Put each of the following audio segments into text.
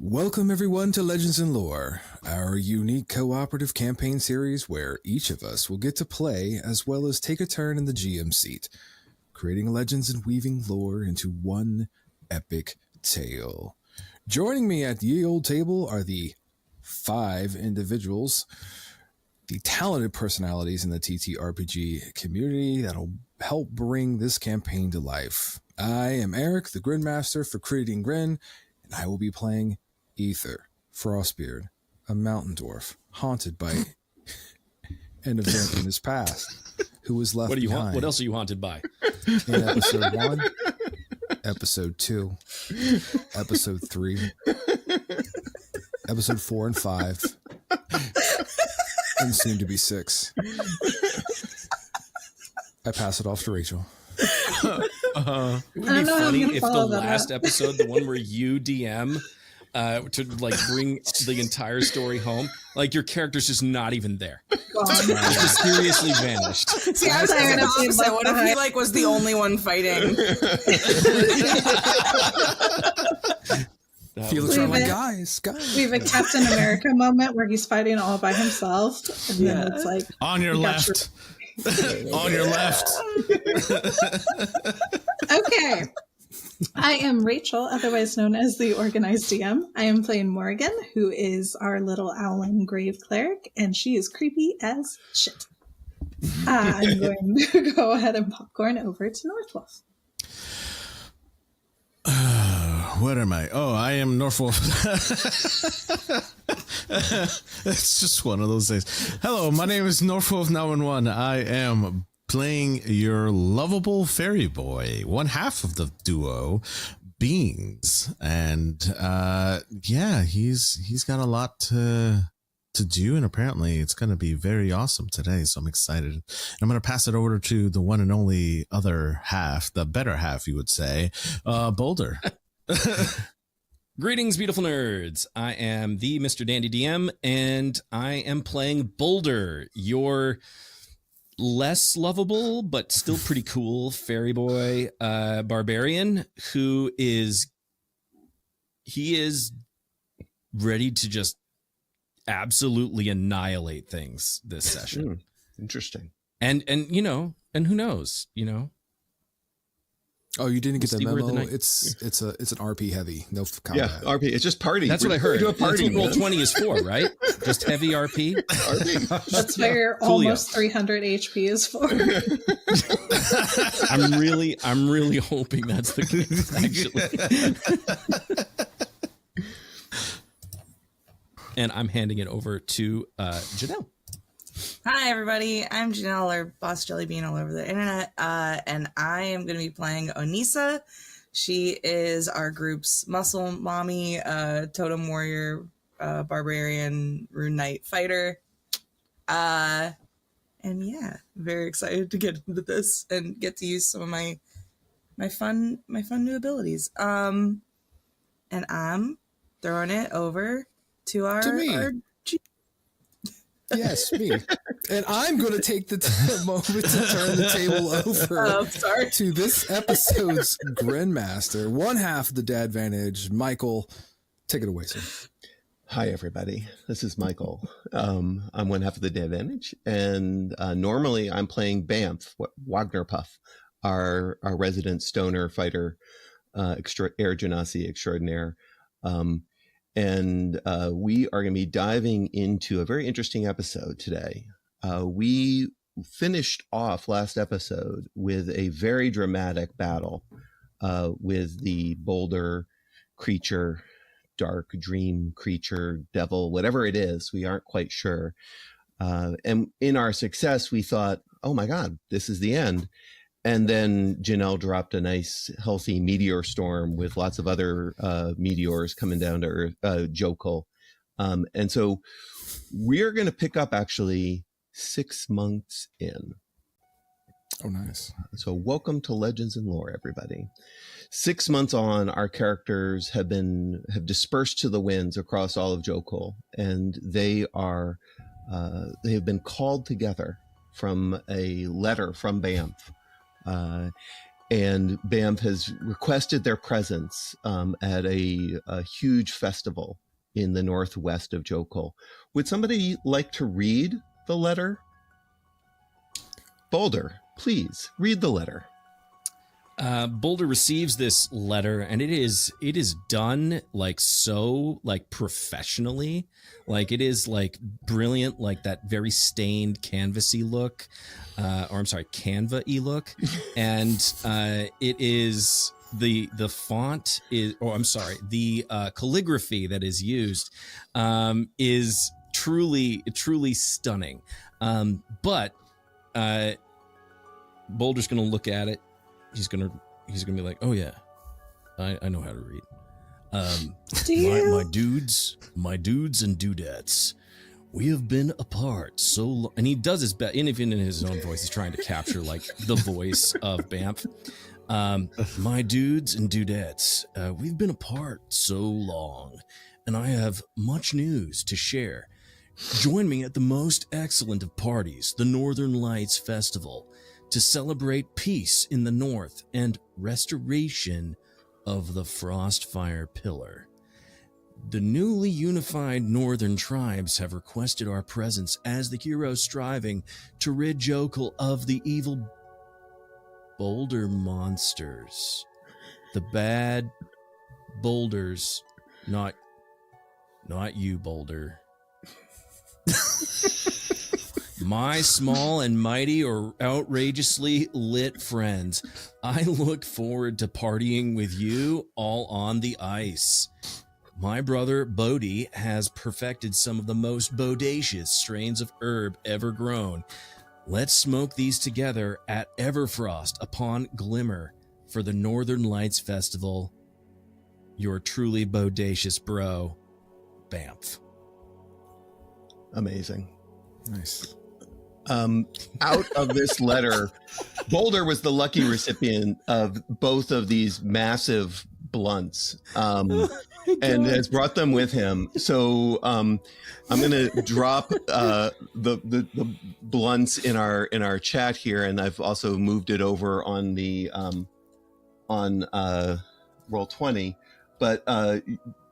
Welcome everyone to Legends and Lore, our unique cooperative campaign series where each of us will get to play as well as take a turn in the GM seat, creating legends and weaving lore into one epic tale. Joining me at the old table are the 5 individuals, the talented personalities in the TTRPG community that'll help bring this campaign to life. I am Eric, the Grin Master for Creating Grin, and I will be playing Ether, Frostbeard, a mountain dwarf haunted by an event in his past, who was left behind. What else are you haunted by? In episode 1, episode 2, episode 3, episode 4 and 5, and soon to be 6. I pass it off to Rachel. It would be funny if the last episode, the one where you DM, to like bring the entire story home, like your character's just not even there. Just mysteriously vanished. See, I was thinking the opposite. What if he like was the only one fighting? Felix around like, guys. We have a Captain America moment where he's fighting all by himself, and then it's like on your left. On your left. Okay. I am Rachel, otherwise known as the Organized DM. I am playing Morgan, who is our little Owlin Grave Cleric, and she is creepy as shit. I'm going to go ahead and popcorn over to Northwolf. What am I? Oh, I am Northwolf. It's just one of those days. Hello, my name is Northwolf 911. I am playing your lovable fairy boy, one half of the duo, Beans. And he's got a lot to do, and apparently it's going to be very awesome today, so I'm excited. And I'm going to pass it over to the one and only other half, the better half, you would say, Boulder. Greetings, beautiful nerds. I am the MrDanDyDM, and I am playing Boulder, your less lovable but still pretty cool fairy boy barbarian who is ready to just absolutely annihilate things this session. Interesting. And you know, and who knows, you know. Oh, you didn't get the memo? It's an RP heavy, no combat. Yeah, RP. It's just party. That's what I heard. Do a party. That's what Roll20 is for, right? Just heavy RP. RP. That's what your almost 300 HP is for. I'm really hoping that's the case, actually. And I'm handing it over to Janelle. Hi, everybody. I'm Janelle, or Boss Jellybean all over the internet, and I am going to be playing Onisa. She is our group's muscle mommy, totem warrior, barbarian, rune knight fighter. And yeah, very excited to get into this and get to use some of my fun new abilities. And I'm throwing it over to me. Yes, me. And I'm going to take the moment to turn the table over to this episode's Grin Master, one half of the Dadvantage. Michael, take it away, sir. Hi, everybody. This is Michael. I'm one half of the Dadvantage, and normally I'm playing Banff, Wagner Puff, our resident stoner fighter, air genasi extraordinaire. And we are going to be diving into a very interesting episode today. We finished off last episode with a very dramatic battle with the boulder creature, dark dream creature, devil, whatever it is. We aren't quite sure. And in our success, we thought, oh my God, this is the end. And then Janelle dropped a nice, healthy meteor storm with lots of other meteors coming down to Earth, Jokul. And so we're going to pick up actually 6 months in. Oh, nice. So welcome to Legends and Lore, everybody. 6 months on, our characters have dispersed to the winds across all of Jokul, and they have been called together from a letter from Banff. and Banff has requested their presence at a huge festival in the northwest of Jokul. Would somebody like to read the letter? Boulder, please read the letter. Boulder receives this letter, and it is done like so, like professionally, like it is like brilliant, like that very stained canvasy look, Canva-y look, and it is the font is, the calligraphy that is used is truly stunning. But Boulder's gonna look at it. He's gonna be like, oh yeah, I know how to read. My dudes and dudettes, we have been apart so long. And he does his best, and even in his own voice, he's trying to capture like the voice of Banff. My dudes and dudettes, we've been apart so long, and I have much news to share. Join me at the most excellent of parties, the Northern Lights Festival, to celebrate peace in the north and restoration of the Frostfire Pillar. The newly unified northern tribes have requested our presence as the heroes striving to rid Jokul of the evil boulder monsters. The bad boulders, not you, Boulder. My small and mighty or outrageously lit friends, I look forward to partying with you all on the ice. My brother Bodhi has perfected some of the most bodacious strains of herb ever grown. Let's smoke these together at Everfrost upon Glimmer for the Northern Lights Festival. Your truly bodacious bro, Banff. Amazing. Nice. Out of this letter, Boulder was the lucky recipient of both of these massive blunts, and has brought them with him. So I'm going to drop the blunts in our chat here, and I've also moved it over on the on Roll20. But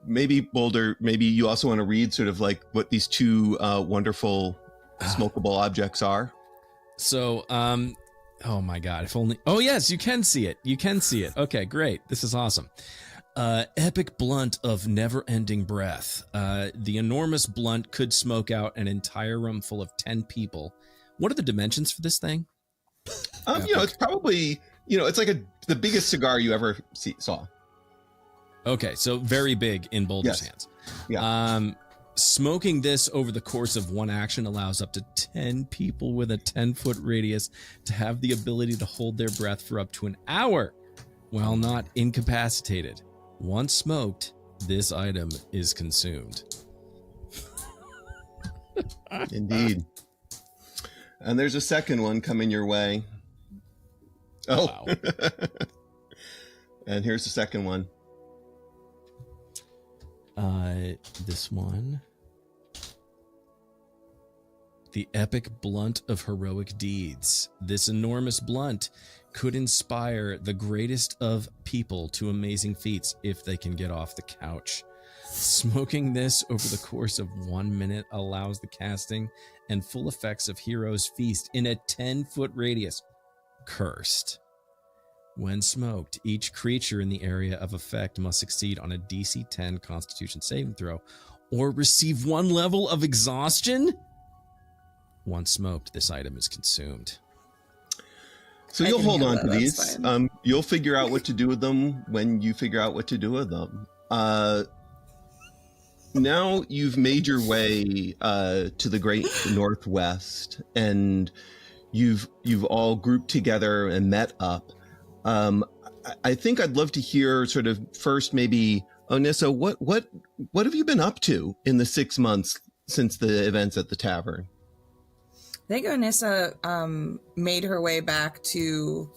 maybe Boulder, maybe you also want to read sort of like what these two wonderful smokable objects are. So, oh my God, if only, oh yes, you can see it. You can see it. Okay, great. This is awesome. Epic blunt of never-ending breath. The enormous blunt could smoke out an entire room full of 10 people. What are the dimensions for this thing? It's probably, it's like the biggest cigar you ever saw. Okay, so very big in Boulder's hands. Yeah. Smoking this over the course of one action allows up to 10 people with a 10-foot radius to have the ability to hold their breath for up to an hour while not incapacitated. Once smoked, this item is consumed. Indeed. And there's a second one coming your way. Oh. Wow. And here's the second one. This one. The epic blunt of heroic deeds. This enormous blunt could inspire the greatest of people to amazing feats if they can get off the couch. Smoking this over the course of 1 minute allows the casting and full effects of Heroes Feast in a 10-foot radius. Cursed. When smoked, each creature in the area of effect must succeed on a DC 10 Constitution saving throw or receive 1 level of exhaustion. Once smoked, this item is consumed. So you'll hold on to these. You'll figure out what to do with them when you figure out what to do with them. Now you've made your way to the Great Northwest, and you've all grouped together and met up. I think I'd love to hear sort of first, maybe Onissa, what have you been up to in the 6 months since the events at the tavern? I think Onissa made her way back to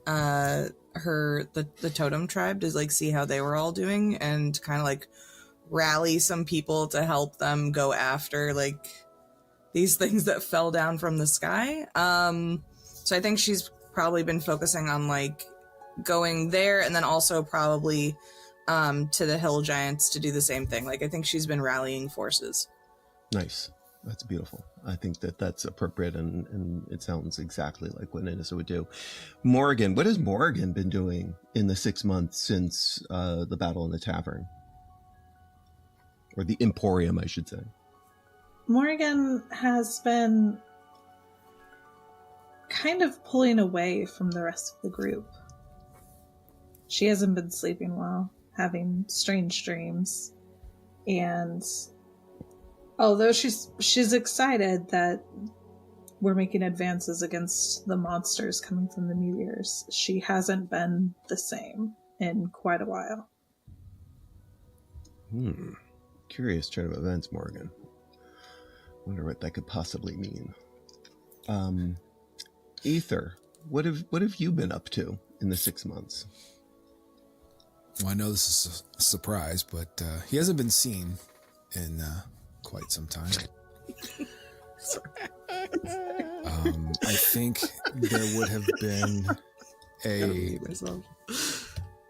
the totem tribe to like see how they were all doing and kind of like rally some people to help them go after like these things that fell down from the sky. So I think she's probably been focusing on like going there, and then also probably to the Hill Giants to do the same thing. Like, I think she's been rallying forces. Nice. That's beautiful. I think that that's appropriate, and it sounds exactly like what Anissa would do. Morgan, what has Morgan been doing in the 6 months since the battle in the tavern? Or the Emporium, I should say. Morgan has been kind of pulling away from the rest of the group. She hasn't been sleeping well, having strange dreams, and although she's excited that we're making advances against the monsters coming from the meteors, she hasn't been the same in quite a while. Curious turn of events, Morgan. Wonder what that could possibly mean. Ether, what have you been up to in the 6 months? Well, I know this is a surprise, but he hasn't been seen in quite some time. I think there would have been a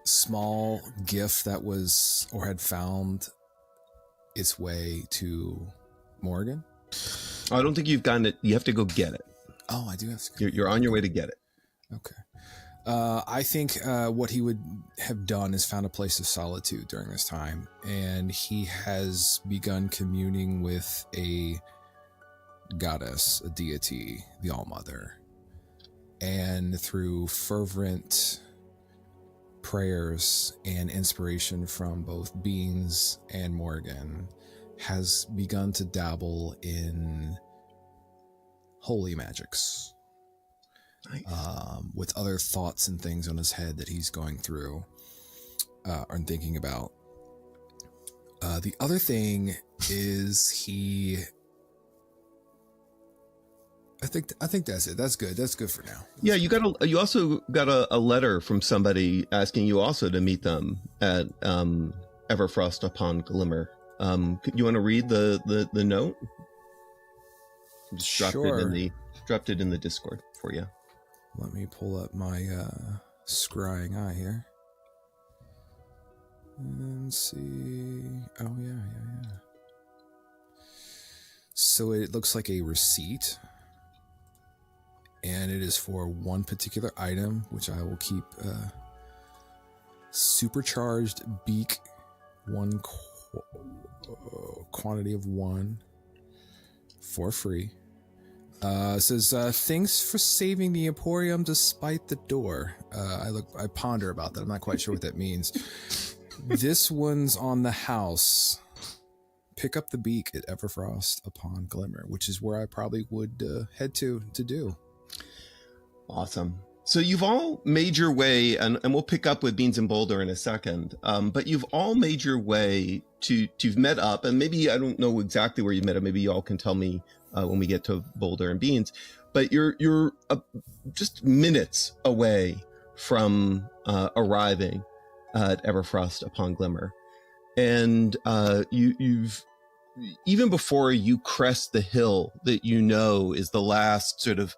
small gift that was or had found its way to Morgan. I don't think you've gotten it. You have to go get it. Oh, I do have to. You're on your way to get it. Okay. I think what he would have done is found a place of solitude during this time, and he has begun communing with a goddess, a deity, the All-Mother. And through fervent prayers and inspiration from both Beans and Morgan, has begun to dabble in holy magics. Nice. With other thoughts and things on his head that he's going through and thinking about. The other thing is I think that's it. That's good. That's good for now. Yeah, you also got a letter from somebody asking you also to meet them at Everfrost upon Glimmer. You want to read the note? Just Sure. dropped it in the Discord for you. Let me pull up my scrying eye here. And see. Oh, yeah. So it looks like a receipt. And it is for one particular item, which I will keep. Supercharged beak, one quantity of 1 for free. It says, thanks for saving the Emporium despite the door. I ponder about that. I'm not quite sure what that means. This one's on the house. Pick up the beak at Everfrost upon Glimmer, which is where I probably would head to do. Awesome. So you've all made your way, and we'll pick up with Beans and Boulder in a second, but you've all made your way you've met up, and maybe I don't know exactly where you met up. Maybe you all can tell me when we get to Boulder and Beans, but you're just minutes away from arriving at Everfrost upon Glimmer. And you've even before you crest the hill that you know is the last sort of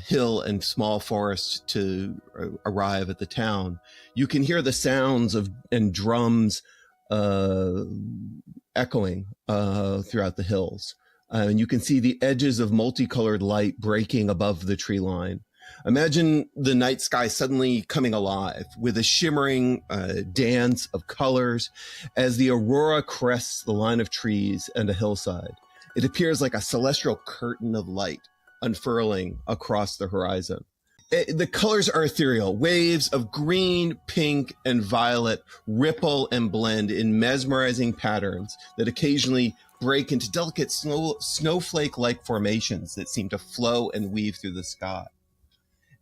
hill and small forest to arrive at the town, you can hear the sounds and drums echoing throughout the hills. And you can see the edges of multicolored light breaking above the tree line. Imagine the night sky suddenly coming alive with a shimmering dance of colors as the aurora crests the line of trees and a hillside. It appears like a celestial curtain of light unfurling across the horizon. The colors are ethereal. Waves of green, pink, and violet ripple and blend in mesmerizing patterns that occasionally break into delicate snowflake-like formations that seem to flow and weave through the sky.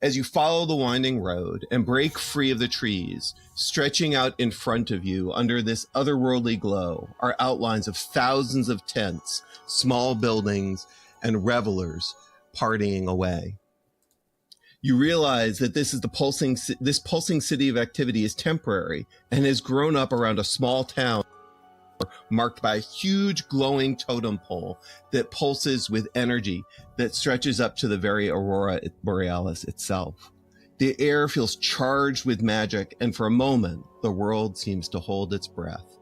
As you follow the winding road and break free of the trees, stretching out in front of you under this otherworldly glow are outlines of thousands of tents, small buildings, and revelers partying away. You realize that this pulsing city of activity is temporary and has grown up around a small town marked by a huge glowing totem pole that pulses with energy that stretches up to the very aurora borealis itself. The air feels charged with magic, and for a moment, the world seems to hold its breath,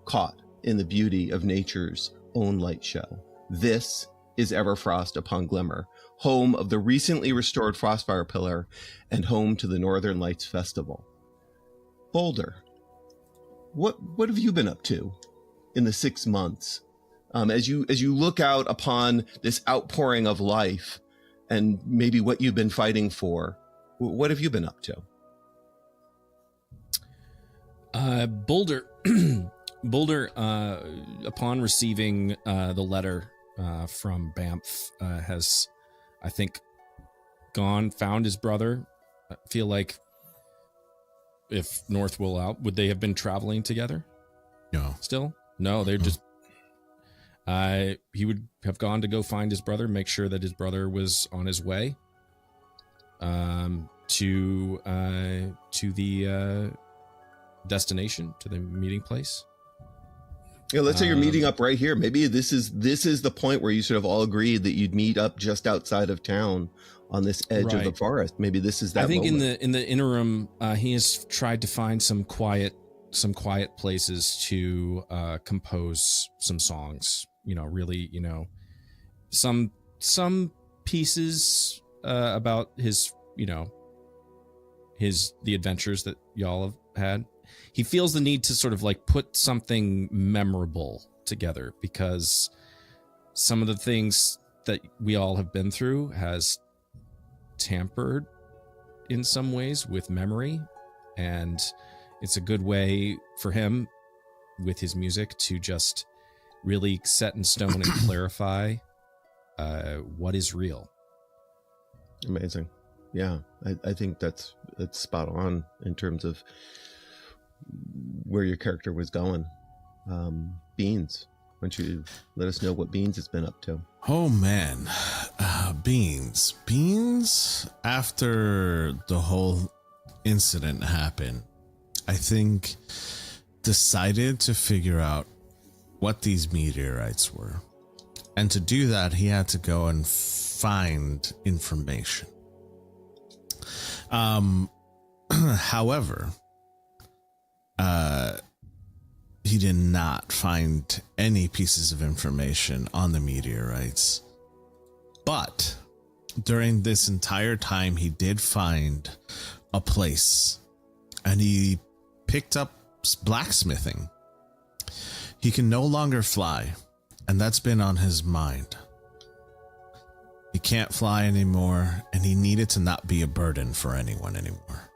caught in the beauty of nature's own light show. This is Everfrost upon Glimmer, home of the recently restored Frostfire Pillar and home to the Northern Lights Festival. Boulder, what have you been up to in the 6 months? As you look out upon this outpouring of life and maybe what you've been fighting for, what have you been up to? Boulder, upon receiving the letter from Banff, has, I think, found his brother. I feel like if North will out, would they have been traveling together? No. Still? No, they're just... he would have gone to go find his brother, make sure that his brother was on his way to the destination, to the meeting place. Yeah, let's say you're meeting up right here. Maybe this is the point where you sort of all agreed that you'd meet up just outside of town on this edge of the forest. Maybe this is that. I think moment. in the interim, he has tried to find some quiet places to compose some songs. Really, some pieces about his, the adventures that y'all have had. He feels the need to sort of like put something memorable together, because some of the things that we all have been through has tampered in some ways with memory, and it's a good way for him with his music to just really set in stone and clarify what is real. Amazing. Yeah, I think that's spot on in terms of where your character was going. Beans, why don't you let us know what Beans has been up to? Oh man, Beans after the whole incident happened, I think decided to figure out what these meteorites were, and to do that he had to go and find information. However, he did not find any pieces of information on the meteorites. But during this entire time, he did find a place, and he picked up blacksmithing. He can no longer fly, and that's been on his mind. He can't fly anymore, and he needed to not be a burden for anyone anymore.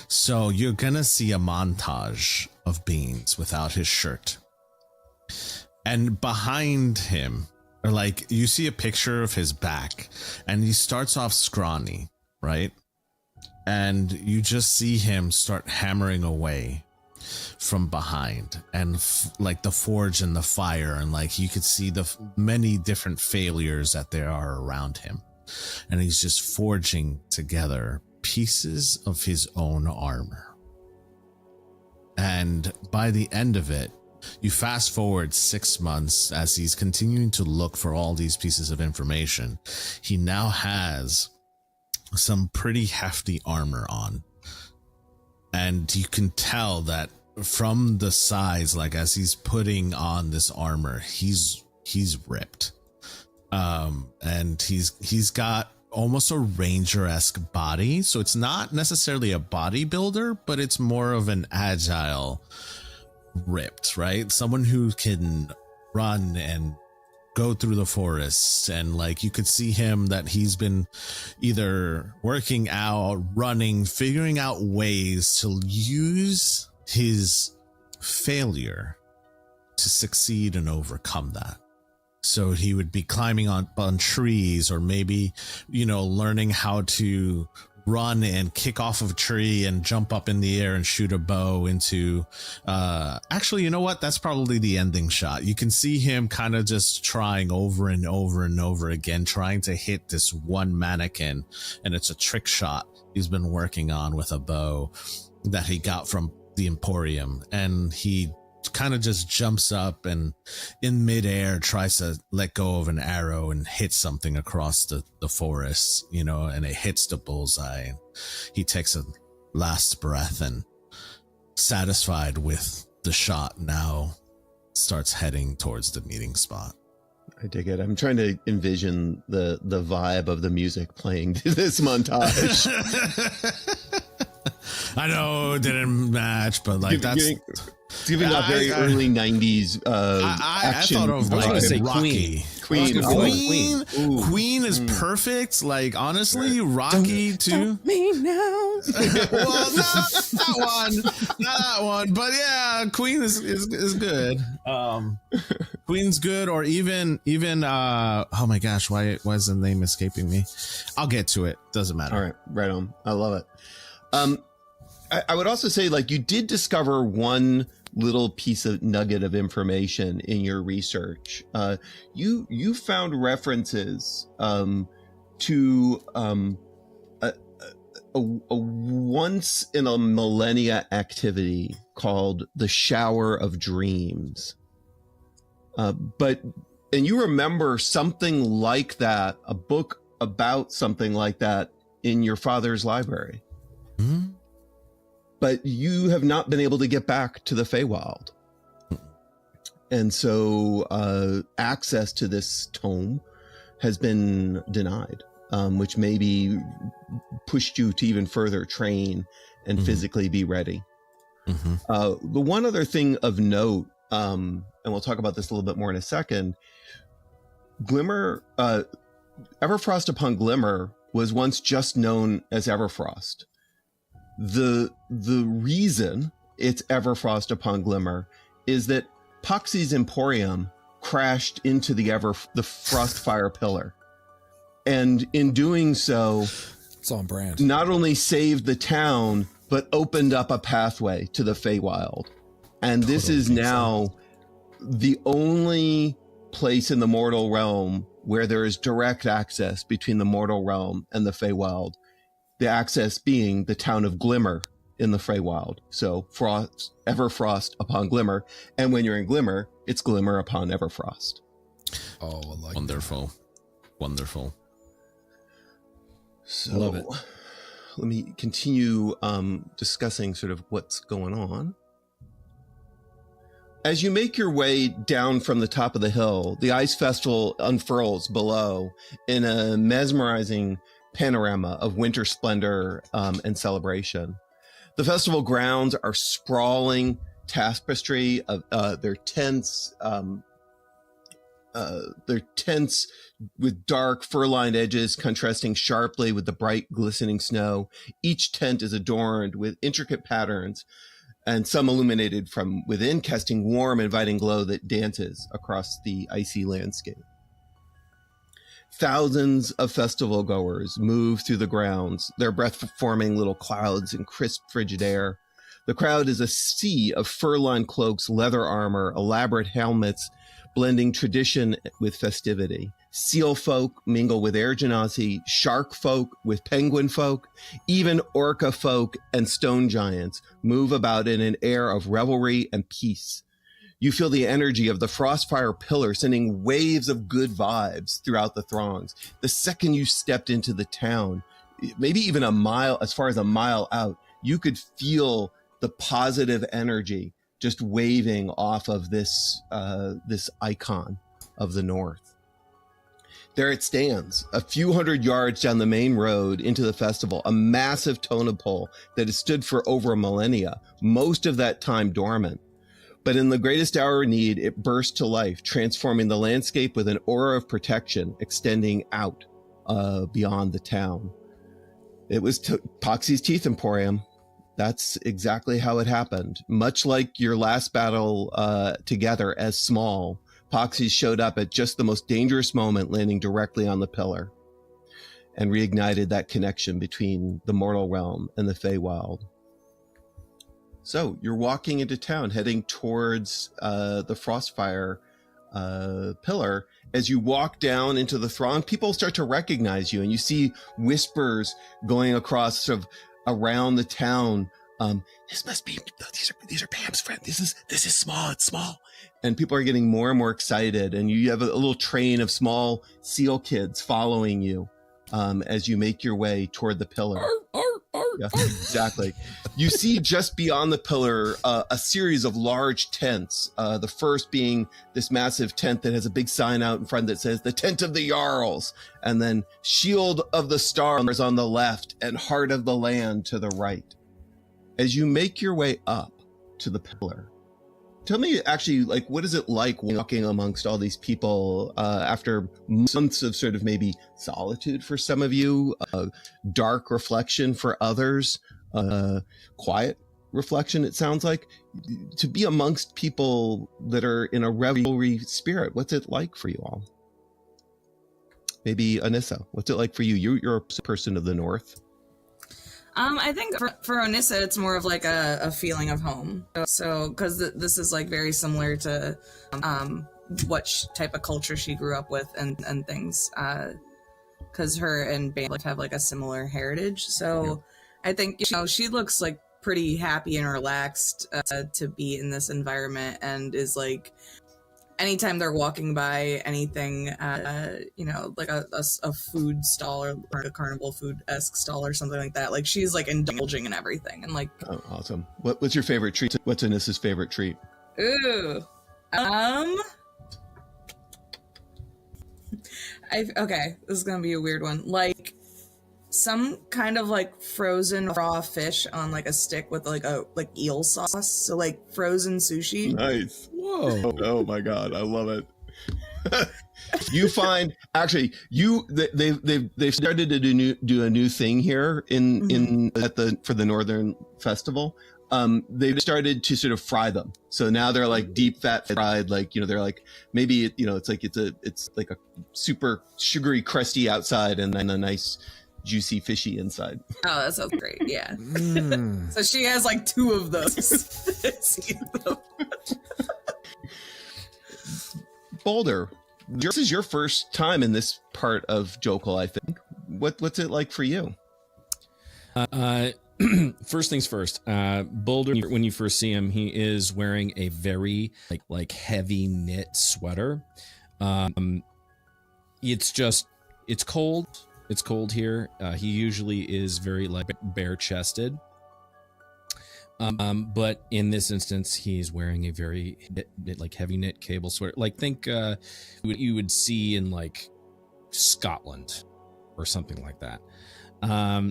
So you're gonna see a montage of Beans without his shirt. And behind him, or like you see a picture of his back, and he starts off scrawny, right? And you just see him start hammering away from behind, and like the forge and the fire, and like you could see the many different failures that there are around him. And he's just forging together pieces of his own armor. And by the end of it, you fast forward 6 months as he's continuing to look for all these pieces of information. He now has some pretty hefty armor on. And you can tell that from the size, like as he's putting on this armor, he's ripped. And he's got almost a ranger-esque body. So it's not necessarily a bodybuilder, but it's more of an agile ripped, right? Someone who can run and go through the forests, and like you could see him that he's been either working out, running, figuring out ways to use his failure to succeed and overcome that. So he would be climbing on trees, or maybe, learning how to run and kick off of a tree and jump up in the air and shoot a bow into, actually, you know what? That's probably the ending shot. You can see him kind of just trying over and over and over again, trying to hit this one mannequin. And it's a trick shot he's been working on with a bow that he got from the Emporium. And he kind of just jumps up and in midair tries to let go of an arrow and hit something across the forest, you know, and it hits the bullseye. He takes a last breath and, satisfied with the shot, now starts heading towards the meeting spot. I dig it. I'm trying to envision the vibe of the music playing to this montage. I know it didn't match, but like It's giving a very early 90s action. I thought of I was gonna say Rocky. Queen is perfect. Like, honestly, Rocky too. Me now. Well, not that one. But yeah, Queen is good. Queen's good, or even oh my gosh, why is the name escaping me? I'll get to it. Doesn't matter. All right, right on. I love it. I would also say, like, you did discover one little piece of nugget of information in your research. You found references to a once in a millennia activity called the Shower of Dreams. And you remember something like that, a book about something like that in your father's library. Mm-hmm. But you have not been able to get back to the Feywild. And so access to this tome has been denied, which maybe pushed you to even further train and physically be ready. Mm-hmm. The one other thing of note, and we'll talk about this a little bit more in a second, Glimmer, Everfrost upon Glimmer was once just known as Everfrost. The reason it's Everfrost upon Glimmer is that Poxy's Emporium crashed into the Frostfire Pillar, and in doing so, it's on brand. Not only saved the town, but opened up a pathway to the Feywild. And this is now the only place in the mortal realm where there is direct access between the mortal realm and the Feywild. The access being the town of Glimmer in the Feywild. So Everfrost upon Glimmer. And when you're in Glimmer, it's Glimmer upon Everfrost. Oh, I like wonderful. Wonderful. So love it. Let me continue discussing sort of what's going on. As you make your way down from the top of the hill, the Ice Festival unfurls below in a mesmerizing panorama of winter splendor and celebration. The festival grounds are sprawling tapestry of their tents with dark fur-lined edges contrasting sharply with the bright glistening snow. Each tent is adorned with intricate patterns, and some illuminated from within, casting warm, inviting glow that dances across the icy landscape. Thousands of festival goers move through the grounds, their breath forming little clouds in crisp, frigid air. The crowd is a sea of fur-lined cloaks, leather armor, elaborate helmets, blending tradition with festivity. Seal folk mingle with air genasi, shark folk with penguin folk, even orca folk and stone giants move about in an air of revelry and peace. You feel the energy of the Frostfire Pillar sending waves of good vibes throughout the throngs. The second you stepped into the town, maybe even as far as a mile out, you could feel the positive energy just waving off of this icon of the North. There it stands, a few hundred yards down the main road into the festival, a massive totem pole that has stood for over a millennia, most of that time dormant. But in the greatest hour of need, it burst to life, transforming the landscape with an aura of protection extending out beyond the town. It was Poxy's Teeth Emporium. That's exactly how it happened. Much like your last battle together as S.M.O.L, Poxy showed up at just the most dangerous moment, landing directly on the pillar, and reignited that connection between the mortal realm and the Feywild. So you're walking into town, heading towards the Frostfire Pillar. As you walk down into the throng, people start to recognize you, and you see whispers going across sort of around the town This must be, these are Pam's friends. This is S.M.O.L. It's S.M.O.L. And people are getting more and more excited. And you have a little train of small seal kids following you as you make your way toward the pillar. Yeah, exactly. You see just beyond the pillar a series of large tents. The first being this massive tent that has a big sign out in front that says the Tent of the Jarls, and then Shield of the Stars on the left and Heart of the Land to the right. As you make your way up to the pillar, tell me actually, like, what is it like walking amongst all these people after months of sort of maybe solitude for some of you, dark reflection for others, quiet reflection, it sounds like, to be amongst people that are in a revelry spirit? What's it like for you all? Maybe Anissa, what's it like for you? You're a person of the North. I think for Onissa, it's more of like a feeling of home. So, because this is like very similar to what type of culture she grew up with and things. Because her and Bam have like a similar heritage. So, I think she looks like pretty happy and relaxed to be in this environment, and is like, anytime they're walking by anything, like a food stall or a carnival food-esque stall or something like that, like she's like indulging in everything and like. Oh, awesome! What's your favorite treat? What's Anissa's favorite treat? Ooh, okay, this is gonna be a weird one. Like some kind of like frozen raw fish on like a stick with like eel sauce. So like frozen sushi. Nice. Whoa. Oh my God. I love it. You find actually they've started to do a new thing here for the Northern Festival. They've started to sort of fry them. So now they're like deep fat fried, like, they're like, maybe, it's like a super sugary, crusty outside and then a nice juicy fishy inside. Oh, that sounds great. Yeah. So she has like 2 of those. Boulder, this is your first time in this part of Jokul, I think. What's it like for you? First things first, Boulder, when you first see him, he is wearing a very like heavy knit sweater. It's cold. It's cold here. He usually is very like bare chested. But in this instance, he's wearing a very heavy knit cable sweater. Like think you would see in like Scotland or something like that.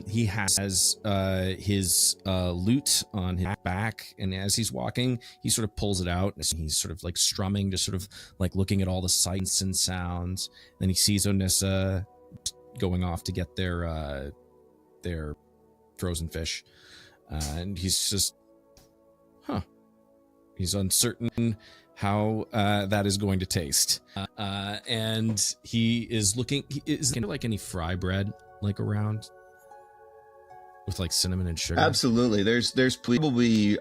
He has his lute on his back, and as he's walking, he sort of pulls it out, and he's sort of like strumming, just sort of like looking at all the sights and sounds. Then he sees Onissa going off to get their frozen fish, and he's just he's uncertain how that is going to taste, and he is looking. Is there like any fry bread like around with like cinnamon and sugar? Absolutely. There's probably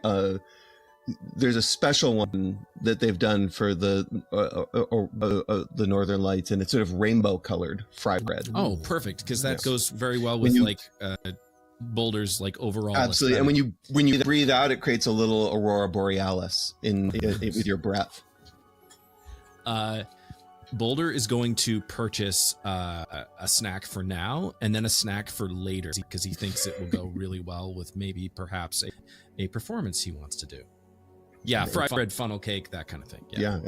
there's a special one that they've done for the Northern Lights, and it's sort of rainbow colored fry bread. Oh, perfect, because that goes very well with Boulder's like overall. Absolutely, aesthetic. And when you breathe out, it creates a little aurora borealis with your breath. Boulder is going to purchase a snack for now, and then a snack for later, because he thinks it will go really well with maybe perhaps a performance he wants to do. Yeah, fried bread, funnel cake, that kind of thing. Yeah.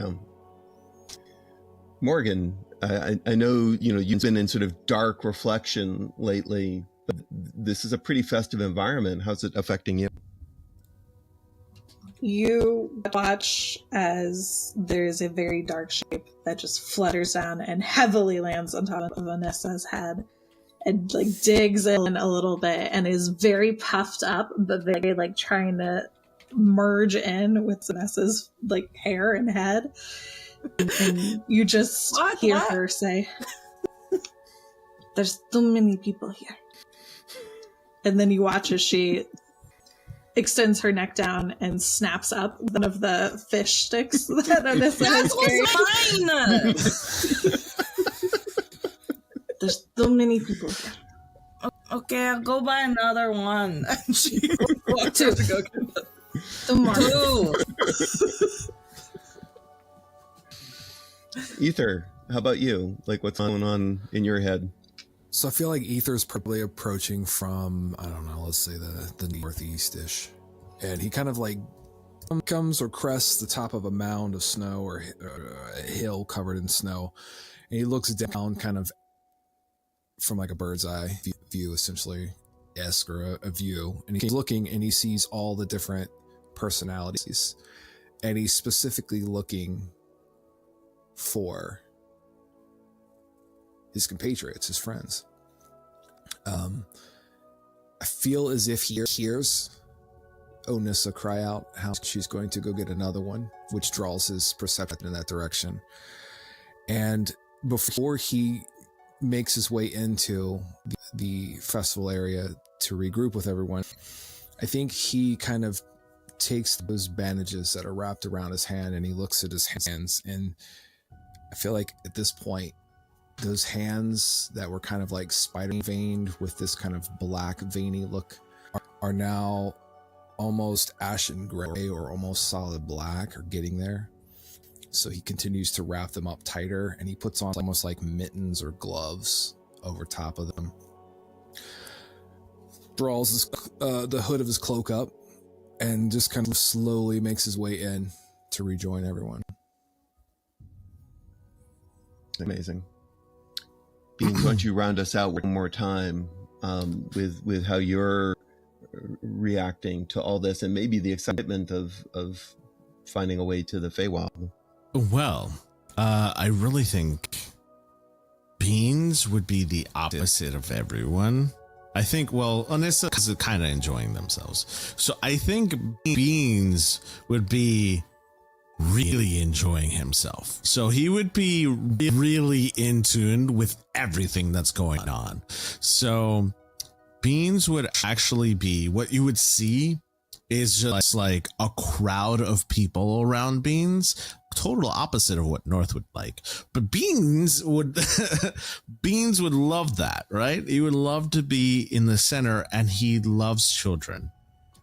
Morgan, I know you've been in sort of dark reflection lately, but this is a pretty festive environment. How's it affecting you? You watch as there's a very dark shape that just flutters down and heavily lands on top of Anissa's head and like digs in a little bit and is very puffed up, but very like trying to merge in with Anissa's like hair and head. And you just hear her say, "There's too many people here." And then you watch as she extends her neck down and snaps up one of the fish sticks that Onissa has carried. Mine! There's so many people here. Okay, I'll go buy another one. And she walks out to go get another. The more. Two. Ether, how about you? Like, what's going on in your head? So I feel like Ether's probably approaching from, I don't know, let's say the northeast-ish. And he kind of like comes or crests the top of a mound of snow or a hill covered in snow. And he looks down kind of from like a bird's eye view, essentially, or a view. And he's looking and he sees all the different personalities. And he's specifically looking for his compatriots, his friends. I feel as if he hears Onissa cry out how she's going to go get another one, which draws his perception in that direction. And before he makes his way into the festival area to regroup with everyone, I think he kind of takes those bandages that are wrapped around his hand and he looks at his hands, and I feel like at this point those hands that were kind of like spider veined with this kind of black veiny look are now almost ashen gray or almost solid black, or getting there. So he continues to wrap them up tighter, and he puts on almost like mittens or gloves over top of them. Draws the hood of his cloak up and just kind of slowly makes his way in to rejoin everyone. Amazing. Beans, why don't you round us out one more time with how you're reacting to all this, and maybe the excitement of finding a way to the Feywild. Well, I really think Beans would be the opposite of everyone. I think, well, Onissa is kind of enjoying themselves. So I think Beans would be really enjoying himself. So he would be really in tune with everything that's going on. So Beans would actually be, what you would see is just like a crowd of people around Beans, total opposite of what North would like. But Beans would Beans would love that, right? He would love to be in the center, and he loves children.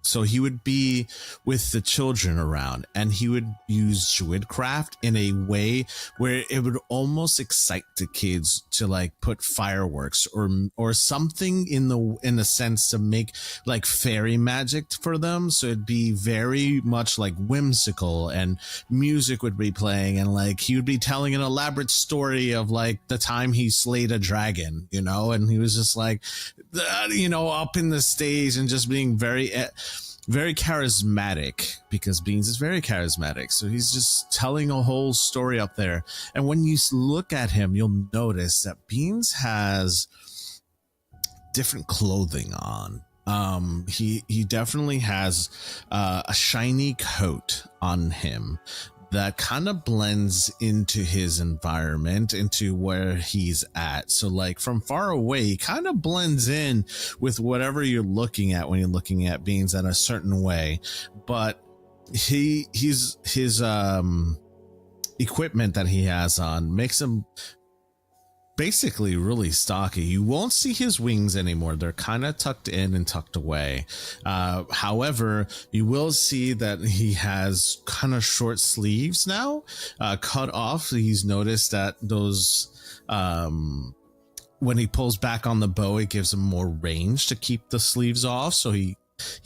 So he would be with the children around, and he would use Druidcraft in a way where it would almost excite the kids to like put fireworks or something in the sense to make like fairy magic for them. So it'd be very much like whimsical, and music would be playing, and like he would be telling an elaborate story of like the time he slayed a dragon, you know, and he was just like, you know, up in the stage and just being very charismatic, because Beans is very charismatic. So he's just telling a whole story up there. And when you look at him, you'll notice that Beans has different clothing on. He definitely has a shiny coat on him that kind of blends into his environment, into where he's at. So like from far away, he kind of blends in with whatever you're looking at when you're looking at Beans in a certain way. But his equipment that he has on makes him basically really stocky. You won't see his wings anymore. They're kind of tucked in and tucked away. However, you will see that he has kind of short sleeves now, cut off. He's noticed that those, when he pulls back on the bow, it gives him more range to keep the sleeves off. So he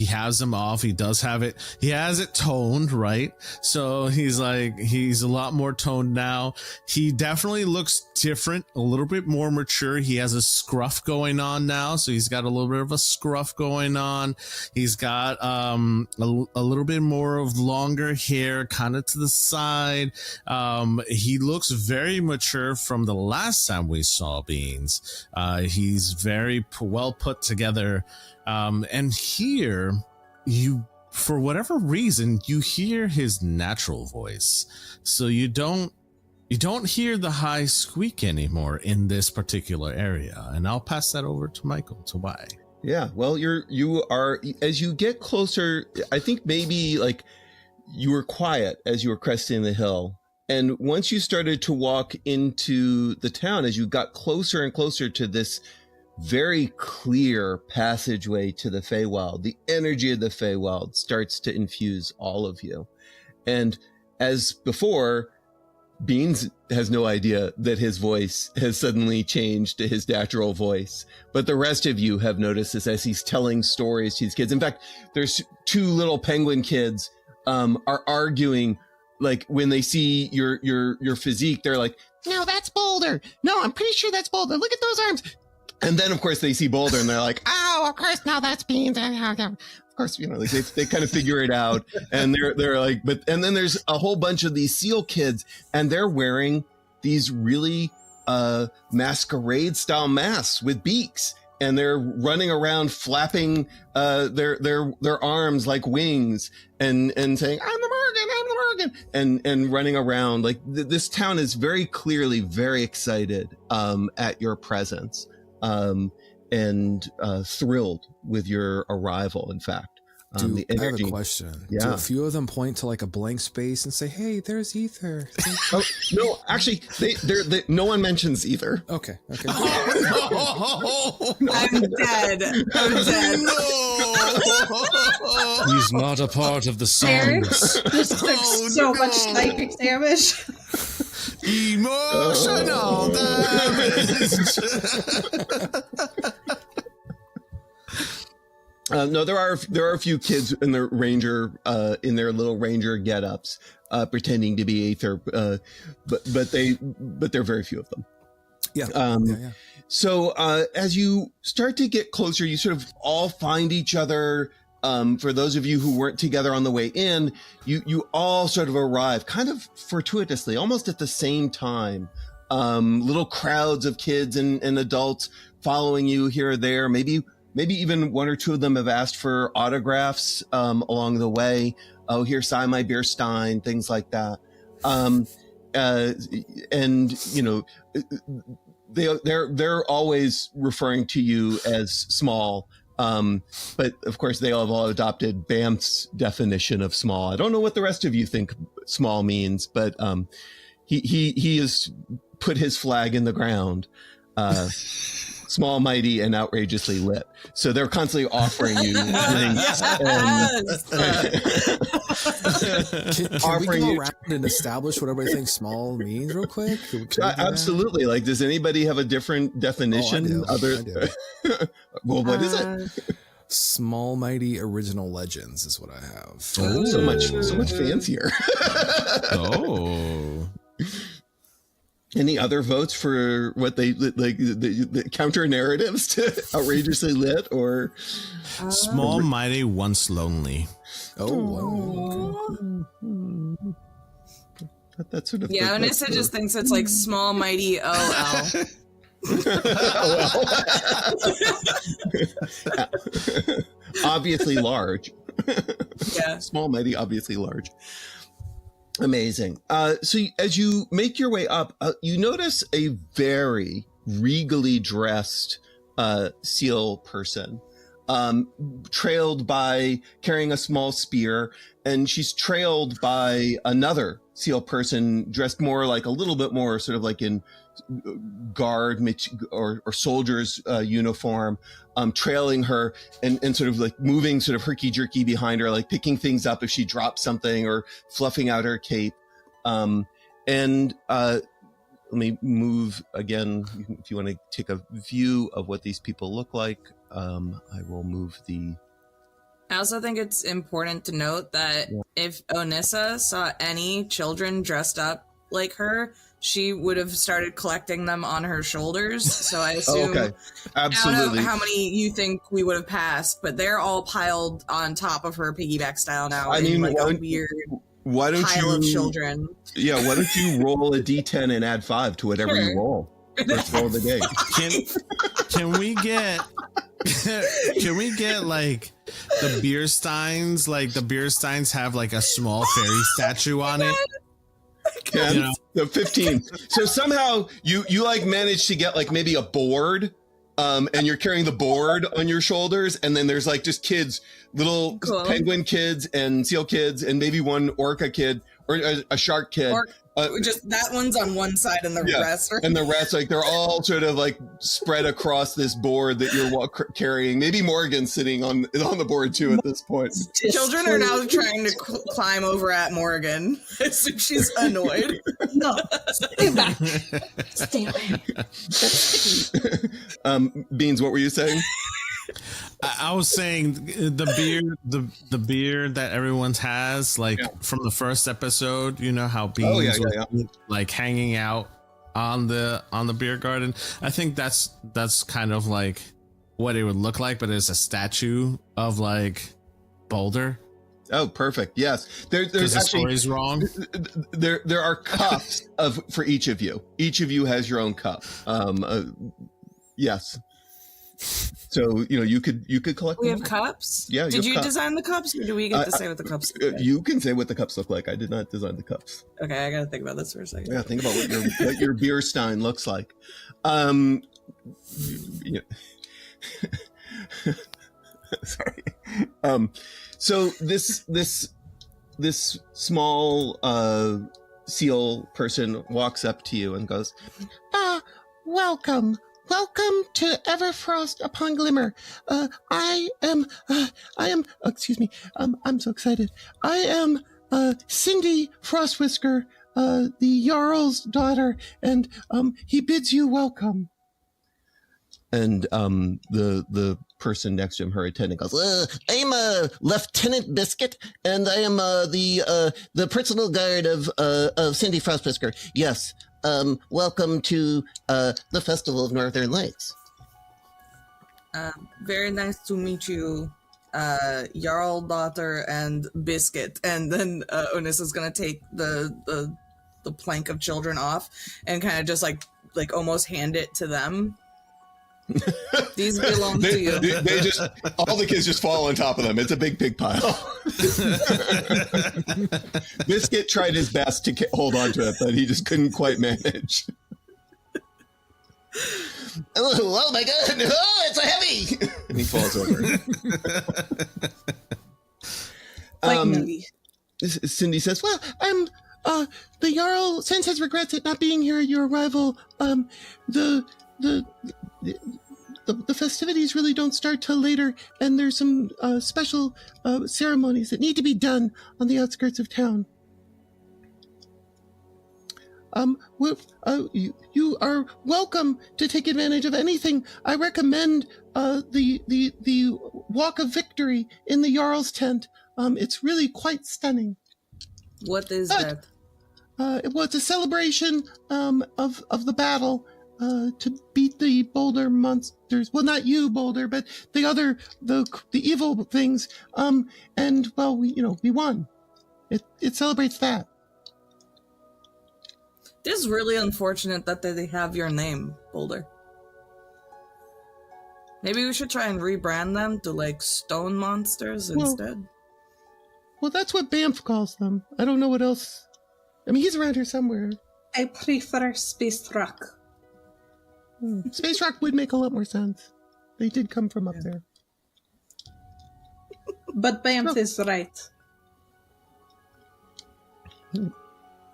has them off. He does have it. He has it toned, right? So he's a lot more toned now. He definitely looks different, a little bit more mature. He has a scruff going on now. So he's got a little bit of a scruff going on. He's got a little bit more of longer hair kind of to the side. He looks very mature from the last time we saw Beans. He's very well put together. And here, you, for whatever reason, you hear his natural voice. So you don't hear the high squeak anymore in this particular area. And I'll pass that over to Michael to why. Yeah, well, you are, as you get closer, I think maybe like you were quiet as you were cresting the hill. And once you started to walk into the town, as you got closer and closer to this very clear passageway to the Feywild. The energy of the Feywild starts to infuse all of you. And as before, Beans has no idea that his voice has suddenly changed to his natural voice. But the rest of you have noticed this as he's telling stories to these kids. In fact, there's two little penguin kids are arguing, like when they see your physique, they're like, no, that's Boulder. No, I'm pretty sure that's Boulder. Look at those arms. And then, of course, they see Boulder and they're like, oh, of course, no, that's Beans. Of course, you know, like they kind of figure it out. And they're like, and then there's a whole bunch of these seal kids and they're wearing these really masquerade style masks with beaks. And they're running around flapping their arms like wings and saying, I'm the Morgan, and running around. Like this town is very clearly very excited at your presence. And thrilled with your arrival, in fact. I have a question. Yeah. Do a few of them point to like a blank space and say, hey, there's Ether? Oh, no, actually, no one mentions Ether. Okay. Oh, no. I'm dead. He's not a part of the songs. This took so much psychic damage. Emotional damage. No, there are a few kids in their ranger, in their little ranger get-ups, pretending to be Aether, but there are very few of them. Yeah. So as you start to get closer, you sort of all find each other. For those of you who weren't together on the way in, you all sort of arrive kind of fortuitously, almost at the same time. Little crowds of kids and adults following you here or there. Maybe even one or two of them have asked for autographs along the way. Oh, here, sign my beer stein, things like that. And you know, they're always referring to you as small. But of course, they have all adopted Bamf's definition of small. I don't know what the rest of you think small means, but he has put his flag in the ground. Small, mighty, and outrageously lit. So they're constantly offering you things. Can we go around and establish what everybody thinks small means real quick? Can we do absolutely. Like, does anybody have a different definition? I do. Well, what is it? Small, mighty, original legends is what I have. Oh, so much fancier. Oh. Any other votes for what they like the counter narratives to outrageously lit or small, mighty, once lonely? Oh, wow. That's sort of Onissa just thinks it's like small, mighty, OL. Obviously large. Yeah. Small, mighty, obviously large. Amazing. So as you make your way up, you notice a very regally dressed seal person, trailed by carrying a small spear, and she's trailed by another seal person dressed more like a little bit more sort of like in guard or soldier's uniform, trailing her and sort of like moving sort of herky-jerky behind her, like picking things up if she drops something or fluffing out her cape. And let me move again. If you want to take a view of what these people look like, I will move the... I also think it's important to note that if Onissa saw any children dressed up like her, she would have started collecting them on her shoulders. So I assume, okay. Absolutely. I don't know how many you think we would have passed, but they're all piled on top of her piggyback style now. I mean, like a weird pile of children. Yeah, why don't you roll a d10 and add 5 to whatever you roll? Let's roll the game. Can we get like the beer steins? Like the beer steins have like a small fairy statue on it. Ken, the 15. So somehow you like managed to get like maybe a board, and you're carrying the board on your shoulders, and then there's like just kids, little penguin kids and seal kids, and maybe one orca kid or a shark kid Just that one's on one side and the rest are... And the rest, like, they're all sort of like spread across this board that you're carrying. Maybe Morgan's sitting on the board too at this point. Children are now trying to climb over at Morgan. So she's annoyed. No, stay back. Stay away. Beans, what were you saying? I was saying the beer that everyone has, like from the first episode. You know how Beans was like hanging out on the beer garden. I think that's kind of like what it would look like, but it's a statue of like Boulder. Oh, perfect. Yes, there's the actually story's wrong. There are cups for each of you. Each of you has your own cup. Yes. So, you could collect. We have cups? Yeah. Did you design the cups, or do we get to say what the cups look like? You can say what the cups look like. I did not design the cups. Okay, I gotta think about this for a second. Yeah, think about what your beer stein looks like. Sorry. So this small seal person walks up to you and goes, welcome to Everfrost upon Glimmer. I am, excuse me, I'm so excited. I am Cindy Frostwhisker, the Jarl's daughter, and he bids you welcome. And the person next to him, her attendant, goes, I'm Lieutenant Biscuit, and I am the personal guard of Cindy Frostwhisker. Yes. Welcome to the Festival of Northern Lights. Very nice to meet you, Jarl daughter and Biscuit. And then Onissa's gonna take the plank of children off and kind of just like almost hand it to them. These belong to you. They just, all the kids just fall on top of them. It's a big pig pile. Biscuit tried his best to hold on to it, but he just couldn't quite manage. Oh my god! Oh, it's so heavy! And he falls over. Cindy says, "Well, I'm the Jarl sends regrets at not being here at your arrival. The festivities really don't start till later, and there's some special ceremonies that need to be done on the outskirts of town. You are welcome to take advantage of anything. I recommend the Walk of Victory in the Jarl's tent. It's really quite stunning." What is that? Well, it's a celebration of the battle. To beat the Boulder monsters. Well, not you, Boulder, but the evil things. And well, we won. It celebrates that. This is really unfortunate that they have your name, Boulder. Maybe we should try and rebrand them to like stone monsters instead. Well, that's what Banff calls them. I don't know what else. I mean, he's around here somewhere. I prefer Space Rock. Space Rock would make a lot more sense. They did come from up there. But Banff is right.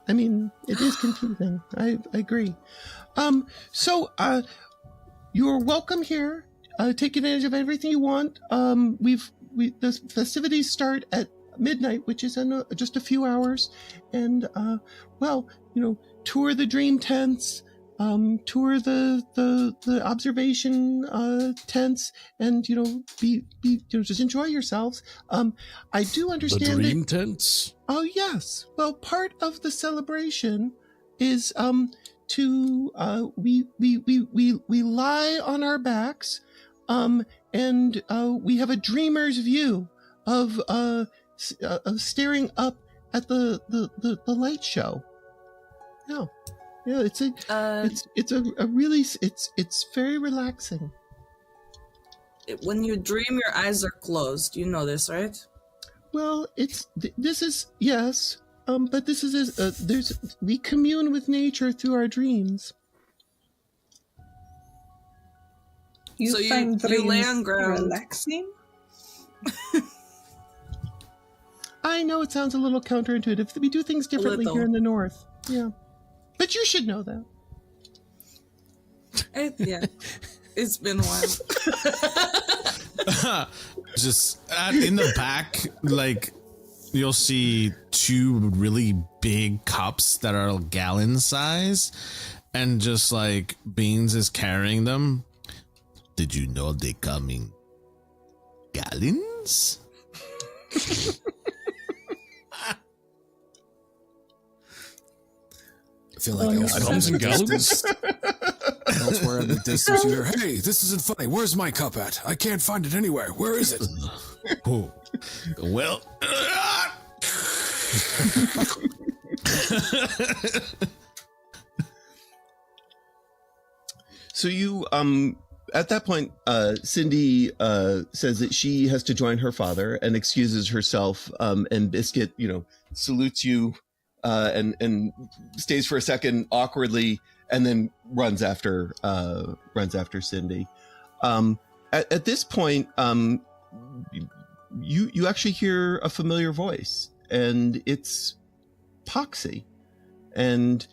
I mean, it is confusing. I agree. So you're welcome here. Take advantage of everything you want. The festivities start at midnight, which is in just a few hours. And tour the dream tents. Tour the observation tents, and just enjoy yourselves. I do understand the dream tents. Oh yes. Well, part of the celebration is we lie on our backs, and we have a dreamer's view of staring up at the light show. Yeah. Yeah, it's very relaxing. When you dream, your eyes are closed. You know this, right? Well, this is yes, but this is we commune with nature through our dreams. You find dreams lay on ground relaxing? I know it sounds a little counterintuitive. We do things differently here in the north. Yeah. But you should know that. Yeah. It's been a while. Just in the back, like you'll see two really big cups that are gallon size, and just like Beans is carrying them. Did you know they come in gallons? I feel like elsewhere in the distance, you hear, "Hey, this isn't funny. Where's my cup at? I can't find it anywhere. Where is it?" Oh, well. So you at that point, Cindy says that she has to join her father and excuses herself, and Biscuit, salutes you and stays for a second awkwardly, and then runs after Cindy. At this point, you actually hear a familiar voice, and it's Poxy, and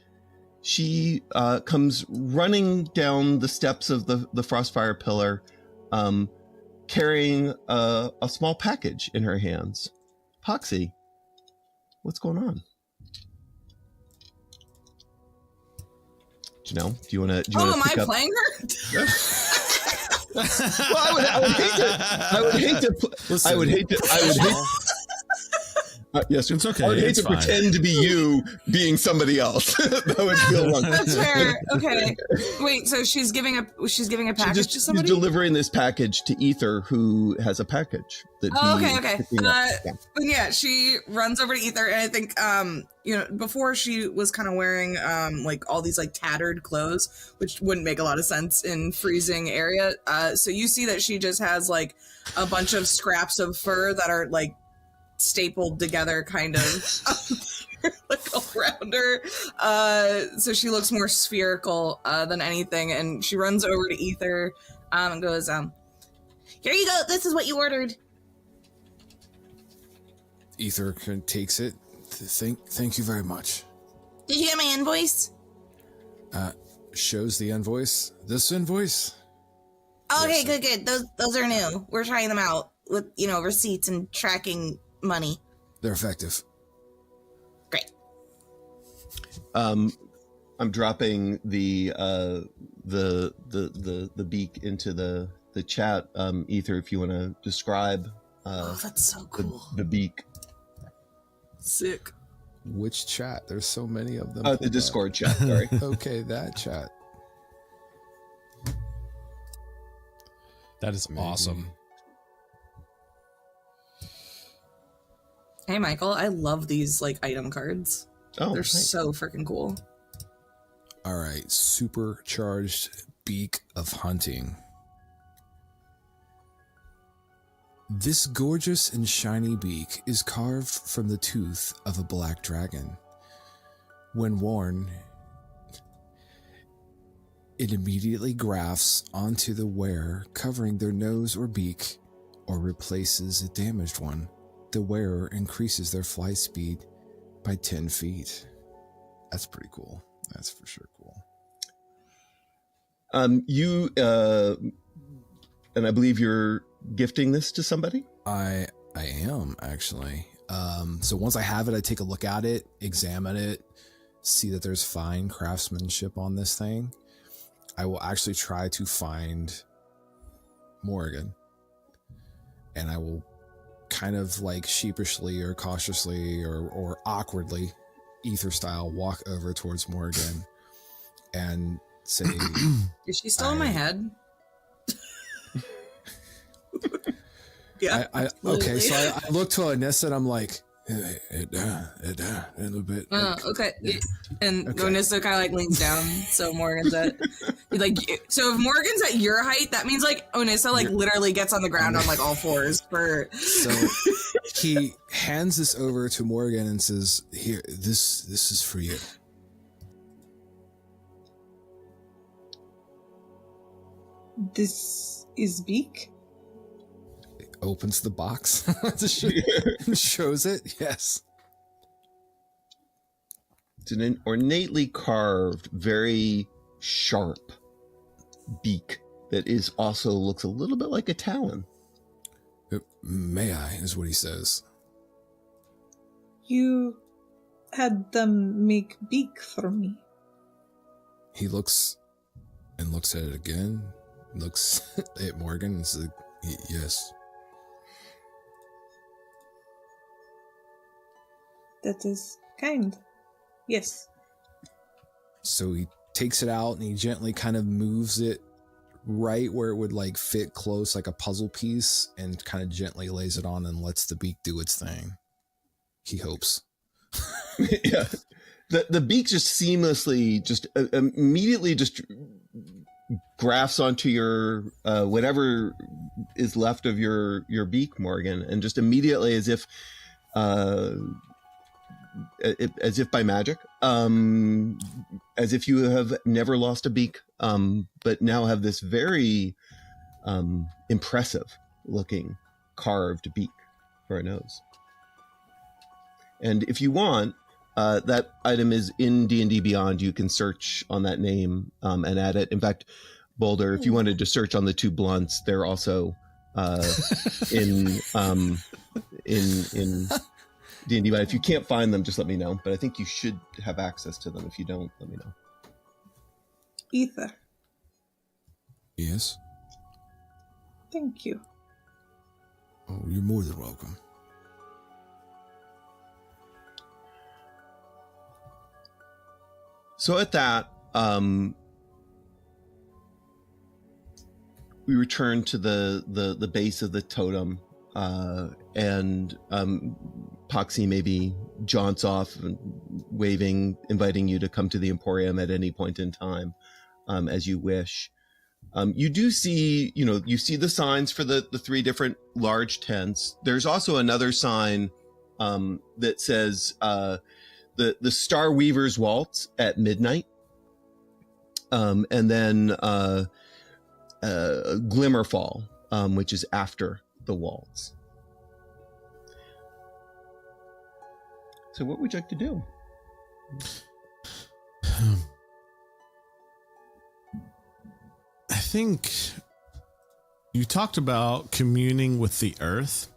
she comes running down the steps of the Frostfire Pillar, carrying a small package in her hands. Poxy, what's going on? Janelle, do you want to? Am I playing her? Well, I would hate to. Yes, it's okay. I would hate to pretend to be you being somebody else. That would feel wrong. That's fair. Okay. Wait. So she's giving a package to somebody. She's delivering this package to Ether, who has a package. Okay. Yeah, she runs over to Ether, and I think before she was kind of wearing like all these like tattered clothes, which wouldn't make a lot of sense in freezing area. So you see that she just has like a bunch of scraps of fur that are like stapled together, kind of like around her. So she looks more spherical than anything, and she runs over to Ether and goes, "Here you go. This is what you ordered." Ether takes it. Thank you very much. Did you get my invoice? Shows the invoice. This invoice? Okay, Yes, good. Those are new. We're trying them out with receipts and tracking money. They're effective. Great. I'm dropping the beak into the chat. Ether, if you want to describe. That's so cool. The beak. Sick. Which chat? There's so many of them. The Discord chat. Sorry. Okay, that chat. That is awesome. Hey, Michael, I love these like item cards. Oh, they're nice. so freaking cool. All right, supercharged beak of hunting. This gorgeous and shiny beak is carved from the tooth of a black dragon. When worn, it immediately grafts onto the wearer, covering their nose or beak, or replaces a damaged one. The wearer increases their flight speed by 10 feet. That's pretty cool. That's for sure cool. You and I believe you're gifting this to somebody? I am actually. So once I have it, I take a look at it, examine it, see that there's fine craftsmanship on this thing. I will actually try to find Morrigan, and I will kind of like sheepishly or cautiously or awkwardly, Ether style, walk over towards Morrigan and say, Is she still in my head? Yeah. Okay, so I look to Anissa and I'm like, a little bit. Okay. And Onissa kind of like leans down, so Morgan's at like. So if Morgan's at your height, that means like Onissa like literally gets on the ground on like all fours for. So he hands this over to Morgan and says, "Here, this is for you." This is Beak. Opens the box, shows it. Yes. It's an ornately carved, very sharp beak that is also looks a little bit like a talon. May I, is what he says. You had them make beak for me. He looks and looks at it again, looks at Morgan and says, yes. That is kind. Yes. So he takes it out and he gently kind of moves it right where it would like fit close like a puzzle piece and kind of gently lays it on and lets the beak do its thing. He hopes. Yeah. The beak just seamlessly, just immediately just grafts onto your whatever is left of your beak, Morgan, and just immediately as if by magic, as if you have never lost a beak, but now have this very impressive looking carved beak for a nose. And if you want, that item is in D&D Beyond. You can search on that name and add it. In fact, Boulder, if you wanted to search on the two blunts, they're also in D&D. But if you can't find them, just let me know. But I think you should have access to them. If you don't, let me know. Ether. Yes? Thank you. Oh, you're more than welcome. So at that, we return to the base of the totem, and Poxy maybe jaunts off, and waving, inviting you to come to the Emporium at any point in time, as you wish. You do see, you see the signs for the three different large tents. There's also another sign that says the Star Weaver's Waltz at midnight, and then Glimmerfall, which is after the waltz. So what would you like to do? I think you talked about communing with the earth.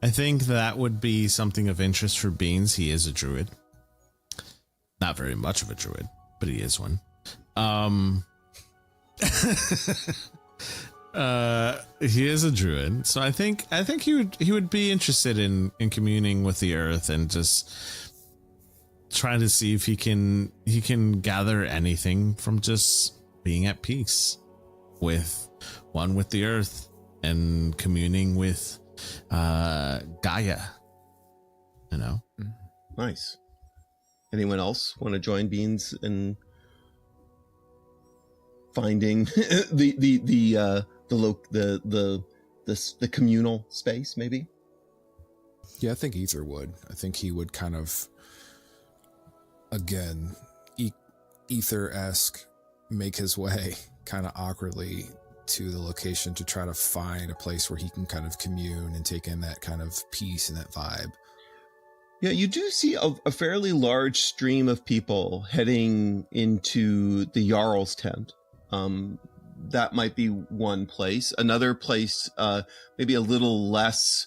I think that would be something of interest for Beans. He is a druid. Not very much of a druid, but he is one. He is a druid, so I think he would be interested in communing with the earth and just trying to see if he can gather anything from just being at peace with the earth and communing with Gaia. Nice. Anyone else want to join Beans in finding the communal space, maybe? Yeah, I think Ether would. I think he would kind of, again, Ether-esque, make his way kind of awkwardly to the location to try to find a place where he can kind of commune and take in that kind of peace and that vibe. Yeah, you do see a fairly large stream of people heading into the Jarl's tent. That might be one place. Another place, maybe a little less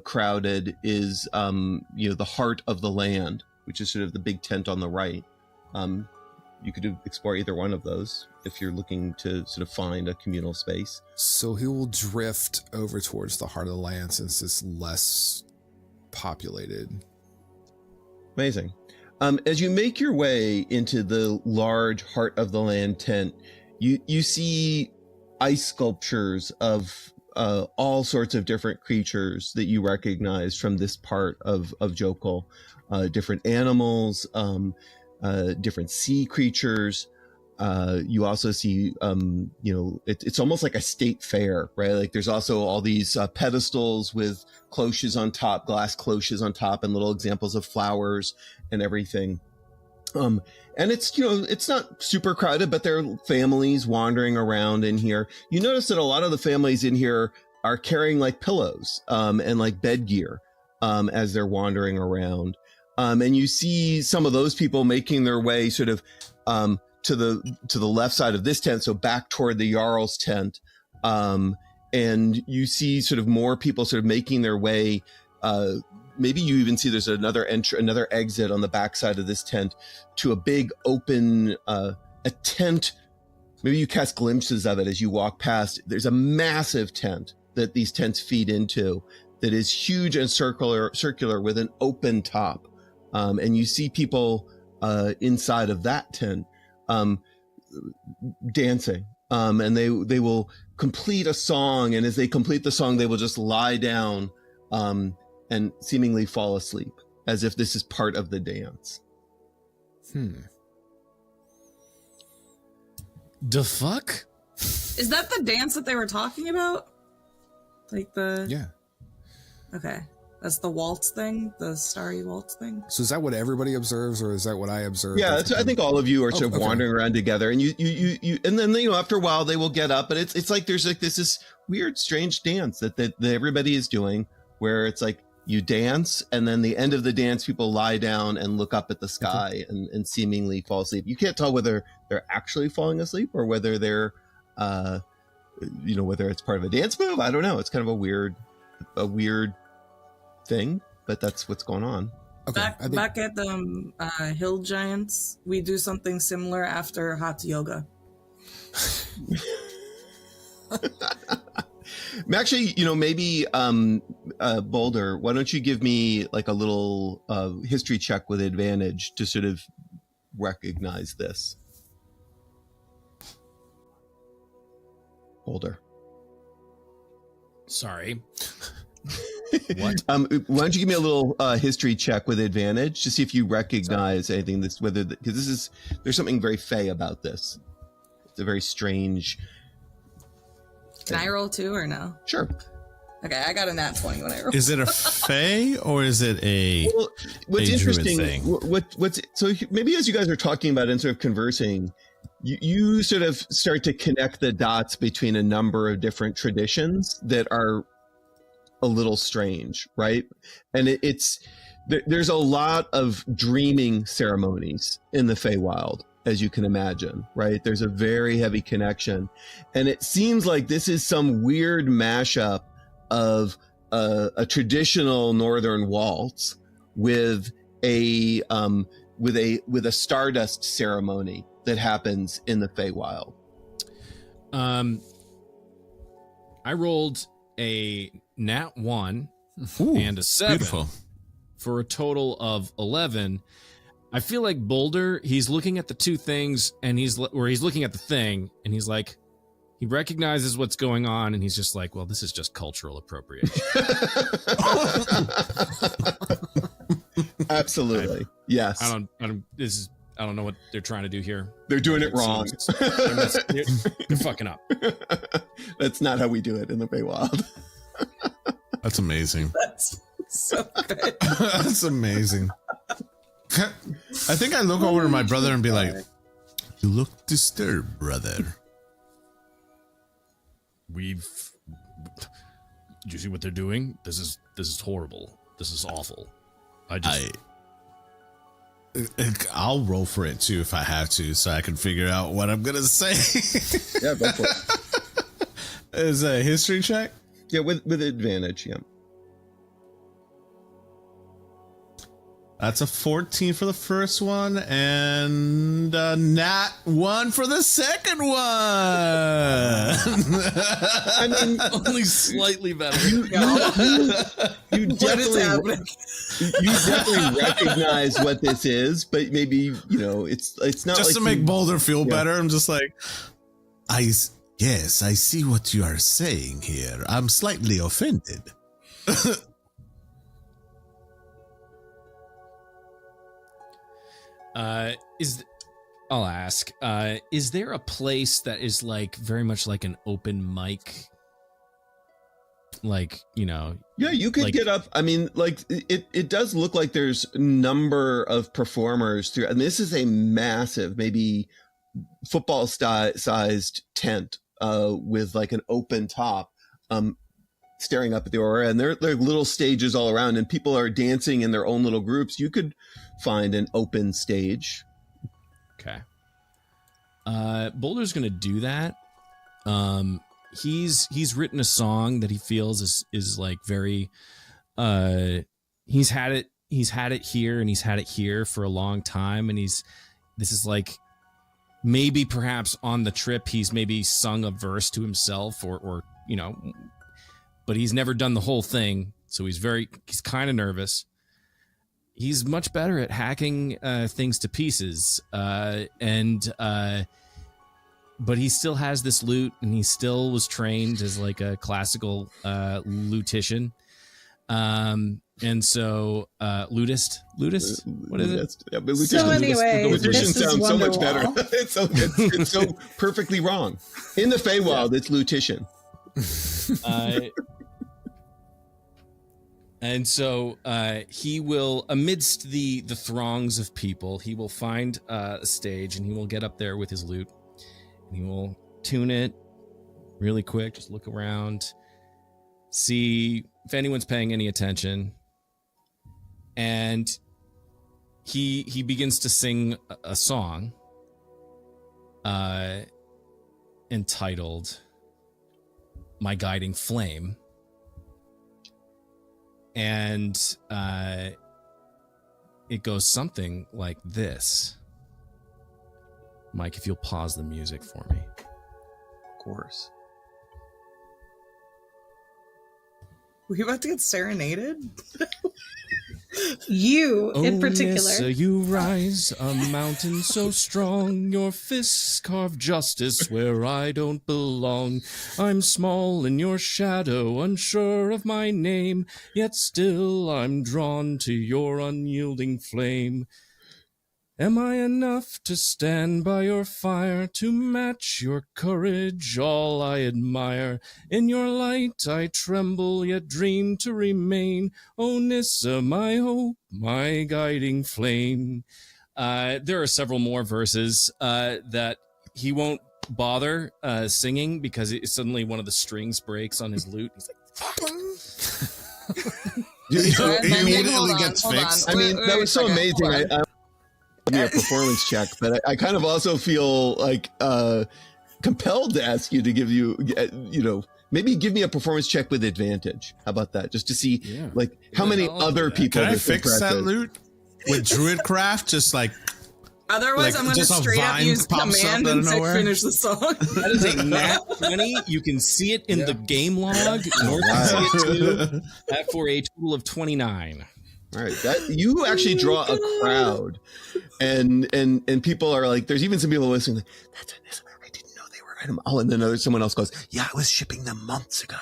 crowded, is the Heart of the Land, which is sort of the big tent on the right. You could explore either one of those if you're looking to sort of find a communal space. So he will drift over towards the Heart of the Land since it's less populated. Amazing. As you make your way into the large Heart of the Land tent, you see ice sculptures of all sorts of different creatures that you recognize from this part of Jokul. Different animals, different sea creatures. You also see, it's almost like a state fair, right? Like there's also all these pedestals with cloches on top, glass cloches on top, and little examples of flowers and everything. And it's not super crowded, but there are families wandering around in here. You notice that a lot of the families in here are carrying like pillows, and like bed gear, as they're wandering around. And you see some of those people making their way sort of to the left side of this tent, so back toward the Jarl's tent. And you see sort of more people sort of making their way. Maybe you even see there's another exit on the backside of this tent to a big open a tent. Maybe you catch glimpses of it as you walk past. There's a massive tent that these tents feed into that is huge and circular with an open top. And you see people inside of that tent dancing. And they will complete a song, and as they complete the song, they will just lie down and seemingly fall asleep, as if this is part of the dance. The fuck? Is that the dance that they were talking about? Like the... Yeah. Okay. That's the waltz thing? The starry waltz thing? So is that what everybody observes, or is that what I observe? Yeah, I think all of you are sort of okay. wandering around together, and you, and then after a while they will get up, and it's like there's like this weird, strange dance that everybody is doing, where it's like you dance, and then the end of the dance, people lie down and look up at the sky and seemingly fall asleep. You can't tell whether they're actually falling asleep or whether they're, whether it's part of a dance move. I don't know. It's kind of a weird thing, but that's what's going on. Okay, Back at the Hill Giants, we do something similar after hot yoga. Actually, maybe Boulder, why don't you give me like a little history check with advantage to sort of recognize this? Boulder. Sorry. What? Why don't you give me a little history check with advantage to see if you recognize anything because there's something very fey about this. It's a very strange. Can I roll too or no? Sure. Okay, I got a nat 20 when I rolled. Is it a fae or is it a? Well, what's a interesting? thing? What's so maybe as you guys are talking about and sort of conversing, you sort of start to connect the dots between a number of different traditions that are a little strange, right? And there's a lot of dreaming ceremonies in the Feywild, as you can imagine, right? There's a very heavy connection, and it seems like this is some weird mashup of a traditional northern waltz with a stardust ceremony that happens in the Feywild. I rolled a nat 1 Ooh, and a 7 beautiful. for a total of 11. I feel like Boulder, he's looking at the two things, and he's looking at the thing, and he's like, he recognizes what's going on, and he's just like, well, this is just cultural appropriation. Absolutely. Yes. I don't know what they're trying to do here. They're doing it wrong. They're fucking up. That's not how we do it in the Feywild. That's amazing. That's so good. That's amazing. I think I look over to my brother and be like, "You look disturbed, brother." Do you see what they're doing? This is horrible. This is awful. I'll roll for it too if I have to, so I can figure out what I'm gonna say. Yeah, go for it. Is a history check? Yeah, with advantage. Yeah. That's a 14 for the first one, and a nat 1 for the second one. I mean, only slightly better. you definitely recognize what this is, but maybe it's not just like to make Boulder feel better. I'm just like, yes, I see what you are saying here. I'm slightly offended. I'll ask, is there a place that is like very much like an open mic? Like, yeah, you could get up. I mean, like it does look like there's a number of performers through, and this is a massive, maybe football sized tent with like an open top. staring up at the aura, and there are little stages all around, and people are dancing in their own little groups. You could find an open stage. Okay. Boulder's gonna do that. He's written a song that he feels is like very he's had it here and he's had it here for a long time, and this is like maybe perhaps on the trip he's maybe sung a verse to himself or you know, but he's never done the whole thing, so he's kind of nervous. He's much better at hacking things to pieces, but he still has this lute, and he still was trained as like a classical lutician. And so lutist, what is it? Yeah, but So anyway, lutician this is sounds so much better. Wonderwall. it's so perfectly wrong. In the Feywild, it's lutician. And so he will, amidst the throngs of people, he will find a stage, and he will get up there with his lute, and he will tune it really quick, just look around, see if anyone's paying any attention, and he begins to sing a song entitled My Guiding Flame. And it goes something like this. Mike, if you'll pause the music for me. Of course. Were you about to get serenaded? You, in particular. Nissa, you rise, a mountain so strong, your fists carve justice where I don't belong. I'm small in your shadow, unsure of my name, yet still I'm drawn to your unyielding flame. Am I enough to stand by your fire, to match your courage, all I admire? In your light I tremble, yet dream to remain. O Nissa, my hope, my guiding flame. There are several more verses that he won't bother singing because suddenly one of the strings breaks on his lute. He's like, He immediately gets fixed. I mean, that was so amazing. I me a performance check, but I kind of also feel like compelled to ask you to give you maybe give me a performance check with advantage. How about that? Just to see like how many other people Can I fix that lute with Druidcraft? Just like otherwise, I'm going to straight up use command and say finish the song. That is a nat 20. You can see it in the game log. Nor can see it too. For a total of 29. All right, that you actually draw a crowd, and people are like, there's even some people listening like, that's I didn't know they were item. Oh, and then someone else goes, yeah, I was shipping them months ago.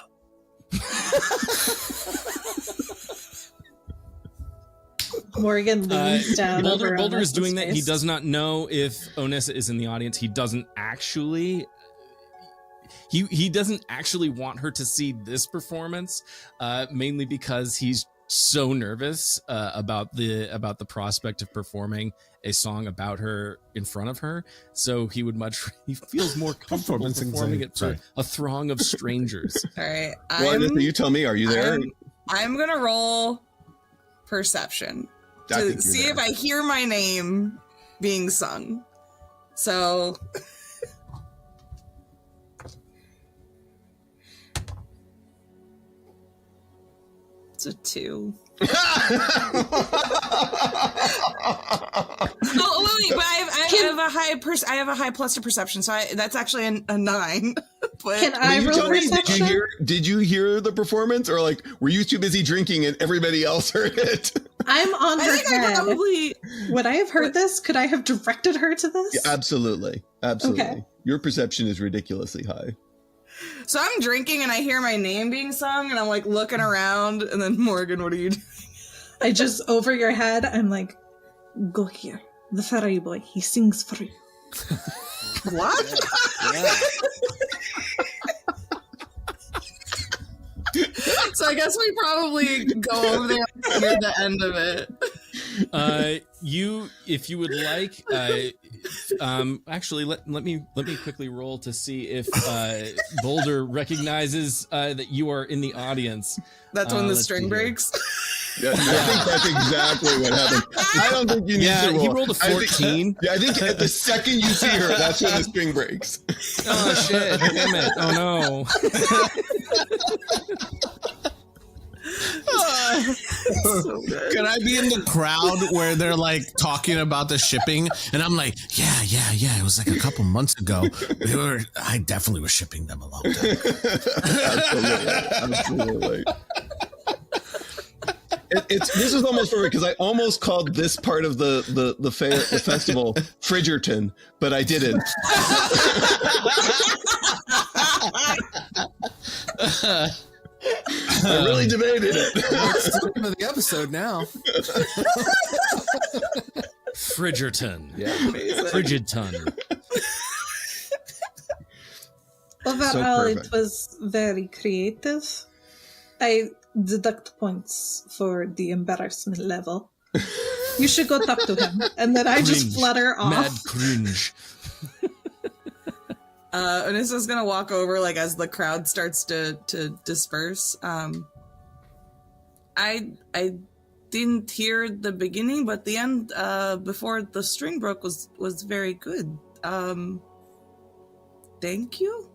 Morgan leans down. Boulder is doing that. He does not know if Onessa is in the audience. He doesn't actually. He doesn't actually want her to see this performance, mainly because he's so nervous about the prospect of performing a song about her in front of her. So he feels more comfortable performing it to a throng of strangers. All right, you tell me. Are you there? I'm gonna roll perception to see if I hear my name being sung. So. It's a 2. Wait, but I have a high plus to perception, so that's actually a 9. But can I roll perception? Did you hear the performance, or like were you too busy drinking and everybody else heard it? I'm on her head. Probably would I have heard this? Could I have directed her to this? Yeah, absolutely. Okay. Your perception is ridiculously high. So I'm drinking and I hear my name being sung and I'm like looking around, and then Morgan, what are you doing? I just over your head, I'm like, go here. The fairy boy, he sings for you. What? So I guess we probably go over there near the end of it. You, if you would like, actually, let me quickly roll to see if Boulder recognizes that you are in the audience. That's when the let's string see here. breaks. Yeah, I think that's exactly what happened. I don't think you need to roll. He rolled a 14. I think at the second you see her, that's when the string breaks. Oh shit! Damn it! Oh no! So good. Can I be in the crowd where they're like talking about the shipping, and I'm like, yeah, it was like a couple months ago. I definitely was shipping them a long time. Absolutely. This is almost perfect because I almost called this part of the festival Fridgerton, but I didn't. I really debated it. That's the name of the episode now. Fridgerton. Yeah. Fridgerton. Overall, So it perfect. was very creative. I deduct points for the embarrassment level. You should go talk to him. And then I just Cringe. flutter off. Mad cringe. Anissa's gonna walk over like as the crowd starts to disperse. I didn't hear the beginning, but the end before the string broke was very good. Thank you.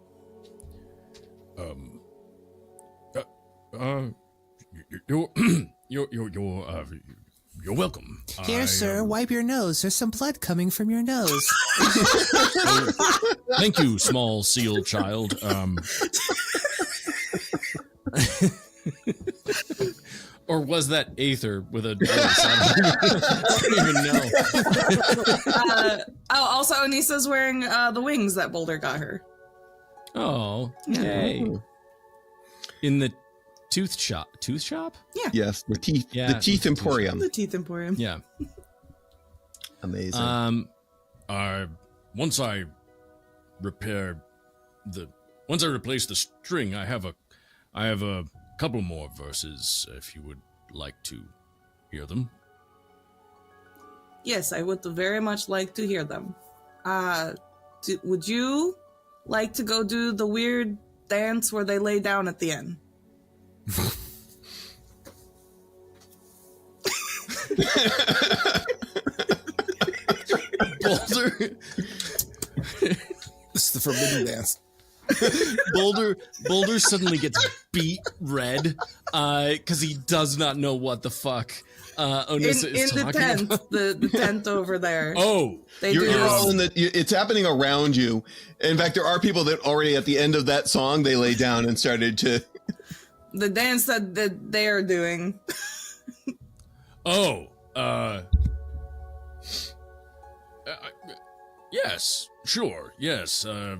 You're welcome. Here, sir, wipe your nose. There's some blood coming from your nose. Thank you, small seal child. Or was that Aether with a voice? I don't even know. Also, Anissa's wearing the wings that Boulder got her. Oh, Yeah. yay. In the tooth shop? Tooth shop? Yes, the teeth. Yeah. The teeth emporium. The Teeth Emporium. Yeah. Amazing. Once I repair once I replace the string, I have a couple more verses if you would like to hear them. Yes, I would very much like to hear them. Would you like to go do the weird dance where they lay down at the end? Boulder This is the forbidden dance. Boulder suddenly gets beat red because he does not know what the fuck Onissa In is the talking tent, about. the tent over there. Oh, They You're do all this. in it's happening around you. In fact, there are people that already at the end of that song, they lay down and started to. The dance that they are doing. Yes, sure, yes. I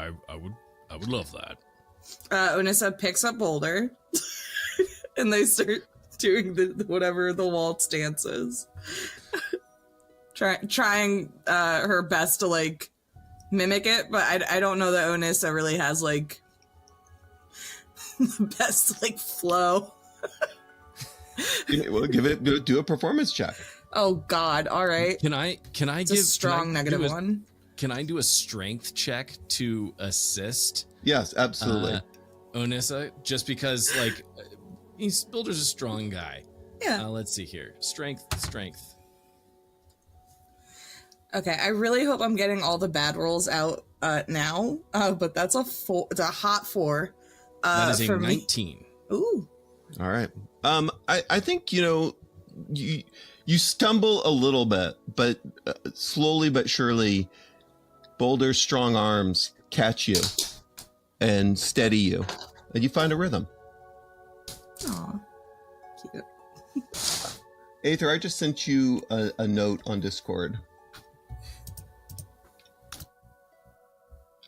would love that. Onissa picks up Boulder, and they start doing the whatever the waltz dance is. Trying her best to like mimic it, but I don't know that Onissa really has like the best like flow. Well, do a performance check. Oh God! All right, Can I it's a strong negative one. Can I do a strength check to assist Yes, absolutely. Onissa? Just because, like, Boulder's a strong guy. Yeah. Let's see here. Strength. Okay, I really hope I'm getting all the bad rolls out now. But that's a 4. It's a hot 4. That is a for me. 19. Ooh. All right. I think you stumble a little bit, but slowly but surely, Boulder's strong arms catch you and steady you, and you find a rhythm. Aw. Cute. Aether, I just sent you a note on Discord.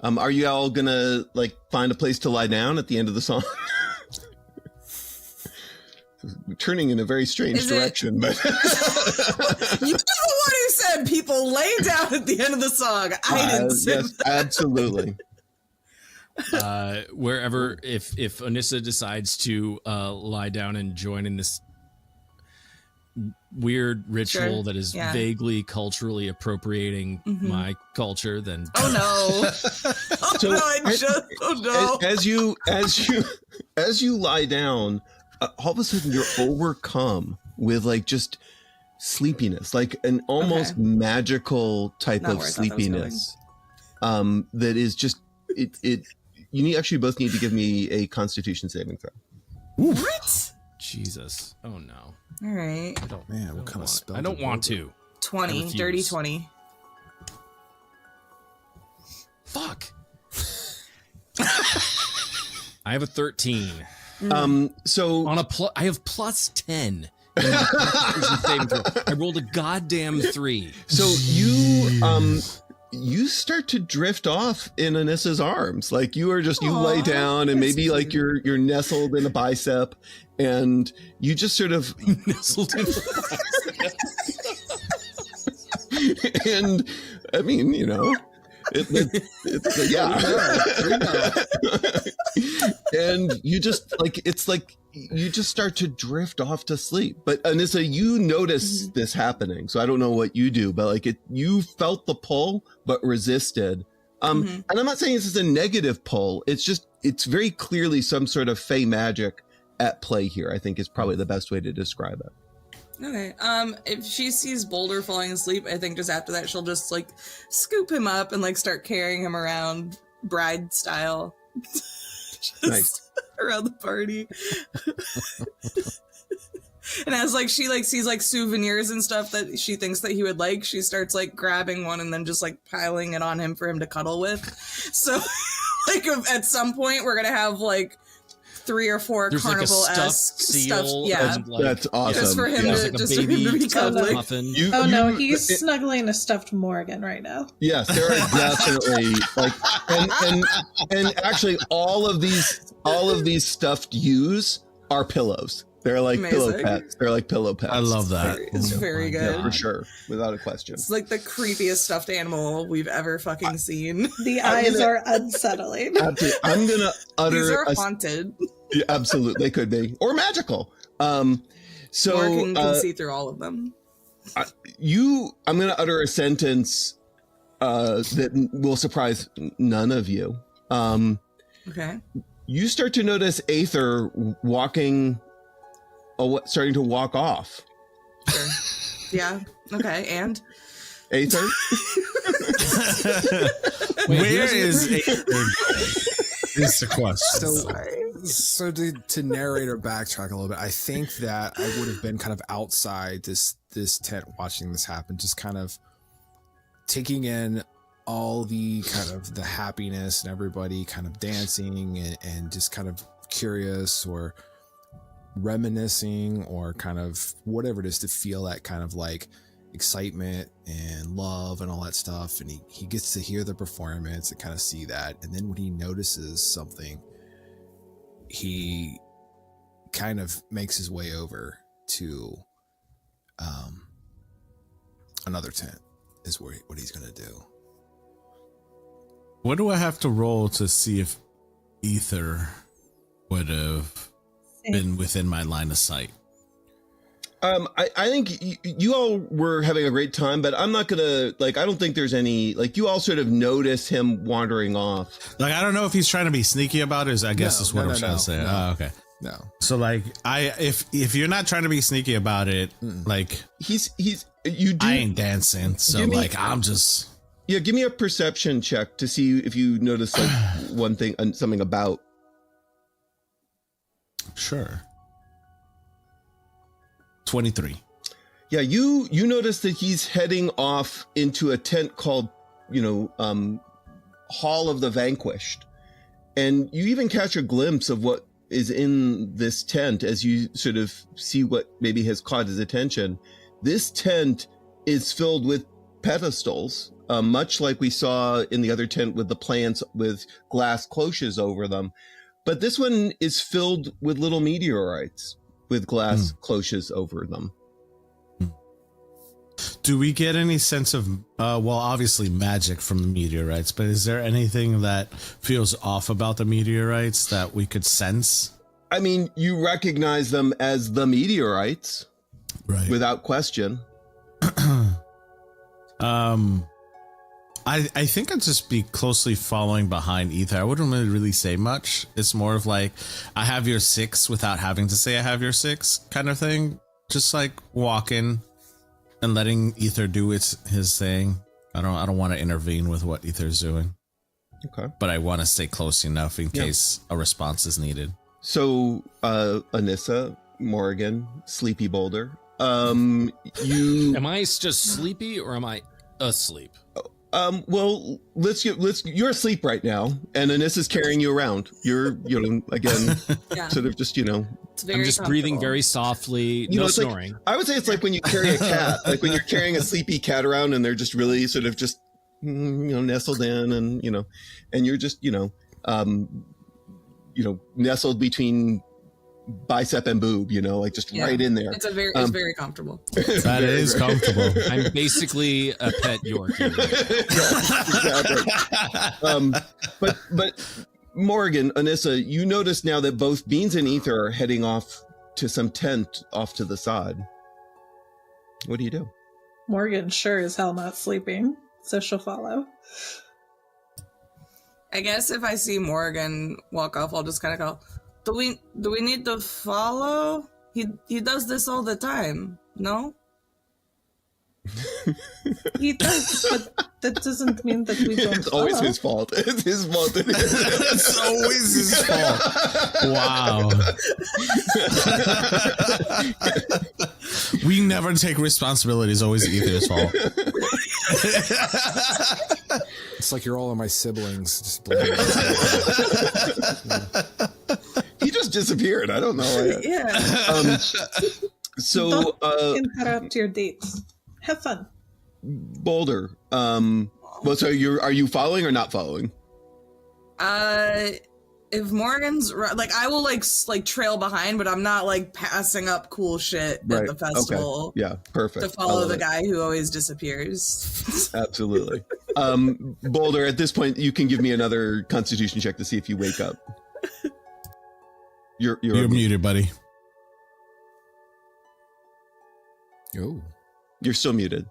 Are you all gonna like find a place to lie down at the end of the song? We're turning in a very strange Is it- direction, but You're the one who said people lay down at the end of the song. I didn't say yes, that. absolutely. Wherever, if Onissa decides to lie down and join in this weird ritual Sure. that is Yeah. vaguely culturally appropriating my culture, then Oh no! Oh So, no! as you lie down, all of a sudden you're overcome with like just sleepiness, like an almost magical type Not of where I thought that was sleepiness. That is just it. Actually both need to give me a Constitution saving throw. What? Jesus. Oh no. All right. I don't, Man, I what don't kind of want- spell I don't did want Boulder- to. 20, refuse. dirty 20. Fuck. I have a 13. So On a I have plus 10. in my Constitution saving throw. I rolled a goddamn 3. So you start to drift off in Anissa's arms. Like you are just, you lay Aw, down and that's maybe like cute. you're nestled in a bicep and you just sort of, Nestled in and I mean, you know, and you just like, it's like, you just start to drift off to sleep. But Anissa, you notice this happening. So I don't know what you do, but like you felt the pull, but resisted. And I'm not saying this is a negative pull. It's just, it's very clearly some sort of fey magic at play here, I think is probably the best way to describe it. Okay. If she sees Boulder falling asleep, I think just after that she'll just like scoop him up and like start carrying him around bride style. Just Nice. around the party. And as like she like sees like souvenirs and stuff that she thinks that he would like, she starts like grabbing one and then just like piling it on him for him to cuddle with. So like at some point we're gonna have like 3 or 4 There's like a carnival-esque stuffed seal. yeah. and, like, That's awesome. Just for him Yeah. to like a just for him to baby be cuddling. muffin. Oh no, he's snuggling a stuffed Morgan right now. Yes, there are definitely like, and actually all of these stuffed ewes are pillows. They're like pillow Amazing. pets. They're like pillow pets. I love that. It's very good. Yeah, for sure, without a question. It's like the creepiest stuffed animal we've ever fucking seen. The eyes are unsettling. Absolutely. I'm gonna These utter are haunted. yeah, absolutely, they could be or magical. So Morgan can see through all of them. I'm gonna utter a sentence that will surprise none of you. Okay. You start to notice Aether starting to walk off. Sure. Yeah. Okay. And Aether? Where is Aether? Is the question. So to narrate or backtrack a little bit, I think that I would have been kind of outside this tent watching this happen, just kind of taking in all the kind of the happiness and everybody kind of dancing and just kind of curious or reminiscing or kind of whatever it is to feel that kind of like excitement and love and all that stuff. And he gets to hear the performance and kind of see that. And then when he notices something, he kind of makes his way over to another tent is what he's going to do. What do I have to roll to see if Ether would have been within my line of sight? I think you all were having a great time, but I'm not gonna I don't think there's any you all sort of notice him wandering off. Like, I don't know if he's trying to be sneaky about it. I guess is what I'm trying to say. no. Oh, okay. No. So if you're not trying to be sneaky about it, like you do. I ain't dancing, so Give me- I'm just. Yeah, give me a perception check to see if you notice one thing, something about. Sure. 23. Yeah, you notice that he's heading off into a tent called, Hall of the Vanquished. And you even catch a glimpse of what is in this tent as you sort of see what maybe has caught his attention. This tent is filled with pedestals, much like we saw in the other tent with the plants with glass cloches over them. But this one is filled with little meteorites with glass cloches over them. Do we get any sense of, obviously magic from the meteorites, but is there anything that feels off about the meteorites that we could sense? I mean, you recognize them as the meteorites. Right. without question. I think I'd just be closely following behind Ether. I wouldn't really say much. It's more of like, I have your 6 without having to say I have your 6 kind of thing. Just like walking and letting Ether do his thing. I don't want to intervene with what Ether's doing. Okay. But I want to stay close enough in case a response is needed. So, Anissa, Morgan, Sleepy Boulder, you... Am I just sleepy or am I asleep? Well, you're asleep right now, and Anissa's carrying you around. You're, again, Yeah. sort of just, It's very I'm just breathing comfortable. very softly, You know, no it's like- snoring. I would say it's like when you carry a cat, like when you're carrying a sleepy cat around and they're just really sort of just, nestled in and, and you're just, nestled between bicep and boob, like just Yeah. right in there. It's it's very comfortable. That is comfortable. I'm basically a pet Yorkie. Exactly. But Morgan, Anissa, you notice now that both Beans and Ether are heading off to some tent off to the side. What do you do? Morgan sure as hell not sleeping, so she'll follow. I guess if I see Morgan walk off, I'll just kind of go, do we need to follow? He does this all the time, no? He does, but that doesn't mean that we don't It's always follow. his fault. It's his fault. It's always his fault. Wow. We never take responsibility. It's always Ether's fault. It's like you're all of my siblings. Just blame He just disappeared. I don't know. Yeah. So, Interrupt your dates. Have fun. Boulder. Well, so are you following or not following? If Morgan's like, I will like trail behind, but I'm not like passing up cool shit at the festival. Okay. Yeah. Perfect. To follow the guy who always disappears. Absolutely. Boulder, at this point, you can give me another Constitution check to see if you wake up. You're muted, buddy. Oh. You're still muted.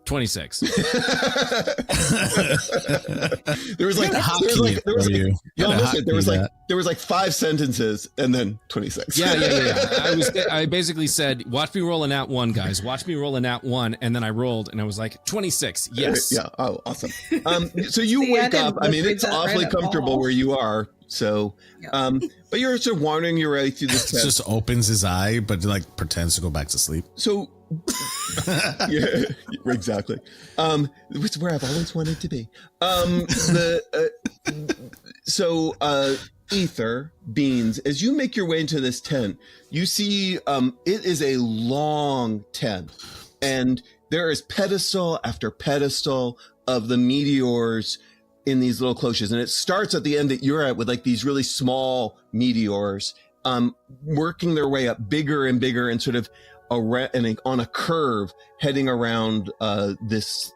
26. There was like there was like 5 sentences and then 26. Yeah. I basically said, watch me roll a nat 1, guys. Watch me roll a nat 1. And then I rolled and I was like, 26. Yes. Yeah. Oh, awesome. So you See, wake up. I mean, it's that awfully right at comfortable all. where you are. So, but you're sort of wandering your way through this tent. Just opens his eye, but like pretends to go back to sleep. So, yeah, exactly. Which is where I've always wanted to be. Ether, Beans, as you make your way into this tent, you see it is a long tent, and there is pedestal after pedestal of the meteors in these little cloches, and it starts at the end that you're at with like these really small meteors working their way up bigger and bigger and sort of on a curve heading around this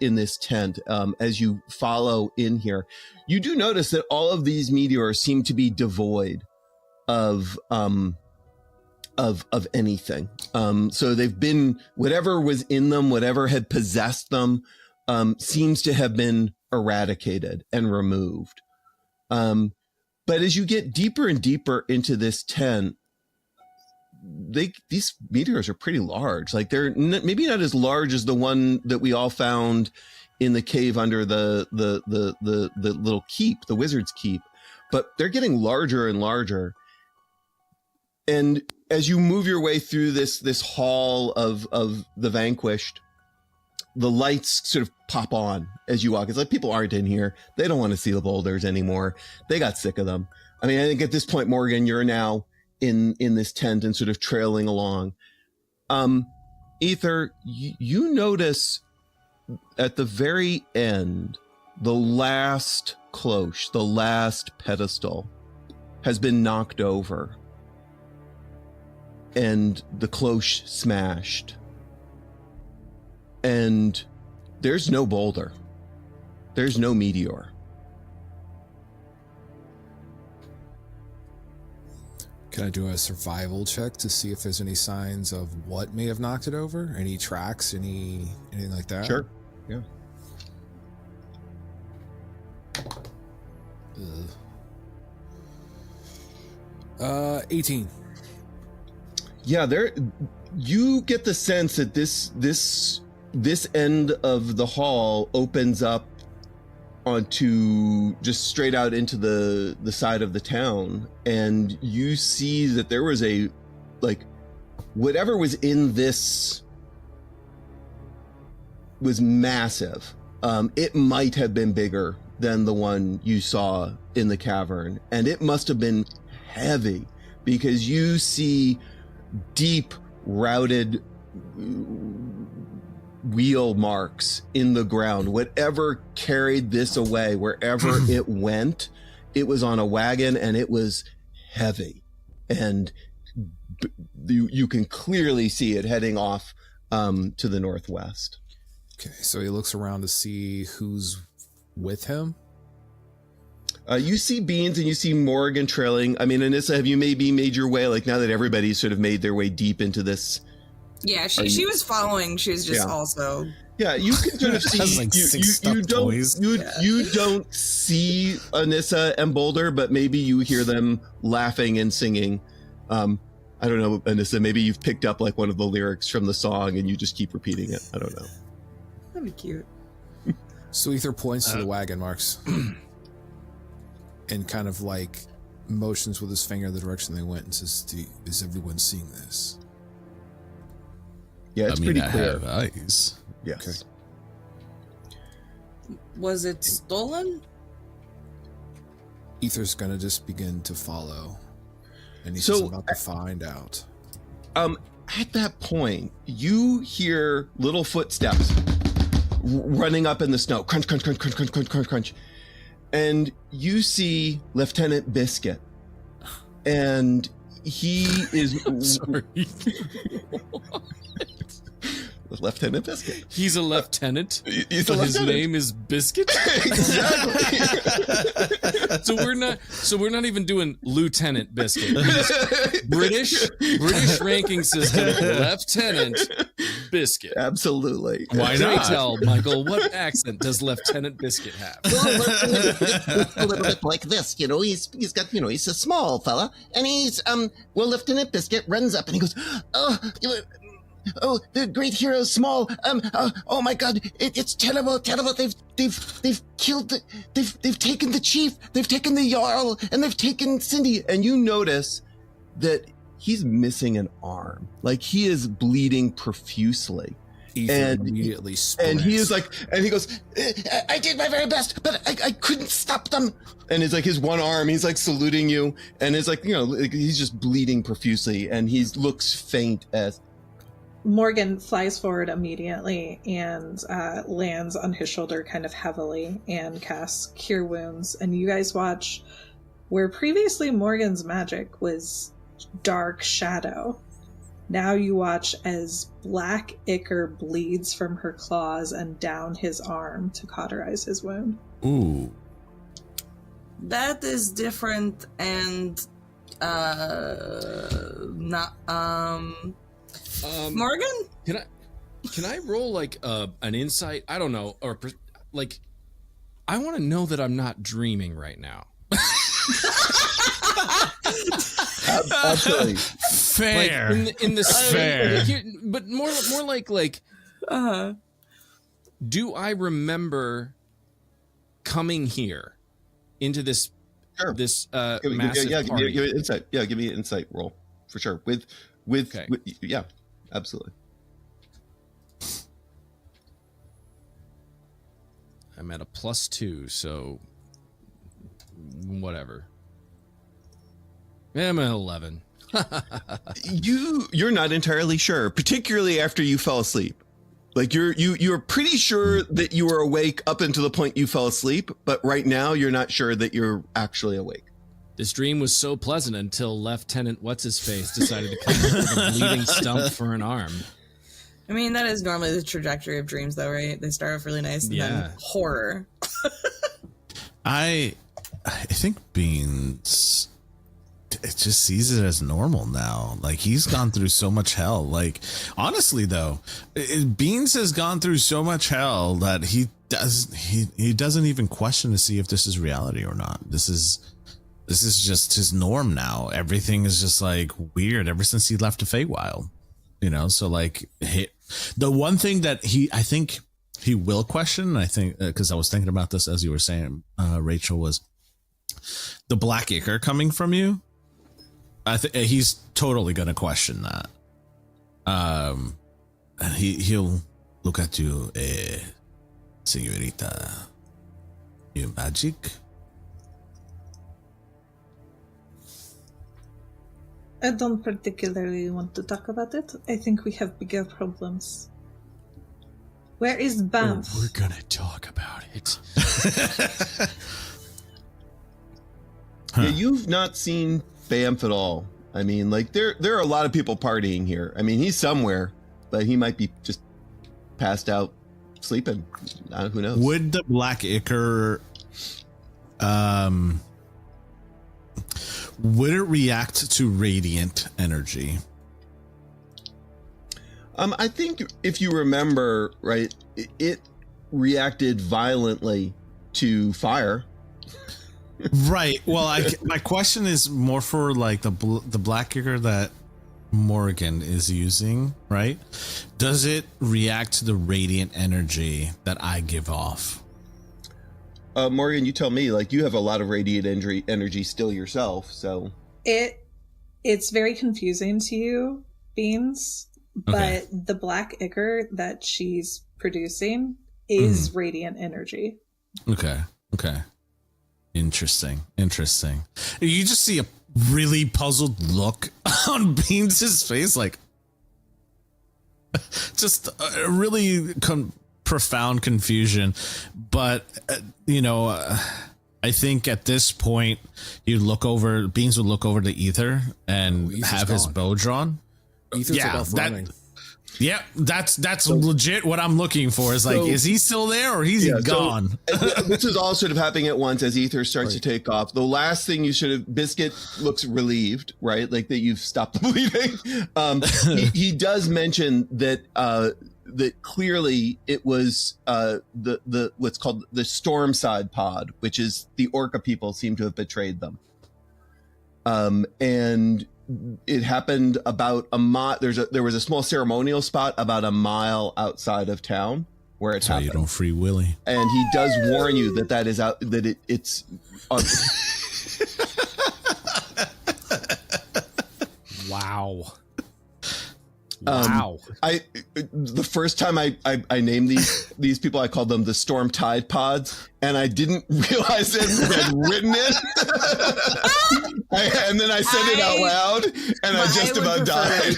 in this tent. As you follow in here, you do notice that all of these meteors seem to be devoid of anything. So they've been, whatever was in them, whatever had possessed them, seems to have been eradicated and removed. But as you get deeper and deeper into this tent, these meteors are pretty large. Like they're maybe not as large as the one that we all found in the cave under the little keep, the wizard's keep, but they're getting larger and larger. And as you move your way through this hall of the vanquished, the lights sort of pop on as you walk. It's like people aren't in here. They don't want to see the boulders anymore. They got sick of them. I mean, I think at this point, Morgan, you're now in this tent and sort of trailing along. Ether, you notice at the very end, the last cloche, the last pedestal has been knocked over and the cloche smashed. And there's no boulder. There's no meteor. Can I do a survival check to see if there's any signs of what may have knocked it over? Any tracks, anything like that? Sure. Yeah. 18. Yeah, you get the sense that this end of the hall opens up onto just straight out into the side of the town, and you see that there was whatever was in this was massive. It might have been bigger than the one you saw in the cavern, and it must have been heavy, because you see deep routed wheel marks in the ground. Whatever carried this away, wherever it went, it was on a wagon, and it was heavy, and you can clearly see it heading off to the northwest. Okay, so he looks around to see who's with him. You see Beans and you see Morgan trailing. I mean, Anissa, have you maybe made your way, like, now that everybody's sort of made their way deep into this? Yeah, she was following. She was just also. Yeah, you can sort of see. Like you don't see Anissa and Boulder, but maybe you hear them laughing and singing. I don't know, Anissa. Maybe you've picked up like one of the lyrics from the song and you just keep repeating it. I don't know. That'd be cute. So Ether points to the wagon marks and kind of like motions with his finger the direction they went and says, "Is everyone seeing this?" Yeah, it's pretty I clear. have eyes. Yes. Okay. Was it stolen? Ether's gonna just begin to follow, and he's So, just about to find out. At that point, you hear little footsteps running up in the snow. Crunch, crunch, crunch, crunch, crunch, crunch, crunch, crunch. And you see Lieutenant Biscuit. And he is... Sorry. Lieutenant Biscuit. He's a lieutenant. He's a but his lieutenant. name is Biscuit. Exactly. So we're not even doing Lieutenant Biscuit. British ranking system. Lieutenant Biscuit. Absolutely. Why Pray not? tell, Michael, what accent does Lieutenant Biscuit have? A little bit like this, you know. He's got, you know, he's a small fella, and he's Lieutenant Biscuit runs up and he goes, "Oh, the great hero Small. Oh my God, it's terrible. They've killed they've taken the chief, they've taken the Jarl, and they've taken Cindy." And you notice that he's missing an arm. Like, he is bleeding profusely. Ether And immediately sprints. And he is like, and he goes, I did my very best, but I couldn't stop them. And it's like his one arm, he's like saluting you. And it's like, you know, like, he's just bleeding profusely, and he looks faint as... Morgan flies forward immediately and lands on his shoulder kind of heavily and casts Cure Wounds. And you guys watch where previously Morgan's magic was dark shadow. Now you watch as black ichor bleeds from her claws and down his arm to cauterize his wound. Ooh. That is different and not Morgan? Can I roll like an insight? I don't know, or like I want to know that I'm not dreaming right now. Absolutely. Fair. Like in the Fair. but more like do I remember coming here into this Sure. this Give massive party? me an insight. Yeah, give me an insight roll for sure. With yeah, absolutely. I'm at a +2, so whatever. I'm at 11. You're not entirely sure, particularly after you fell asleep. Like, you're pretty sure that you were awake up until the point you fell asleep, but right now you're not sure that you're actually awake. This dream was so pleasant until Lieutenant What's-His-Face decided to come up with a bleeding stump for an arm. I mean, that is normally the trajectory of dreams, though, right? They start off really nice and then horror. I think Beans it just sees it as normal now. Like he's gone through so much hell. Like honestly though, Beans has gone through so much hell that he doesn't even question to see if this is reality or not. This is just his norm now. Everything is just like weird ever since he left the Feywild. You know, so like the one thing that I think he will question, I think, because I was thinking about this as you were saying, Rachel, was the black ichor coming from you. I think he's totally going to question that. And he'll look at you, señorita, you magic? I don't particularly want to talk about it. I think we have bigger problems. Where is Banff? We're gonna talk about it. Yeah, you've not seen Banff at all. I mean, like there are a lot of people partying here. I mean, he's somewhere, but he might be just passed out sleeping. Who knows? Would the black ichor would it react to radiant energy? I think if you remember, right, it reacted violently to fire. Right. Well, my question is more for like the black ichor that Morgan is using, right? Does it react to the radiant energy that I give off? Morgan, you tell me. Like you have a lot of radiant energy still yourself, so it's very confusing to you, Beans. But Okay. the black ichor that she's producing is radiant energy. Okay. Interesting. You just see a really puzzled look on Beans' face, like just a really profound confusion. But I think at this point, Beans would look over to Ether and have his bow drawn. Ether's off running. Yeah, that's legit what I'm looking for. Is like, is he still there or is he gone? This is all sort of happening at once as Ether starts to take off. The last thing you should have, Biscuit looks relieved, right? Like that you've stopped the bleeding. He does mention that that clearly it was the what's called the Storm Side pod, which is the Orca people seem to have betrayed them. And it happened about a mile. There was a small ceremonial spot about a mile outside of town where it happened. You don't free Willy. And he does warn you that is out. That it's. Wow. The first time I named these people, I called them the Storm Tide Pods, and I didn't realize it had written it. And then I said it out loud, and I just about died.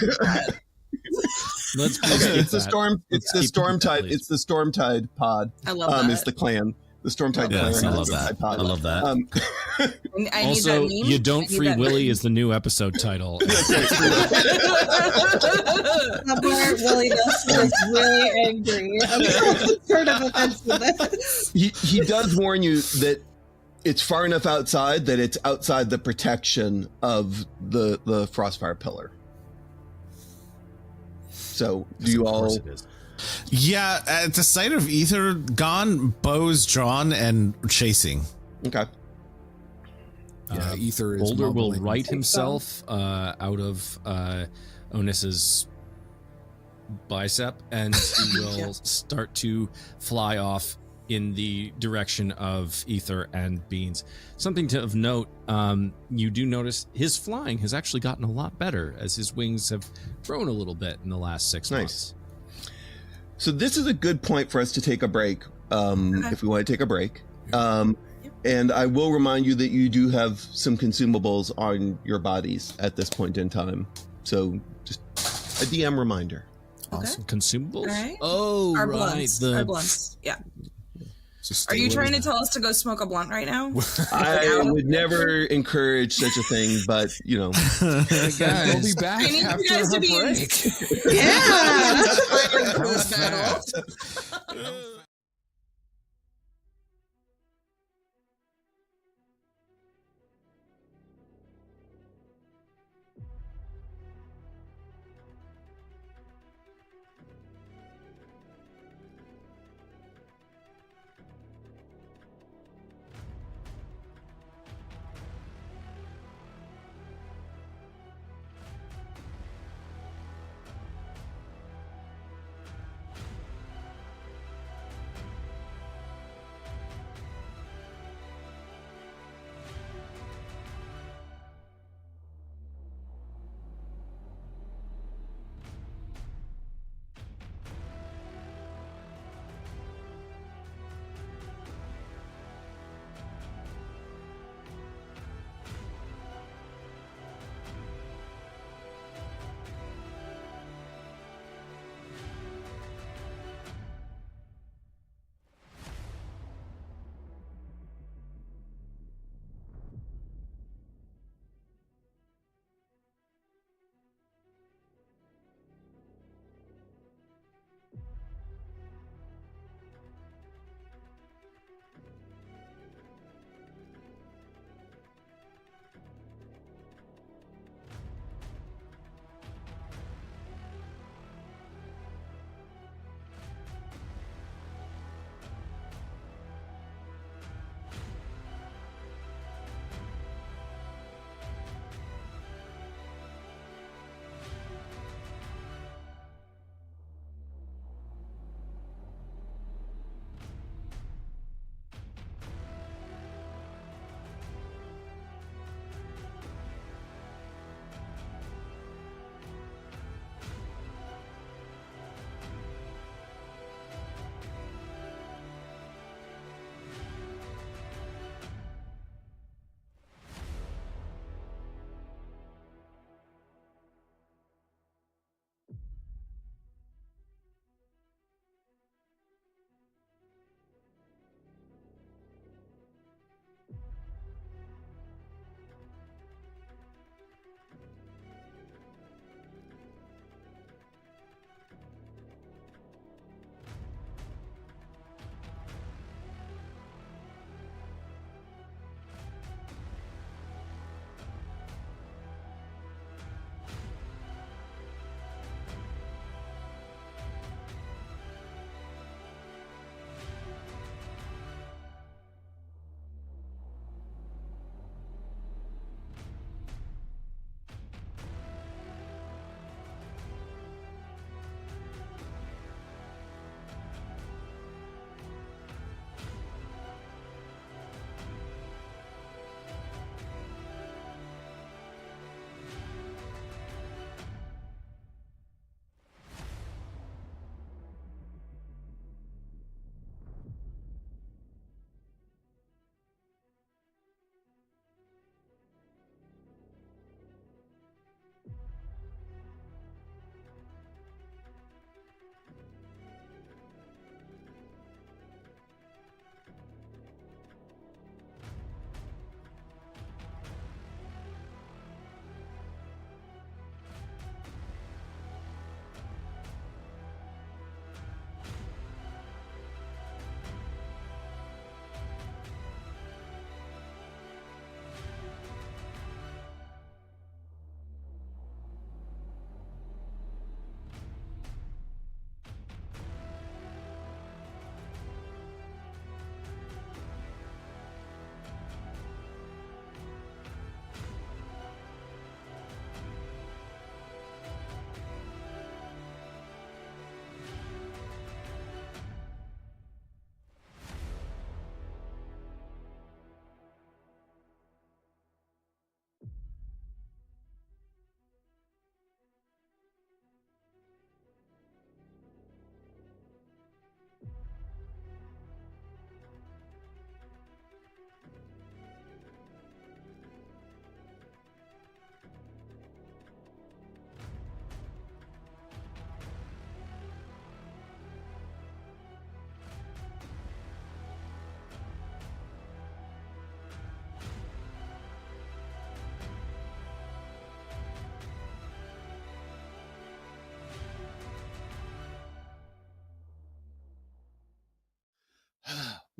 It's the Storm. It's the Storm Tide. It's the Storm Tide Pod. I love that. It's the clan. The Storm Tide clan. I love that. I love that. I need Also, that meme. You Don't I need Free that Willy meme. is the new episode title. Willie Nelson is really angry. I'm sort of offense with this. He does warn you that it's far enough outside that it's outside the protection of the Frostfire Pillar. So do you all? Yeah, at the sight of Ether gone, bows drawn and chasing. Okay. Yeah, Ether is Boulder will mumbling. right himself out of Onissa's bicep, and he will start to fly off in the direction of Ether and Beans. Something of note, you do notice his flying has actually gotten a lot better as his wings have grown a little bit in the last 6 months. So this is a good point for us to take a break, if we want to take a break. And I will remind you that you do have some consumables on your bodies at this point in time. So just a DM reminder. Awesome. Consumables? Right. Oh, Our right. blunts. Our blunts. Yeah. So Are you stay trying to with tell us to go smoke a blunt right now? I would never encourage such a thing, but you know. Guys, we'll be back I need you after guys her to be break. Yeah.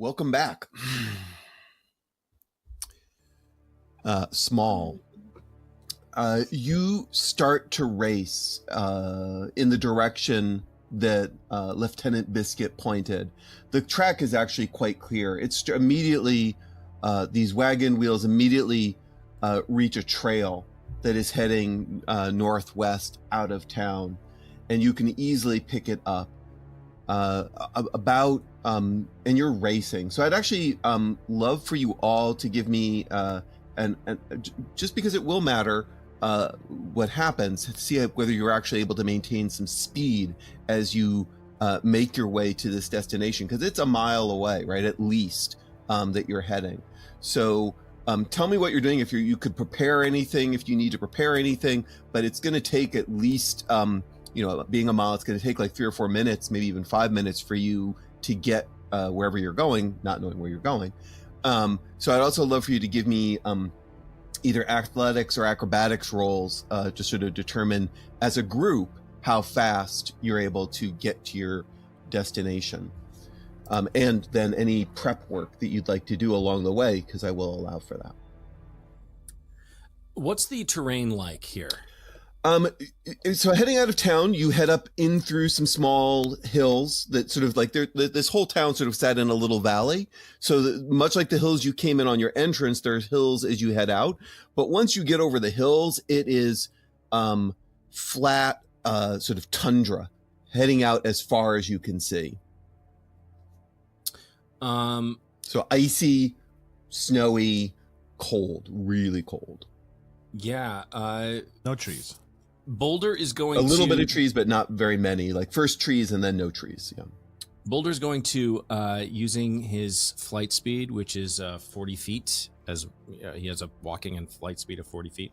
Welcome back. S.M.O.L. You start to race in the direction that Lieutenant Biscuit pointed. The track is actually quite clear. It's immediately, these wagon wheels immediately reach a trail that is heading northwest out of town, and you can easily pick it up. And you're racing. So I'd actually love for you all to give me, and just because it will matter what happens, see whether you're actually able to maintain some speed as you make your way to this destination, because it's a mile away, right? At least that you're heading. So tell me what you're doing. If you could prepare anything, if you need to prepare anything, but it's going to take at least, being a mile, it's going to take like 3 or 4 minutes, maybe even 5 minutes for you to get wherever you're going, not knowing where you're going. So I'd also love for you to give me either athletics or acrobatics rolls to sort of determine as a group how fast you're able to get to your destination. And then any prep work that you'd like to do along the way, because I will allow for that. What's the terrain like here? So heading out of town, you head up in through some small hills that sort of like this whole town sort of sat in a little valley. So much like the hills you came in on your entrance, there's hills as you head out. But once you get over the hills, it is flat, sort of tundra, heading out as far as you can see. So icy, snowy, cold, really cold. Yeah. No trees. Boulder is going a little bit of trees, but not very many. Like first trees and then no trees. Yeah. Boulder's going to, using his flight speed, which is 40 feet, as he has a walking and flight speed of 40 feet.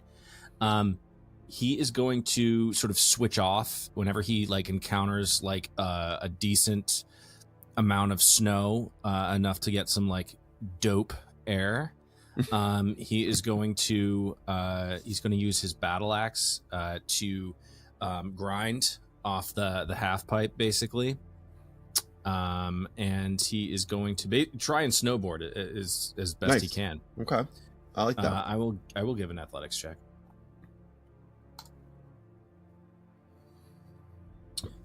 He is going to sort of switch off whenever he like encounters like a decent amount of snow, enough to get some like dope air. He is going to use his battle axe to grind off the half pipe, basically, and he is going to try and snowboard it as best he can. Okay, I like that. I will give an athletics check.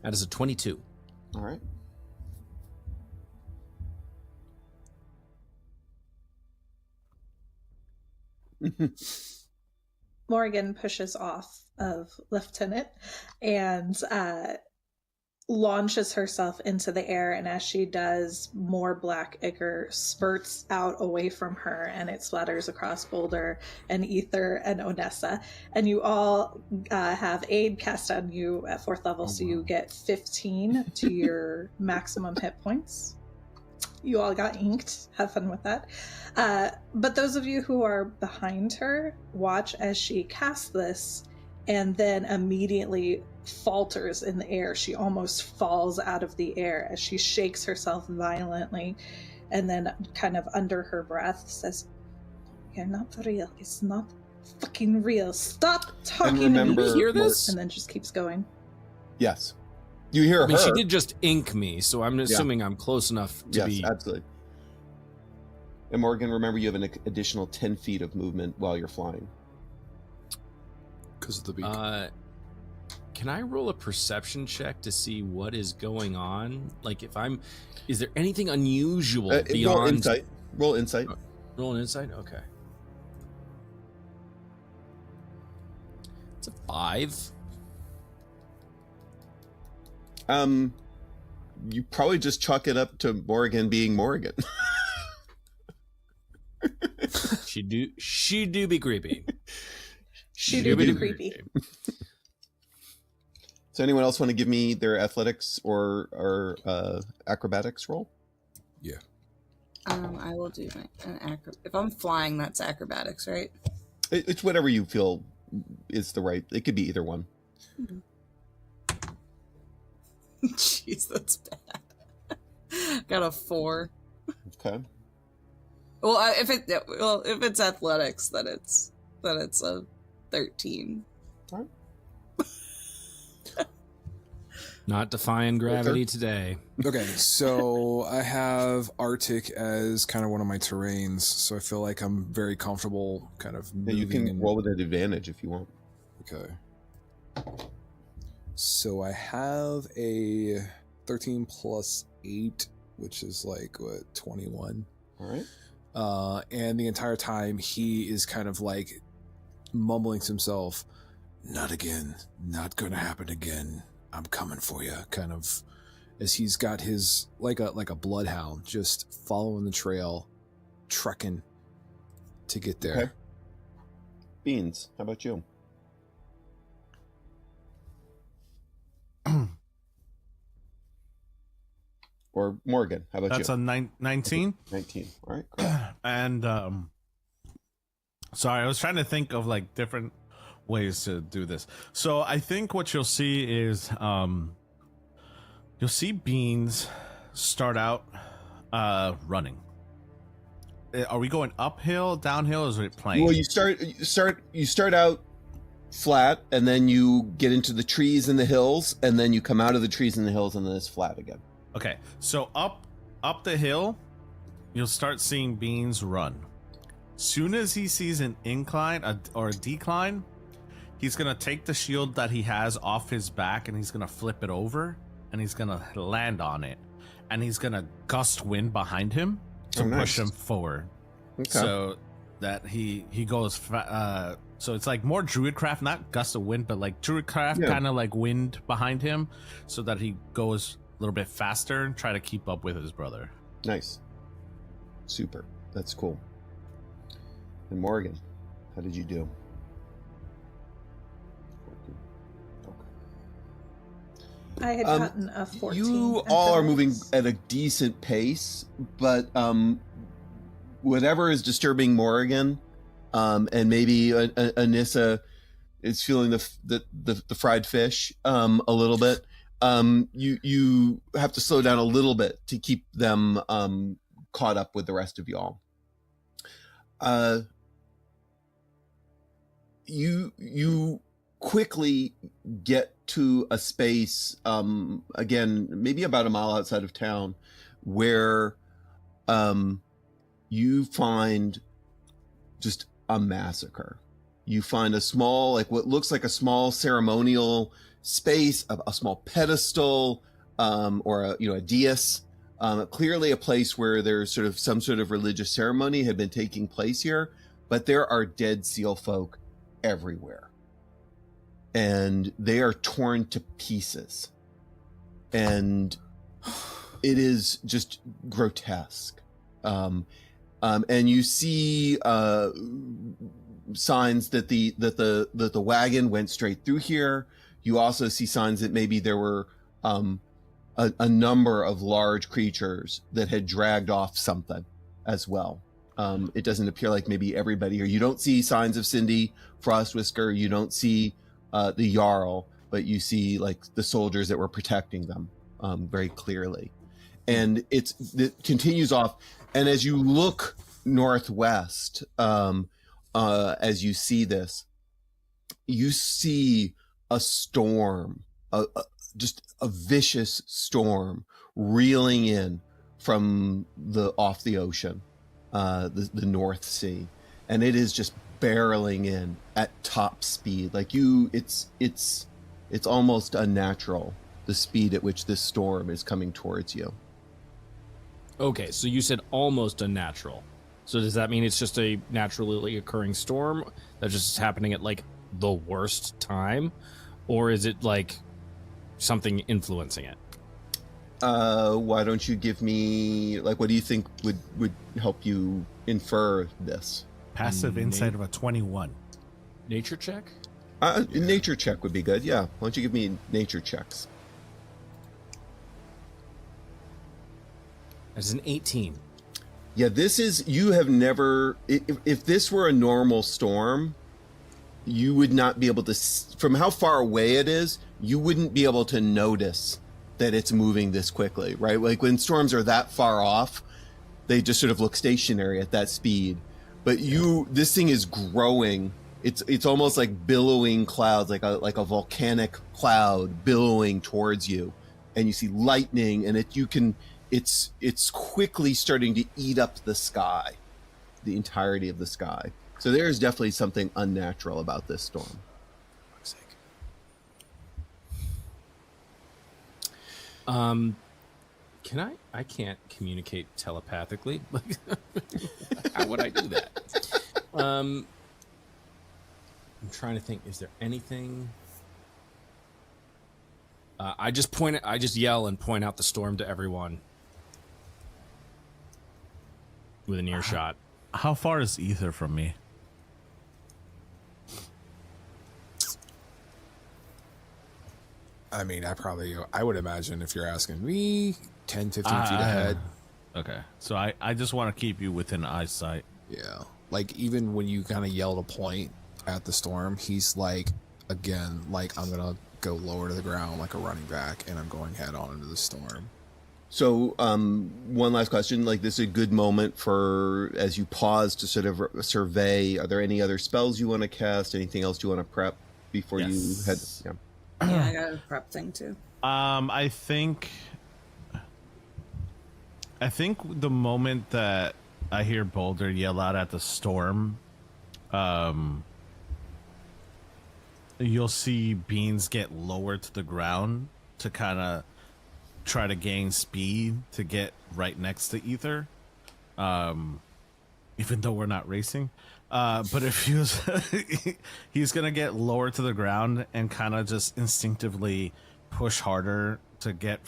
That is a 22. All right. Morgan pushes off of Lieutenant and launches herself into the air, and as she does, more black ichor spurts out away from her, and it splatters across Boulder and Ether and Onessa, and you all have aid cast on you at 4th level, so you get 15 to your maximum hit points. You all got inked. Have fun with that. But those of you who are behind her, watch as she casts this and then immediately falters in the air. She almost falls out of the air as she shakes herself violently and then kind of under her breath says, "You're not real. It's not fucking real. Stop talking to me." You hear this? And then just keeps going. Yes. You hear her. She did just ink me, so I'm assuming I'm close enough to be... Yes, absolutely. And Morgan, remember you have an additional 10 feet of movement while you're flying. Because of the beak. Can I roll a perception check to see what is going on? Like, is there anything unusual beyond... Roll insight. Roll insight. Roll an insight? Okay. It's a 5. You probably just chalk it up to Morgan being Morgan. She do be creepy. She do be creepy. So anyone else want to give me their athletics or acrobatics roll? Yeah. I will do an if I'm flying, that's acrobatics, right? It's whatever you feel is the right. It could be either one. Mm-hmm. Jeez, that's bad. Got a 4. Okay. Well, if it's athletics, then it's a 13. All right. Not defying gravity today. Okay, so I have Arctic as kind of one of my terrains, so I feel like I'm very comfortable kind of moving. You can roll with an advantage if you want. Okay. So I have a 13 plus 8, which is like, what, 21? All right. And the entire time he is kind of like mumbling to himself, "Not again, not gonna happen again. I'm coming for you," kind of, as he's got his like a bloodhound just following the trail, trekking to get there. Okay. Beans, how about you? Or Morgan, how about That's you? a 19. 19. All right, great. And sorry, I was trying to think of like different ways to do this. So I think what you'll see is you'll see Beans start out running. Are we going uphill, downhill, or is it plain? Well, you start out flat, and then you get into the trees and the hills, and then you come out of the trees and the hills, and then it's flat again. Okay, so up the hill, you'll start seeing Beans run. Soon as he sees an incline or a decline, he's gonna take the shield that he has off his back and he's gonna flip it over and he's gonna land on it, and he's gonna gust wind behind him to push him forward. Okay. So that he goes. So it's like more Druidcraft, not gust of wind, but like Druidcraft kind of like wind behind him, so that he goes a little bit faster and try to keep up with his brother. Nice. Super. That's cool. And Morgan, how did you do? I had gotten a 14. You all are moving at a decent pace, but whatever is disturbing Morgan, and maybe Anissa is feeling the fried fish a little bit. You have to slow down a little bit to keep them caught up with the rest of y'all. You quickly get to a space, again, maybe about a mile outside of town, where you find just a massacre. You find a small, like what looks like a small ceremonial space, a small pedestal, or a dais. Clearly a place where there's sort of some sort of religious ceremony had been taking place here, but there are dead seal folk everywhere. And they are torn to pieces. And it is just grotesque. And you see signs that the wagon went straight through here. You also see signs that maybe there were a number of large creatures that had dragged off something as well. It doesn't appear like maybe everybody here. You don't see signs of Cindy Frostwhisker. You don't see the Jarl, but you see like the soldiers that were protecting them very clearly. And it continues off. And as you look northwest, as you see this, you see a storm, just a vicious storm reeling in from off the ocean, the North Sea, and it is just barreling in at top speed. Like it's almost unnatural, the speed at which this storm is coming towards you. Okay, so you said almost unnatural. So does that mean it's just a naturally occurring storm that's just happening at like the worst time? Or is it like something influencing it? Why don't you give me, like, what do you think would help you infer this? Passive insight of a 21. Nature check? Nature check would be good, yeah. Why don't you give me nature checks? That's an 18. Yeah, you have never, if this were a normal storm, you would not be able to, from how far away it is, you wouldn't be able to notice that it's moving this quickly, right? Like when storms are that far off, they just sort of look stationary at that speed. But this thing is growing it's almost like billowing clouds, like a volcanic cloud billowing towards you, and you see lightning, and it's quickly starting to eat up the sky, the entirety of the sky. So there is definitely something unnatural about this storm. I can't communicate telepathically. How would I do that? I'm trying to think, is there anything? I just yell and point out the storm to everyone with an earshot. How far is Ether from me? I mean, I would imagine if you're asking me, 10, 15 feet ahead. Okay. So I just want to keep you within eyesight. Yeah. Like, even when you kind of yell to point at the storm, he's like, again, like, I'm going to go lower to the ground like a running back, and I'm going head on into the storm. So one last question, like, this is a good moment for, as you pause to sort of survey, are there any other spells you want to cast? Anything else you want to prep before you head? Yeah. Yeah, I got a prep thing too. I think the moment that I hear Boulder yell out at the storm, you'll see Beans get lower to the ground to kind of try to gain speed to get right next to Ether, even though we're not racing. But if he's gonna get lower to the ground and kind of just instinctively push harder to get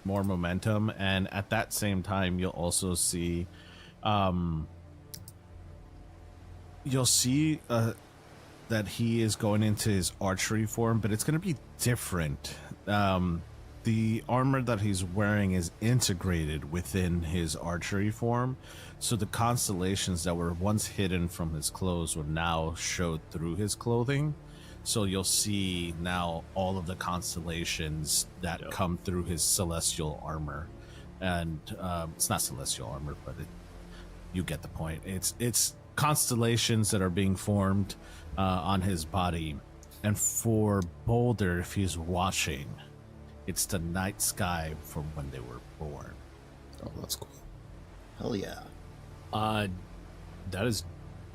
more momentum, and at that same time you'll also see that he is going into his archery form, but it's gonna be different. The armor that he's wearing is integrated within his archery form, so the constellations that were once hidden from his clothes will now show through his clothing. So you'll see now all of the constellations that come through his celestial armor. And it's not celestial armor, but you get the point. It's constellations that are being formed on his body. And for Boulder, if he's watching, it's the night sky from when they were born. Oh, that's cool. Hell yeah. That is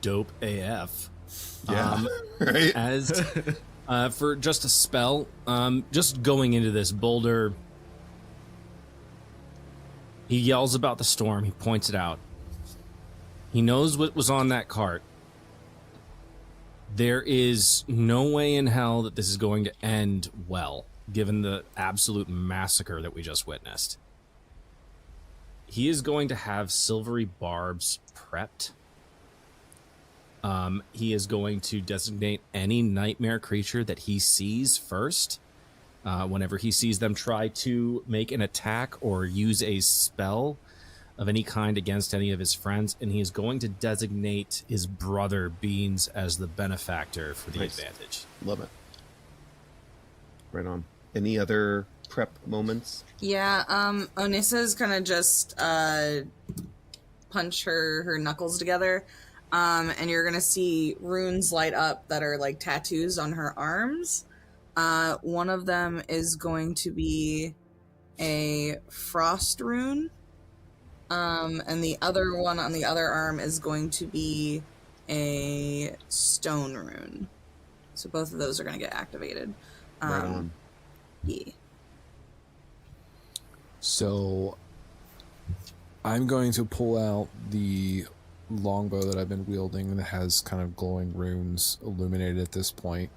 dope AF. Yeah. Right? As for just a spell, just going into this, Boulder, he yells about the storm. He points it out. He knows what was on that cart. There is no way in hell that this is going to end well, given the absolute massacre that we just witnessed. He is going to have silvery barbs prepped. He is going to designate any nightmare creature that he sees first. Whenever he sees them try to make an attack or use a spell of any kind against any of his friends, and he is going to designate his brother Beans as the benefactor for the advantage. Love it. Right on. Any other prep moments? Yeah, Onissa's gonna just punch her knuckles together, and you're gonna see runes light up that are like tattoos on her arms. One of them is going to be a frost rune, and the other one on the other arm is going to be a stone rune. So both of those are gonna get activated. Right on. Yeah. So I'm going to pull out the longbow that I've been wielding that has kind of glowing runes illuminated at this point.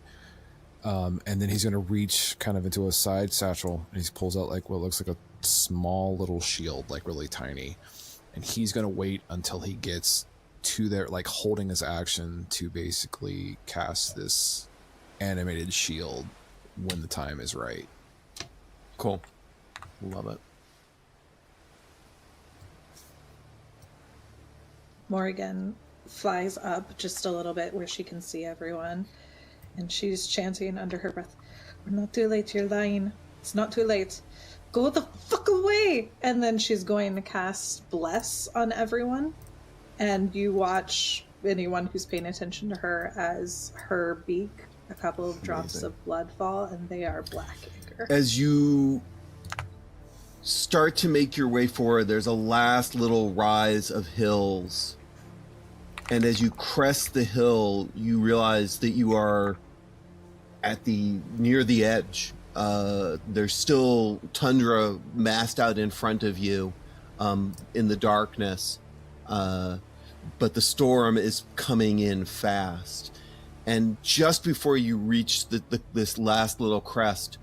And then he's going to reach kind of into a side satchel, and he pulls out like what looks like a small little shield, like really tiny. And he's going to wait until he gets to there, like holding his action to basically cast this animated shield when the time is right. Cool. Love it. Morgan flies up just a little bit where she can see everyone, and she's chanting under her breath, "We're not too late, you're lying. It's not too late. Go the fuck away!" And then she's going to cast Bless on everyone, and you watch anyone who's paying attention to her as her beak, a couple of drops Amazing. of blood fall, and they are black ichor. As you start to make your way forward, there's a last little rise of hills. And as you crest the hill, you realize that you are near the edge. There's still tundra massed out in front of you in the darkness. But the storm is coming in fast. And just before you reach this last little crest,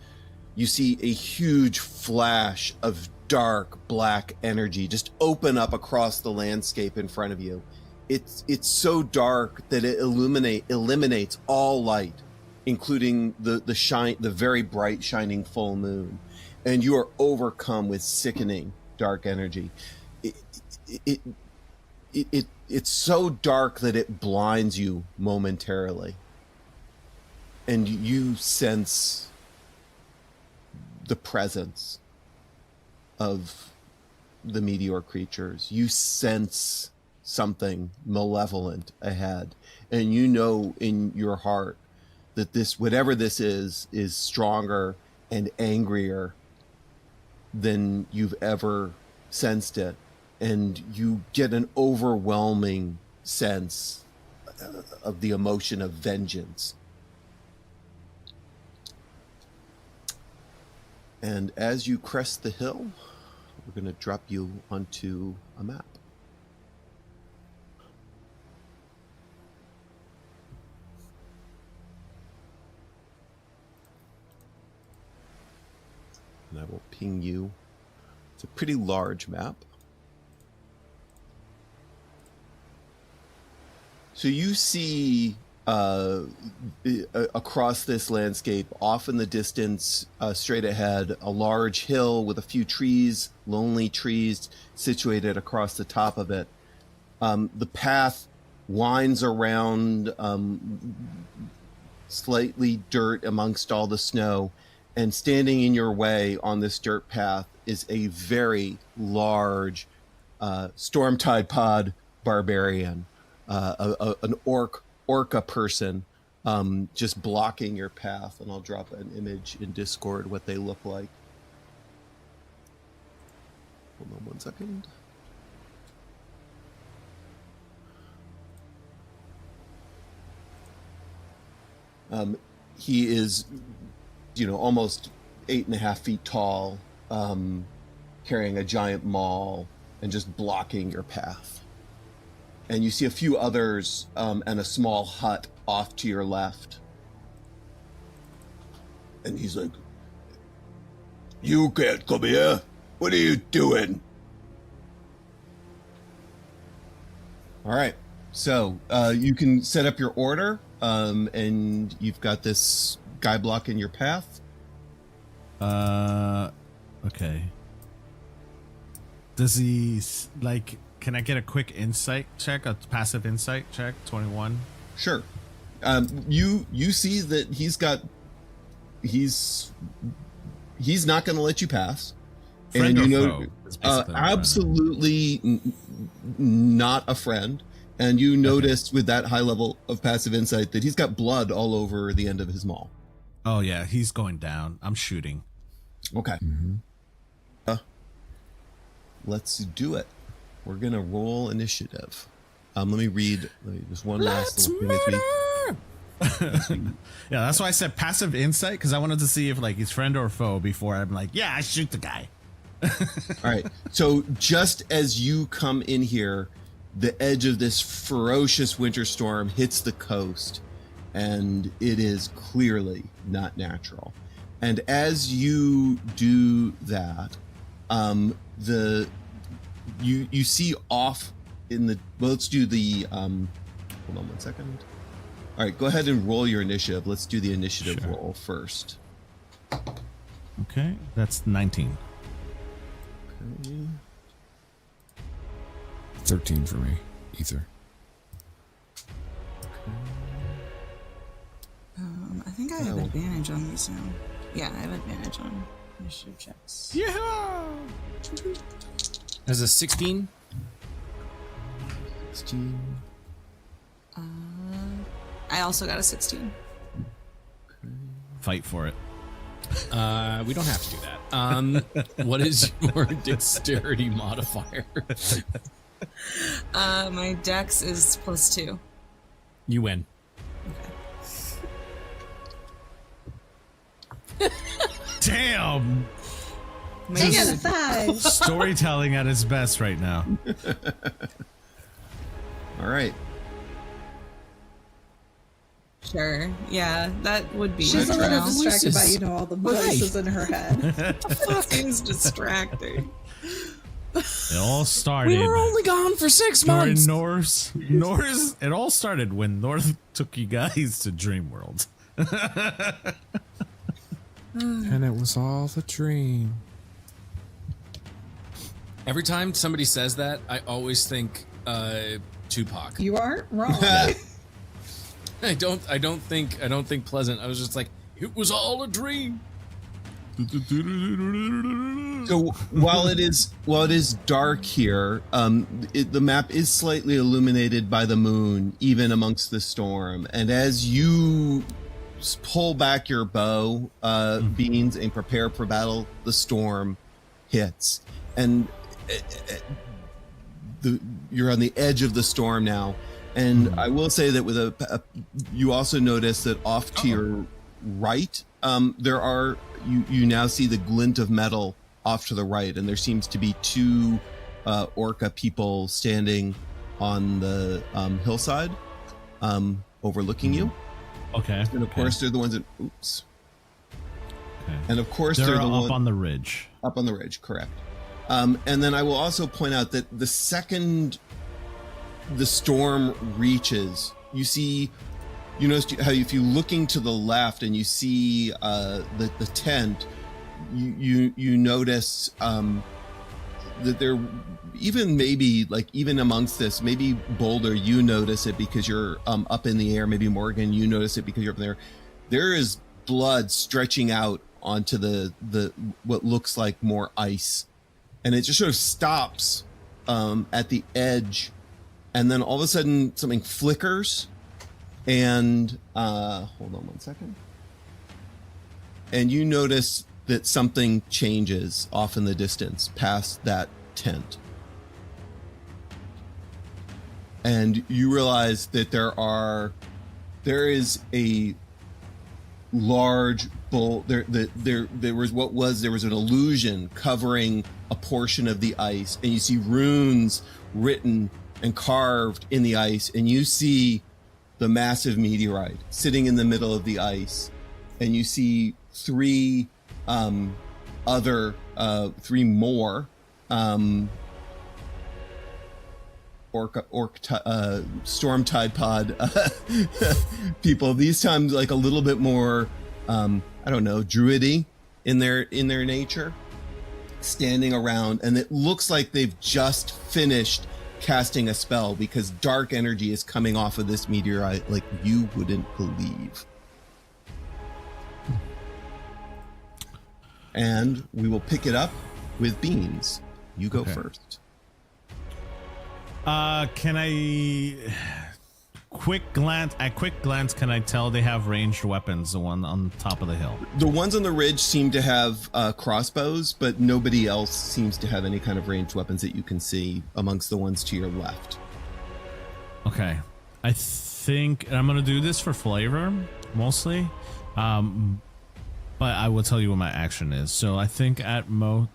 you see a huge flash of dark black energy just open up across the landscape in front of you. It's so dark that it eliminates all light, including the very bright shining full moon, and you are overcome with sickening dark energy. It's so dark that it blinds you momentarily, and you sense the presence of the meteor creatures. You sense something malevolent ahead, and you know in your heart that this, whatever this is stronger and angrier than you've ever sensed it, and you get an overwhelming sense of the emotion of vengeance. And as you crest the hill, we're going to drop you onto a map. And I will ping you. It's a pretty large map. So you see across this landscape, off in the distance, straight ahead, a large hill with a few trees, lonely trees situated across the top of it. The path winds around slightly dirt amongst all the snow, and standing in your way on this dirt path is a very large Stormtide Pod barbarian, an orca person, just blocking your path. And I'll drop an image in Discord what they look like. Hold on 1 second. He is, almost 8.5 feet tall, carrying a giant maul and just blocking your path. And you see a few others and a small hut off to your left. And he's like, "You can't come here. What are you doing?" All right. So you can set up your order, and you've got this guy blocking your path. Okay. Does he can I get a quick insight check, a passive insight check? 21. Sure. You see that he's not going to let you pass. Friend and or foe? Absolutely not a friend. And you noticed with that high level of passive insight that he's got blood all over the end of his maul. Oh yeah, he's going down. I'm shooting. Okay. Mm-hmm. Let's do it. We're gonna roll initiative. Let me read just one last little thing. Yeah, that's why I said passive insight, because I wanted to see if he's friend or foe before I'm like, yeah, I shoot the guy. All right. So just as you come in here, the edge of this ferocious winter storm hits the coast, and it is clearly not natural. And as you do that, you see off in the, let's do the hold on 1 second. All right, go ahead and roll your initiative. Let's do the initiative roll first. Okay, that's 19. Okay. 13 for me, Ether. I think I have advantage on these now. Yeah, I have advantage on initiative checks. Yeah. As a 16. 16. I also got a 16. Fight for it. We don't have to do that. What is your dexterity modifier? My dex is +2. You win. Damn. I got a 5. Storytelling at its best right now. All right. Sure. Yeah, that would be. She's a little Drow. distracted by, Voices. all the voices in her head. Seems distracting. It all started. We were only gone for 6 months. Norse. It all started when North took you guys to Dreamworld. And it was all a dream. Every time somebody says that, I always think Tupac. You aren't wrong. I don't think pleasant. I was just like, it was all a dream. So while it is dark here, the map is slightly illuminated by the moon, even amongst the storm. And as you pull back your bow, Beans, and prepare for battle, the storm hits, and you're on the edge of the storm now. And I will say that with you also notice that off to your right, you now see the glint of metal off to the right, and there seems to be 2 orca people standing on the hillside, overlooking you. Okay. And of course, they're the ones that. Oops. Okay. And of course, They're they're the up on the ridge. Up on the ridge, correct. And then I will also point out that the second the storm reaches, you notice how if you're looking to the left and you see the tent, you notice that there, even amongst this, maybe Boulder, you notice it because you're up in the air. Maybe Morgan, you notice it because you're up there. There is blood stretching out onto the what looks like more ice, and it just sort of stops at the edge, and then all of a sudden something flickers, and hold on one second, and you notice that something changes off in the distance past that tent, and you realize that there is a large bull. There was an illusion covering a portion of the ice, and you see runes written and carved in the ice, and you see the massive meteorite sitting in the middle of the ice, and you see 3 more storm tide pod people, these times like a little bit more I don't know, druidy in their nature, standing around, and it looks like they've just finished casting a spell because dark energy is coming off of this meteorite like you wouldn't believe. And we will pick it up with Beans. You go first. Can I quick glance, can I tell they have ranged weapons, the one on top of the hill? The ones on the ridge seem to have crossbows, but nobody else seems to have any kind of ranged weapons that you can see amongst the ones to your left. Okay. I think I'm going to do this for flavor, mostly. But I will tell you what my action is. So I think at the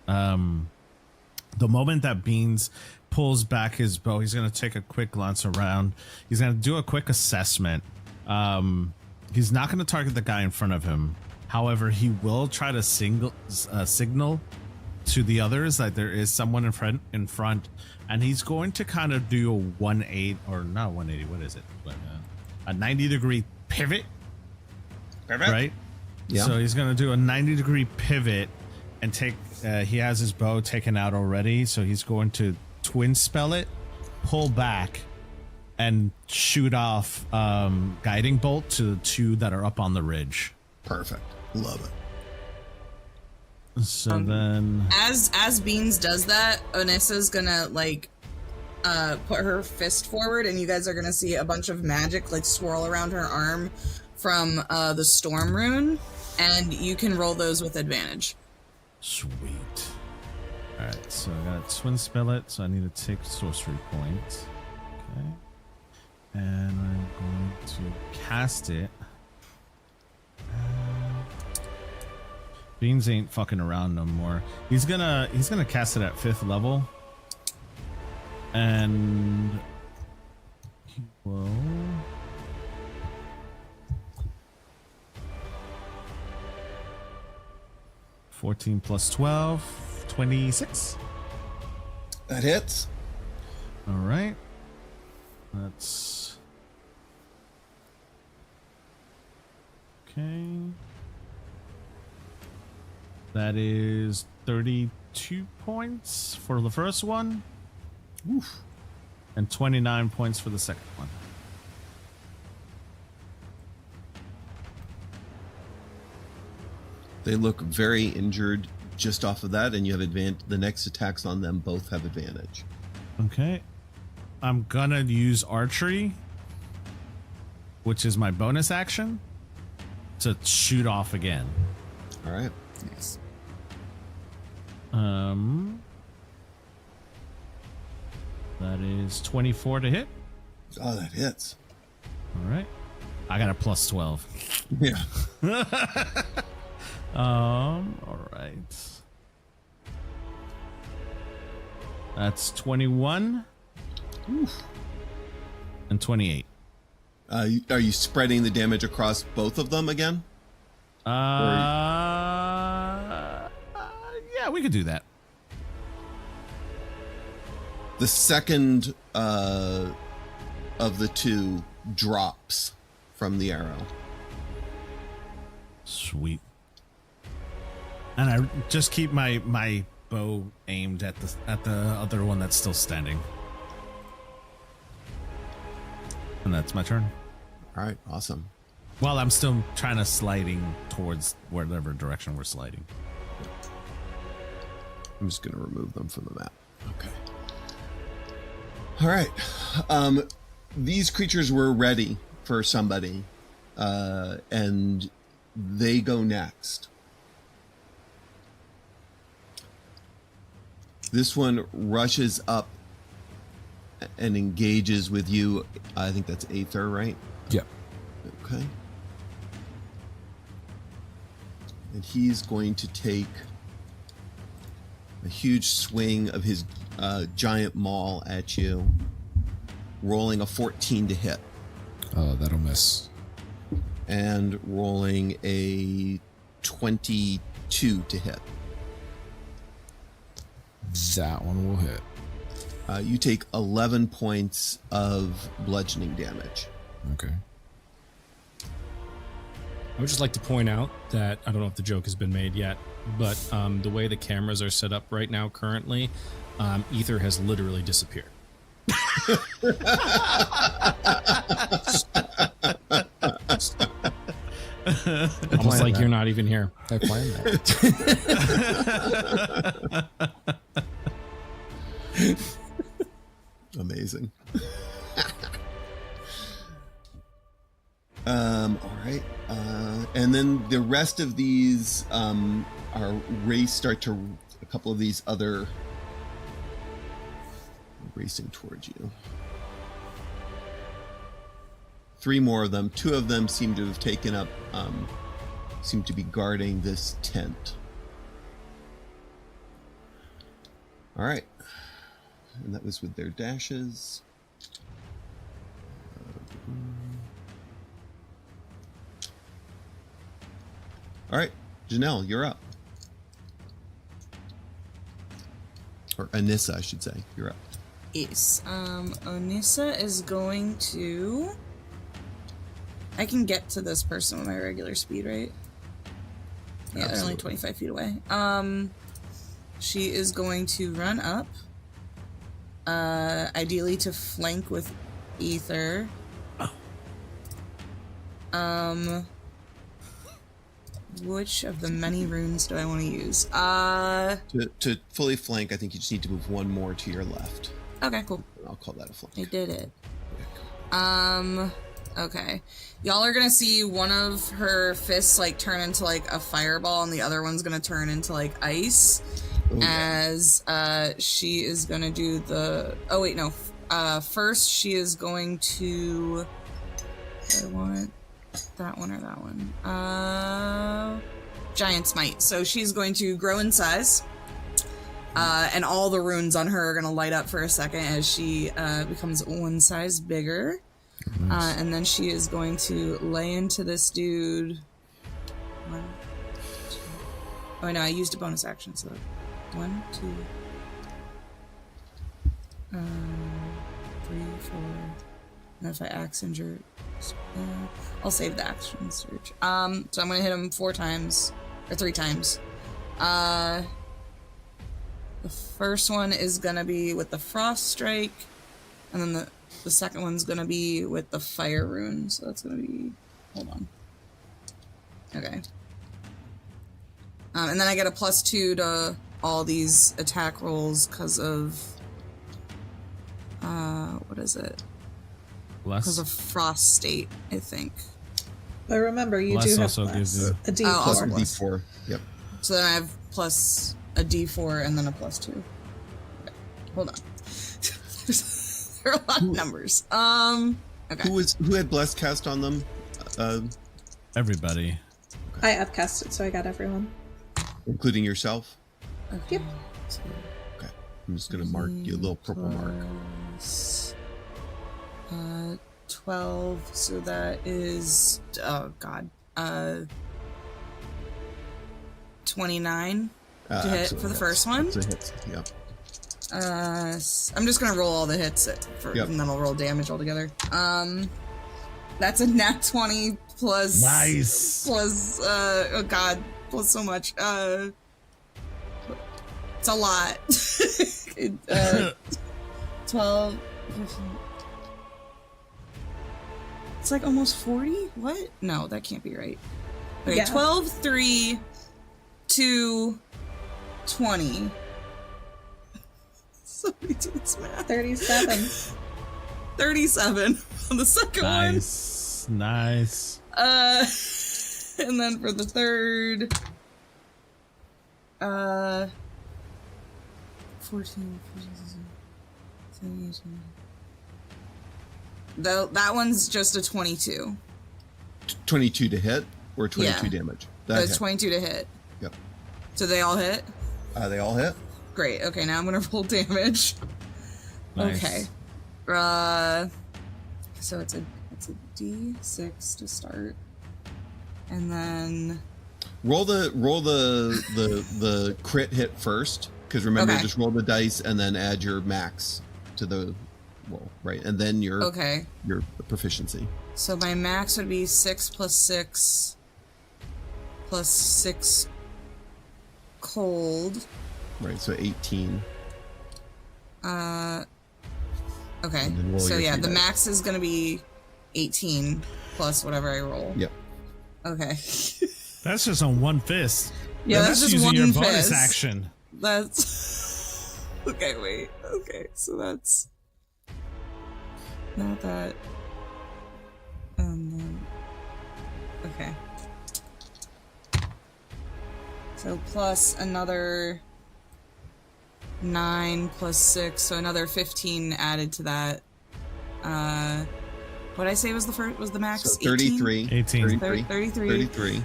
moment that Beans pulls back his bow, he's going to take a quick glance around. He's going to do a quick assessment. He's not going to target the guy in front of him. However, he will try to signal to the others that there is someone in front, and he's going to kind of do a 180, or not 180, what is it? But, a 90-degree pivot. Right? Yeah. So he's going to do a 90-degree pivot and take, he has his bow taken out already, so he's going to twin spell it, pull back, and shoot off guiding bolt to the 2 that are up on the ridge. Perfect. Love it. So then, as Beans does that, Onissa's gonna like put her fist forward, and you guys are gonna see a bunch of magic like swirl around her arm from the storm rune, and you can roll those with advantage. Sweet. All right, so I got to twin spell it, so I need to take sorcery point. Okay. And I'm going to cast it. Beans ain't fucking around no more. He's gonna cast it at 5th level. And he will 14 plus 12, 26. That hits. All right. That's okay. That is 32 points for the first one. Oof. And 29 points for the second one. They look very injured just off of that, and you have advantage. The next attacks on them both have advantage. Okay. I'm gonna use archery, which is my bonus action, to shoot off again. All right. Nice. That is 24 to hit. Oh, that hits. All right. I got a plus 12. Yeah. All right. That's 21. Oof. And 28. Are you spreading the damage across both of them again? Yeah, we could do that. The second of the two drops from the arrow. Sweet. And I just keep my bow aimed at the other one that's still standing. And that's my turn. All right, awesome. Well, I'm still trying to sliding towards whatever direction we're sliding. I'm just going to remove them from the map. Okay. All right. These creatures were ready for somebody, and they go next. This one rushes up and engages with you. I think that's Aether, right? Yep. Okay. And he's going to take a huge swing of his giant maul at you, rolling a 14 to hit. Oh, that'll miss. And rolling a 22 to hit. That one will hit. You take 11 points of bludgeoning damage. Okay. I would just like to point out that I don't know if the joke has been made yet, but the way the cameras are set up right now currently, Ether has literally disappeared. Almost like you're not even here. I planned that. Amazing. All right. And then the rest of these are start to a couple of these other racing towards you. 3 more of them. 2 of them seem to have taken up, seem to be guarding this tent. All right. And that was with their dashes. All right, Janelle, you're up. Or Anissa, I should say. You're up. Yes. Onissa is going to... I can get to this person with my regular speed, right? Yeah, they're only 25 feet away. She is going to run up. Ideally to flank with Ether. Which of the many runes do I want to use? To fully flank, I think you just need to move 1 more to your left. Okay, cool. I'll call that a flank. I did it. Okay. Y'all are gonna see one of her fists like turn into like a fireball, and the other one's gonna turn into like ice. Ooh. As she is gonna do the. Oh wait, no. First she is going to. I want that one or that one. Giant Smite. So she's going to grow in size. And all the runes on her are going to light up for a second as she becomes one size bigger. Nice. And then she is going to lay into this dude. 1, 2. Oh, no, I used a bonus action. So 1, 2, 3, 4. And if I axe injured, I'll save the action surge. So I'm going to hit him 4 times, or 3 times. The first one is going to be with the Frost Strike, and then the second one's going to be with the Fire Rune. So that's going to be... Hold on. Okay. And then I get a +2 to all these attack rolls because of... what is it? Because of Frost State, I think. But remember, you Bless do have also plus gives you- a D4. Oh, also D4. Yep. So then I have plus a D4 and then a +2. Okay. Hold on. There are a lot of numbers. Okay. Who had Blessed Cast on them? Everybody. I upcast it, so I got everyone. Including yourself? Okay. Yep. So Okay. I'm just going to mark you a little purple mark. plus, 12. So that is... Oh, God. 29 to hit for the first one. That's a hit. Yeah. I'm just gonna roll all the hits and then I'll roll damage altogether. That's a nat 20 plus Nice. plus oh god, plus so much. It's a lot. 12, 15. It's like almost 40? What? No, that can't be right. Okay, Yeah. 12, 3, 2, 20. Somebody do this math. 37. 37 on the second Nice. Nice. one. And then for the third, 14, 15, 17, 18. That one's just a 22. 22 to hit or 22 Yeah. damage? That's 22 to hit. Yep. So they all hit? They all hit? Great. Okay, now I'm gonna roll damage. Nice. Okay. So it's a D6 to start, and then Roll the crit hit first, because remember, Okay. just roll the dice and then add your max to the roll, right? And then your proficiency. So my max would be 6 plus 6 plus 6 cold. Right, so 18. Okay. And then roll So your yeah, 3 the dice. max is gonna be 18 plus whatever I roll. Yep. Okay. That's just on one fist. Yeah, And that's just using one your bonus fist. action. That's okay. Wait. Okay, so that's not that. And then okay. So plus another 9 plus 6, so another 15 added to that. What did I say was the max? So 33. 18. 33. 33.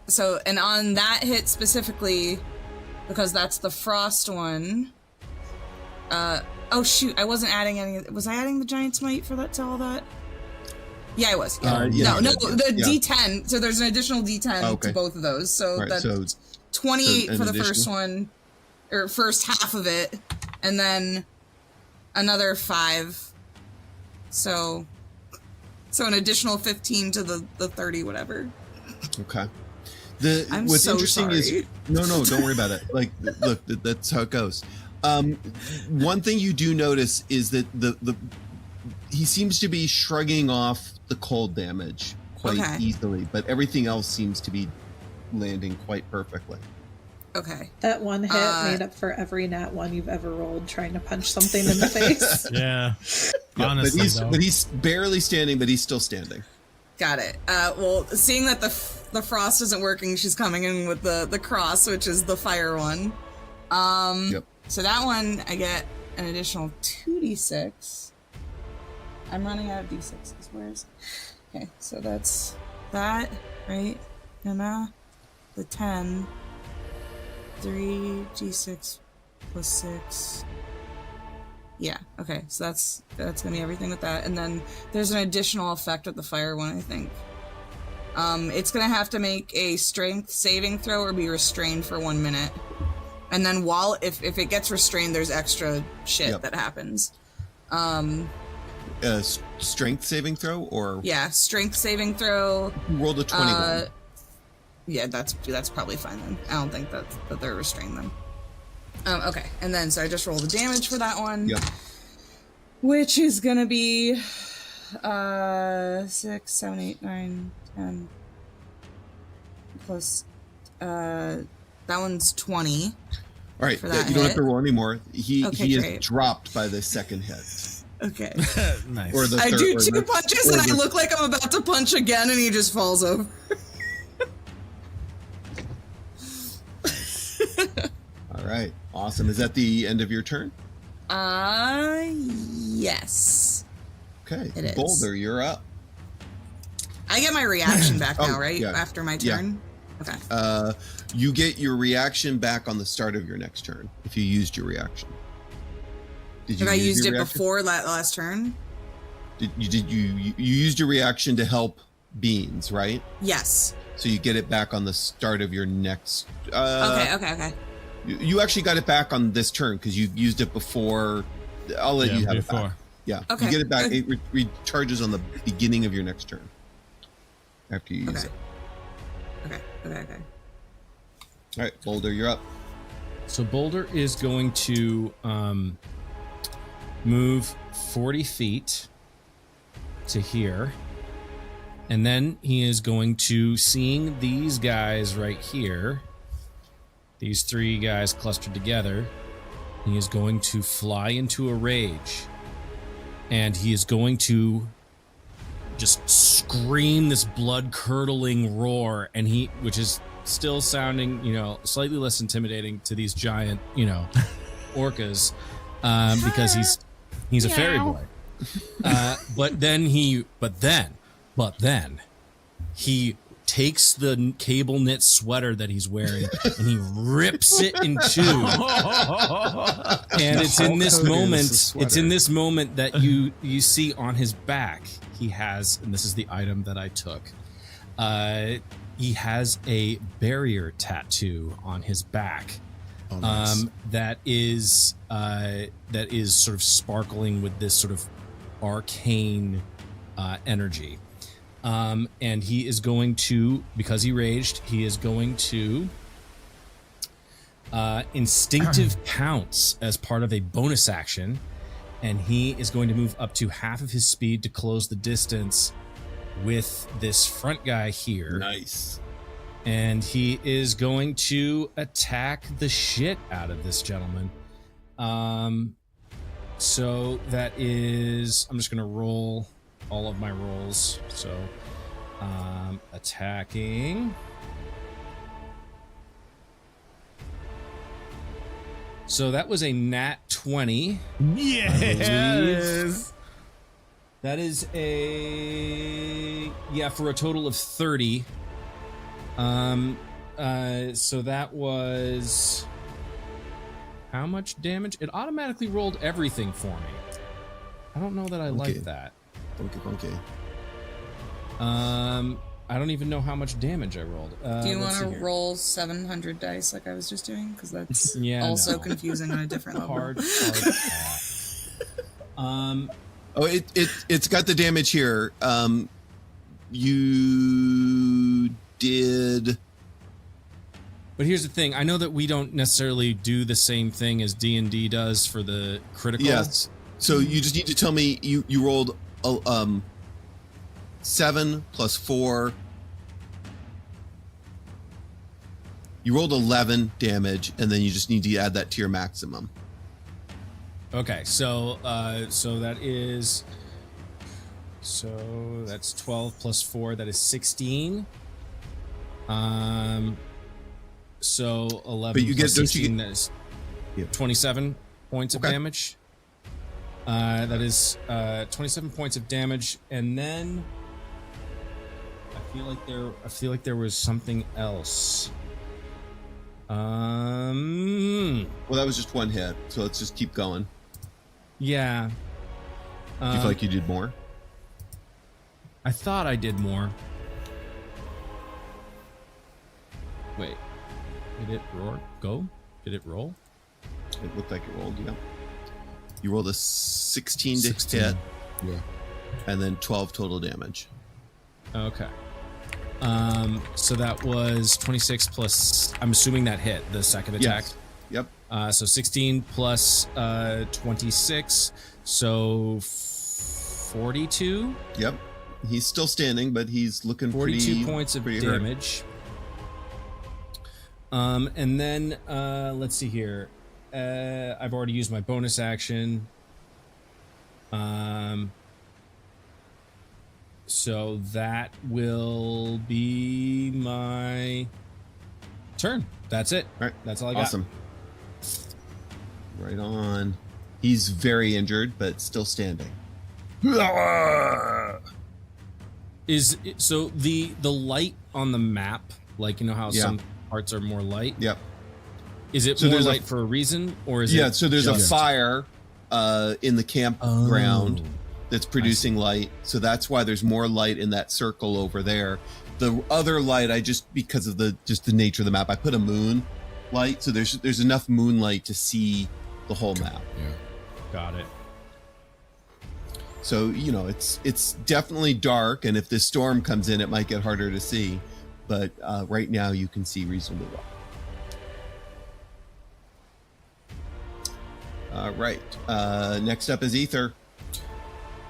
So, and on that hit specifically, because that's the frost one. Oh shoot, I wasn't adding any. Was I adding the giant smite for that to all that? Yeah, I was. Yeah. Yeah, no, yeah. the D10. So there's an additional D10 Okay. to both of those. So Right, that's so 28 an for the additional- first one, or first half of it, and then another 5. So an additional 15 to the 30, whatever. Okay. I'm What's so interesting is sorry. no, don't worry about it. Like, look, that's how it goes. One thing you do notice is that he seems to be shrugging off the cold damage quite Okay. easily, but everything else seems to be landing quite perfectly. Okay. That one hit made up for every nat 1 you've ever rolled trying to punch something in the face. Yeah. Yeah, Honestly, but he's barely standing, but he's still standing. Got it. Well, seeing that the frost isn't working, she's coming in with the cross, which is the fire one. So that one, I get an additional 2d6. I'm running out of d6s. Where's? Okay, so that's that, right? And the 10. 3d6 plus 6. Yeah, okay, so that's gonna be everything with that. And then there's an additional effect with the fire one, I think. It's gonna have to make a strength saving throw or be restrained for 1 minute. And then if it gets restrained, there's extra shit that happens. Strength saving throw or? Yeah, strength saving throw. Rolled a 21. Yeah, that's probably fine then. I don't think that they're restrained then. Okay, and then so I just rolled the damage for that one. Yep. Which is gonna be 6, 7, 8, 9, 10 plus that one's 20. All right, for you that don't have hit. to roll anymore. He is great. dropped by the second hit. Okay. Nice. Or the I third, do or 2 the- punches or and I the- look like I'm about to punch again and he just falls over. All right, awesome. Is that the end of your turn? Yes. Okay, It is. Boulder, you're up. I get my reaction back now, Oh, right? yeah. After my Yeah. turn? Okay. You get your reaction back on the start of your next turn if you used your reaction. Did If I use used your it reaction? before last turn? You used your reaction to help Beans, right? Yes. So you get it back on the start of your next. Okay. You actually got it back on this turn because you used it before. I'll let you have it back. Yeah. Okay. You get it back. It recharges on the beginning of your next turn. After you use it. Okay. All right, Boulder, you're up. So Boulder is going to move 40 feet to here. And then he is going to, seeing these guys right here, these 3 guys clustered together, he is going to fly into a rage. And he is going to just scream this blood-curdling roar, and which is still sounding, slightly less intimidating to these giant, orcas, because he's a fairy boy. But then he takes the cable knit sweater that he's wearing and he rips it in 2. And it's in this moment that you see on his back he has, and this is the item that I took, he has a barrier tattoo on his back. Oh, nice. That is sort of sparkling with this sort of arcane energy. And he is going to, because he raged, he is going to instinctive pounce as part of a bonus action, and he is going to move up to half of his speed to close the distance with this front guy here. Nice. And he is going to attack the shit out of this gentleman. So that is, I'm just going to roll all of my rolls. So attacking. So that was a nat 20. Yes. That is for a total of 30. So that was how much damage? It automatically rolled everything for me. I don't know that I like that. Okay. I don't even know how much damage I rolled. Do you want to roll 700 dice like I was just doing? Because that's also confusing on a different level. Hard. It's got the damage here. You did. But here's the thing. I know that we don't necessarily do the same thing as D&D does for the critical. Yes. So you just need to tell me you rolled 7 plus 4. You rolled 11 damage, and then you just need to add that to your maximum. Okay, so that is, so that's 12 plus 4. That is 16. So 11 but you plus get, 16, that is 27 points of damage. That is 27 points of damage, and then I feel like there was something else. Well, that was just one hit, so let's just keep going. Yeah. Do you feel like you did more? I thought I did more. Wait. Did it roar? Go? Did it roll? It looked like it rolled, yeah. You rolled a 16 to 16. hit. Yeah. And then 12 total damage. Okay. So that was 26 plus, I'm assuming that hit the second attack. Yes. Yep. So 16 plus 26, so 42. Yep. He's still standing, but he's looking 42 points of hurt. damage. And then let's see here. I've already used my bonus action. So that will be my turn. That's it. All right. That's all I got. Awesome. Right on. He's very injured, but still standing. Is so the light on the map, like you know how some parts are more light? Yep. Is it So more there's light for a reason, or is it? Yeah, so there's a just- fire in the campground that's producing light. So that's why there's more light in that circle over there. The other light, I just, because of the nature of the map, I put a moon light. So there's enough moonlight to see the whole map. Yeah. Got it. So, you know, it's definitely dark, and if this storm comes in, it might get harder to see. But right now, you can see reasonably well. All right. Next up is Ether.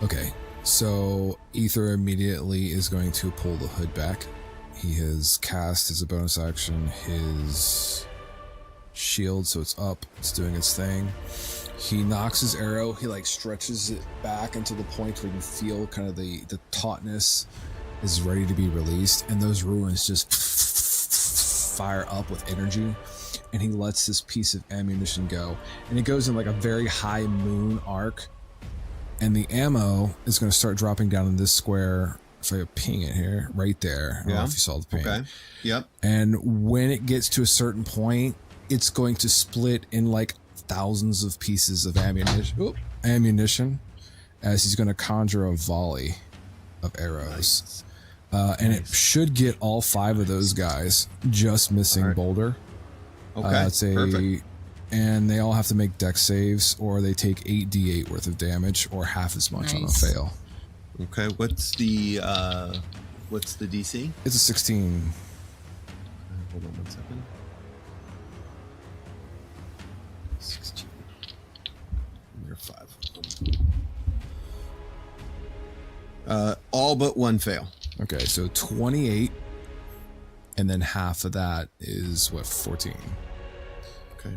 Okay, so Ether immediately is going to pull the hood back. He has cast as a bonus action his shield, so it's up, it's doing its thing. He knocks his arrow, he like stretches it back into the point where you can feel kind of the tautness is ready to be released, and those ruins just fire up with energy, and he lets this piece of ammunition go, and it goes in like a very high moon arc, and the ammo is going to start dropping down in this square. If I ping it here, right there. I don't know if you saw the ping. Okay. Yep. And when it gets to a certain point, it's going to split in like thousands of pieces of ammunition as he's going to conjure a volley of arrows. And it should get all 5 of those guys, just missing Boulder. Okay, perfect. And they all have to make dex saves, or they take 8d8 worth of damage, or half as much on a fail. Okay, what's the DC? It's a 16. Hold on 1 second. 16. There are 5. All but 1 fail. Okay, so 28, and then half of that is what, 14. Okay.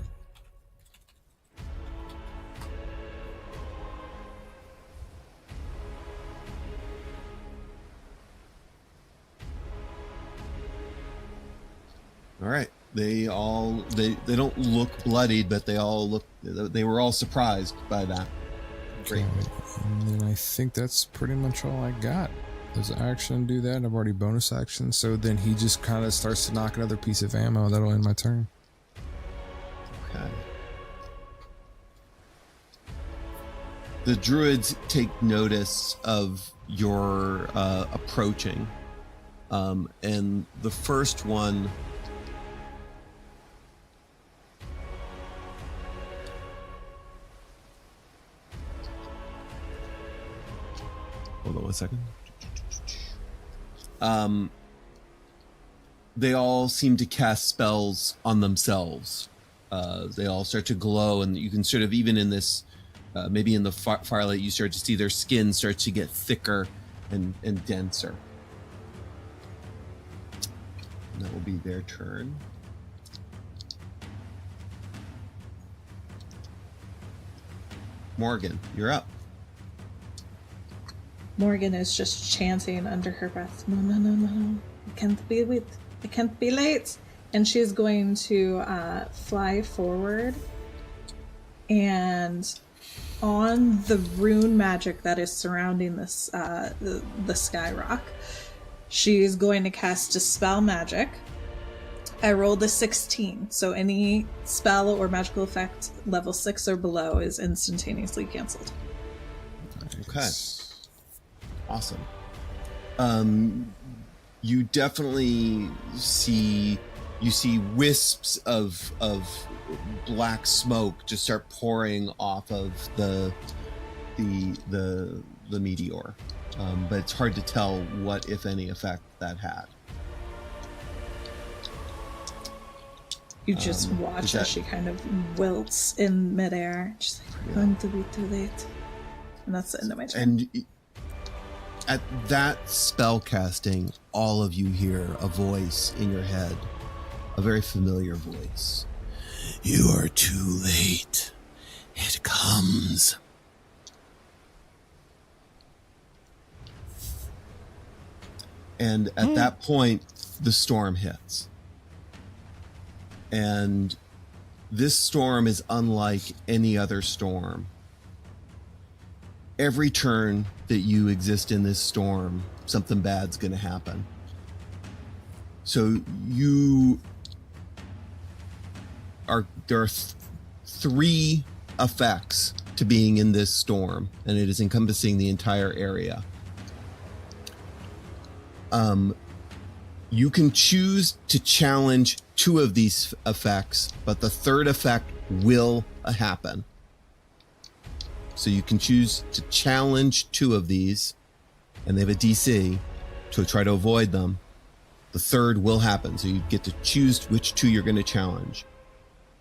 All right. They don't look bloodied, but they were all surprised by that. Great. Okay, and then I think that's pretty much all I got. There's an action to do that, and I've already bonus action, so then he just kind of starts to knock another piece of ammo. That'll end my turn. Okay. The druids take notice of your approaching, and the first one hold on 1 second. They all seem to cast spells on themselves. They all start to glow, and you can sort of, even in this, maybe in the firelight, you start to see their skin start to get thicker and denser. And that will be their turn. Morgan, you're up. Morgan is just chanting under her breath, no, no, no, no, no. I can't be late. I can't be late. And she's going to fly forward. And on the rune magic that is surrounding this the sky rock, she's going to cast Dispel Magic. I rolled a 16, so any spell or magical effect level 6 or below is instantaneously canceled. Okay. Awesome. You definitely see wisps of black smoke just start pouring off of the meteor, but it's hard to tell what, if any, effect that had. You just watch as she kind of wilts in midair. She's like, we're going to be too late. And that's the end of my turn. And at that spell casting, all of you hear a voice in your head, a very familiar voice. You are too late. It comes. And at that point, the storm hits. And this storm is unlike any other storm. Every turn that you exist in this storm, something bad's going to happen. So there are 3 effects to being in this storm, and it is encompassing the entire area. You can choose to challenge 2 of these effects, but the 3rd effect will happen. So you can choose to challenge 2 of these, and they have a DC to try to avoid them. The 3rd will happen, so you get to choose which 2 you're going to challenge.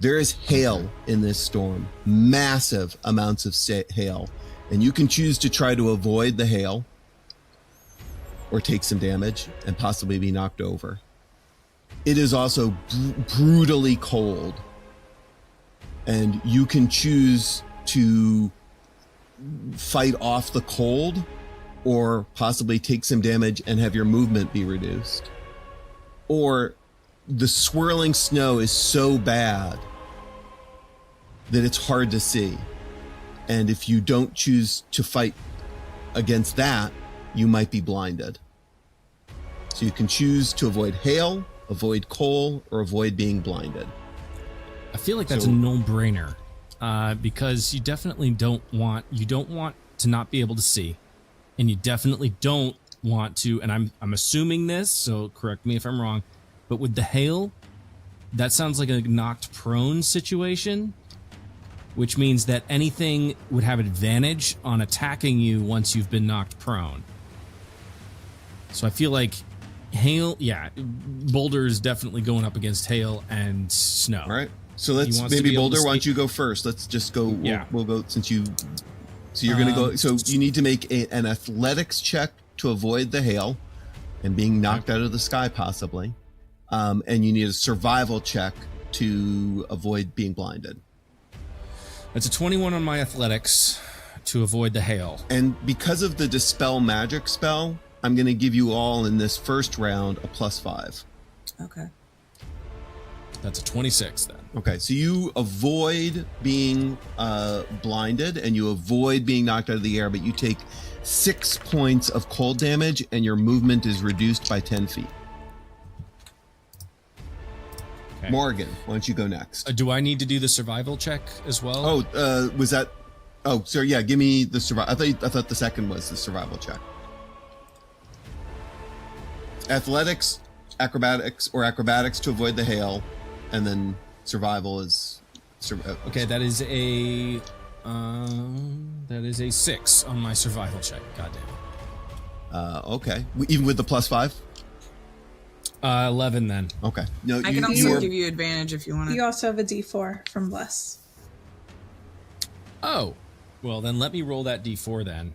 There is hail in this storm, massive amounts of hail, and you can choose to try to avoid the hail or take some damage and possibly be knocked over. It is also brutally cold, and you can choose to fight off the cold or possibly take some damage and have your movement be reduced. Or the swirling snow is so bad that it's hard to see. And if you don't choose to fight against that, you might be blinded. So you can choose to avoid hail, avoid coal, or avoid being blinded. I feel like that's a no-brainer, because you definitely don't want to not be able to see, and you definitely don't want to. And I'm assuming this, so correct me if I'm wrong, but with the hail, that sounds like a knocked prone situation, which means that anything would have advantage on attacking you once you've been knocked prone. So I feel like hail, Boulder is definitely going up against hail and snow. All right. So let's maybe Boulder, why don't you go first? Let's just go. We'll go since you. So you're going to go. So you need to make an athletics check to avoid the hail and being knocked out of the sky, possibly. And you need a survival check to avoid being blinded. That's a 21 on my athletics to avoid the hail. And because of the Dispel Magic spell, I'm going to give you all in this first round a +5. Okay. That's a 26 then. Okay, so you avoid being blinded and you avoid being knocked out of the air, but you take 6 points of cold damage and your movement is reduced by 10 feet. Okay. Morgan, why don't you go next? Do I need to do the survival check as well? Oh, was that? Oh, sorry. Yeah, give me the survival. I thought the second was the survival check. Athletics, acrobatics to avoid the hail, and then survival is. Okay, that is a 6 on my survival check. Goddamn. Okay, even with the +5. 11 then. Okay. No, I can also give you advantage if you want to. You also have a D4 from Bless. Oh, well then let me roll that D4 then.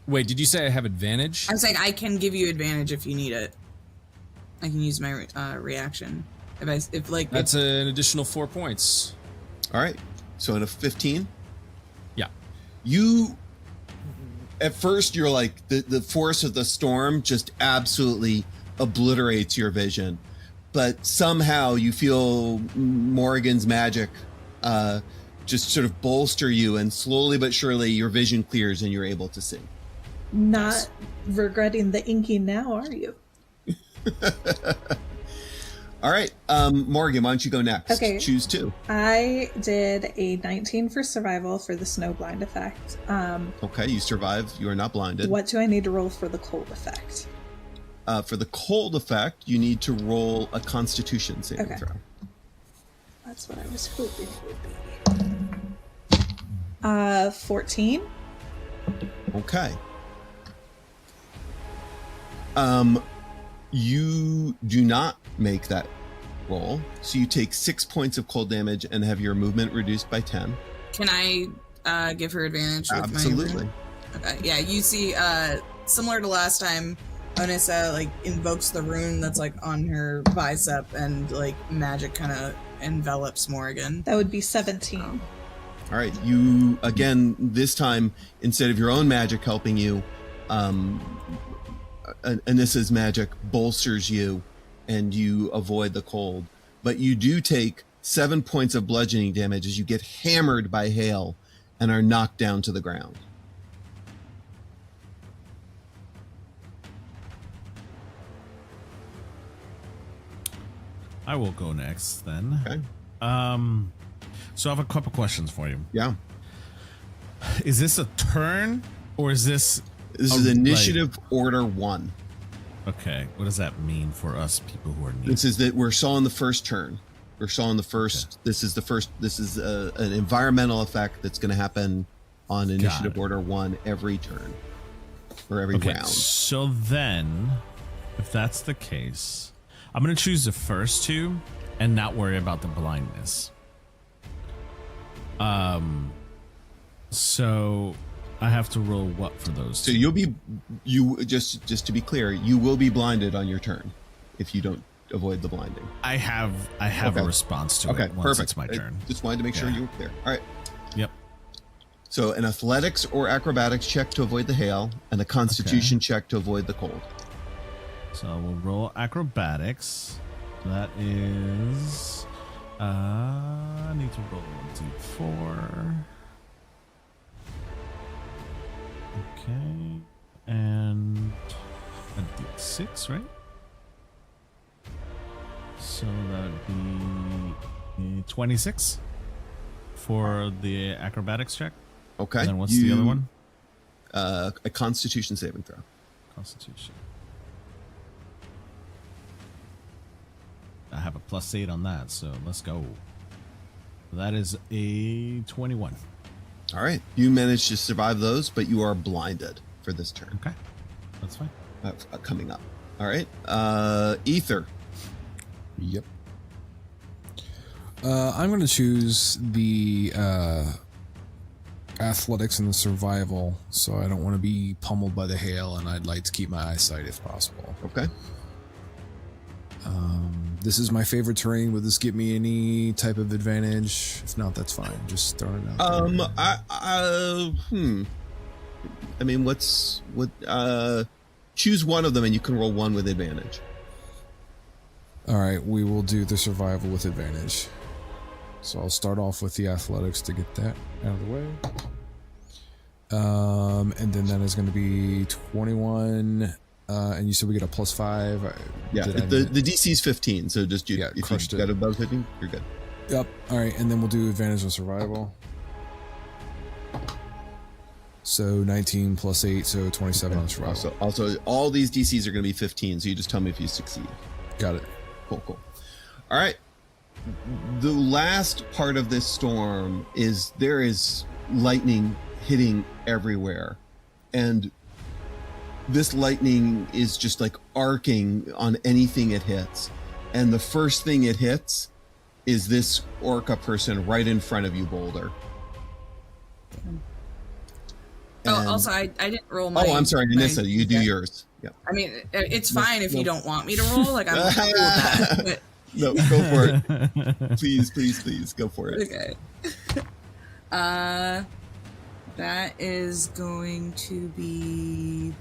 Wait, did you say I have advantage? I'm saying I can give you advantage if you need it. I can use my reaction. If that's an additional 4 points. All right. So in a 15? Yeah. You, at first, you're like, the force of the storm just absolutely obliterates your vision. But somehow you feel Morrigan's magic just sort of bolster you, and slowly but surely your vision clears and you're able to see. Not regretting the inking now, are you? All right, Morgan, why don't you go next? Okay. Choose 2. I did a 19 for survival for the snow blind effect. Okay, you survive. You are not blinded. What do I need to roll for the cold effect? For the cold effect, you need to roll a Constitution saving Okay. throw. That's what I was hoping it would be. 14. Okay. You do not make that roll, so you take 6 points of cold damage and have your movement reduced by 10. Can I give her advantage? With Absolutely. Okay. Yeah, you see, similar to last time, Onissa like invokes the rune that's like on her bicep, and like magic kind of envelops Morrigan. That would be 17. All right, you again this time, instead of your own magic helping you, Anissa's magic bolsters you, and you avoid the cold. But you do take 7 points of bludgeoning damage as you get hammered by hail and are knocked down to the ground. I will go next then. Okay. So I have a couple questions for you. Yeah. Is this a turn or is this? This is initiative order 1. Okay. What does that mean for us people who are new? This is that we're still on the first turn. We're still on the first. Okay. This is an environmental effect that's going to happen on initiative order 1 every turn or every round. So then, if that's the case, I'm going to choose the first 2 and not worry about the blindness. So I have to roll what for those? So just to be clear, you will be blinded on your turn if you don't avoid the blinding. I have a response to it once perfect. It's my turn. I just wanted to make sure you were clear. All right. Yep. So an athletics or acrobatics check to avoid the hail, and a constitution check to avoid the cold. So we'll roll acrobatics. That is I need to roll 1d4. Okay, and a d6, right? So that would be 26 for the acrobatics check. Okay. And then what's the other one? A constitution saving throw. Constitution. I have a +8 on that, so let's go. That is a 21. All right. You managed to survive those, but you are blinded for this turn. Okay. That's fine. Coming up. All right. Ether. Yep. I'm going to choose the athletics and the survival, so I don't want to be pummeled by the hail, and I'd like to keep my eyesight if possible. Okay. This is my favorite terrain. Would this give me any type of advantage? If not, that's fine. Just throw it out there. I mean, choose one of them and you can roll one with advantage. All right, we will do the survival with advantage. So I'll start off with the athletics to get that out of the way. And then that is going to be 21. And you said we get a +5. Yeah, the DC is 15, so just if you got above 15, you're good. Yep. All right, and then we'll do advantage on survival. So 19 + 8, so 27 on survival. Also, all these DCs are going to be 15, so you just tell me if you succeed. Got it. Cool. All right. The last part of this storm is there is lightning hitting everywhere, and this lightning is just like arcing on anything it hits. And the first thing it hits is this orca person right in front of you, Boulder. Also, I didn't roll my... Oh, I'm sorry, Anissa, you do yours. Yeah. I mean, it's fine if you don't want me to roll. Like, I'm cool with that. But... No, go for it. Please, go for it. Okay. That is going to be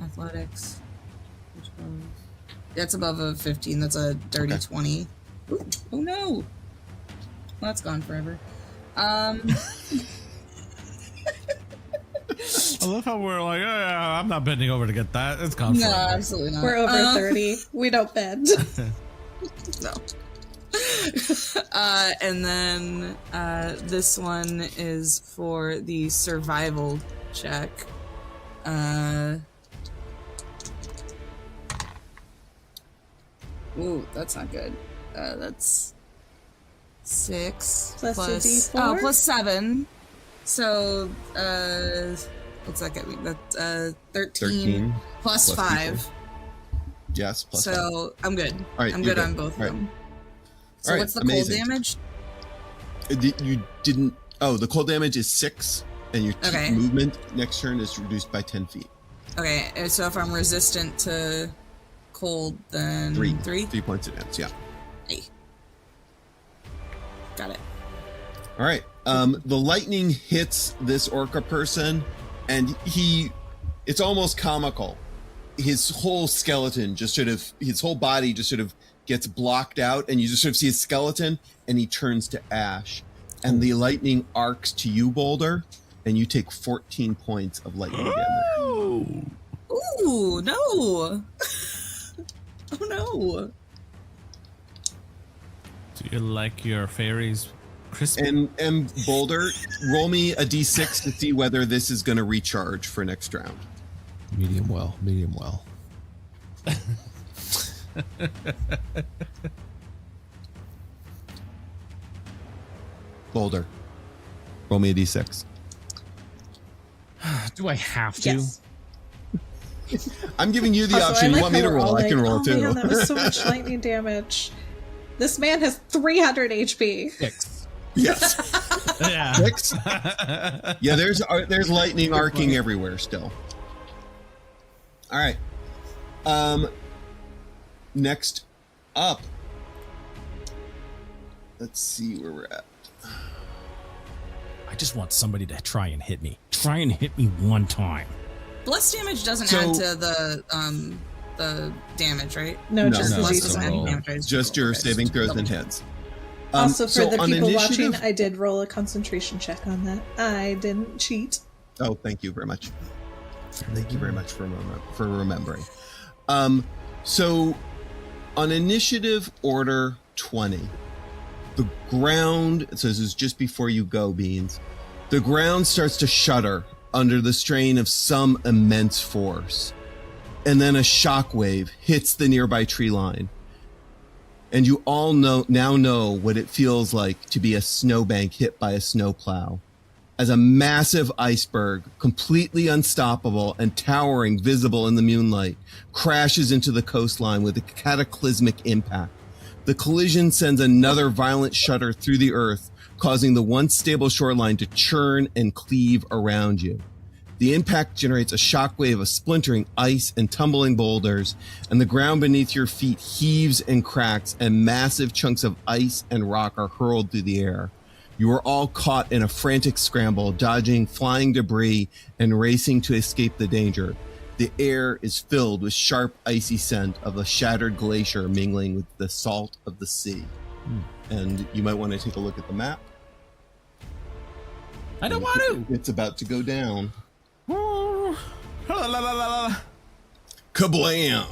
athletics. That's above a 15. That's a dirty 20. Ooh, oh no! Well, that's gone forever. I love how we're like, oh, yeah, I'm not bending over to get that. It's gone. No, forever. absolutely not. We're over 30. We don't bend. No. And then this one is for the survival check. Ooh, that's not good. That's 6 Plus a plus D4? plus 7. So what's that get me? That's 13 plus 5. D4. Yes, plus 5. So I'm good. All right, I'm you're good on both of them. So All right, what's the amazing. cold damage? You didn't. Oh, the cold damage is 6, and your Okay. movement next turn is reduced by 10 feet. Okay, so if I'm resistant to cold, then 3? 3 points of damage. Yeah. Hey. Got it. All right. The lightning hits this orca person, and it's almost comical. His whole skeleton just sort of, his whole body just sort of gets blocked out, and you just sort of see his skeleton, and he turns to ash. And the lightning arcs to you, Boulder, and you take 14 points of lightning damage. Ooh, no. Oh, no. Do you like your fairies crispy? And Boulder, roll me a d6 to see whether this is going to recharge for next round. Medium well, medium well. Boulder, roll me a d6. Do I have to? Yes. I'm giving you the Also, option. I like You want me how to we're all roll? I like, can roll oh, too. Man, that was so much lightning damage. This man has 300 HP. 6. Yes. Yeah. 6? Yeah, there's lightning arcing everywhere still. All right. Next up. Let's see where we're at. I just want somebody to try and hit me. Try and hit me one time. Bless damage doesn't add to the damage, right? No, just no, the Bless D6. doesn't add any damage, right? Just your Okay, saving just throws double and check. hits. Also, for So the on people watching, initiative- I did roll a concentration check on that. I didn't cheat. Oh, thank you very much. Thank you very much for remembering. So on initiative order 20, the ground, so this is just before you go, Beans, the ground starts to shudder under the strain of some immense force. And then a shockwave hits the nearby tree line. And you all now know what it feels like to be a snowbank hit by a snowplow. As a massive iceberg, completely unstoppable and towering, visible in the moonlight, crashes into the coastline with a cataclysmic impact. The collision sends another violent shudder through the earth, causing the once stable shoreline to churn and cleave around you. The impact generates a shockwave of splintering ice and tumbling boulders, and the ground beneath your feet heaves and cracks, and massive chunks of ice and rock are hurled through the air. You are all caught in a frantic scramble, dodging flying debris and racing to escape the danger. The air is filled with sharp, icy scent of a shattered glacier mingling with the salt of the sea. And you might want to take a look at the map. I don't want to. It's about to go down. Oh, Kablam!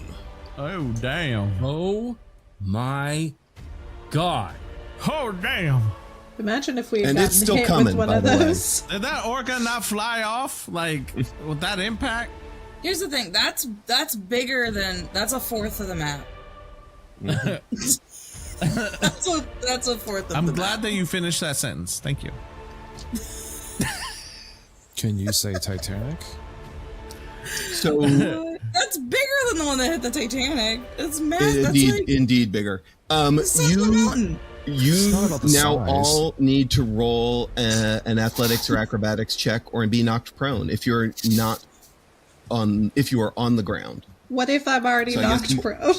damn. Oh my god. Oh, damn. Imagine if we had And gotten it's still hit coming, with one by of the way. those. Did that orca not fly off? Like, with that impact? Here's the thing. That's bigger than, that's a fourth of the map. That's a fourth of I'm the glad map. that you finished that sentence. Thank you. Can you say Titanic? So, That's bigger than the one that hit the Titanic. It's massive. That's like indeed bigger. the size of the mountain. You It's not about the now size. all need to roll an athletics or acrobatics check or be knocked prone if you're not if you are on the ground. What if I'm already So I guess knocked prone?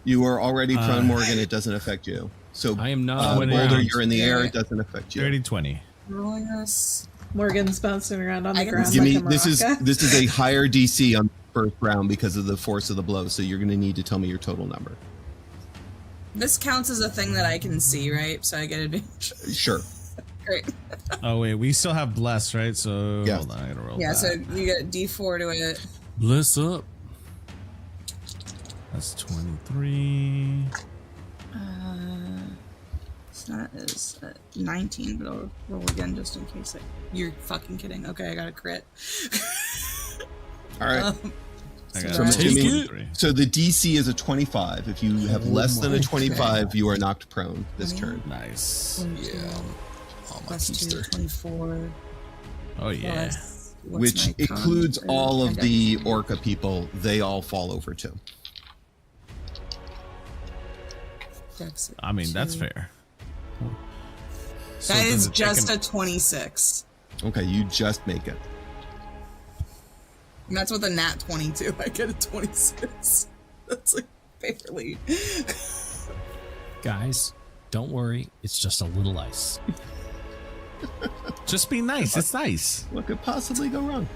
You are already prone, Morgan. It doesn't affect you. So I am not on Boulder, ground. you're in the air. It doesn't affect you. 30-20. Rolling us. Morgan's bouncing around on the I can ground Give like me a this is maraca. a higher DC on the first round because of the force of the blow. So you're going to need to tell me your total number. This counts as a thing that I can see, right? So I get advantage. Sure. Great. Oh wait, we still have bless, right? So Yeah. hold on, I gotta roll. Yeah, that. so you get D4 to it. Bless up. That's 23. It's not as 19, but I'll roll again just in case. You're fucking kidding. Okay, I got a crit. All right. I So got that's- Take 23. So the DC is a 25. If you have less than a my 25, you are knocked prone this turn. Nice. Yeah. All my Plus 2, there. 24. Oh yeah. Plus, what's Which my con? includes all I of got- the Orca people. They all fall over too. Dex at I mean, that's 2. fair. So That does is it take just an- a 26. Okay, you just make it. And that's with a nat 22. I get a 26. That's like barely. Guys, don't worry. It's just a little ice. Just be nice. It's nice. What could possibly go wrong?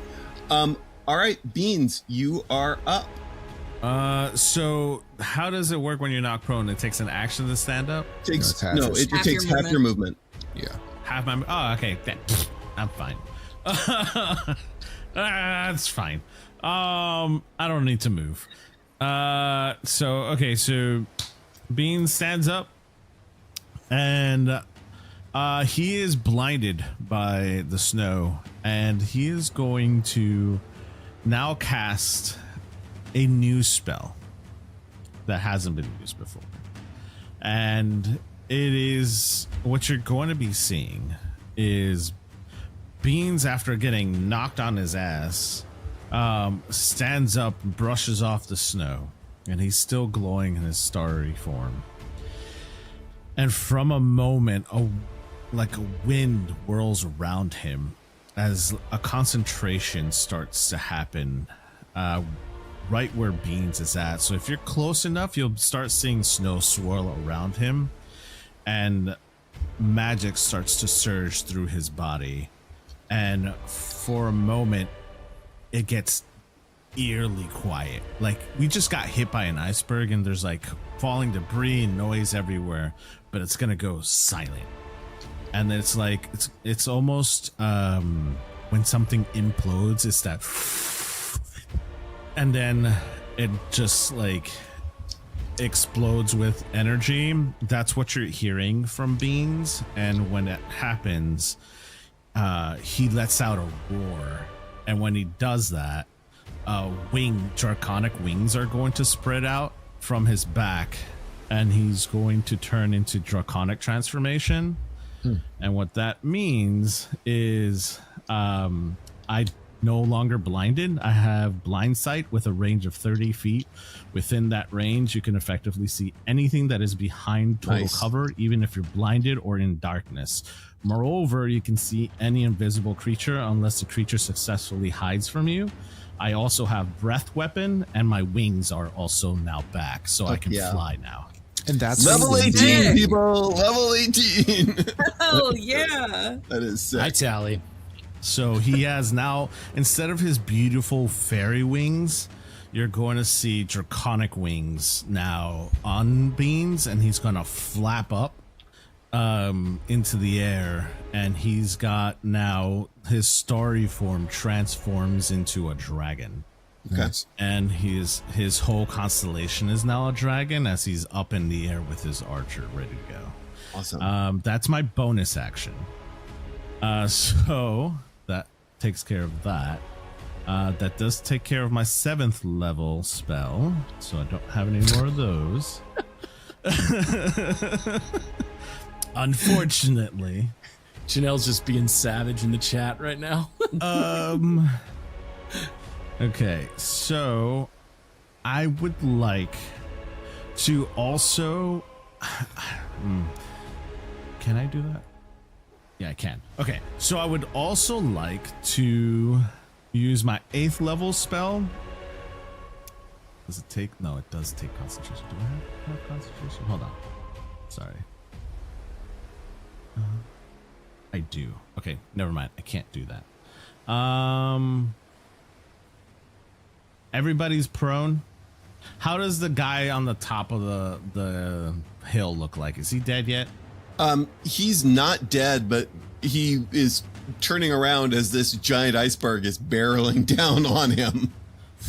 All right, Beans, you are up. So how does it work when you're knocked prone? It takes an action to stand up? Takes No, it's half it Half takes your half your movement. Yeah. Half my okay, I'm fine. That's fine. I don't need to move. So Bean stands up and he is blinded by the snow and he is going to now cast a new spell that hasn't been used before. And it is what you're going to be seeing is Beans, after getting knocked on his ass, stands up, brushes off the snow, and he's still glowing in his starry form. And from a moment, like a wind whirls around him as a concentration starts to happen right where Beans is at. So if you're close enough, you'll start seeing snow swirl around him, and magic starts to surge through his body. And for a moment, it gets eerily quiet. Like we just got hit by an iceberg and there's like falling debris and noise everywhere, but it's gonna go silent. And it's like it's almost when something implodes, it's that, and then it just like explodes with energy. That's what you're hearing from Beans, and when it happens, he lets out a roar, and when he does that, draconic wings are going to spread out from his back, and he's going to turn into draconic transformation. And what that means is I no longer blinded. I have blind sight with a range of 30 feet. Within that range, you can effectively see anything that is behind total cover, even if you're blinded or in darkness. Moreover, you can see any invisible creature unless the creature successfully hides from you. I also have breath weapon, and my wings are also now back, so I can fly now. And that's Level when 18, Sick. people. Level 18. Oh, yeah. That is sick. I tally. So he has now, instead of his beautiful fairy wings, you're going to see draconic wings now on Beans, and he's going to flap up into the air, and he's got now his starry form transforms into a dragon. Nice. And his whole constellation is now a dragon as he's up in the air with his archer ready to go. Awesome. That's my bonus action. So that takes care of that. That does take care of my 7th level spell, so I don't have any more of those. Unfortunately. Janelle's just being savage in the chat right now. Okay, so I would like to also... Can I do that? Yeah, I can. Okay, so I would also like to use my 8th level spell. Does it take... No, it does take concentration. Do I have concentration? Hold on. Sorry. I do. Okay, never mind. I can't do that. Everybody's prone. How does the guy on the top of the hill look like? Is he dead yet? He's not dead, but he is turning around as this giant iceberg is barreling down on him.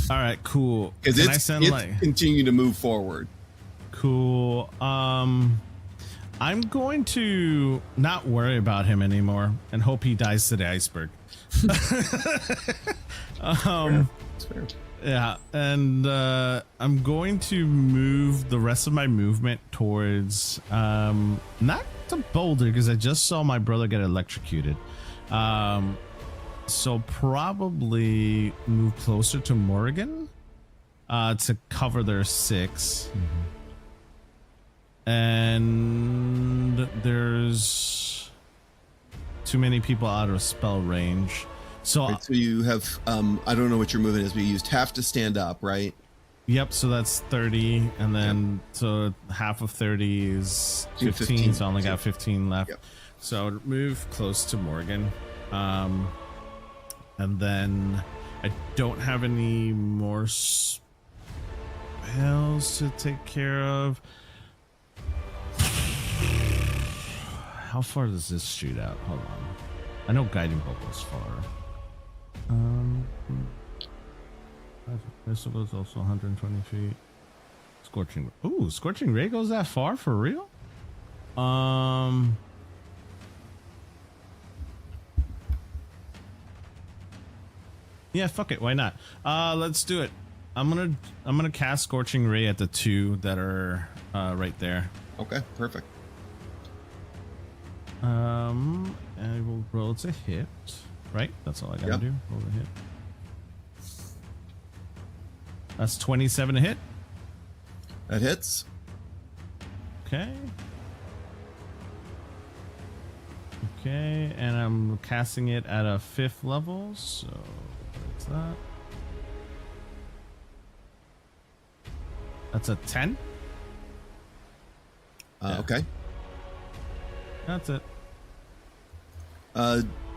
All right, cool. Because it's continue to move forward. Cool. I'm going to not worry about him anymore and hope he dies to the iceberg. That's fair. Yeah, and I'm going to move the rest of my movement towards not the boulder because I just saw my brother get electrocuted. So probably move closer to Morgan to cover their 6. And there's too many people out of spell range. So, right, so you have, I don't know what your movement is, but you used half to stand up, right? Yep, so that's 30, and then so half of 30 is 15, so I only got 15 left. Yep. So move close to Morgan. And then I don't have any more spells to take care of. How far does this shoot out? Hold on. I know Guiding Bolt was far. This was also 120 feet. Scorching. Ooh, Scorching Ray goes that far for real? Yeah, fuck it. Why not? Let's do it. I'm gonna cast Scorching Ray at the 2 that are right there. Okay, perfect. I will roll to hit. Right? That's all I gotta do. Roll to hit. That's 27 to hit. That hits. Okay. Okay, and I'm casting it at a 5th level, so that's that. That's a 10. Yeah. Okay. That's it.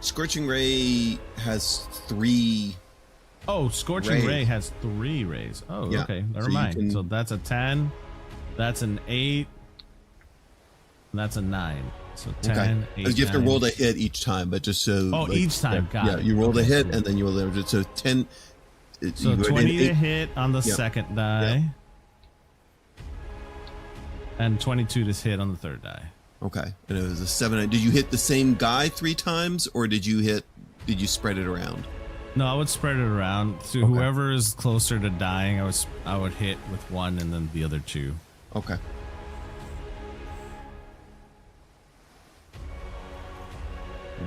Scorching Ray has 3. Oh, Scorching Ray has 3 rays. Oh, yeah. Okay. Never mind. So that's a 10. That's an 8. And that's a 9. So 10, 8, you have to 9. roll the hit each time, but just so... Oh, each time. Got it. Yeah, you roll the hit, and then you roll the... So 10... So 20 to hit on the second die. Yeah. And 22 to hit on the third die. Okay. And it was a 7. Did you hit the same guy 3 times, or did you spread it around? No, I would spread it around. So whoever is closer to dying, I would hit with 1 and then the other 2. Okay.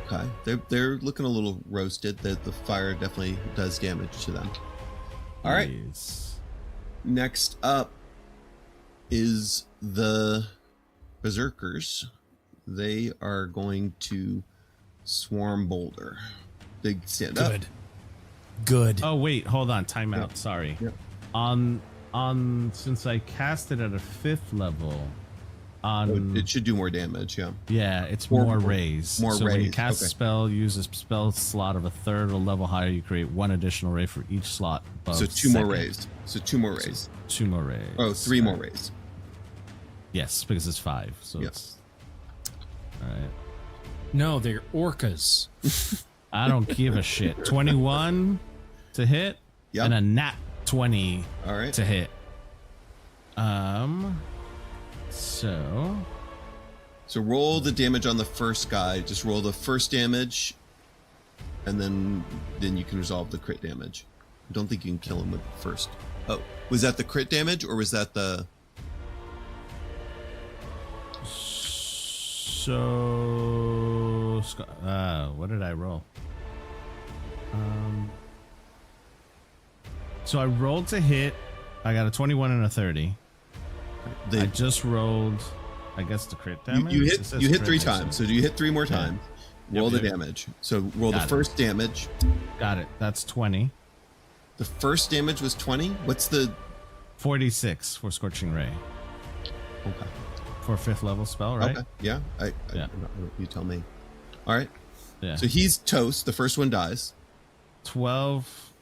Okay. They're looking a little roasted. The fire definitely does damage to them. All right. Yes. Next up is the Berserkers. They are going to swarm Boulder. Big stand up. Good. Oh wait, hold on. Timeout. Yep. Sorry. Yep. On since I cast it at a 5th level. It should do more damage. Yeah. Yeah, it's more rays. More so rays. When you cast a spell, use a spell slot of a 3rd or level higher. You create 1 additional ray for each slot. So 2 more rays. So 2 more rays. 2 more rays. Oh, 3 more rays. Yes, because it's 5. So it's all right. No, they're orcas. I don't give a shit. 21 to hit, and a nat 20 to hit. So roll the damage on the first guy. Just roll the first damage, and then you can resolve the crit damage. I don't think you can kill him with the first. Oh, was that the crit damage, or was that the? So what did I roll? So I rolled to hit. I got a 21 and a 30. I just rolled, I guess, the crit damage. You hit 3 times. So do you hit 3 more times? Roll the damage. So roll the first damage. Got it. That's 20. The first damage was 20. What's the 46 for Scorching Ray? Okay. For a 5th level spell, right? Okay. Yeah. You tell me. All right. Yeah. So he's toast. The first one dies. 12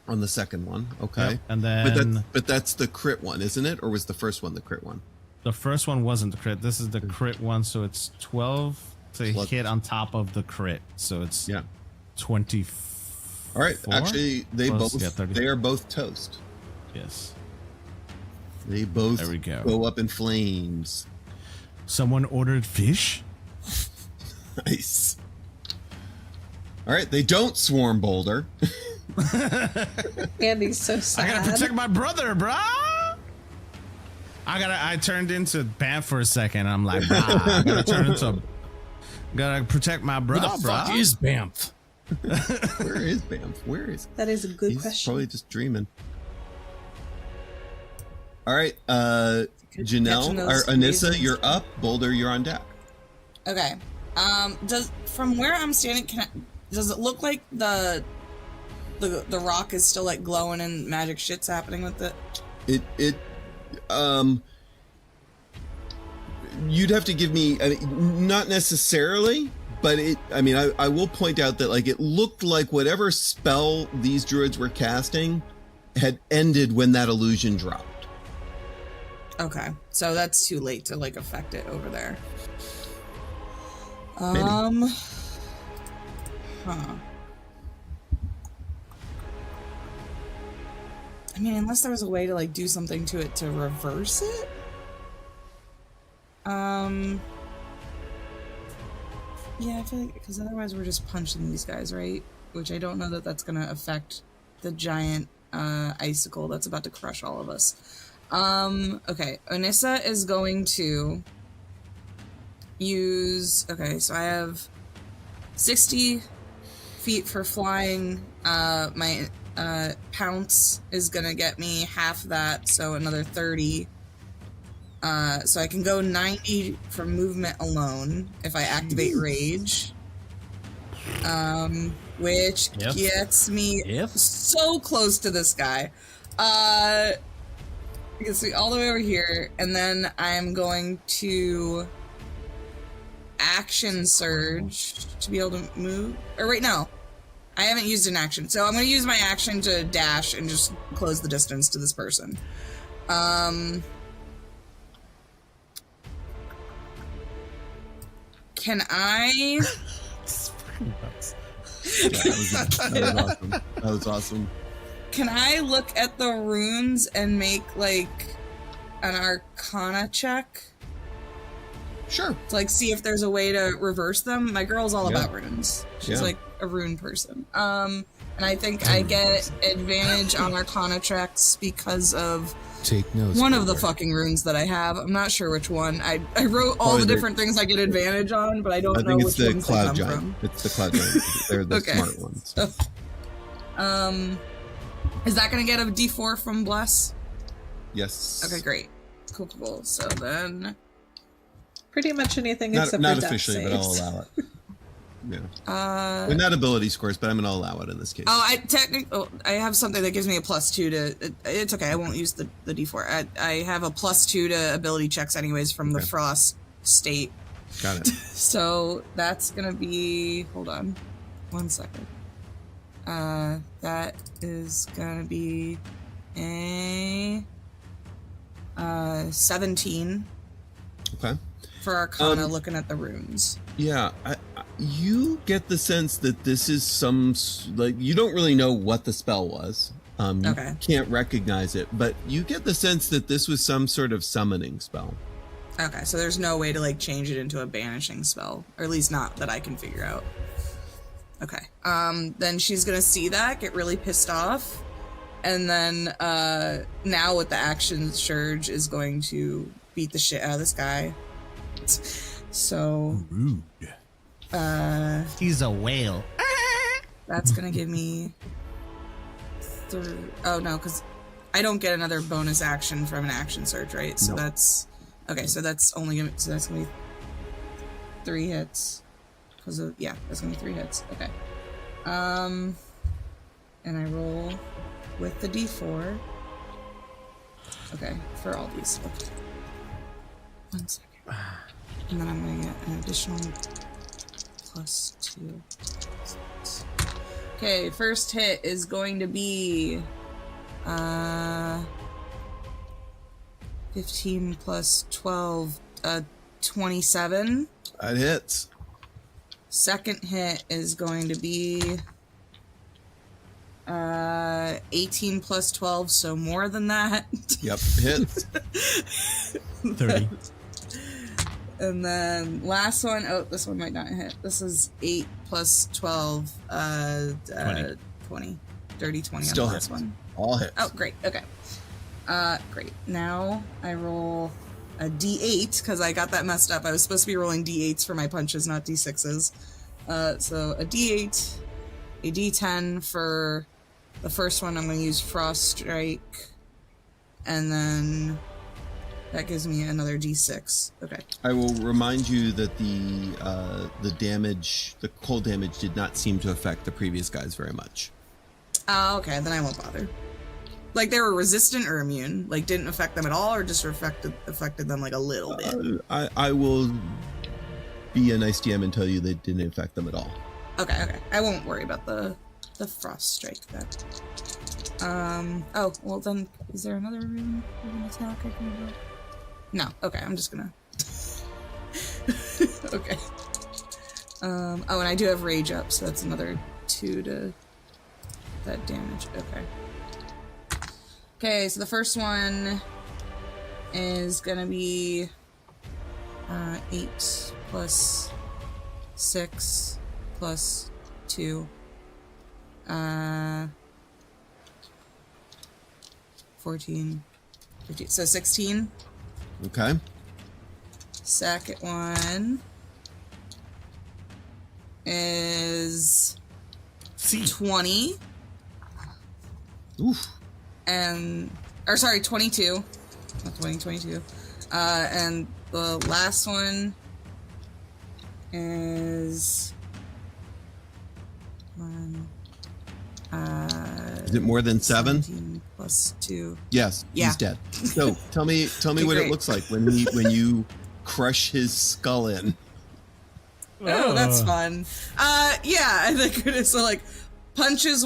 on the second one. Okay. Yep. And then but that's the crit one, isn't it? Or was the first one the crit one? the first one wasn't the crit. This is the crit one, so it's 12 to hit on top of the crit. So it's 20. All right. Actually, they plus, they are both toast. Yes. They both there we go up in flames. Someone ordered fish? Nice. All right, they don't swarm Boulder. Andy's so sad. I gotta protect my brother, brah. I turned into Bam for a second. I'm like, I gotta turn into. Gotta protect my brother. Where the fuck is Bamf? Where is Bamf? Where is? That is a good He's question. probably just dreaming. All right, Janelle or Anissa, you're up. Boulder, you're on deck. Okay. From where I'm standing, does it look like the rock is still like glowing and magic shit's happening with it? You'd have to give me, not necessarily, but I will point out that like it looked like whatever spell these druids were casting had ended when that illusion dropped. Okay, so that's too late to like affect it over there. Maybe. I mean, unless there was a way to like do something to it to reverse it. Yeah, I feel like because otherwise we're just punching these guys, right? Which I don't know that that's gonna affect the giant icicle that's about to crush all of us. Okay, Onissa is going to use. Okay, so I have 60 feet for flying. My pounce is gonna get me half that, so another 30. So I can go 90 from movement alone if I activate Rage. Which gets me so close to this guy. Gets me all the way over here, and then I'm going to action surge to be able to move. Or wait, no. I haven't used an action. So I'm going to use my action to dash and just close the distance to this person. Can I... That was awesome. Can I look at the runes and make, like, an Arcana check? Sure. To, like, see if there's a way to reverse them? My girl's all about runes. She's, like, a rune person. And I think I get advantage on Arcana checks because of Take notes. one of the fucking runes that I have. I'm not sure which one. I wrote all the different things I get advantage on, but I don't know which ones they come from. It's the Cloud Giant. They're the smart ones. Is that going to get a D4 from Bless? Yes. Okay, great. Cool. So then... Pretty much anything except not for death officially, but I'll saves. allow it. Yeah. They're not ability scores, but I'm going to allow it in this case. I have something that gives me a +2 to... It's okay, I won't use the D4. I have a +2 to ability checks anyways from the Frost state. Got it. So that's going to be... Hold on. 1 second. That is going to be a 17. Okay. For Arcana, looking at the runes. Yeah, you get the sense that this is some, like, you don't really know what the spell was. You can't recognize it, but you get the sense that this was some sort of summoning spell. Okay, so there's no way to, like, change it into a banishing spell. Or at least not that I can figure out. Okay. Then she's gonna see that, get really pissed off. And then, now with the action surge is going to beat the shit out of this guy. So rude. He's a whale. That's gonna give me oh no, because I don't get another bonus action from an action surge, right? So that's okay. So that's only gonna that's gonna be 3 hits. Because that's gonna be 3 hits. Okay. And I roll with the D4. Okay, for all these. Okay. 1 second. And then I'm gonna get an additional plus 2. Okay, first hit is going to be 15 plus 12, 27. That hits. Second hit is going to be 18 plus 12, so more than that. Yep, hits. 30. And then last one, oh, this one might not hit. This is 8 plus 12, 20. Dirty 20 Still on the last hits. one. All hits. Oh, great. Okay. Great. Now I roll a d8 because I got that messed up. I was supposed to be rolling d8s for my punches, not d6s. So a d8, a d10 for the first one. I'm going to use Frost Strike, and then that gives me another d6. Okay. I will remind you that the damage, the cold damage, did not seem to affect the previous guys very much. Okay, then I won't bother. Like, they were resistant or immune? Like, didn't affect them at all, or just affected them, like, a little bit? I will be a nice DM and tell you they didn't affect them at all. Okay. I won't worry about the Frost Strike then. Oh, well then, is there another room with an attack I can do? No, okay, I'm just gonna... Okay. Oh, and I do have Rage up, so that's another 2 to that damage. Okay. Okay, so the first one is gonna be 8 plus 6 plus 2. 14, 15, so 16. Okay. Second one is 20. Oof. Or sorry, 22. Not 20, 22. And the last one is is it more than 7? 17 plus 2. Yes, Yeah. he's dead. So tell me what Great. it looks like when you crush his skull in. Oh, that's fun. Yeah, I think it is. So, like, punches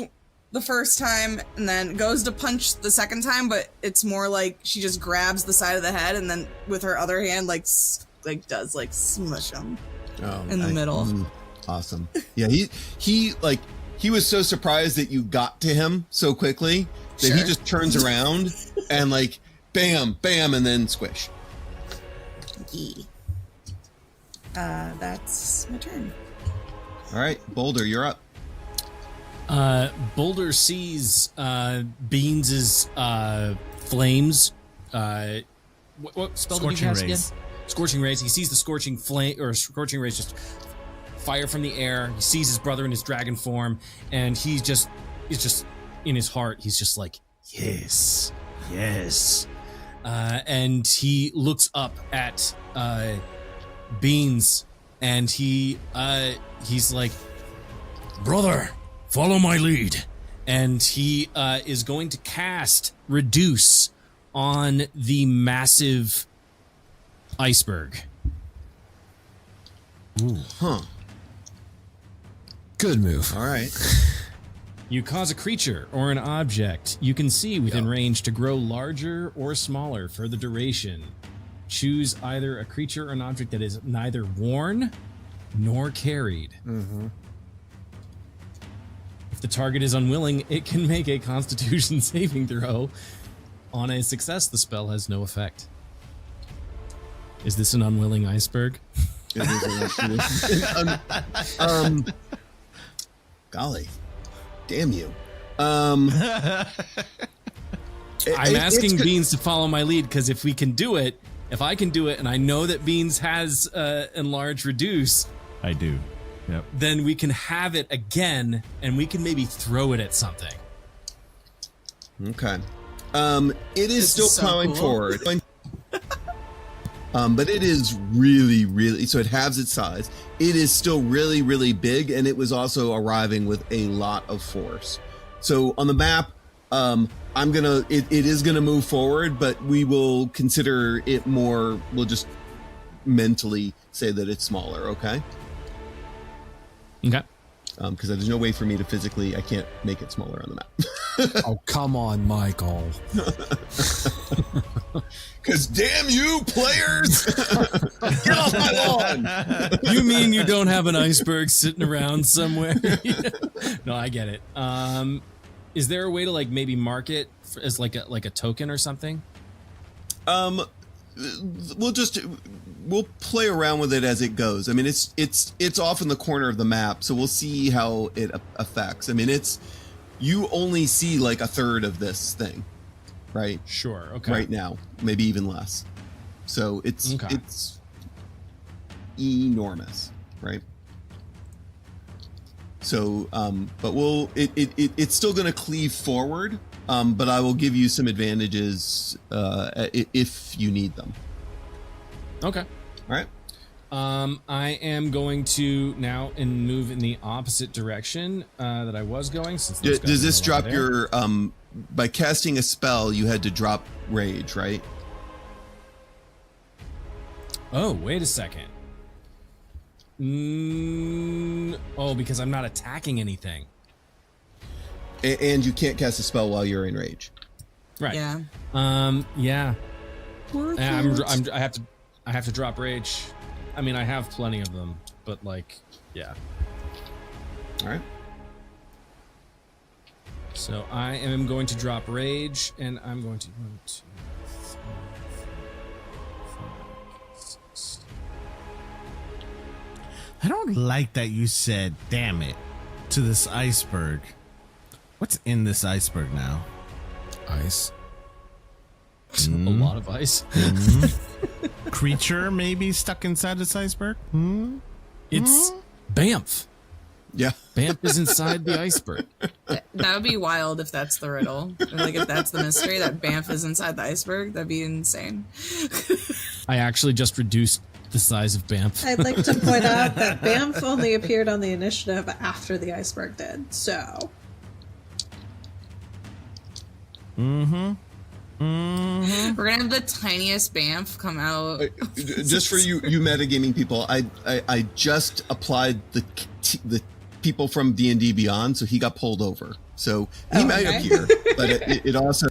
the first time and then goes to punch the second time, but it's more like she just grabs the side of the head and then with her other hand, does smush him in the middle. Awesome. Yeah, he was so surprised that you got to him so quickly that he just turns around and bam, bam, and then squish. That's my turn. All right, Boulder, you're up. Boulder sees Beans's flames. What spell did you cast again? Scorching rays. He sees the scorching rays just fire from the air. He sees his brother in his dragon form, and he's just in his heart. He's just like, yes. And he looks up at Beans, and he's like, brother, follow my lead. And he is going to cast Reduce on the massive iceberg. Ooh. Huh. Good move. All right. You cause a creature or an object you can see within range to grow larger or smaller for the duration. Choose either a creature or an object that is neither worn nor carried. Mm-hmm. If the target is unwilling, it can make a Constitution saving throw. On a success, the spell has no effect. Is this an unwilling iceberg? It is golly, damn you. I'm asking Beans to follow my lead because if I can do it, and I know that Beans has enlarge reduce, I do. Yep. then we can have it again, and we can maybe throw it at something. Okay. It is still so plowing cool. forward. But it is really, really, so it halves its size. It is still really, really big, and it was also arriving with a lot of force. So on the map, it is gonna move forward, but we will consider it more, we'll just mentally say that it's smaller, okay? Okay. Because there's no way for me to physically, I can't make it smaller on the map. Oh, come on, Michael. Because damn you, players! Get off my lawn! You mean you don't have an iceberg sitting around somewhere? No, I get it. Is there a way to like maybe mark it as like a token or something? We'll play around with it as it goes. I mean, it's off in the corner of the map, so we'll see how it affects. I mean, you only see like a third of this thing, right? Sure. Okay. Right now, maybe even less. So it's enormous, right? So, but it's still going to cleave forward. But I will give you some advantages if you need them. Okay. All right. I am going to now move in the opposite direction that I was going. Since Does this drop your by casting a spell? You had to drop rage, right? Oh, wait a second. Oh, because I'm not attacking anything. And you can't cast a spell while you're in rage. Right. Yeah. Yeah. I have to drop rage. I mean, I have plenty of them, but like, yeah. All right. So I am going to drop rage, and I'm going to 1, 2, 3, 4, 5, 6. I don't like that you said "damn it" to this iceberg. What's in this iceberg now? Ice. A lot of ice. Creature maybe stuck inside this iceberg? It's Banff. Yeah. Banff is inside the iceberg. That would be wild if that's the riddle. Like if that's the mystery, that Banff is inside the iceberg, that'd be insane. I actually just reduced the size of Banff. I'd like to point out that Banff only appeared on the initiative after the iceberg did, so... We're gonna have the tiniest Banff come out. Just for you metagaming people, I just applied the people from D&D Beyond, so he got pulled over. So he might appear, but it also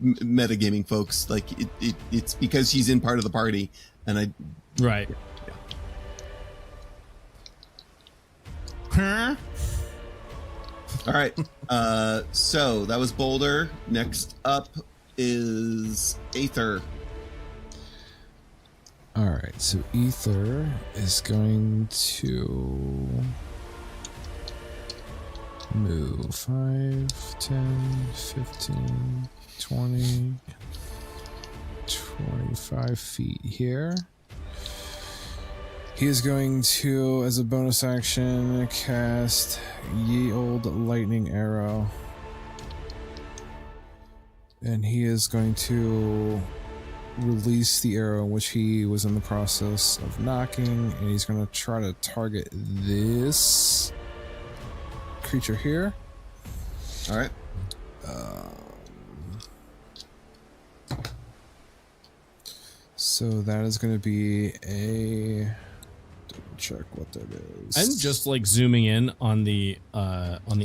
metagaming folks like it's because he's in part of the party, and Right. Huh? All right. So that was Boulder. Next up is Aether. All right, so Ether is going to move 5, 10, 15, 20, 25 feet here. He is going to, as a bonus action, cast Ye Old Lightning Arrow. And he is going to release the arrow, which he was in the process of knocking, and he's going to try to target this creature here. All right. So that is going to be a... Double check what that is. I'm just like zooming in on the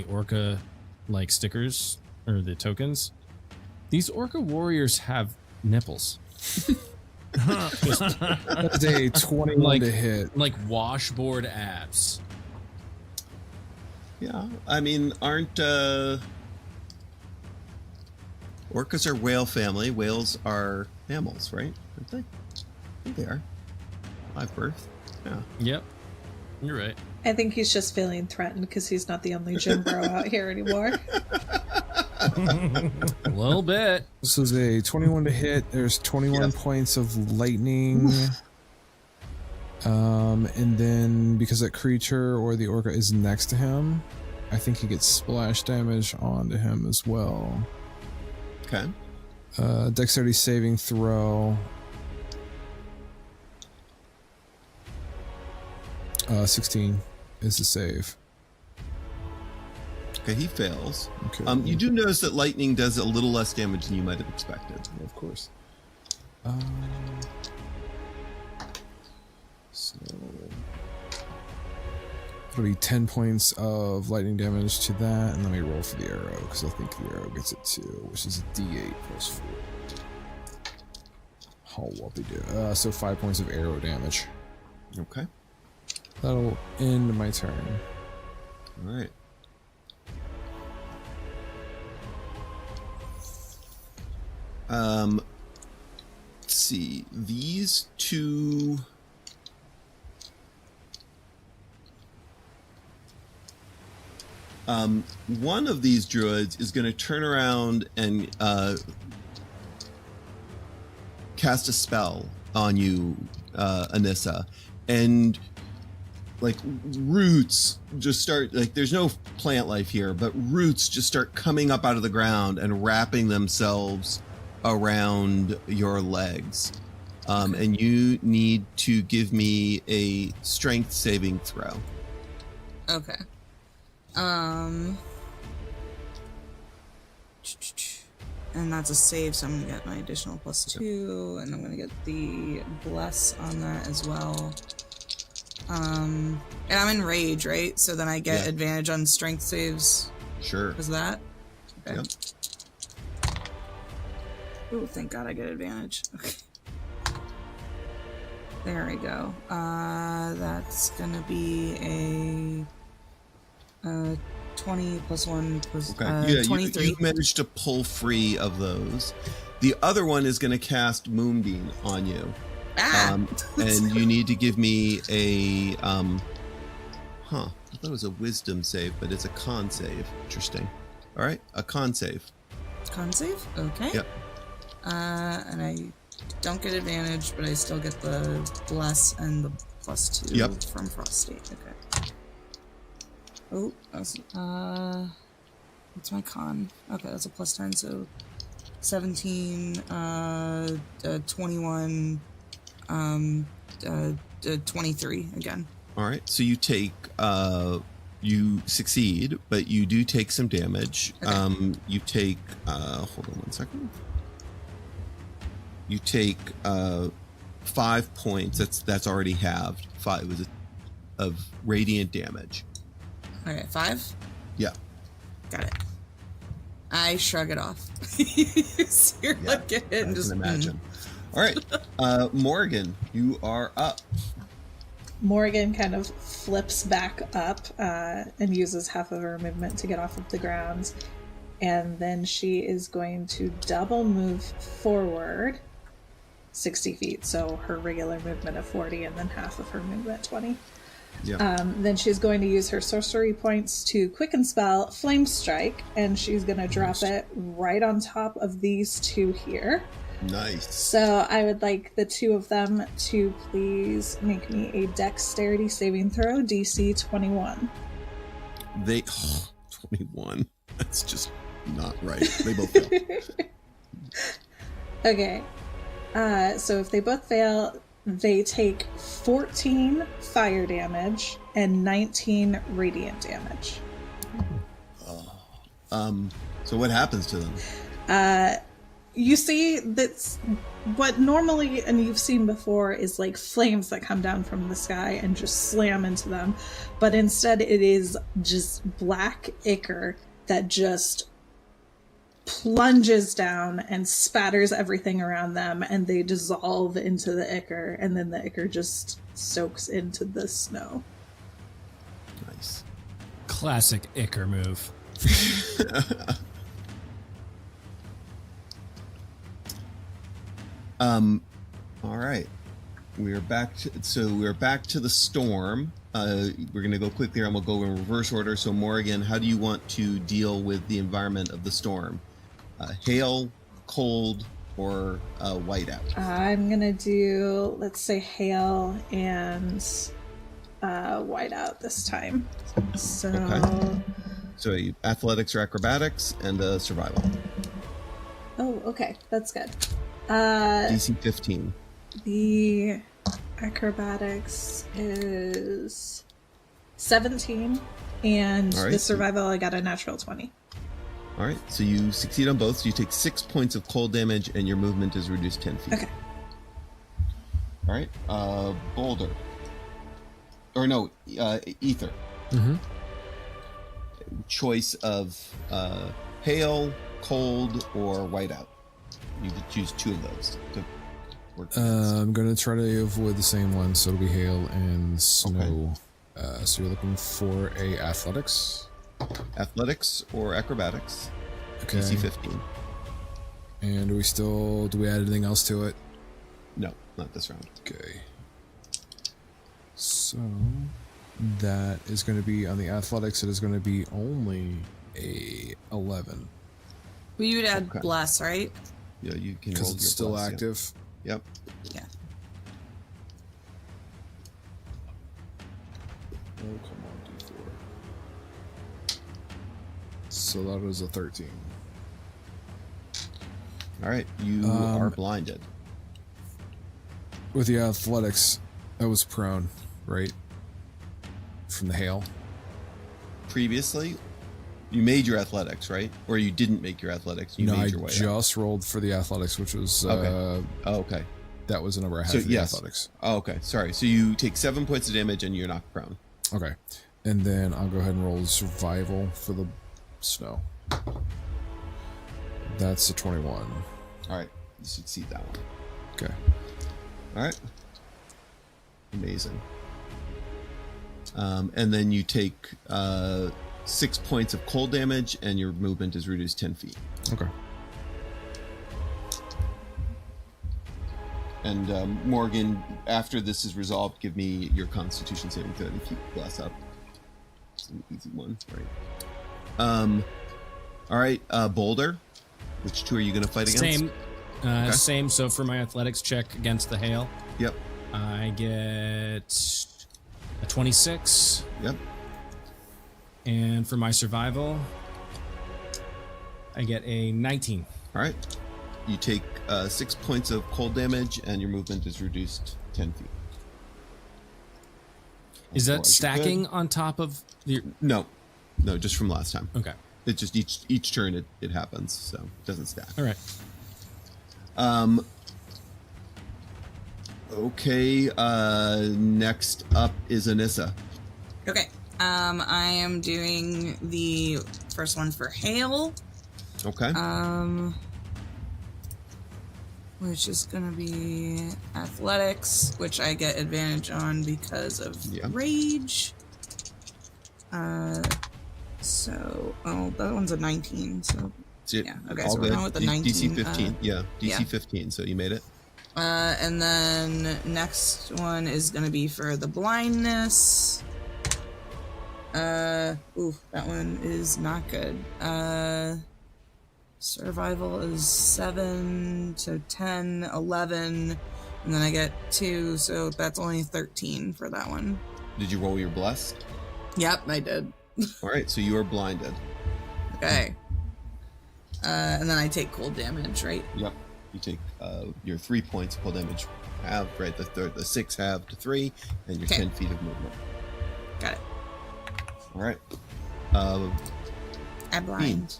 orca like stickers or the tokens. These orca warriors have nipples. That's a 21 to hit. Like washboard abs. Yeah, I mean, aren't orcas are whale family? Whales are mammals, right? Aren't they? I think they are. Live birth. Yeah. Yep. You're right. I think he's just feeling threatened because he's not the only gym bro out here anymore. A little bit. This is a 21 to hit. There's 21 points of lightning. And then because that creature or the orca is next to him, I think he gets splash damage onto him as well. Okay. Dexterity saving throw. 16 is the save. Okay, he fails. Okay. You do notice that lightning does a little less damage than you might have expected. Of course. So It'll be 10 points of lightning damage to that, and let me roll for the arrow, because I think the arrow gets it too, which is a d8 plus 4. Oh, what they do. So 5 points of arrow damage. Okay. That'll end my turn. All right. Let's see. These two. One of these druids is going to turn around and cast a spell on you, Anissa, and like roots just start, like there's no plant life here, but roots just start coming up out of the ground and wrapping themselves around your legs. And you need to give me a strength saving throw. Okay. And that's a save, so I'm gonna get my additional +2, and I'm gonna get the bless on that as well. And I'm in rage, right? So then I get advantage on strength saves. Sure. Is that? Okay. Yep. Oh, thank God I get advantage. Okay. There we go. That's gonna be a 20 plus 1 plus 23. You managed to pull free of those. The other one is going to cast Moonbeam on you. And you need to give me a I thought it was a wisdom save, but it's a con save. Interesting. All right, a con save. Con save? Okay. Yep. And I don't get advantage, but I still get the bless and the +2 from Frost State. Okay. Oh, that's, what's my con? Okay, that's a +10, so 17, 21, 23 again. All right, so you take, you succeed, but you do take some damage. Okay. You take, hold on 1 second. You take 5 points. That's already halved. 5 was of radiant damage. Okay, 5? Yeah. Got it. I shrug it off. You're like it and just imagine. All right, Morgan, you are up. Morgan kind of flips back up and uses half of her movement to get off of the ground. And then she is going to double move forward 60 feet. So her regular movement of 40 and then half of her movement 20. Yeah. Then she's going to use her sorcery points to quicken spell Flame Strike, and she's going to drop it right on top of these two here. Nice. So I would like the two of them to please make me a dexterity saving throw, DC 21. 21. That's just not right. They both fail. Okay. So if they both fail, they take 14 fire damage and 19 radiant damage. So what happens to them? You see that's what normally, and you've seen before, is like flames that come down from the sky and just slam into them. But instead it is just black ichor that just plunges down and spatters everything around them, and they dissolve into the ichor, and then the ichor just soaks into the snow. Nice. Classic ichor move. All right. We're back to the storm. We're going to go quickly and we'll go in reverse order. So Morgan, how do you want to deal with the environment of the storm? Hail, cold, or whiteout? I'm gonna do, let's say, hail and whiteout this time. So, Okay. So athletics or acrobatics and survival. Oh, okay, that's good. DC 15. The acrobatics is 17, and All right. the survival I got a natural 20. All right. So you succeed on both. So you take 6 points of cold damage and your movement is reduced 10 feet. Okay. All right. Boulder. Or no, Ether. choice of hail, cold, or whiteout. You could choose 2 of those to work. I'm going to try to avoid the same one, so it'll be hail and snow. So you're looking for a athletics? Athletics or acrobatics. Okay. DC 15. And do we add anything else to it? No, not this round. Okay. So that is going to be on the athletics. It is going to be only a 11. Well, you would add bless, right? Yeah, you can Because roll it's your still plus, active. Yeah. Yep. Yeah. Oh, come on, D4. So that is a 13. All right, you are blinded. With the athletics, I was prone, right? From the hail. Previously, you made your athletics, right? Or you didn't make your athletics. You No, made I your way just rolled for the athletics, which was okay. Okay. That was the number I had So for the yes. athletics. Oh, okay. Sorry. So you take 7 points of damage and you're knocked prone. Okay, and then I'll go ahead and roll survival for the snow. That's a 21. All right, you succeed that one. Okay. All right. Amazing. And then you take 6 points of cold damage, and your movement is reduced 10 feet. Okay. And Morgan, after this is resolved, give me your Constitution saving throw to keep glass up. It's an easy one, right? All right, Boulder. Which 2 are you going to fight against? Same. Same. So for my athletics check against the hail, Yep. I get a 26. Yep. And for my survival, I get a 19. All right. You take 6 points of cold damage, and your movement is reduced 10 feet. Is that Otherwise, you're stacking good. on top of your... No, just from last time. Okay. It just each turn it happens, so it doesn't stack. All right. Okay. Next up is Anissa. Okay. I am doing the first one for hail. Okay. Which is gonna be athletics, which I get advantage on because of rage. So that one's a 19. So yeah. Okay. So we're going with the 19. DC 15. DC 15. So you made it. And then next one is gonna be for the blindness. That one is not good. Survival is 7, so 10, 11, and then I get 2, so that's only 13 for that one. Did you roll your blessed? Yep, I did. All right, so you are blinded. Okay. And then I take cold damage, right? Yep. You take your 3 points of cold damage halved, right? The 6 halved to 3, and your 10 feet of movement. Got it. All right. I blind.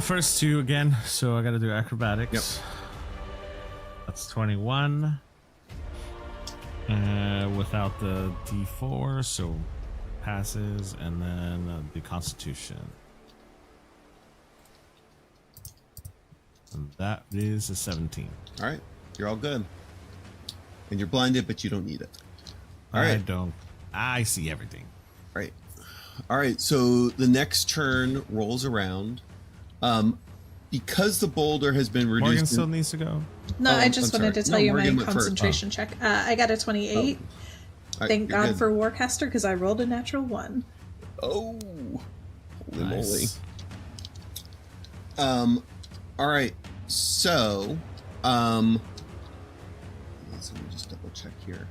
First 2 again, so I gotta do acrobatics. Yep. That's 21. Without the D4, so passes, and then the Constitution. And that is a 17. All right, you're all good. And you're blinded, but you don't need it. All I right. don't. I see everything. Right. All right, so the next turn rolls around. Because the boulder has been reduced... Morgan still needs to go. No, I just wanted to tell you Morgan my went first. concentration check. I got a 28. Right, Thank you're God good. for Warcaster, because I rolled a natural 1. Oh, holy Nice. moly. All right, so, let me just double check here.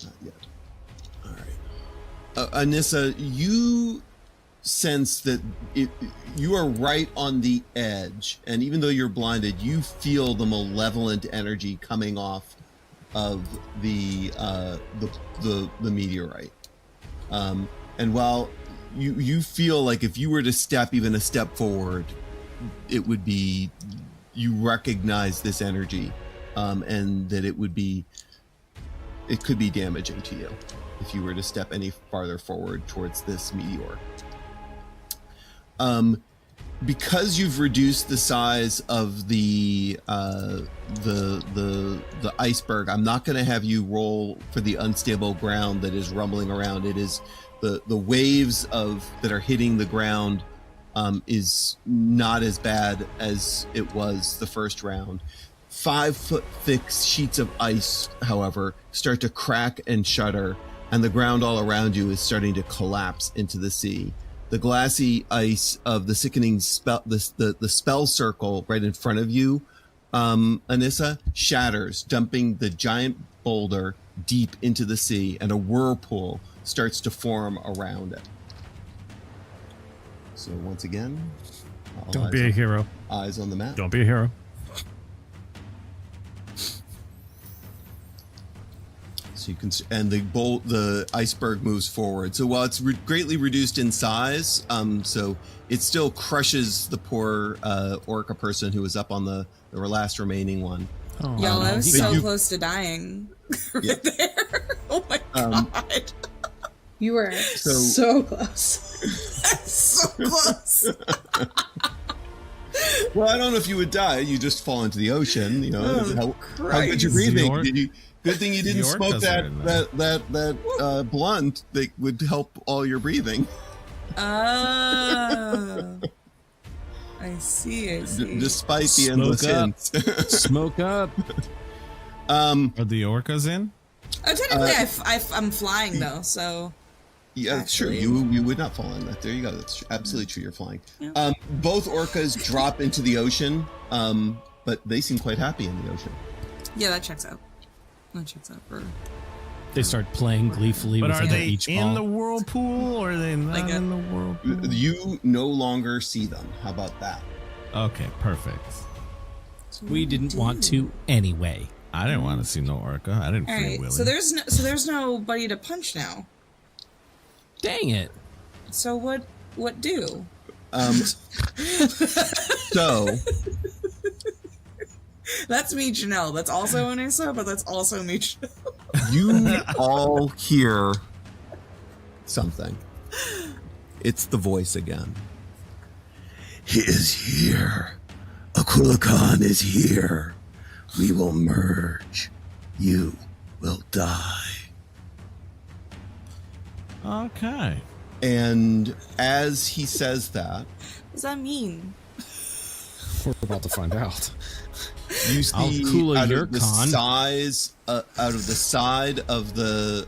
Not yet. All right. Anissa, you sense that you are right on the edge, and even though you're blinded, you feel the malevolent energy coming off of the meteorite. And while you feel like if you were to step even a step forward, it would be, you recognize this energy, and that it would be it could be damaging to you if you were to step any farther forward towards this meteor. Because you've reduced the size of the iceberg, I'm not going to have you roll for the unstable ground that is rumbling around. It is the waves that are hitting the ground is not as bad as it was the first round. 5 foot thick sheets of ice, however, start to crack and shudder, and the ground all around you is starting to collapse into the sea. The glassy ice of the sickening spell, the spell circle right in front of you, Anissa, shatters, dumping the giant boulder deep into the sea, and a whirlpool starts to form around it. So once again, don't be a hero. Eyes on the map. Don't be a hero. So you can, and the iceberg moves forward. So while it's greatly reduced in size, so it still crushes the poor orca person who was up on the last remaining one. Oh, yo, I was so close to dying right there. Oh my god. You were so close. So close. Well, I don't know if you would die. You just fall into the ocean. You know, how good you're breathing. Good thing you didn't smoke that blunt that would help all your breathing. I see. Despite the endless hints. Smoke up. Are the orcas in? Oh, technically, I'm flying though, so. Yeah, that's true. You would not fall in that. There you go. That's absolutely true. You're flying. Yeah. Both orcas drop into the ocean, but they seem quite happy in the ocean. Yeah, that checks out. They start playing gleefully. But with are they each in ball. the whirlpool or are they not in the whirlpool? You no longer see them. How about that? Okay, perfect. We didn't want to anyway. I didn't want to see no orca. I didn't feel willing. So there's nobody to punch now. Dang it. So what do? So that's me, Janelle. That's also Anissa, but that's also me, Janelle. You all hear something. It's the voice again. He is here. Aquila Khan is here. We will merge. You will die. Okay. And as he says that, what does that mean? We're about to find out. You see out of the size, out of the side of the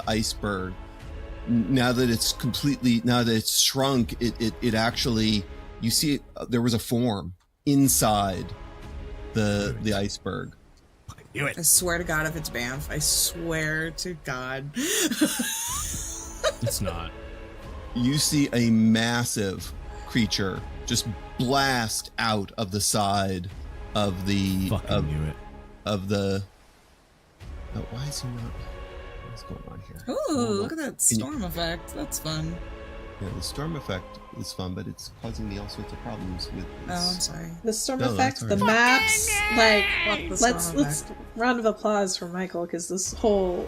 iceberg. Now that it's shrunk, it actually, you see there was a form inside the iceberg. I swear to God, if it's Banff, I swear to God. It's not. You see a massive creature just blast out of the side of the of the. Oh, why is he not? What's going on here? Ooh, look at that storm effect. That's fun. Yeah, the storm effect is fun, but it's causing me all sorts of problems with this. Oh, I'm sorry. The storm effect, the maps, let's round of applause for Michael, because this whole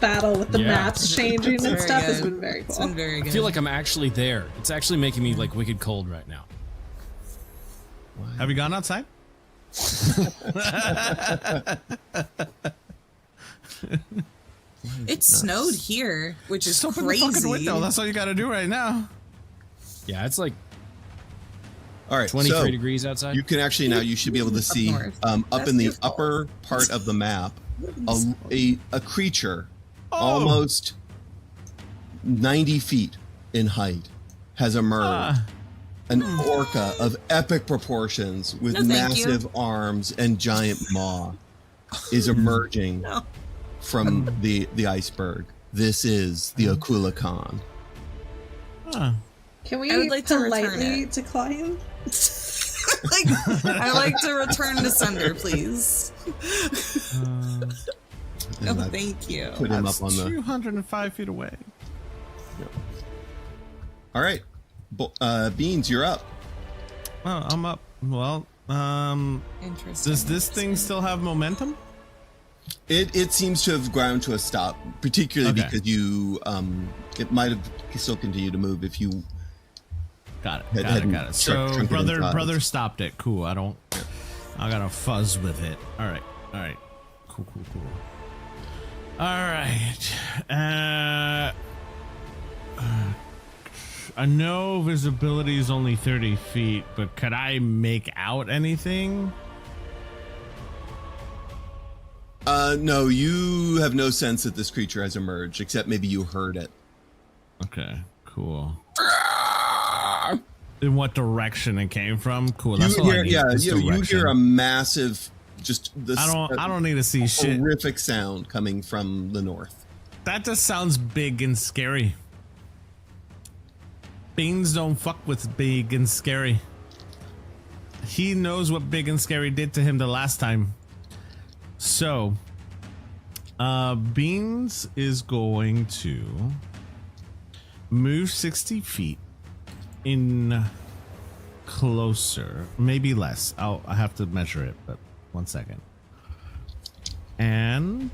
battle with the maps changing and stuff has been very cool. It's been very good. I feel like I'm actually there. It's actually making me like wicked cold right now. Have you gone outside? It snowed here, which is Just open crazy. the fucking window. That's all you got to do right now. Yeah, it's like all right, 23 degrees outside. You can actually now you should be able to see up in the upper part of the map a creature almost 90 feet in height has emerged. An orca of epic proportions with massive arms and giant maw is emerging from the iceberg. This is the Aquila Khan. Can we I would like politely decline? I like to return to sender, please. Thank you. Put him up on the 205 feet away. Yep. All right, Beans, you're up. Oh, I'm up. Well, Interesting. Does this thing still have momentum? It seems to have ground to a stop, particularly Okay. because you it might have still continued to move if you Got Had- it. hadn't Got it. shrunk So it in size. brother stopped it. Cool. I got a fuzz with it. All right. Cool. All right. I know visibility is only 30 feet, but could I make out anything? No, you have no sense that this creature has emerged, except maybe you heard it. Okay, cool. In what direction it came from? Cool. That's all I need. is you direction. hear a massive, just this. I don't need to see shit. Horrific sound coming from the north. That just sounds big and scary. Beans don't fuck with big and scary. He knows what big and scary did to him the last time. So, Beans is going to move 60 feet in closer, maybe less. I have to measure it, but 1 second. And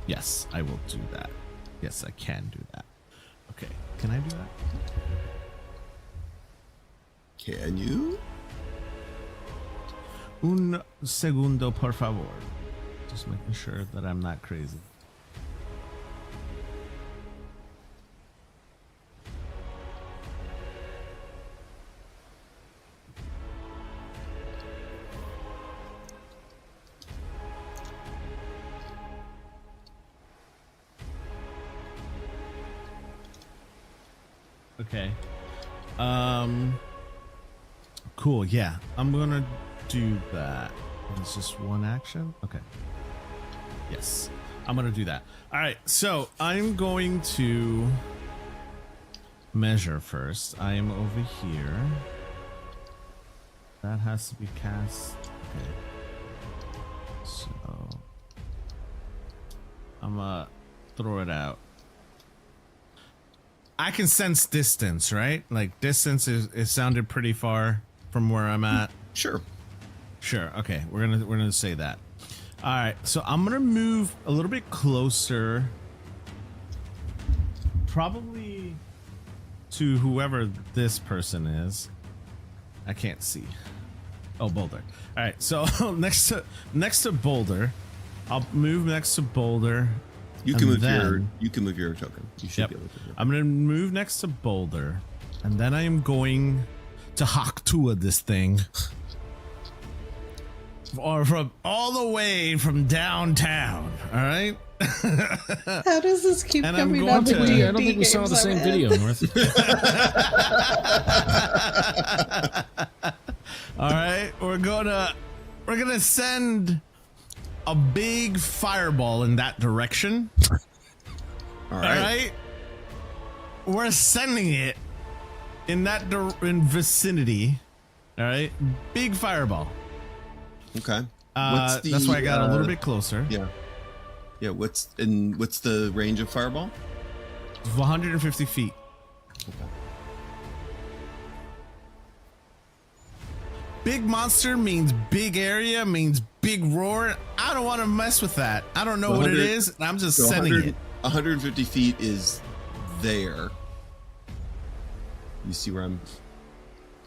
yes, I will do that. Yes, I can do that. Okay, can I do that? Can you? Un segundo, por favor. Just making sure that I'm not crazy. Okay. Cool. Yeah, I'm gonna do that. It's just one action. Okay. Yes, I'm gonna do that. All right. So I'm going to measure first. I am over here. That has to be cast. Okay. So I'm gonna throw it out. I can sense distance, right? Like distance is sounded pretty far from where I'm at. Sure. Okay, we're gonna say that. All right, so I'm gonna move a little bit closer, probably to whoever this person is. I can't see. Oh, Boulder. All right, so next to Boulder, I'll move next to Boulder. You can move your token. You should be able to. I'm gonna move next to Boulder, and then I am going to Haktua this thing. Or from all the way from downtown, all right? How does this keep And I'm coming going up to- in I D&D I don't think we saw games the same I'm video, in? North. All right, we're gonna send a big fireball in that direction. All All right. right, we're sending it in that in vicinity. All right, big fireball. Okay. That's why I got a little bit closer. Yeah. Yeah. What's the range of fireball? 150 feet. Okay. Big monster means big area, means big roar. I don't want to mess with that. I don't know what it is. And I'm just So sending it. 150 feet is there. You see where I'm?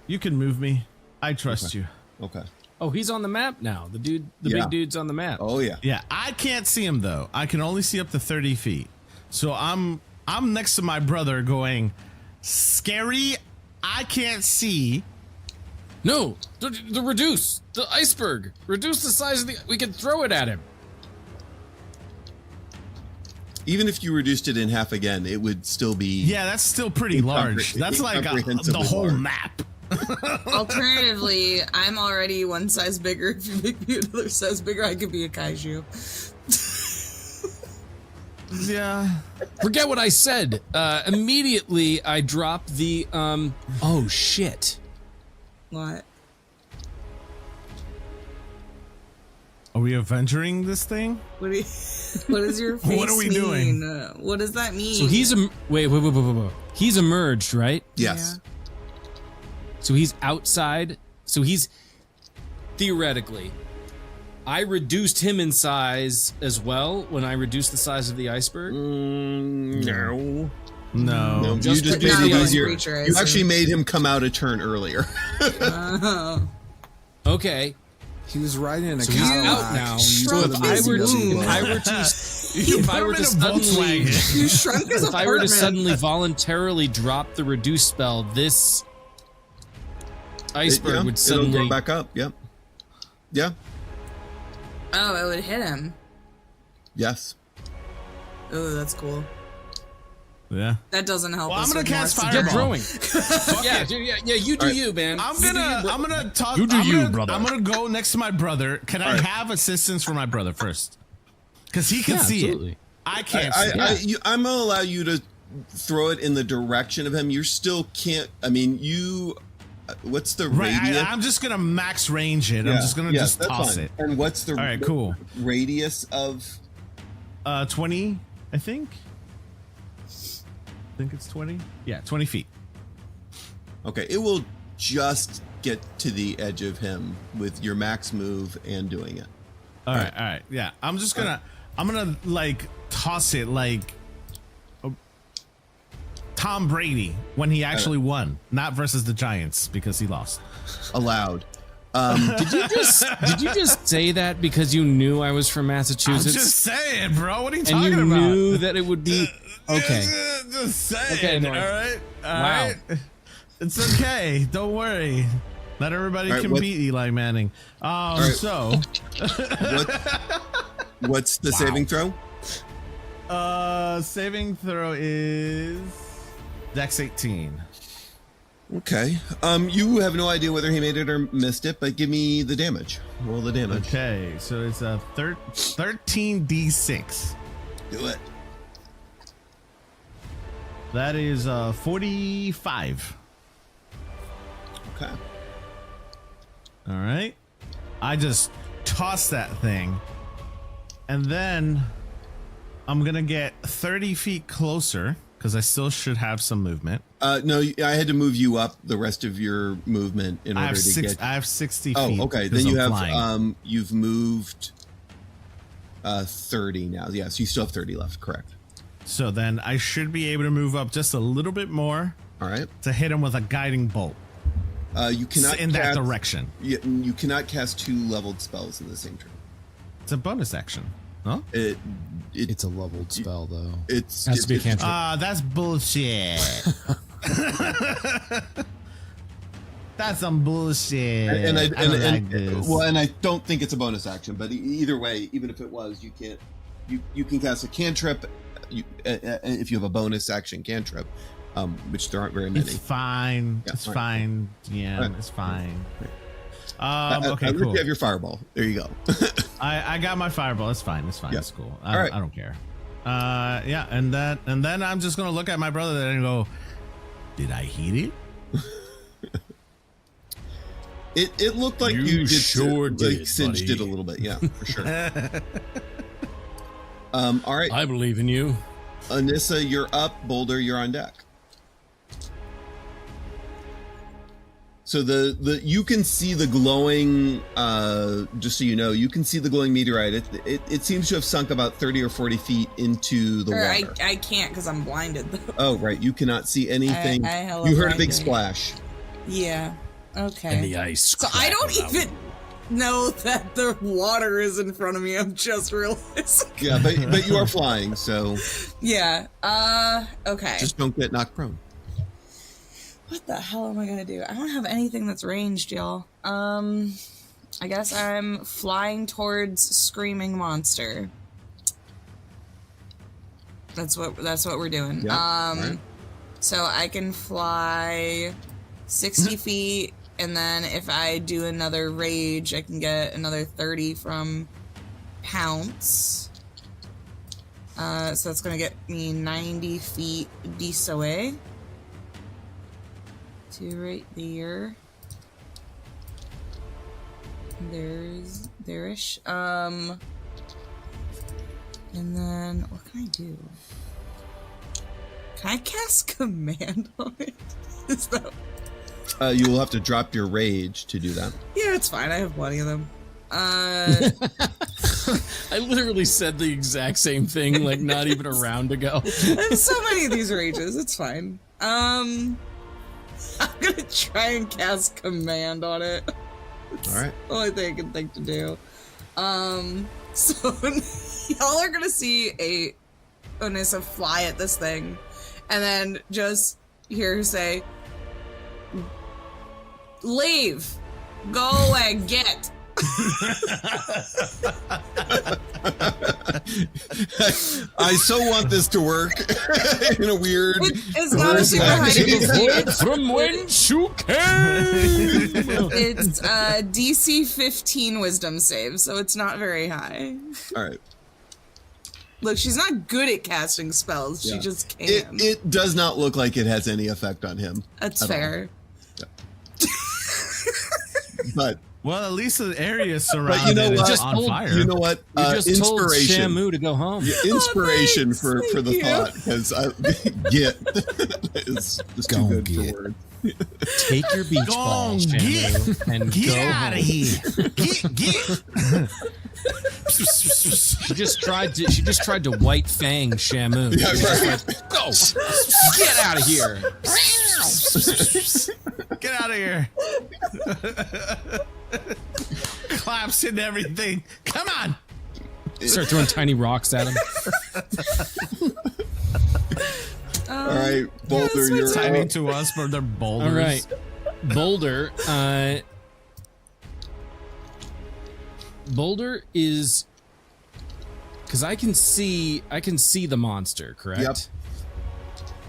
You can move me. I trust you. Okay. Oh, he's on the map now. The Yeah. big dude's on the map. Oh yeah. Yeah, I can't see him though. I can only see up to 30 feet. So I'm next to my brother going, scary. I can't see. No, the reduce the iceberg. Reduce the size of the. We can throw it at him. Even if you reduced it in half again, it would still be. Yeah, that's still pretty large. That's like the incomprehensibly whole large. map. Alternatively, I'm already one size bigger. If you make me another size bigger, I could be a kaiju. Yeah. Forget what I said. Immediately, I drop the. Oh shit. What? Are we adventuring this thing? What does your face What are we mean? doing? What does that mean? So he's wait. He's emerged, right? Yes. So he's outside. So he's theoretically, I reduced him in size as well when I reduced the size of the iceberg. No. No. You just made not it one easier. creature, You I actually see. made him come out a turn earlier. Okay. He was riding in a So he's Cadillac. out now. So if I were to suddenly, You shrunk his if I were to apartment. suddenly voluntarily drop the reduce spell, this iceberg would it'll suddenly go back up. Yep. Yeah. Oh, it would hit him. Yes. Oh, that's cool. Yeah. That doesn't help. Well, us I'm gonna with cast more Fireball. Get growing. Yeah, dude, yeah, you do you, man. I'm gonna talk. You do I'm you, gonna, brother. I'm gonna go next to my brother. Can I have assistance from my brother first? Because he can see absolutely. it. I can't see it. I'm gonna allow you to throw it in the direction of him. You still can't. I mean, you. What's the radius? I'm just gonna max range it. Yeah, I'm just gonna yes, that's toss fine. it. And what's the All right, cool. radius of? 20, I think. I think it's 20. Yeah, 20 feet. Okay, it will just get to the edge of him with your max move and doing it. All right. Yeah, I'm just gonna. I'm gonna like toss it like Tom Brady when he actually won, not versus the Giants because he lost. Allowed. Did you just say that because you knew I was from I'm Massachusetts? just saying, bro. What are you and talking you about? knew that it would be okay. Just saying. Okay, all North. right. All Wow. right. It's okay. Don't worry. Not everybody All right, can what- beat Eli Manning. right. So, What's the saving throw? saving throw is Dex 18. Okay. You have no idea whether he made it or missed it, but give me the damage. Roll the damage. Okay, so it's a 13d6. Do it. That is 45. Okay. All right. I just toss that thing. And then I'm going to get 30 feet closer because I still should have some movement. No, I had to move you up the rest of your movement in order to get. I have 60 Oh, feet. okay. because Then you I'm have flying. you've moved 30 now. Yes, you still have 30 left. Correct. So then I should be able to move up just a little bit more All right. to hit him with a guiding bolt You cannot in that cast, direction. You cannot cast 2 leveled spells in the same turn. It's a bonus action. Huh? It's a leveled spell, though. It's Has to be a cantrip. That's bullshit. That's some bullshit. and I like this. well, and I don't think it's a bonus action, but either way, even if it was, you can't. You can cast a cantrip. If you have a bonus action cantrip, which there aren't very many. It's fine. Yeah, It's all right. fine. Yeah, All right. it's fine. At Okay, least cool. you have your fireball. There you go. I got my fireball. It's fine. It's fine. Yeah. It's cool. All right. I don't care. Yeah, and then I'm just gonna look at my brother and go, "Did I hit it?" It looked like You you did sure like, did, singed buddy. it a little bit. Yeah, for sure. All right, I believe in you. Anissa, you're up. Boulder, you're on deck. So the you can see the glowing. Just so you know, you can see the glowing meteorite. It seems to have sunk about 30 or 40 feet into the Or water. I can't because I'm blinded though. Oh, right. You cannot see anything. I hella You heard a big blinded. splash. Yeah. Okay. ice. So I don't even know that the water is in front of me. I'm just realizing. Yeah, but you are flying, so Yeah. Okay. just don't get knocked prone. What the hell am I gonna do? I don't have anything that's ranged, y'all. I guess I'm flying towards Screaming Monster. That's what we're doing. Yeah, right. So I can fly 60 feet, and then if I do another rage, I can get another 30 from Pounce. So that's gonna get me 90 feet DSOA. To right there. There-ish. And then what can I do? Can I cast command on it? Is that You will have to drop your rage to do that. Yeah, it's fine. I have plenty of them. I literally said the exact same thing, like not even a round ago. I have so many of these rages. It's fine. I'm gonna try and cast command on it. All right. The only thing I can think to do. So y'all are gonna see a Onissa fly at this thing, and then just hear her say, "Leave, go away, get." I so want this to work in a weird. It's not a super high DC. From whence you came. It's DC 15 Wisdom save, so it's not very high. All right. Look, she's not good at casting spells. Yeah. She just can. It does not look like it has any effect on him. That's fair. But well, at least the area surrounded you know what? is Just on told- fire. You know what? You just told Inspiration. Shamu to go home. Yeah, inspiration thanks. for Thank the you. thought, because get is just too Go good get. for words. Take your beach Go ball, on, Shamu, and Get go out of home. here! Get! She just tried to white fang Shamu. Yeah, She's just right. like, go, get out of here. Get out of here! Claps and everything. Come on! Start throwing tiny rocks at him. All right, Boulder, my you're Timing up. to us for their boulders. All right, Boulder. Boulder is because I can see the monster, correct? Yep.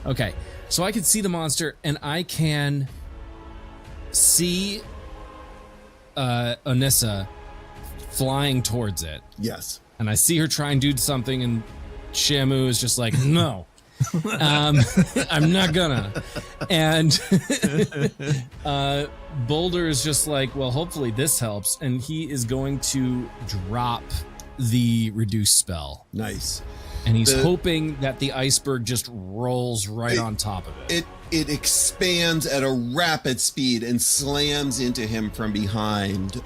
Okay, so I can see the monster, and I can see Onissa flying towards it, Yes. and I see her try and do something, and Shamu is just like, no. I'm not gonna. And Boulder is just like, well, hopefully this helps, and he is going to drop the reduce spell, Nice. and he's hoping that the iceberg just rolls right on top of it. It expands at a rapid speed and slams into him from behind,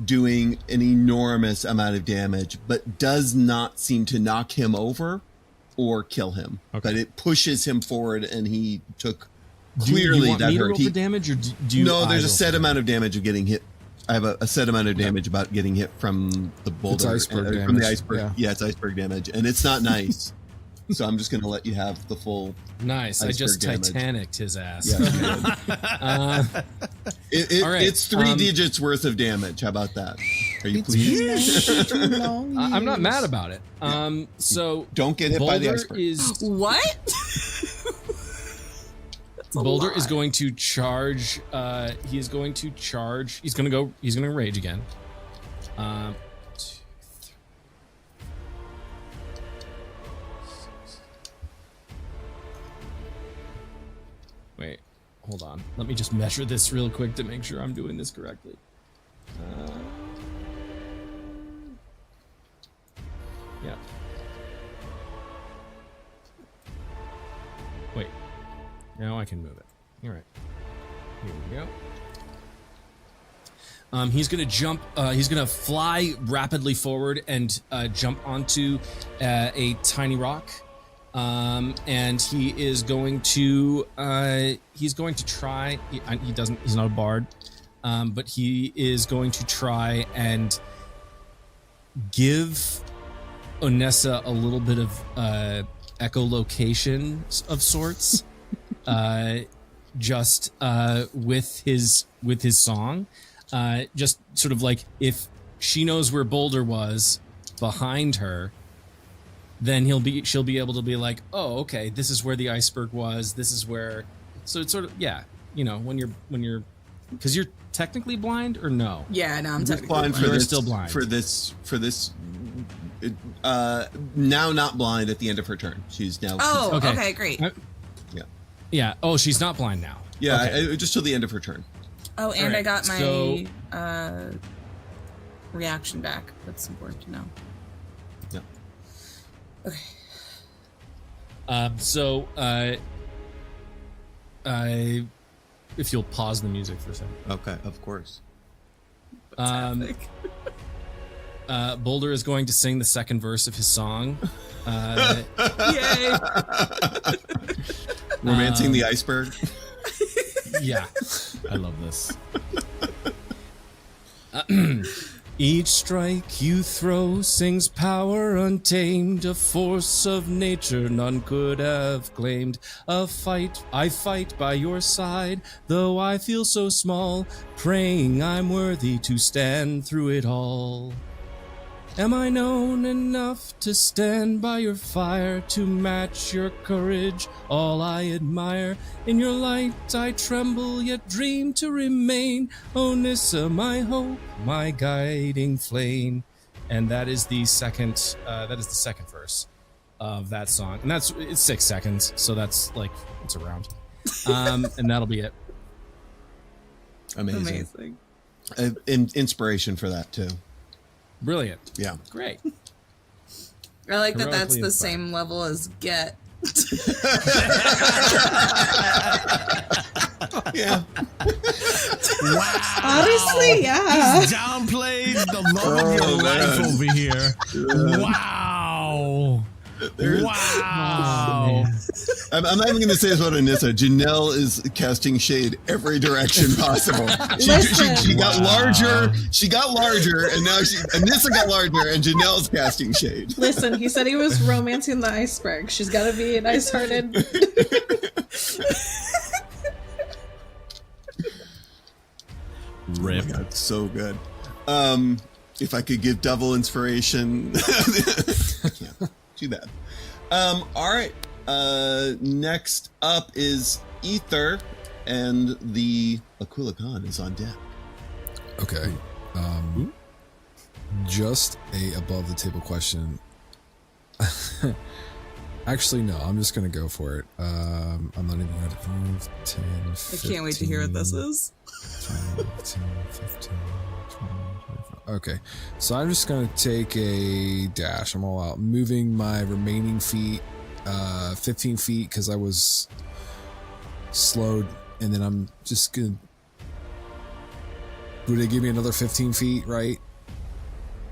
doing an enormous amount of damage, but does not seem to knock him over or kill him. Okay. But it pushes him forward, and he took Do you clearly want that me to hurt. roll He, the damage, or do you? no, there's I a roll set for amount of damage of getting hit. I have a set amount of damage about getting hit from the boulder, iceberg from the damage, iceberg. Yeah, it's iceberg damage, and it's not nice. So I'm just going to let you have the full. it? Nice. I just iceberg damage. Titanic'd his ass. Yeah, you did. All right, It's 3 digits worth of damage. How about that? Are you It's pleased? been long I'm not years. mad about it. So Don't get hit by the Boulder iceberg. is What? That's a Boulder is lot. going to charge. He is going to charge. He's going to go. He's going to rage again. 2, 3. Wait, hold on. Let me just measure this real quick to make sure I'm doing this correctly. Yeah. Wait. Now I can move it. All right. Here we go. He's gonna jump. He's gonna fly rapidly forward and jump onto a tiny rock, and he is going to. He's going to try. He doesn't. He's not a bard, but he is going to try and give Onissa a little bit of echolocation of sorts, just with his song. Just sort of like if she knows where Boulder was behind her, then she'll be able to be like, oh, okay, this is where the iceberg was. This is where. So it's sort of you know, when you're, because you're technically blind or no? Yeah, no, I'm Just technically blind blind. for You're this, still blind. for this. Now not blind at the end of her turn. She's now. Oh, Okay. okay, great. Yeah. Oh, she's not blind now. Yeah, Okay. just till the end of her turn. Oh, and Alright, I got my so- reaction back. That's important to know. Yeah. Okay. if you'll pause the music for a second. Okay, of course. Boulder is going to sing the second verse of his song. Yay! Romancing the iceberg. Yeah. I love this. Each strike you throw sings power untamed, a force of nature none could have claimed. I fight by your side, though I feel so small, praying I'm worthy to stand through it all. Am I known enough to stand by your fire, to match your courage, all I admire? In your light I tremble, yet dream to remain. Oh, Nissa, my hope, my guiding flame. And that is the second verse of that song. And it's 6 seconds, so that's like, it's around. And that'll be it. Amazing. Inspiration for that too. Brilliant. Yeah. Great. I like that that's Heroically the inspired. same level as Get. Yeah. Wow. Honestly, yeah. He's downplayed the love of your life over here. Wow. Wow. I'm not even going to say this about Anissa. Janelle is casting shade every direction possible. She got larger. She got larger, and now Anissa got larger, and Janelle's casting shade. Listen, he said he was romancing the iceberg. She's got to be nice-hearted. Rip. Oh my God, so good. If I could give double inspiration. Yeah, too bad. All right. Next up is Ether, and the Aquila Khan is on deck. Okay. Just a above the table question. Actually, no, I'm just going to go for it. I'm not even going to 5, 10, 15. I can't wait to hear what this is. 5, 10, 15, 20, 25. Okay, so I'm just going to take a dash. I'm all out. Moving my remaining feet 15 feet because I was slowed. And then I'm just going to... Would it give me another 15 feet, right?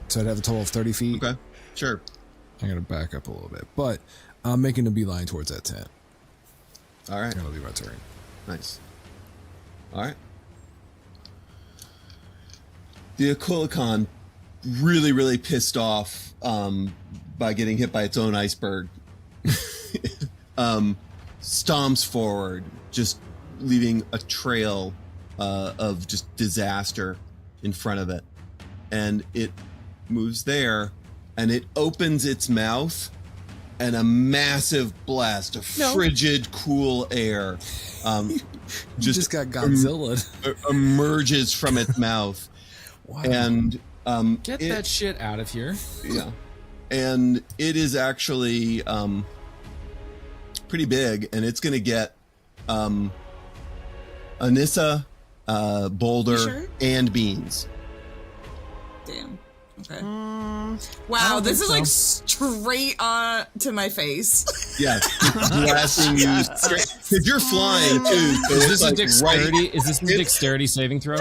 So I'd have a total of 30 feet? Okay, sure. I'm going to back up a little bit. But I'm making a beeline towards that tent. All right. That'll be my turn. Nice. All right. The Aquila Khan really, really pissed off by getting hit by its own iceberg. Stomps forward, just leaving a trail of just disaster in front of it. And it moves there, and it opens its mouth, and a massive blast of frigid, cool air just got Godzilla emerges from its mouth. Wow. And Get that shit out of here. Yeah. And it is actually pretty big, and it's going to get Anissa, Boulder, Sure? and Beans. Damn. Okay. Wow, this is like straight on to my face. Yeah, blasting you straight because you're flying too. So Is it's this like a dexterity? right. Is this a dexterity saving throw?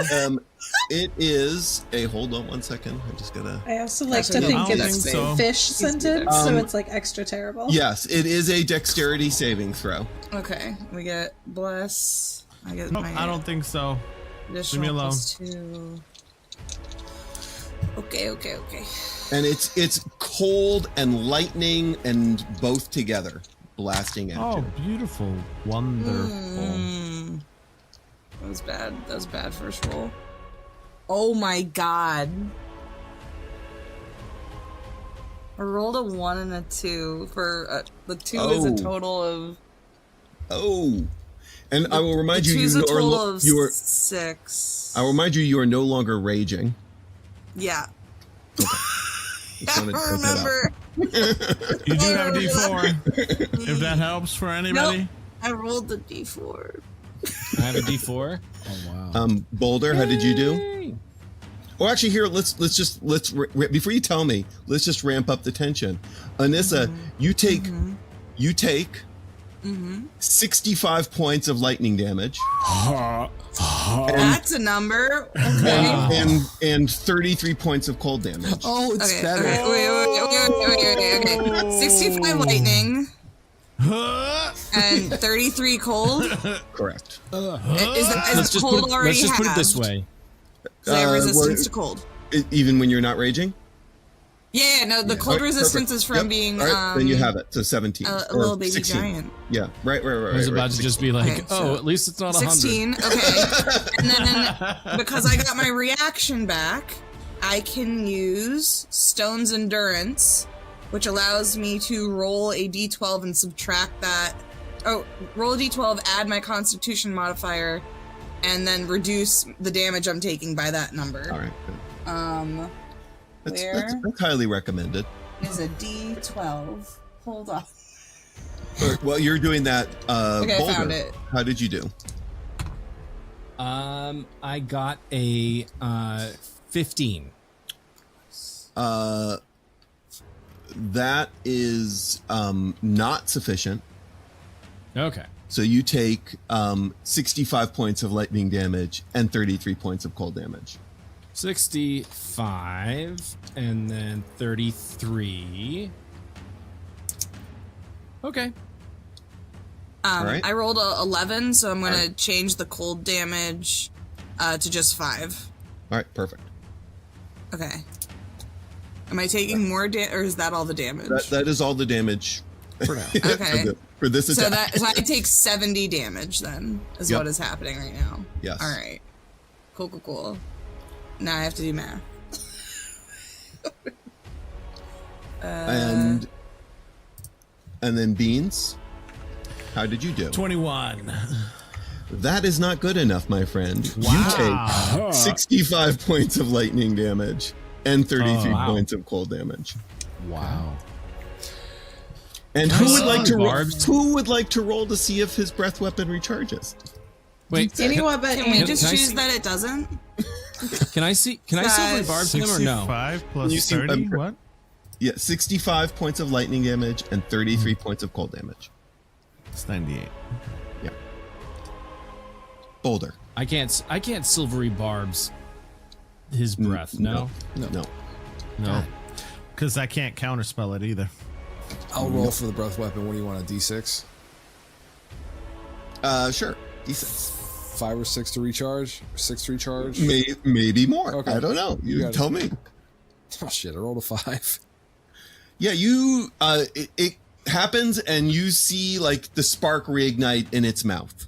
It is a. Hold on 1 second. I just gotta. I also like to Actually, think I don't it's think so. fish scented, so it's like extra terrible. Yes, it is a dexterity saving throw. Okay, we get bless. I get Nope, my I don't think so. additional me alone. +2. Okay. And it's cold and lightning and both together blasting at Oh, you. beautiful. Wonderful. That was bad. That was bad first roll. Oh my god. I rolled a 1 and a 2 for the 2 is a total of. Oh, and I will remind you, Two's a total of you are. 6. I will remind you, you are no longer raging. Yeah. Just wanted to I point that out. remember. You do have a D4, if that helps for anybody. Nope. I rolled the D4. I have a D4. Oh, wow. Boulder, how did you do? Yay. Oh, actually, here let's before you tell me, let's just ramp up the tension. Anissa, you take 65 points of lightning damage. That's a number. Okay. And 33 points of cold damage. Oh, it's Okay, better. okay. 65 lightning. And 33 cold. Correct. Is cold already let's just put it this halved? way. So they have resistance to cold. Even when you're not raging? Yeah, no, the cold All right, resistance perfect. is from Yep. being All right, then you have it. So 17. a or little baby 16. giant. Yeah, right. I was about to just be like, Okay, so at least it's not 16. Okay. And then because I got my reaction back, I can use Stone's Endurance, which allows me to roll a d12 and subtract that. Oh, roll a d12, add my Constitution modifier, and then reduce the damage I'm taking by that number. All right. Good. That's highly recommended. Is a d12. Hold on. Well, you're doing that. Okay, Boulder. I found it. How did you do? I got a 15. That is not sufficient. Okay. So you take 65 points of lightning damage and 33 points of cold damage. 65 and then 33. Okay. All right. I rolled a 11, so I'm going to change the cold damage to just 5. All right, perfect. Okay. Am I taking more damage, or is that all the damage? That is all the damage For now. Okay. for this attack. So I take 70 damage then, is Yep. what is happening right now. Yes. All right. Cool. Now I have to do math. And then Beans, how did you do? 21. That is not good enough, my friend. Wow. You take 65 points of lightning damage and 33 points of cold damage. Wow. And Can I who would see like to roll? barbs? Who would like to roll to see if his breath weapon recharges? Wait, Anyone but Can we Andy. just can I choose see- that it doesn't? can I silver barbs him or no? 65 You plus see- 30? What? Yeah, 65 points of lightning damage and 33 points of cold damage. It's 98. Yeah. Boulder. I can't silvery barbs his breath. No. No. Because I can't counterspell it either. I'll roll for the breath weapon. What do you want, a d6? Sure. D6. 5 or 6 to recharge? 6 to recharge? Maybe more. Okay. I don't know. You got it. tell me. Oh shit, I rolled a 5. Yeah, you it happens and you see like the spark reignite in its mouth.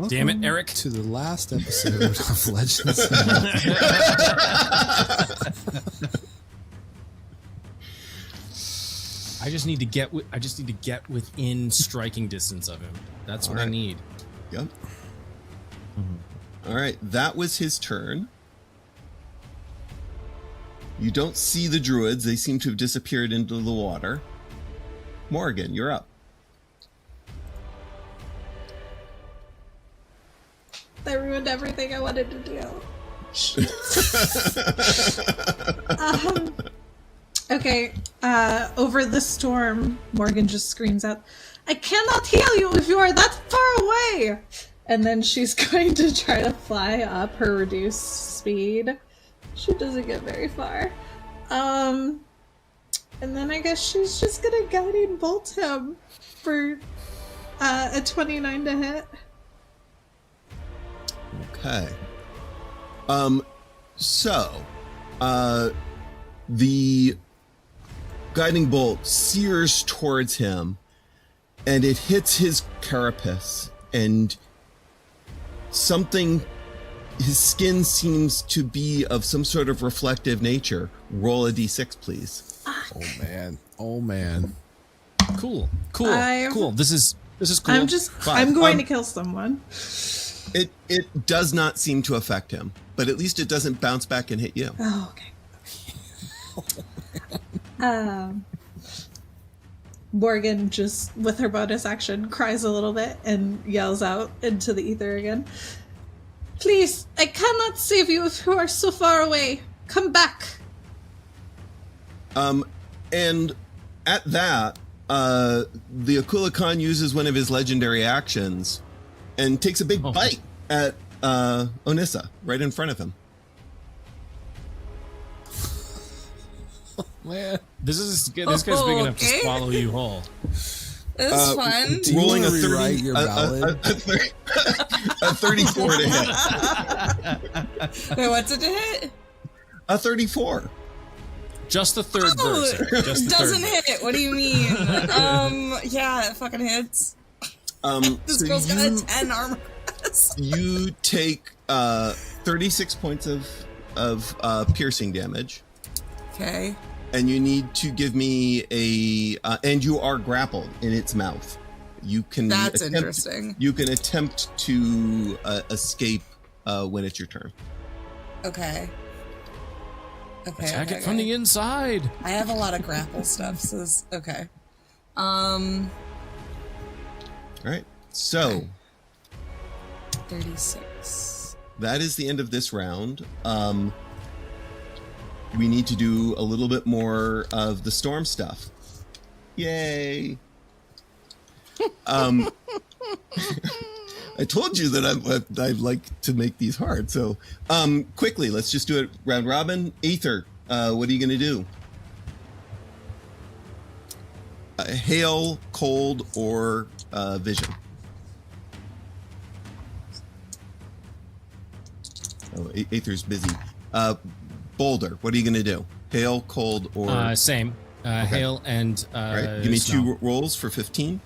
Damn it, Eric. To the last episode of Legends. I just need to get within striking distance of him. That's what I need. Yep. All right, that was his turn. You don't see the druids. They seem to have disappeared into the water. Morgan, you're up. That ruined everything I wanted to do. Okay, over the storm, Morgan just screams out, "I cannot heal you if you are that far away!" And then she's going to try to fly up her reduced speed. She doesn't get very far. And then I guess she's just gonna guiding bolt him for a 29 to hit. Okay. The guiding bolt sears towards him, and it hits his carapace, and his skin seems to be of some sort of reflective nature. Roll a d6, please. Oh man. Cool. Cool. I've- This is cool. I'm going to kill someone. It does not seem to affect him, but at least it doesn't bounce back and hit you. Oh, okay. Morgan just, with her bonus action, cries a little bit and yells out into the ether again. "Please, I cannot save you if you are so far away. Come back." And at that, the Akula Khan uses one of his legendary actions and takes a big bite at Onissa right in front of him. Man, this guy's big enough to swallow you whole. This is fun. Rolling a 30, rewrite your ballad? a 34 to hit. Wait, what's it to hit? A 34. Just the third verse. Just the doesn't third hit. What do you mean? Yeah, it fucking hits. This So girl's got a 10 armor class. You take 36 points of piercing damage. Okay. And you need to give me and you are grappled in its mouth. You can. That's interesting. You can attempt to escape when it's your turn. Okay. Attack it from the inside. I have a lot of grapple stuff, so this, okay. All right. So 36. that is the end of this round. We need to do a little bit more of the storm stuff. Yay! I told you that I like to make these hard. So quickly, let's just do it round robin. Aether, what are you going to do? Hail, cold, or vision? Oh, Aether's busy. Boulder, what are you going to do? Hail, cold, or... Same. Okay. Hail and all right, give me snow. 2 rolls for 15.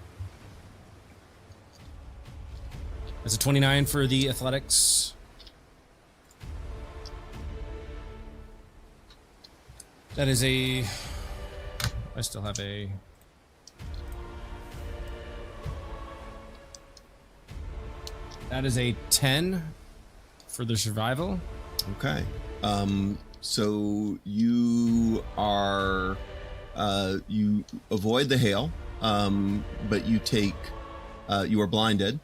That's a 29 for the athletics. That is I still have a... That is a 10 for the survival. Okay. So you are you avoid the hail, but you take you are blinded,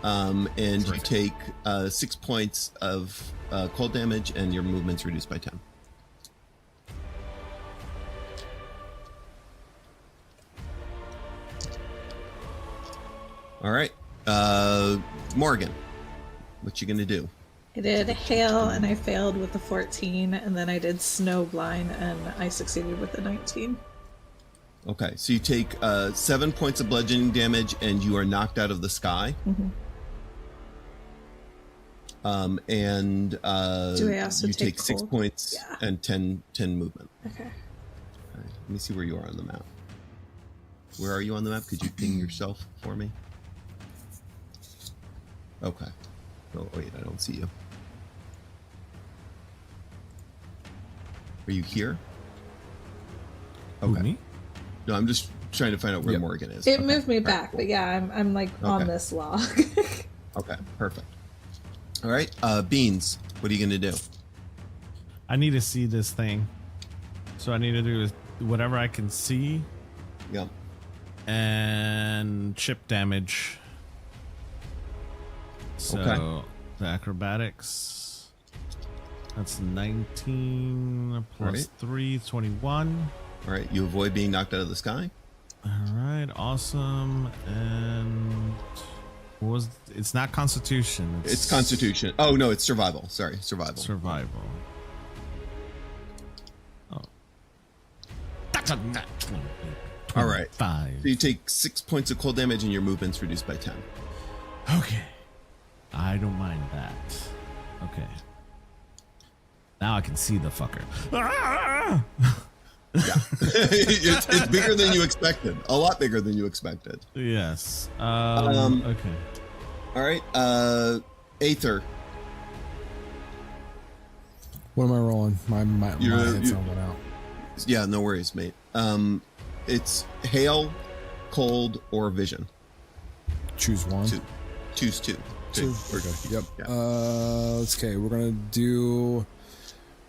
and you take 6 points of cold damage, and your movement's reduced by 10. All right, Morgan, what you gonna do? I did hail and I failed with the 14, and then I did snow blind and I succeeded with the 19. Okay, so you take 7 points of bludgeoning damage and you are knocked out of the sky. Mm-hmm. And Do I also you take take 6 cold? points and 10 movement. Okay. All right, let me see where you are on the map. Where are you on the map? Could you ping yourself for me? Okay. Oh, wait, I don't see you. Are you here? Okay. Me? No, I'm just trying to find out where Morgan is. It moved me back, but yeah, I'm like on this log. Okay, perfect. All right, Beans, what are you gonna do? I need to see this thing. So I need to do whatever I can see. Yep. And chip damage. So Okay. the acrobatics. That's 19 plus Right. 3, 21. All right, you avoid being knocked out of the sky. All right, awesome. And what was it's not Constitution. It's Constitution. Oh no, it's survival. Sorry, survival. Survival. Oh. That's a nat 20. All right. 5. So you take 6 points of cold damage and your movement's reduced by 10. Okay. I don't mind that. Okay. Now I can see the fucker. Ah! Yeah. it's bigger than you expected. A lot bigger than you expected. Yes. Okay. All right. Aether. What am I rolling? My head's on went out. Yeah, no worries, mate. It's hail, cold, or vision. Choose one. Choose two. Okay. Yep. Yeah. Let's okay. We're gonna do.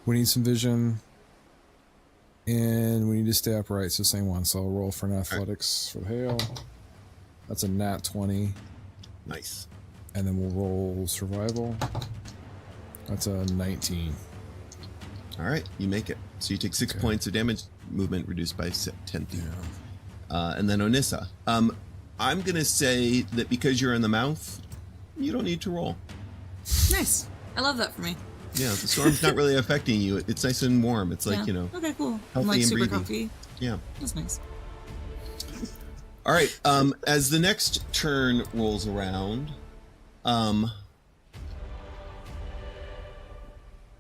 We need some vision, and we need to stay upright. So same one. So I'll roll for an athletics for the hail. That's a nat 20. Nice. And then we'll roll survival. That's a 19. All right, you make it. So you take 6 points of damage. movement reduced by 10 feet. And then Onissa. I'm going to say that because you're in the mouth, you don't need to roll. Nice. I love that for me. Yeah, the storm's not really affecting you. It's nice and warm. It's like, Okay, cool. healthy I'm like and super breathing. comfy. Yeah. That's nice. All right. As the next turn rolls around,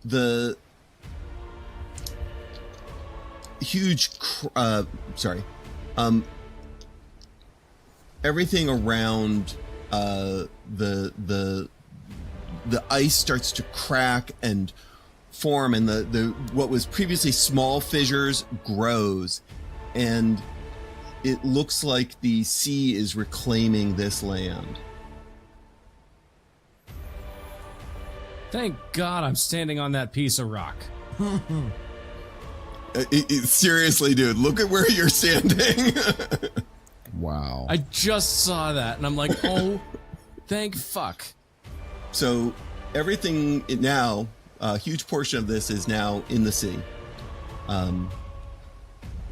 the huge, everything around the ice starts to crack and form, and the what was previously small fissures grows, and it looks like the sea is reclaiming this land. Thank God I'm standing on that piece of rock. Seriously, dude, look at where you're standing. Wow. I just saw that and I'm like, oh, thank fuck. So everything now, a huge portion of this is now in the sea.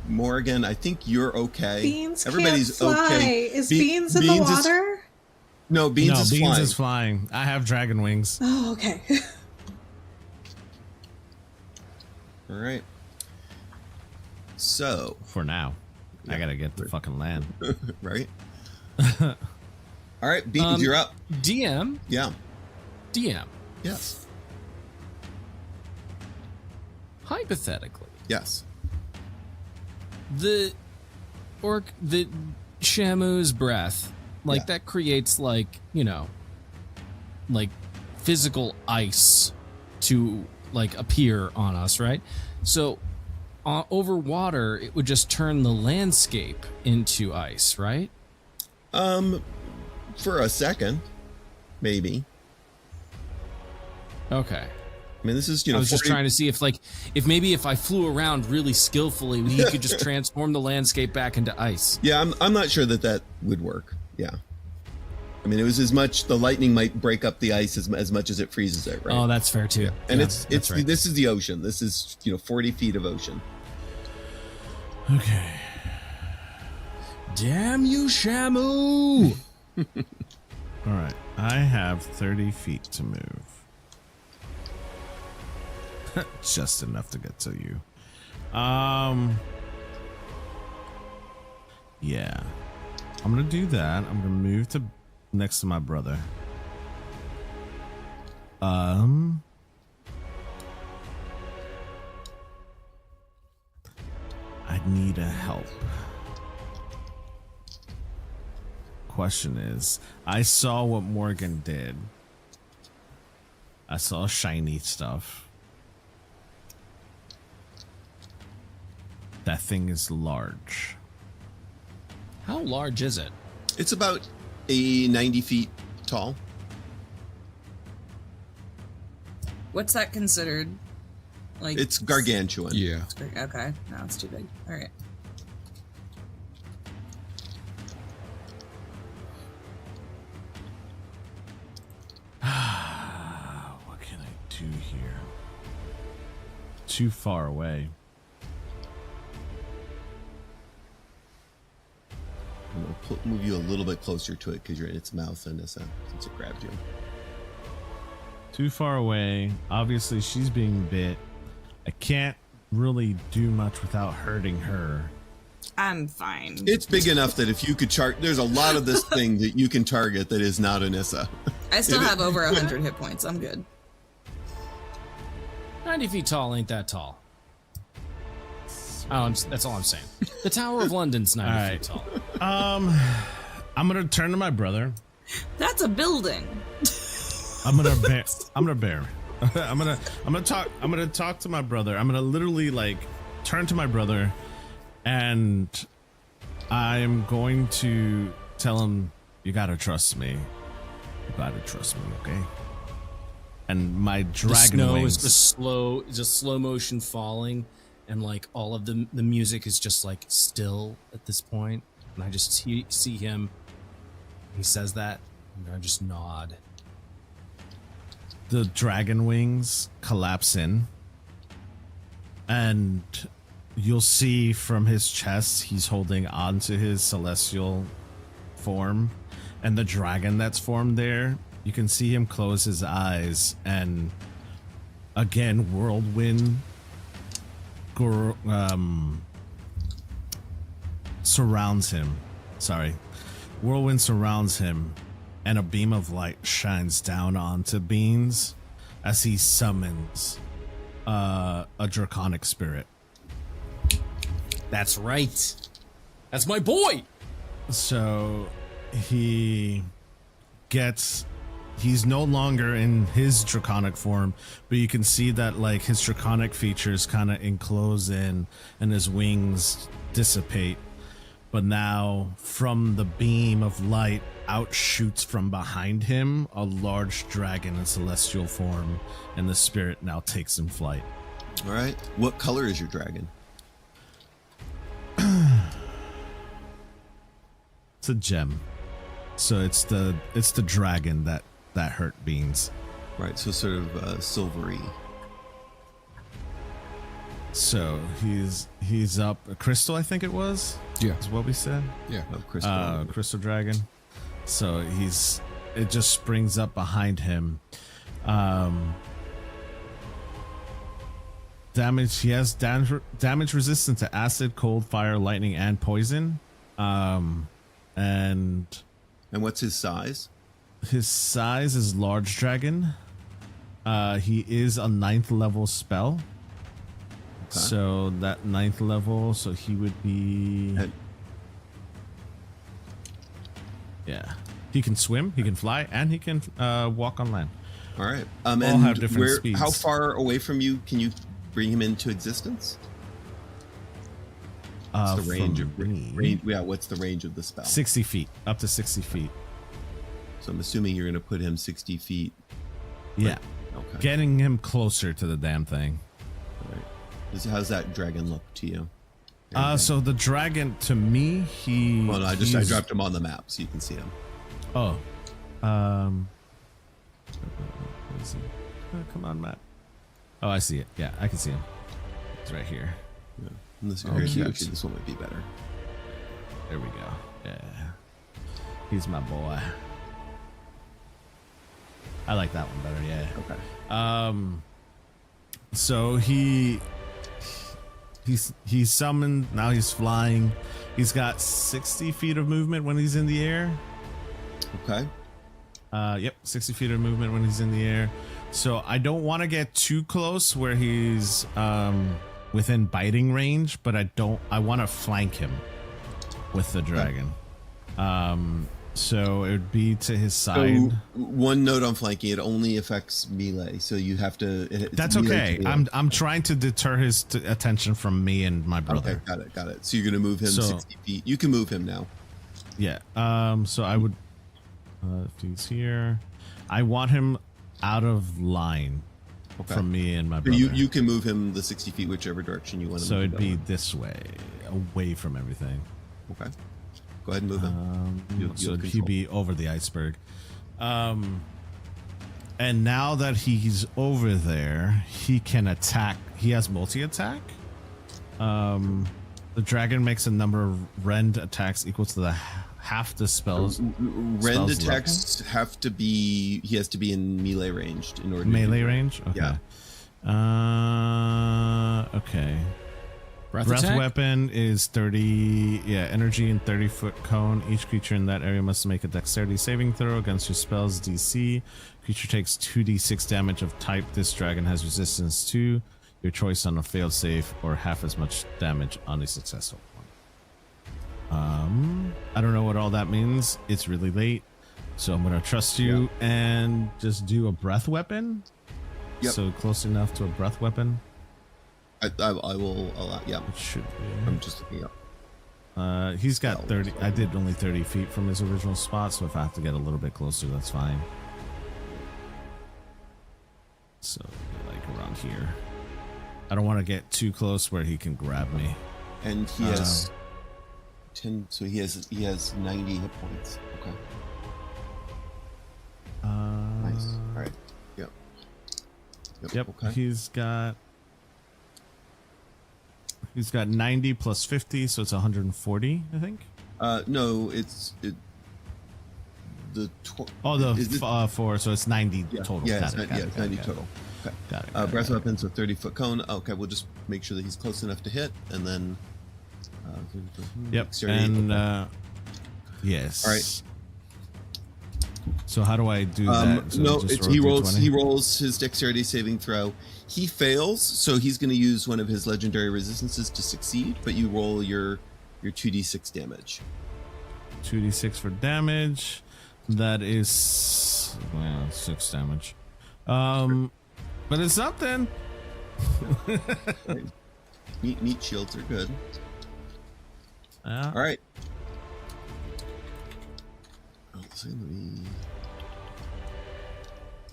Morgan, I think you're okay. Beans Everybody's can't fly. okay. Is Beans in the water? No, Beans is Beans flying. is flying. I have dragon wings. Oh, okay. All right. So For now. I gotta get the fucking land. right. All right, Beans, you're up. DM? Yeah. DM. Yes. Hypothetically, Yes. the Shamu's breath, like that creates like physical ice to like appear on us, right? So over water, it would just turn the landscape into ice, right? For a second, maybe. Okay. I mean, this is I was just trying to see if maybe if I flew around really skillfully, he could just transform the landscape back into ice. Yeah, I'm not sure that would work. Yeah. I mean, it was as much the lightning might break up the ice as much as it freezes it, right? Oh, that's fair too. And Yeah, it's that's right. this is the ocean. This is 40 feet of ocean. Okay. Damn you, Shamu! All right. I have 30 feet to move. Just enough to get to you. Yeah. I'm gonna do that. I'm gonna move to next to my brother. I need a help. Question is, I saw what Morgan did. I saw shiny stuff. That thing is large. How large is it? It's about 90 feet tall. What's that considered? Like It's gargantuan. Yeah. Okay, no, it's too big. All right. What can I do here? Too far away. I'm gonna move you a little bit closer to it because you're in its mouth, Anissa, since it grabbed you. Too far away. Obviously, she's being bit. I can't really do much without hurting her. I'm fine. It's big enough that if you could there's a lot of this thing that you can target that is not Anissa. I still have over 100 hit points. I'm good. 90 feet tall ain't that tall. Oh, that's all I'm saying. The Tower of London's 90 feet tall. I'm gonna turn to my brother. That's a building. I'm gonna bear. I'm gonna talk to my brother. I'm gonna literally like turn to my brother, and I'm going to tell him, "You gotta trust me. You gotta trust me, okay?" And my dragon The snow wings. is just slow motion falling, and like all of the music is just like still at this point, and I just see him. He says that, and I just nod. The dragon wings collapse in, and you'll see from his chest, he's holding on to his celestial form, and the dragon that's formed there, you can see him close his eyes, and again, whirlwind surrounds him. Whirlwind surrounds him, and a beam of light shines down onto Beans as he summons a draconic spirit. That's right. That's my boy. So he's no longer in his draconic form, but you can see that like his draconic features kind of enclose in and his wings dissipate. But now from the beam of light out shoots from behind him a large dragon in celestial form, and the spirit now takes in flight. All right. What color is your dragon? It's a gem. So it's the dragon that hurt Beans. Right. So sort of silvery. So he's up a crystal, I think it was. Yeah, is what we said. Yeah, crystal dragon. So it just springs up behind him. Damage. He has damage resistant to acid, cold, fire, lightning, and poison. And what's his size? His size is large dragon. He is a 9th level spell. Okay. So that 9th level, so he would be. Yeah, he can swim, he can fly, and he can walk on land. All right. All have different speeds. How far away from you can you bring him into existence? What's the range of range? Yeah, what's the range of the spell? 60 feet, up to 60 feet. So I'm assuming you're going to put him 60 feet. Yeah. Okay. Getting him closer to the damn thing. All right. How's that dragon look to you? So the dragon, to me, Well, no, I dropped him on the map so you can see him. Oh. Where is he? Oh, come on, Matt. Oh, I see it. Yeah, I can see him. It's right here. Yeah. Actually, this one might be better. There we go. Yeah. He's my boy. I like that one better, yeah. Okay. So he's summoned, now he's flying. He's got 60 feet of movement when he's in the air. Okay. Yep, 60 feet of movement when he's in the air. So I don't want to get too close where he's within biting range, but I want to flank him with the dragon. So it would be to his side. So one note on flanking: it only affects melee, so you have to. That's okay. I'm trying to deter his attention from me and my brother. Okay, got it. So you're gonna move him 60 feet. You can move him now. Yeah. So I would. If he's here, I want him out of line from me and my brother. You can move him the 60 feet whichever direction you want to. So it'd be this way, away from everything. Okay. Go ahead and move him. So he'd be over the iceberg. And now that he's over there, he can attack. He has multi-attack. The dragon makes a number of rend attacks equal to the half the spells. Rend attacks have to be. He has to be in melee range in order. Melee range. Okay. Yeah. Okay. Breath weapon is 30, energy in 30-foot cone. Each creature in that area must make a dexterity saving throw against your spell's DC. Creature takes 2d6 damage of type this dragon has resistance to. Your choice on a failed save, or half as much damage on a successful one. I don't know what all that means. It's really late, so I'm gonna trust you and just do a breath weapon. Yep. So close enough to a breath weapon. I will allow. Yeah, it should be. I'm just looking up. He's got 30. I did only 30 feet from his original spot, so if I have to get a little bit closer, that's fine. So like around here. I don't want to get too close where he can grab me. And he has 10. So he has 90 hit points. Okay. Nice. All right. Yep. Okay. He's got. He's got 90 plus 50, so it's 140, I think. No, the 4, so it's 90 total. Yeah, Got it's 90 total. Okay. Got it. Breath weapons, a 30-foot cone. Okay, we'll just make sure that he's close enough to hit, and then. Yep. And yes. All right. So how do I do that? So no, he rolls. D20? He rolls his dexterity saving throw. He fails, so he's going to use one of his legendary resistances to succeed. But you roll your 2d6 damage. 2d6 for damage. That is 6 damage. But it's something. Meat shields are good. All right.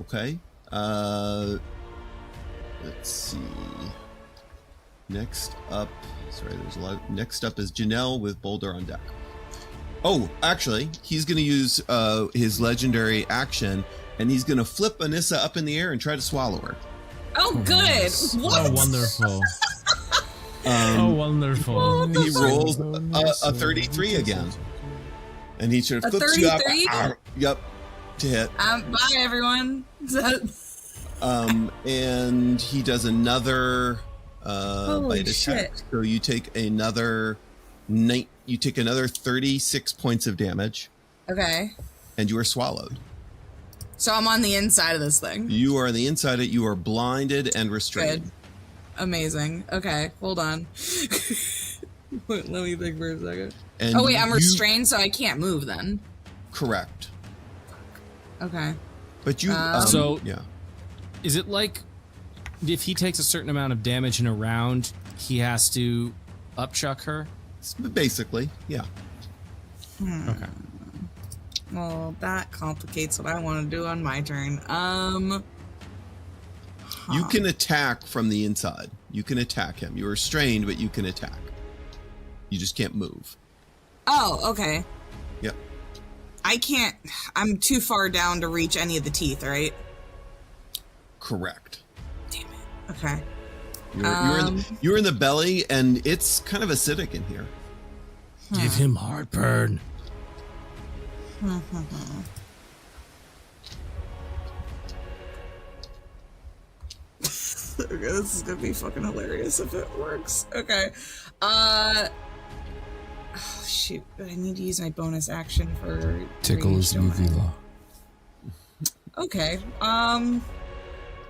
Okay. Let's see. Next up, there's a lot. Next up is Janelle with Boulder on deck. Oh, actually, he's going to use his legendary action, and he's going to flip Anissa up in the air and try to swallow her. Oh, good. What? Oh, wonderful. Oh, wonderful. He rolls a 33 again. And he sort of flips you up. Yep, to hit. Bye, everyone. And he does another Holy bite shit. attack. So you take another 36 points of damage. Okay. And you are swallowed. So I'm on the inside of this thing. You are on the inside of it. You are blinded and restrained. Good. Amazing. Okay, hold on. Let me think for a second. And oh, wait, I'm restrained, so I can't move then. Correct. Okay. But you... So, yeah. Is it like if he takes a certain amount of damage in a round, he has to upchuck her? Basically, yeah. Okay. Well, that complicates what I want to do on my turn. You can attack from the inside. You can attack him. You're restrained, but you can attack. You just can't move. Oh, okay. Yep. I can't... I'm too far down to reach any of the teeth, right? Correct. Damn it. Okay. You're in the belly, and it's kind of acidic in here. Give him heartburn. Okay, this is gonna be fucking hilarious if it works. Okay. Oh, shoot. But I need to use my bonus action for... Tickles UV law. Okay.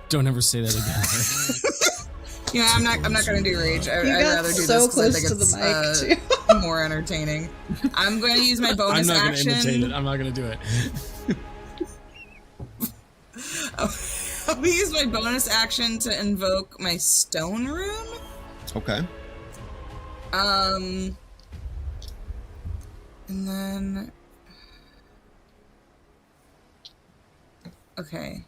Don't ever say that again. Yeah, I'm not gonna do rage. I'd rather do so this because I think close to it's the mic, too. more entertaining. I'm going to use my bonus I'm not action. going to imitate it. I'm not going to do it. I'm going to use my bonus action to invoke my stone rune. Okay. And then... Okay.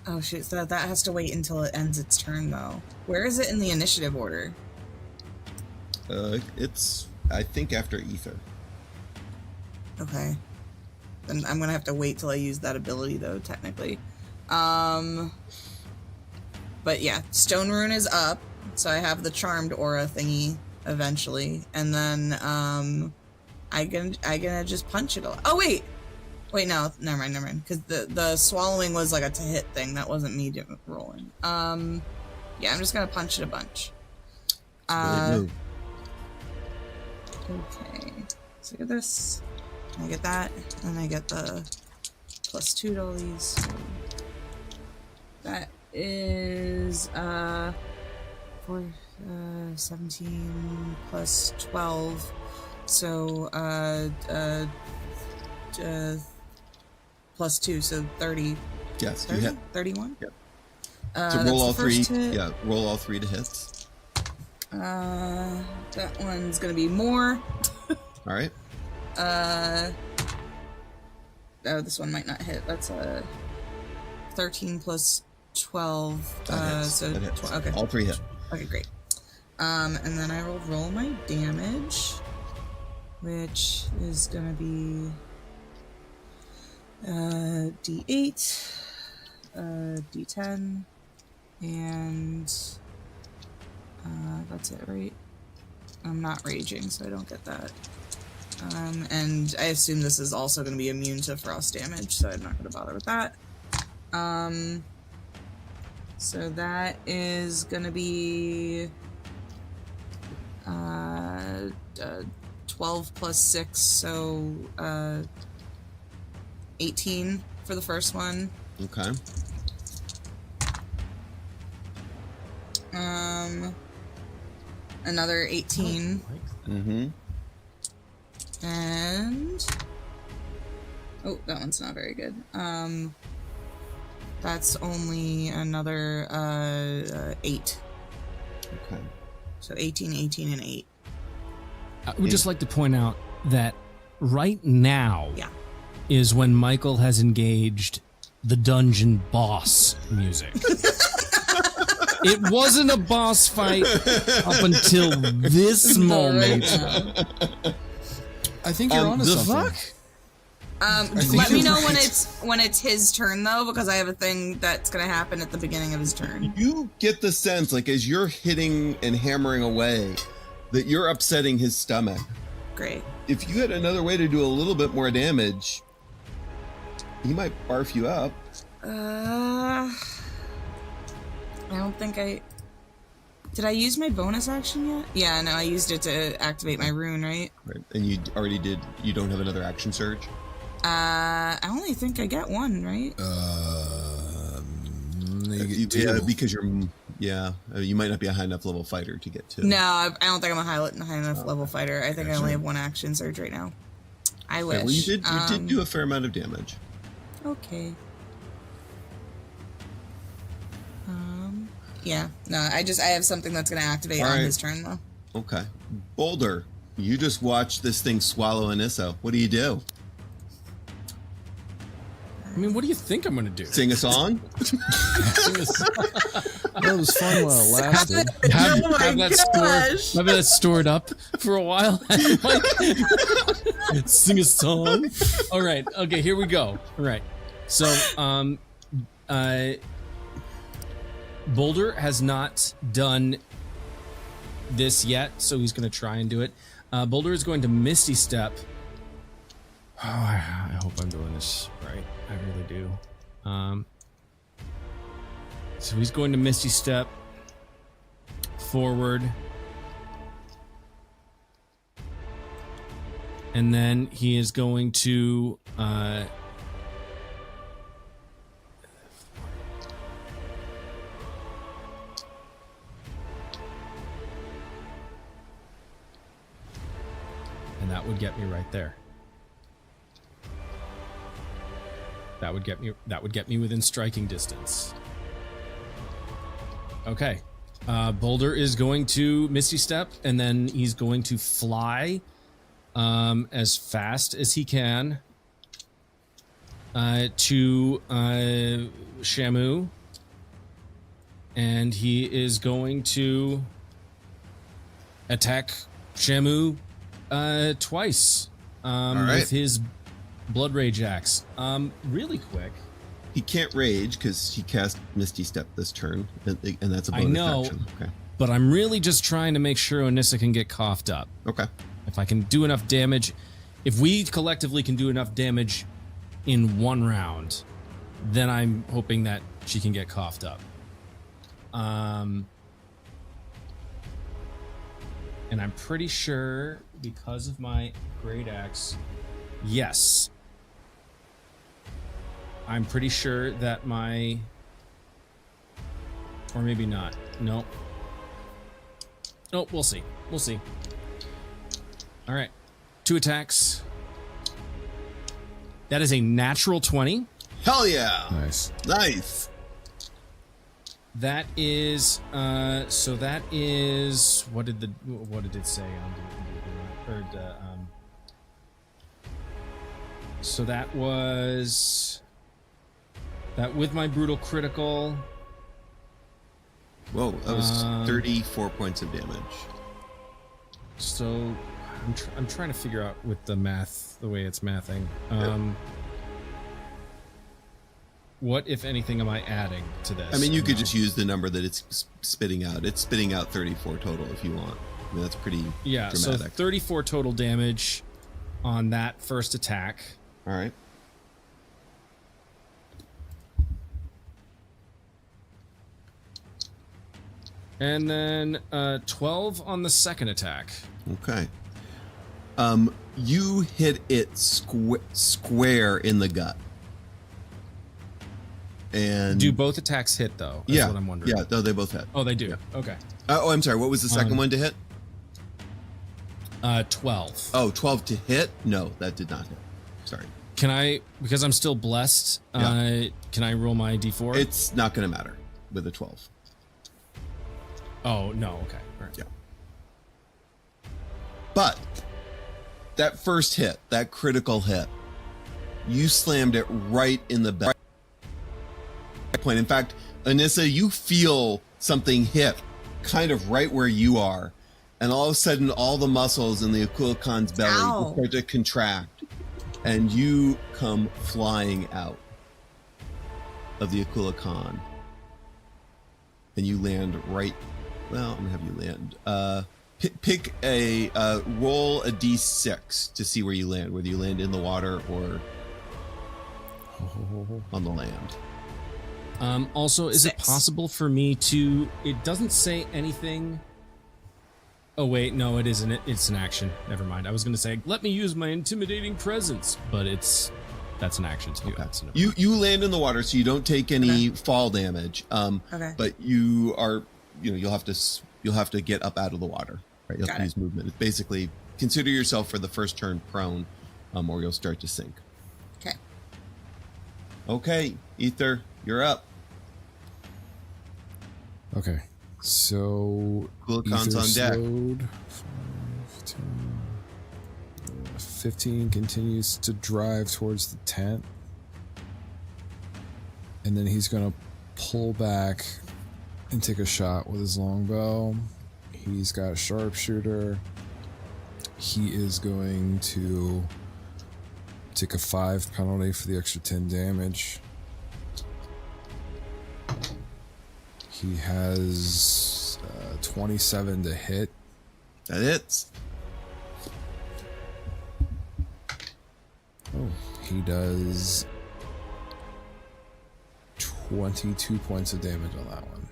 Oh shit, so that has to wait until it ends its turn though. Where is it in the initiative order? It's, I think, after Ether. Okay. Then I'm gonna have to wait till I use that ability though, technically. But yeah, Stone Rune is up, so I have the Charmed Aura thingy eventually, and then I gonna just punch it. Oh wait, no, never mind, because the swallowing was like a to hit thing. That wasn't me rolling. Yeah, I'm just gonna punch it a bunch. Okay, so I get this, I get that, and I get the +2 to all these. So that is 17 plus 12, so +2, so 30. Yes, 30? you hit. 31? Yep. So roll all three. Yeah, roll all three to hits. That one's gonna be more. All right. Oh, this one might not hit. That's a 13 plus 12. That hits. So That hits. okay. All three hit. Okay, great. And then I will roll my damage, which is gonna be D8 D10, and that's it, right? I'm not raging, so I don't get that. And I assume this is also going to be immune to frost damage, so I'm not going to bother with that. So that is going to be 12 plus 6, so 18 for the first one. Okay. Another 18. Mm-hmm. And oh, that one's not very good. That's only another 8. Okay. So 18, 18, and 8. I would just like to point out that right now Yeah. is when Michael has engaged the dungeon boss music. It wasn't a boss fight up until this moment. I think you're onto the something. fuck? Let me you're know right. when it's his turn though, because I have a thing that's gonna happen at the beginning of his turn. You get the sense, like, as you're hitting and hammering away, that you're upsetting his stomach. Great. If you had another way to do a little bit more damage, he might barf you up. I don't think did I use my bonus action yet? Yeah, no, I used it to activate my rune, right? Right. And you already did. You don't have another action surge? I only think I get one, right? You get Yeah, two. because you might not be a high enough level fighter to get two. No, I don't think I'm a high enough level fighter. I think I only have one action surge right now. I wish. Okay, well, you did do a fair amount of damage. Okay. Yeah, no, I have something that's going to activate All on right. his turn, though. Okay. Boulder, you just watched this thing swallow Anissa. What do you do? I mean, what do you think I'm going to do? Sing a song? That was fun while it lasted. Have Oh my gosh. have that stored up for a while. Sing a song. All right. Okay. Here we go. All right. So, Boulder has not done this yet, so he's going to try and do it. Boulder is going to Misty Step. Oh, I hope I'm doing this right. I really do. So he's going to Misty Step forward. And then he is going to and that would get me right there. That would get me within striking distance. Okay. Boulder is going to Misty Step, and then he's going to fly as fast as he can to Shamu. And he is going to attack Shamu twice with his Blood Rage Axe. Really quick. He can't rage because he cast Misty Step this turn, and that's a bonus I know, action. Okay. but I'm really just trying to make sure Onissa can get coughed up. Okay. If I can do enough damage, if we collectively can do enough damage in one round, then I'm hoping that she can get coughed up. And I'm pretty sure because of my Great Axe, yes. I'm pretty sure that my, or maybe not. Nope. Nope, we'll see. We'll see. All right. 2 attacks. That is a natural 20. Hell yeah! Nice. Nice. That is so that is what did it say on the so that was that with my brutal critical. Whoa, that was 34 points of damage. So I'm trying to figure out with the math, the way it's mathing. what, if anything, am I adding to this? I mean, you could just use the number that it's spitting out. It's spitting out 34 total if you want. I mean, that's pretty dramatic. So 34 total damage on that first attack. All right. And then 12 on the second attack. Okay. You hit it square in the gut. And do both attacks hit, though? That's what I'm wondering. Yeah, no, they both hit. Oh, they do? Yeah. Okay. I'm sorry. What was the second one to hit? 12. Oh, 12 to hit? No, that did not hit. Sorry. Can I, because I'm still blessed, can I roll my d4? It's not going to matter with a 12. Oh, no. Okay. All right. Yeah. But that first hit, that critical hit, you slammed it right in the back point. In fact, Anissa, you feel something hit kind of right where you are. And all of a sudden, all the muscles in the Akulakan's belly start to contract. And you come flying out of the Akulakan. And you land right... Well, I'm going to have you land. Pick a... roll a d6 to see where you land. Whether you land in the water or on the land. Also, is it possible for me to... It doesn't say anything... Oh, wait, no, it isn't. It's an action. Never mind. I was going to say, let me use my intimidating presence, but that's an action to do. Okay. So you land in the water, so you don't take any fall damage. But you are, you'll have to get up out of the water. Right? You'll have to use movement. It's basically consider yourself for the first turn prone, or you'll start to sink. Okay. Okay, Ether, you're up. Okay. So Akulakan's on deck. Slowed, 15 continues to drive towards the tent. And then he's going to pull back and take a shot with his longbow. He's got a sharpshooter. He is going to take a 5 penalty for the extra 10 damage. He has 27 to hit. That hits. Oh, he does 22 points of damage on that one.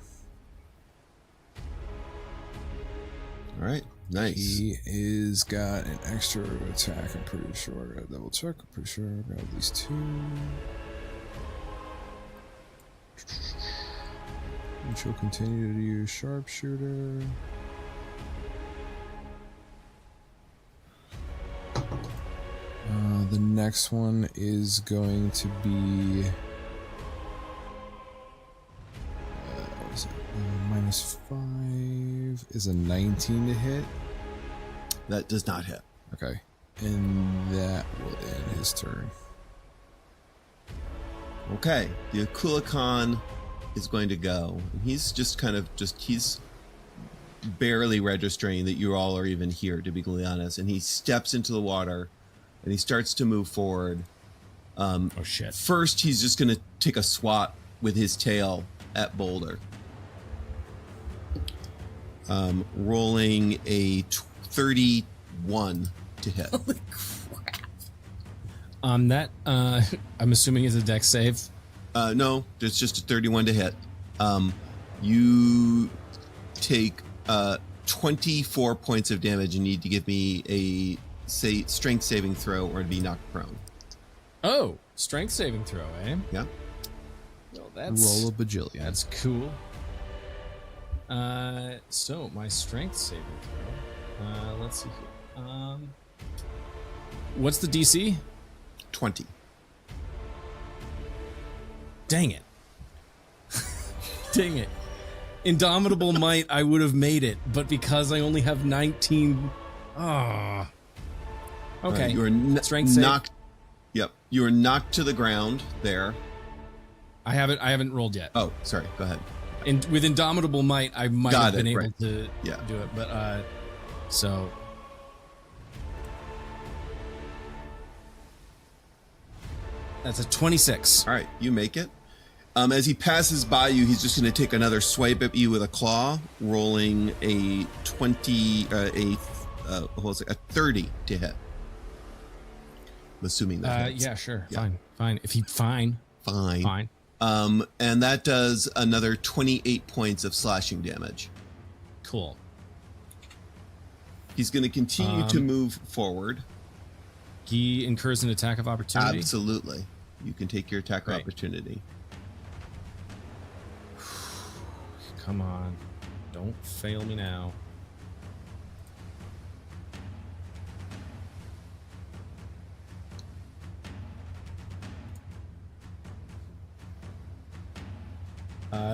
All right, nice. He is got an extra attack, I'm pretty sure. I gotta double check. I'm pretty sure I've got at least 2. And she'll continue to use sharpshooter. The next one is going to be what is it? -5 is a 19 to hit. That does not hit. Okay, and that will end his turn. Okay, the Akulakan is going to go. He's just he's barely registering that you all are even here, to be completely honest. And he steps into the water and he starts to move forward. Oh shit. First, he's just going to take a swat with his tail at Boulder. Rolling a 31 to hit. Holy crap. That, I'm assuming is a dex save. No, it's just a 31 to hit. You take 24 points of damage and need to give me a strength saving throw or to be knocked prone. Oh, strength saving throw, eh? Yeah. Well, that's Roll a bajillion. That's cool. So my strength saving throw. Let's see here. What's the DC? 20. Dang it. Dang it. Indomitable might, I would have made it, but because I only have 19. Ah. Okay. You are strength knocked. Yep. You are knocked to the ground there. I haven't rolled yet. Oh, sorry. Go ahead. And with Indomitable might, I might have been able to do it, but so that's a 26. All right, you make it. As he passes by you, he's just going to take another swipe at you with a claw, rolling a 30 to hit. I'm assuming that hits. Yeah, sure. Yeah. Fine. If he fine. And that does another 28 points of slashing damage. Cool. He's going to continue to move forward. He incurs an attack of opportunity. Absolutely. You can take your attack of opportunity. Come on. Don't fail me now.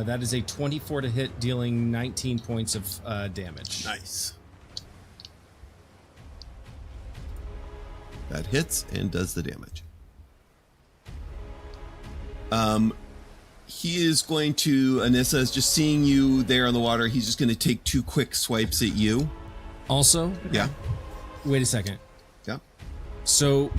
That is a 24 to hit, dealing 19 points of damage. Nice. That hits and does the damage. He is going to, Anissa is just seeing you there on the water. He's just going to take 2 quick swipes at you. Also, Yeah. wait a second. Yeah. So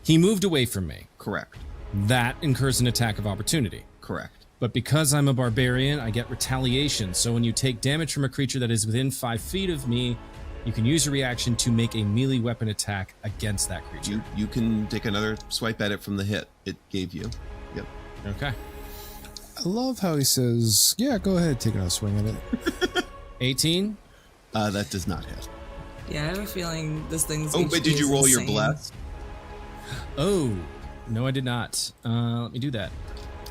he moved away from me. Correct. That incurs an attack of opportunity. Correct. But because I'm a barbarian, I get retaliation. So when you take damage from a creature that is within 5 feet of me, you can use a reaction to make a melee weapon attack against that creature. You can take another swipe at it from the hit it gave you. Yep. Okay. I love how he says, yeah, go ahead, take another swing at it. 18? That does not hit. Yeah, I have a feeling this thing's. Oh, but did you roll your insane. bless? Oh, no, I did not. Let me do that.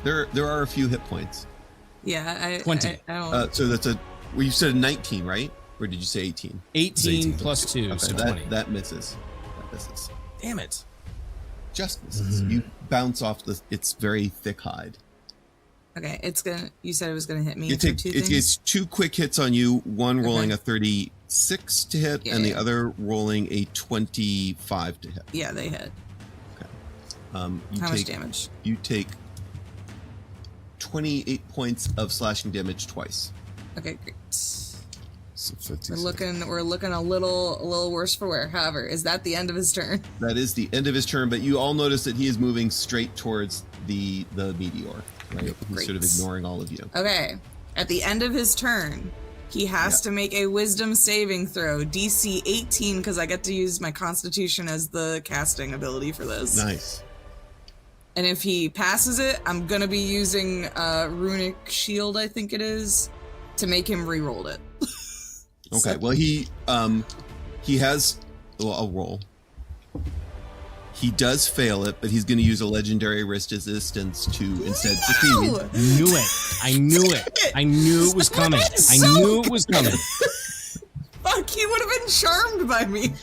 There are a few hit points. Yeah, 20. I don't. So that's well, you said 19, right? Or did you say 18? 18 plus 2, Okay, so that, 20. That misses. That misses. Damn it. Just misses. You bounce off its very thick hide. Okay, it's gonna. You said it was gonna hit me. You for take two it's things? 2 quick hits on you. One rolling a 36 to hit, and the other rolling a 25 to hit. Yeah, they hit. Okay. How much damage? You take 28 points of slashing damage twice. Okay, great. So 56. We're looking a little worse for wear. However, is that the end of his turn? That is the end of his turn, but you all notice that he is moving straight towards the meteor. Right? He's Great. sort of ignoring all of you. Okay. At the end of his turn, he has to make a wisdom saving throw, DC 18, because I get to use my constitution as the casting ability for this. Nice. And if he passes it, I'm going to be using Runic Shield, I think it is, to make him re-roll it. Okay, well, he has a roll. He does fail it, but he's going to use a legendary resistance to instead succeed. Knew it. I knew it. I knew it was coming. I knew it was coming. Fuck, he would have been charmed by me.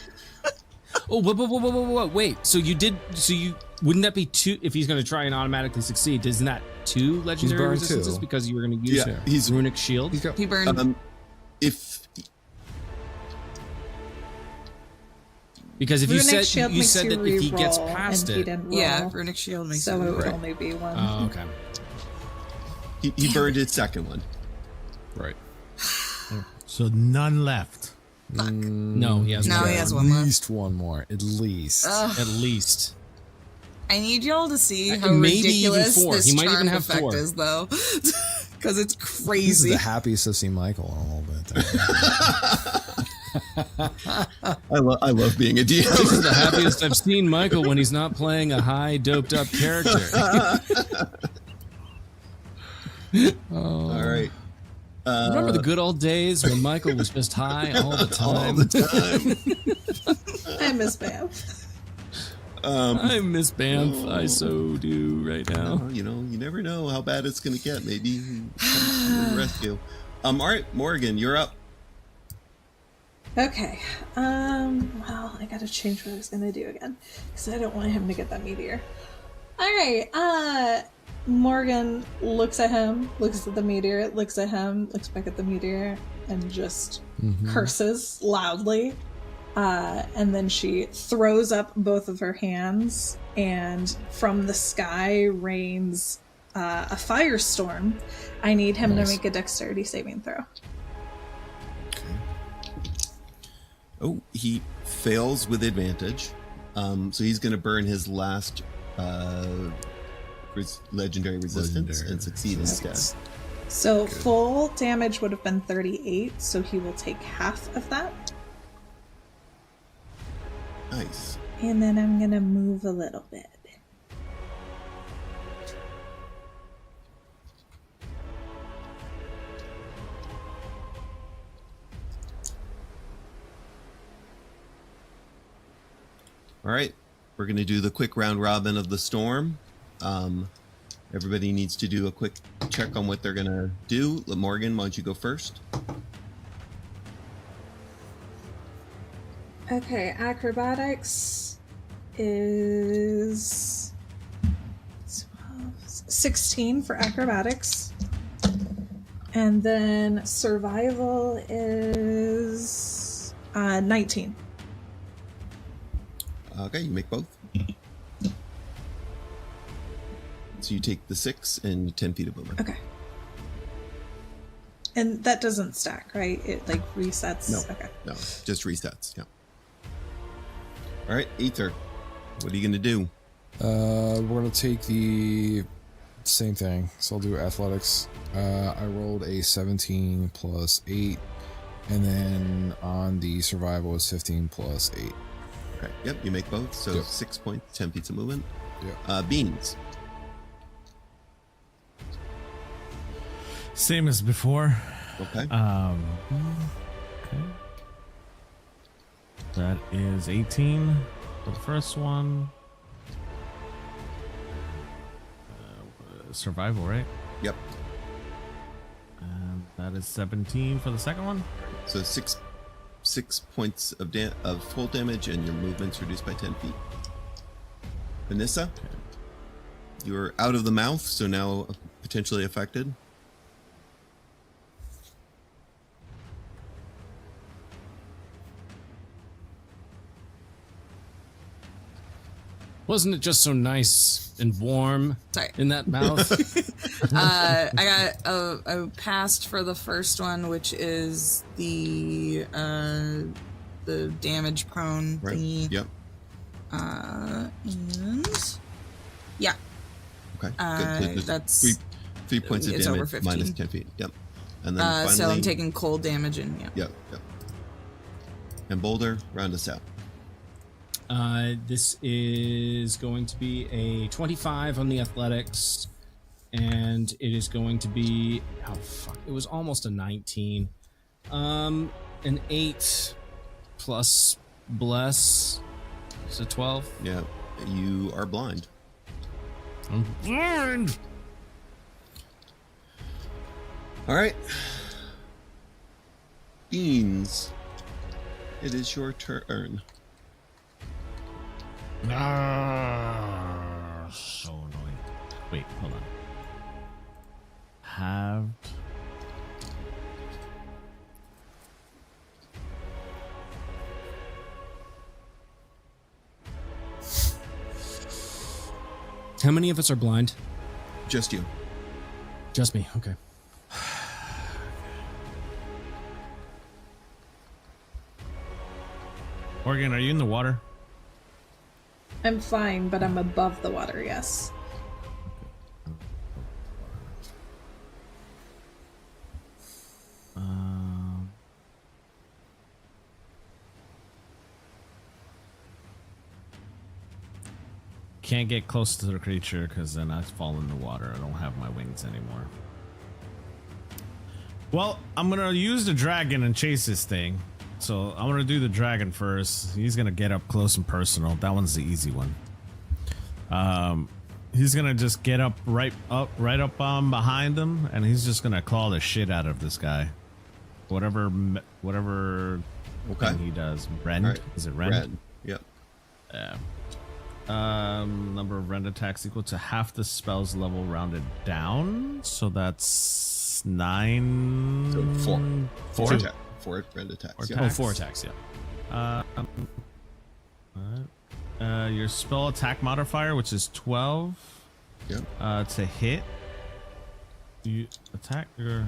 Oh, whoa. Wait, so you wouldn't that be 2 if he's going to try and automatically succeed? Isn't that 2 legendary burned resistances 2. because you were going to use he's Runic Shield? He burned. Because if Runic you Shield makes said that if he gets re-roll, past and he it, didn't roll, Yeah, Runic Shield makes so it it would right. only be 1. oh, okay. He burned his second one. Right. So none left. No, he has No, one. he has At one left. least one more. At least. At least. I need y'all to see how Maybe even ridiculous 4. this He might even charmed have effect 4. is, though. Because it's This is crazy. the happiest I've seen Michael in a little bit. I love being a DM. This is the happiest I've seen Michael when he's not playing a high, doped up character. All right. Remember the good old days when Michael was just high all the time? I miss Banff. I miss Banff. I so do right now. You never know how bad it's going to get. Maybe he comes to the rescue. All right, Morgan, you're up. Okay. Well, I gotta change what I was gonna do again. Because I don't want him to get that meteor. Alright, Morgan looks at him, looks at the meteor, looks at him, looks back at the meteor, and just curses loudly. And then she throws up both of her hands, and from the sky rains a firestorm. I need him to make a dexterity saving throw. Oh, he fails with advantage. So he's going to burn his last legendary resistance and succeed instead. So full damage would have been 38, so he will take half of that. Nice. And then I'm going to move a little bit. All right, we're going to do the quick round robin of the storm. Everybody needs to do a quick check on what they're going to do. Morgan, why don't you go first? Okay, acrobatics is 16 for acrobatics. And then survival is 19. Okay, you make both. So you take the 6 and 10 feet of movement. Okay. And that doesn't stack, right? It like resets? No. Okay. No, just resets. Yeah. All right, Ether, what are you going to do? We're going to take the same thing. So I'll do athletics. I rolled a 17 plus 8. And then on the survival is 15 plus 8. Okay, yep, you make both. So Yep. 6 points, 10 feet of movement. Yep. Beans. Same as before. Okay. Okay. That is 18 for the first one. Survival, right? Yep. And that is 17 for the second one. So 6 points of full damage, and your movement's reduced by 10 feet. Vanessa, you're out of the mouth, so now potentially affected. Wasn't it just so nice and warm Sorry. in that mouth? I got a passed for the first one, which is the damage prone Right. thingy. Yep. And yeah, Okay. Good. There's that's 3 points of it's over damage 15. minus 10 feet. Yep. And then finally, so I'm taking cold damage and yeah. Yep. And Boulder, round us out. This is going to be a 25 on the athletics, and it is going to be it was almost a 19. An 8 plus bless is a 12. Yeah, you are blind. I'm blind. All right. Beans, it is your turn. So annoying. Wait, hold on. Have How many of us are blind? Just you. Just me. Okay. Morgan, are you in the water? I'm fine, but I'm above the water, yes. Can't get close to the creature because then I fall in the water. I don't have my wings anymore. Well, I'm gonna use the dragon and chase this thing. So I'm gonna do the dragon first. He's gonna get up close and personal. That one's the easy one. He's gonna just get up right up behind him, and he's just gonna claw the shit out of this guy. Whatever Okay. thing he does. Rend? All right. Is it rend? Red. Yep. Yeah. Number of rend attacks equal to half the spell's level rounded down. So that's 9. So 4. 4 attack. 4 rend attacks. Yeah. Oh, 4 attacks, yeah. Your spell attack modifier, which is 12. Yep. To hit. You attack your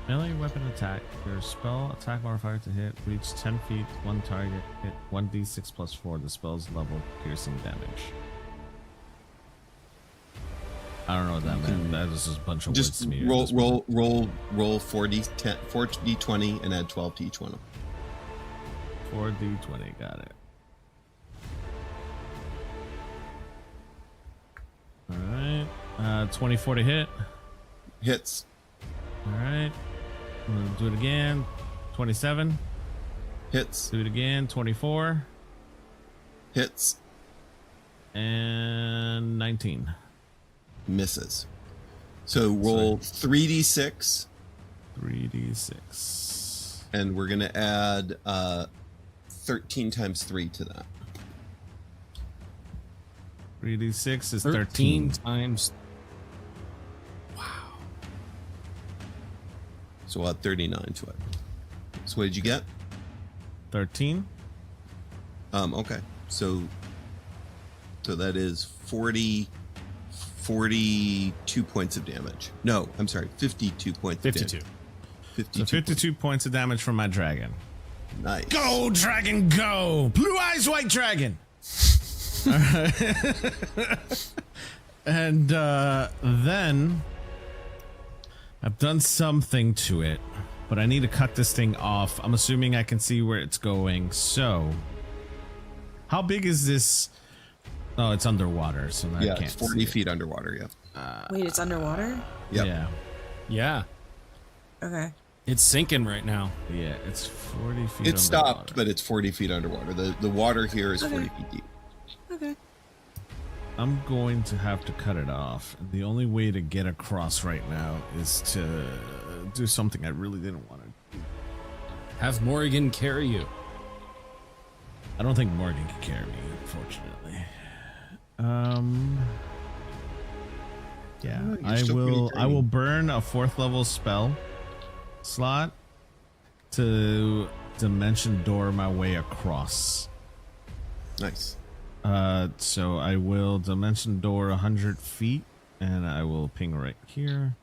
melee weapon attack. Your spell attack modifier to hit. Reach 10 feet. One target. Hit 1d6 plus 4. The spell's level piercing damage. I don't know what that meant. That was just a bunch of words Just to me. roll 4d20 and add 12 to each one. 4d20, got it. All right. 24 to hit. Hits. All right. I'm gonna do it again. 27. Hits. Do it again. 24. Hits. And 19. Misses. So roll 3d6. 3d6. And we're going to add 13 times 3 to that. 3d6 is 13 13. times. So we'll add 39 to it. So what did you get? 13. Okay. So that is 42 points of damage. No, I'm sorry, 52 points 52. of damage. 52. So 52 points of damage from my dragon. Nice. Go, dragon, go! Blue eyes, white dragon! All right. And then I've done something to it, but I need to cut this thing off. I'm assuming I can see where it's going. So, how big is this? Oh, it's underwater, so I can't. It's 40 feet underwater. Yeah. Wait, it's underwater? Yep. Yeah. Yeah. Okay. It's sinking right now. Yeah, it's 40 feet. It stopped, but it's 40 feet underwater. The water here is 40 feet deep. Okay. I'm going to have to cut it off. The only way to get across right now is to do something I really didn't want to do. Have Morrigan carry you. I don't think Morgan can carry me, unfortunately. Yeah, I will burn a 4th level spell slot to dimension door my way across. Nice. So I will dimension door 100 feet, and I will ping right here.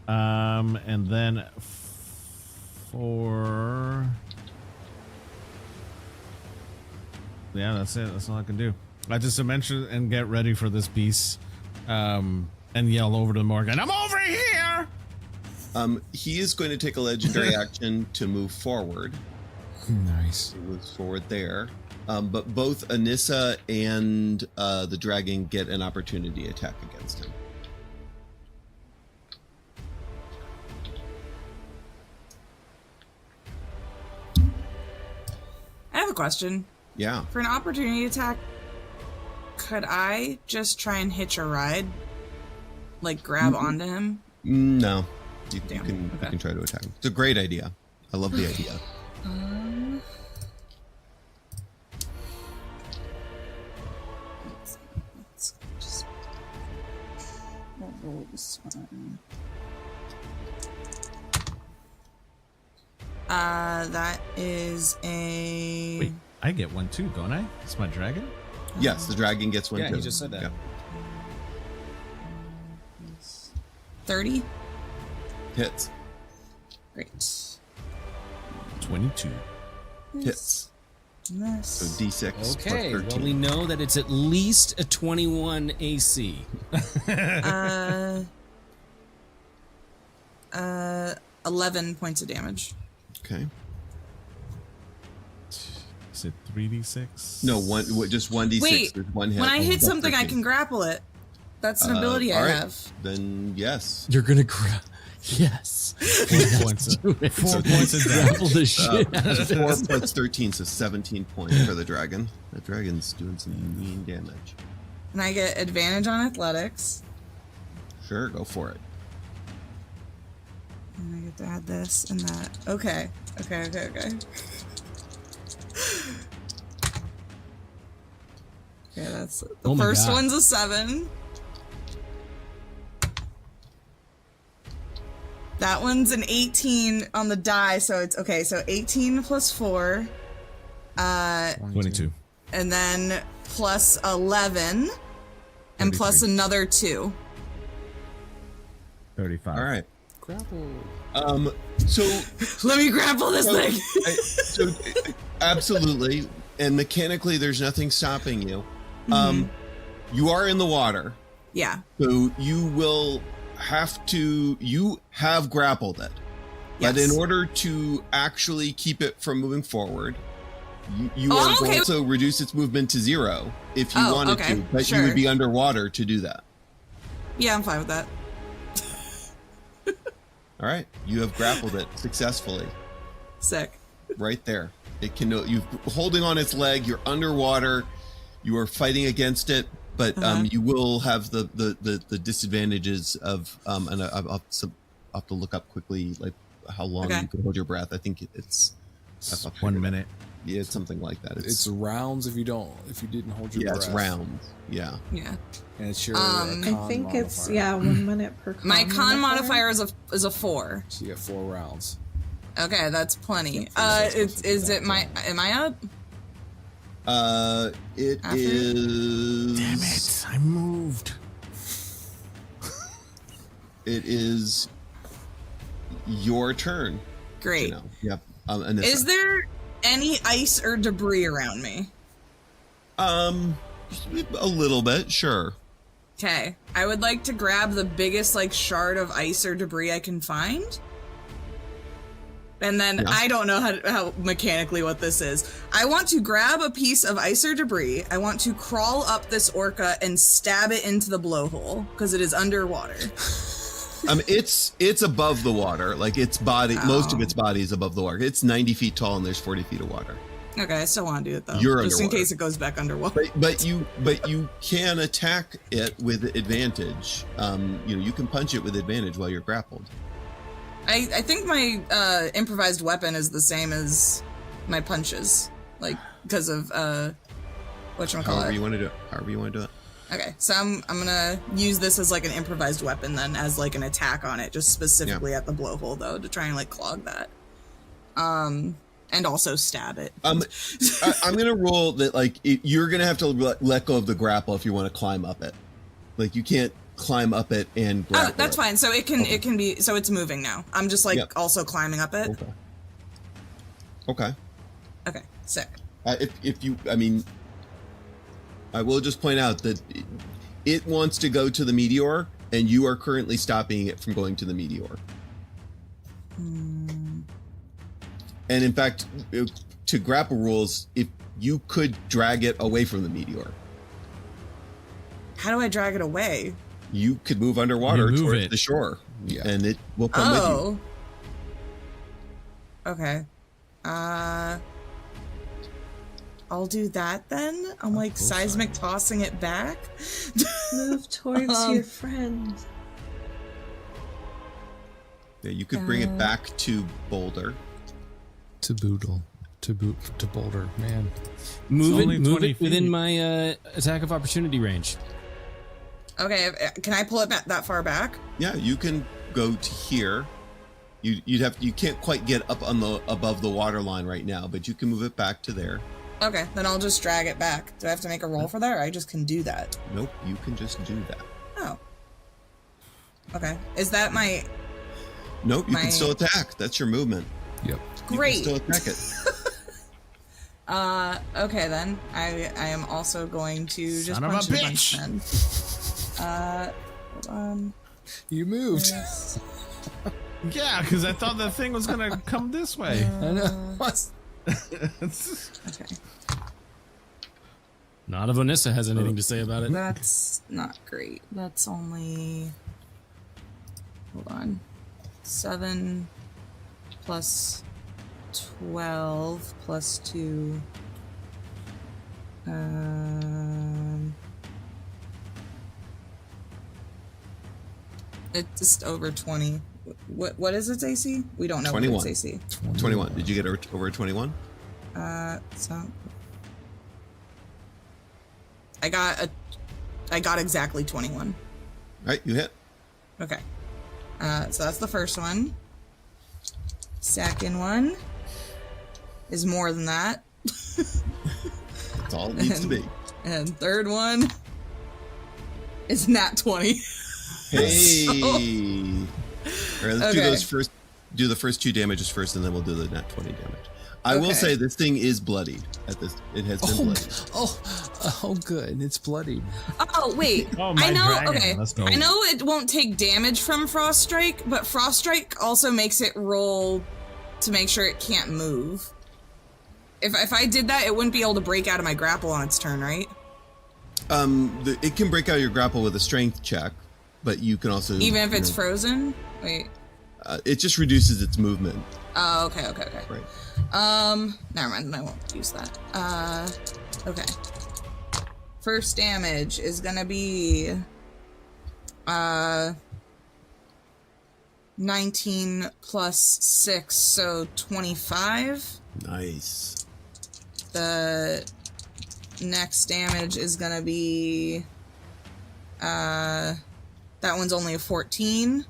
And then yeah, that's it. That's all I can do. I just dimension and get ready for this beast, and yell over to Morgan, "I'm over here!" He is going to take a legendary action to move forward. Nice. He moves forward there. But both Anissa and the dragon get an opportunity attack against him. I have a question. Yeah. For an opportunity attack, could I just try and hitch a ride? Like grab onto him? No. You Damn. can Okay. you can try to attack him. It's a great idea. I love the idea. Let's just roll this one. That is a... Wait, I get one too, don't I? It's my dragon? Yes, the dragon gets one Yeah, too. he just said that. Yeah. 30? Hits. Great. 22. Hits. So This. D6 plus Okay, 13. well, we know that it's at least a 21 AC. 11 points of damage. Okay. Is it 3d6? No, just 1d6. Wait, There's one hit. when I hit Plus something, I 13. can grapple it. That's an ability all I right. have. Then yes. You're gonna grab. Yes. 4 points of, 4 points of Grapple damage. the shit out of 4 this. plus 13, so 17 points for the dragon. The dragon's doing some mean damage. And I get advantage on athletics. Sure, go for it. And I get to add this and that. Okay. Okay. Okay, that's the Oh my first God. one's a 7. That one's an 18 on the die, so it's okay. So 18 plus 4, 22. and then plus 11, and plus 33. another 2. 35. All right. Grapple. So Let me grapple this thing. absolutely, and mechanically, there's nothing stopping you. You are in the water. Yeah. So you have grappled it. But in order to actually keep it from moving forward, you are going to reduce its movement to 0 if you wanted to, but you would be underwater to do that. Yeah, I'm fine with that. All right, you have grappled it successfully. Sick. Right there. It can. You're holding on its leg. You're underwater. You are fighting against it, but you will have the disadvantages of and I'll have to look up quickly like how long you can hold your breath. I think it's 1 minute. Yeah, it's something like that. It's rounds if you didn't hold your breath. Yeah, it's rounds. Yeah. Yeah. And it's your I think modifier. it's 1 minute per con. My con modifier is a 4. So you get 4 rounds. Okay, that's plenty. Am I up? It is. Damn it! I moved. It is your turn. Great. Yep. Is there any ice or debris around me? A little bit, sure. Okay. I would like to grab the biggest shard of ice or debris I can find. And then I don't know how mechanically what this is. I want to grab a piece of ice or debris. I want to crawl up this orca and stab it into the blowhole because it is underwater. It's above the water. Like its body, most of its body is above the water. It's 90 feet tall and there's 40 feet of water. Okay, I still want to do it though. You're just underwater. In case it goes back underwater. But you can attack it with advantage. You can punch it with advantage while you're grappled. I think my improvised weapon is the same as my punches, because of whatchamacallit. However you want to do it. Okay, so I'm gonna use this as an improvised weapon then, as an attack on it, just specifically at the blowhole though, to try and clog that, and also stab it. I'm gonna roll that you're gonna have to let go of the grapple if you want to climb up it. You can't climb up it and grapple. Oh, that's fine. So it can be. So it's moving now. I'm just also climbing up it. Okay. Okay. Sick. I will just point out that it wants to go to the meteor, and you are currently stopping it from going to the meteor. And in fact, to grapple rules, if you could drag it away from the meteor. How do I drag it away? You could move underwater towards the shore, and it will come with you. Okay. I'll do that then. I'm seismic tossing it back. Move towards your friend. Yeah, you could bring it back to Boulder. To Boodle. To Boulder, man. Move it within my attack of opportunity range. Okay, can I pull it that far back? Yeah, you can go to here. You can't quite get up above the water line right now, but you can move it back to there. Okay, then I'll just drag it back. Do I have to make a roll for that, or I just can do that? Nope, you can just do that. Oh. Okay. Is that my... Nope, you can still attack. That's your movement. Yep. Great. You can still attack it. Okay then. I am also going to just Son of punch a a bunch then. Hold on. You moved. Yes. Yeah, because I thought that thing was gonna come this way. I know. Okay. Not if Onissa has anything to say about it. That's not great. That's only... Hold on. 7 plus 12 plus 2. It's just over 20. What is its AC? We don't know 21. what its AC. 21. Did you get over 21? So I got exactly 21. All right, you hit. Okay. So that's the first one. Second one is more than that. That's all it needs to be. And third one is nat 20. Hey. All right, let's do those first. Do the first 2 damages first, and then we'll do the nat 20 damage. I will Okay. say this thing is bloodied at this. It has been bloodied. Oh, good. It's bloody. Oh wait, Oh, my I know. dragon. Okay, Let's go. I know it won't take damage from Frost Strike, but Frost Strike also makes it roll to make sure it can't move. If I did that, it wouldn't be able to break out of my grapple on its turn, right? It can break out your grapple with a strength check, but you can also Even if it's frozen. Wait. it just reduces its movement. Oh, okay. Right. Never mind. I won't use that. Okay. First damage is gonna be 19 plus 6, so 25. Nice. The next damage is gonna be that one's only a 14.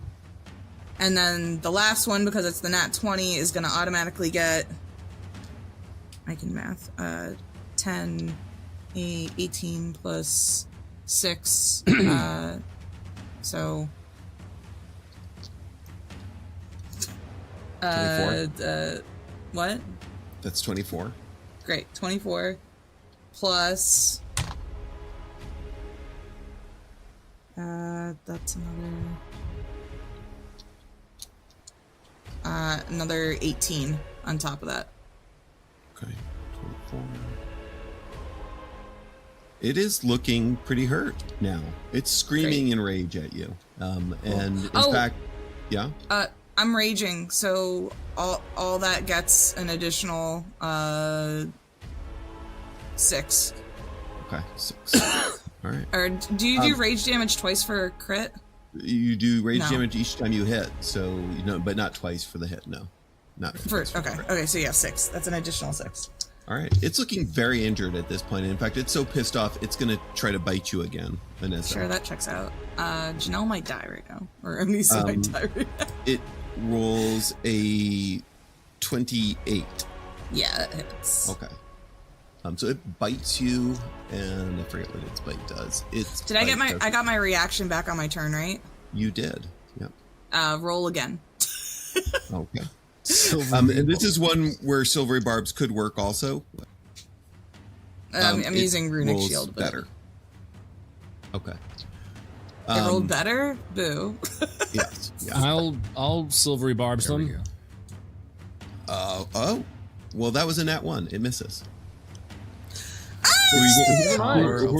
And then the last one, because it's the nat 20, is gonna automatically get, I can math, 10, 18 plus 6, so 24. What? That's 24. Great, 24 plus that's another 18 on top of that. Okay, 24. It is looking pretty hurt now. It's screaming in rage at you. And in fact, yeah. I'm raging, so all that gets an additional 6. Okay, 6. All right. Or do you do rage damage twice for a crit? You do rage No. damage each time you hit, so you know, but not twice for the hit. No, not First, okay. Okay, so yeah, 6. That's an additional 6. All right. It's looking very injured at this point. In fact, it's so pissed off, it's going to try to bite you again, Vanessa. Sure, that checks out. Janelle might die right now, or Anissa might die right now. It rolls a 28. Yeah, that hits. Okay. So it bites you, and I forget what its bite does. Did I get I got my reaction back on my turn, right? You did. Yep. Roll again. Okay. And this is one where silvery barbs could work also. I'm it using runic rolls shield. But better. Okay. It rolled better. Boo. Yes. Yeah. I'll silvery barbs There we them. go. Oh. Well, that was a nat 1. It misses. Ah! Who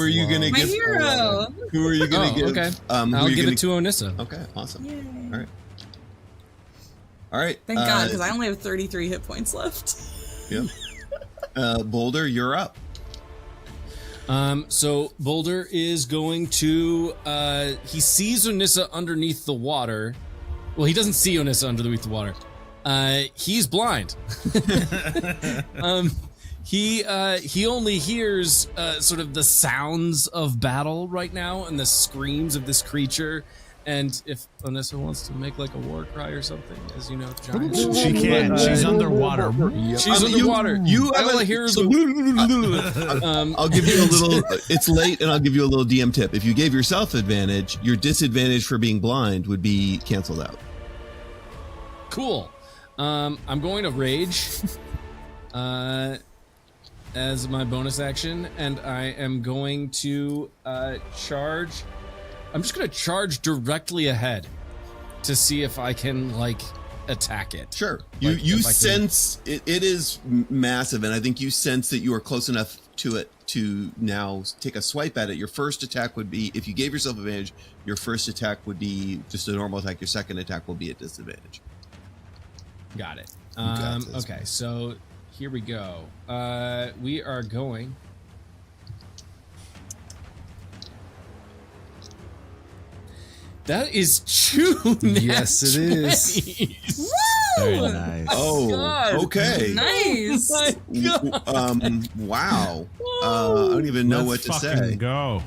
are you gonna My give? hero. Who are you gonna give? Okay. who are I'll you give gonna- it to Onissa. Okay, awesome. Yay. All right. All right. Thank God, because I only have 33 hit points left. Yeah. Boulder, you're up. So Boulder is going to he sees Onissa underneath the water. Well, he doesn't see Onissa underneath the water. He's blind. He only hears sort of the sounds of battle right now and the screams of this creature. And if Onissa wants to make like a war cry or something, as you know, giants. She can't. She's underwater. She's underwater. All I hear is I'll give you a little. It's late, and I'll give you a little DM tip. If you gave yourself advantage, your disadvantage for being blind would be canceled out. Cool. I'm going to rage as my bonus action, and I am going to charge. I'm just going to charge directly ahead to see if I can like attack it. Sure. Like, You if I can- sense it is massive, and I think you sense that you are close enough to it to now take a swipe at it. Your first attack would be, if you gave yourself advantage, your first attack would be just a normal attack. Your second attack will be at disadvantage. Got it. got this. Okay, so here we go. We are going. That is true. Yes, it is. Very nice. Oh, God. okay. Nice. My God. Wow. I don't even know Let's what to fucking say. go.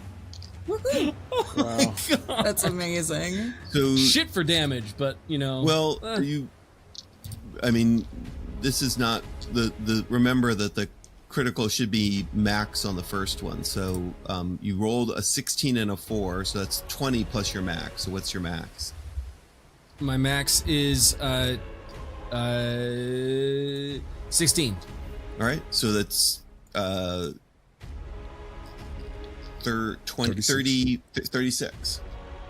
That's amazing. So, Shit for damage, but you know. well, I mean, this is not the. Remember that the critical should be max on the first one. So, you rolled a 16 and a 4, so that's 20 plus your max. So, what's your max? My max is 16. All right, so that's 36.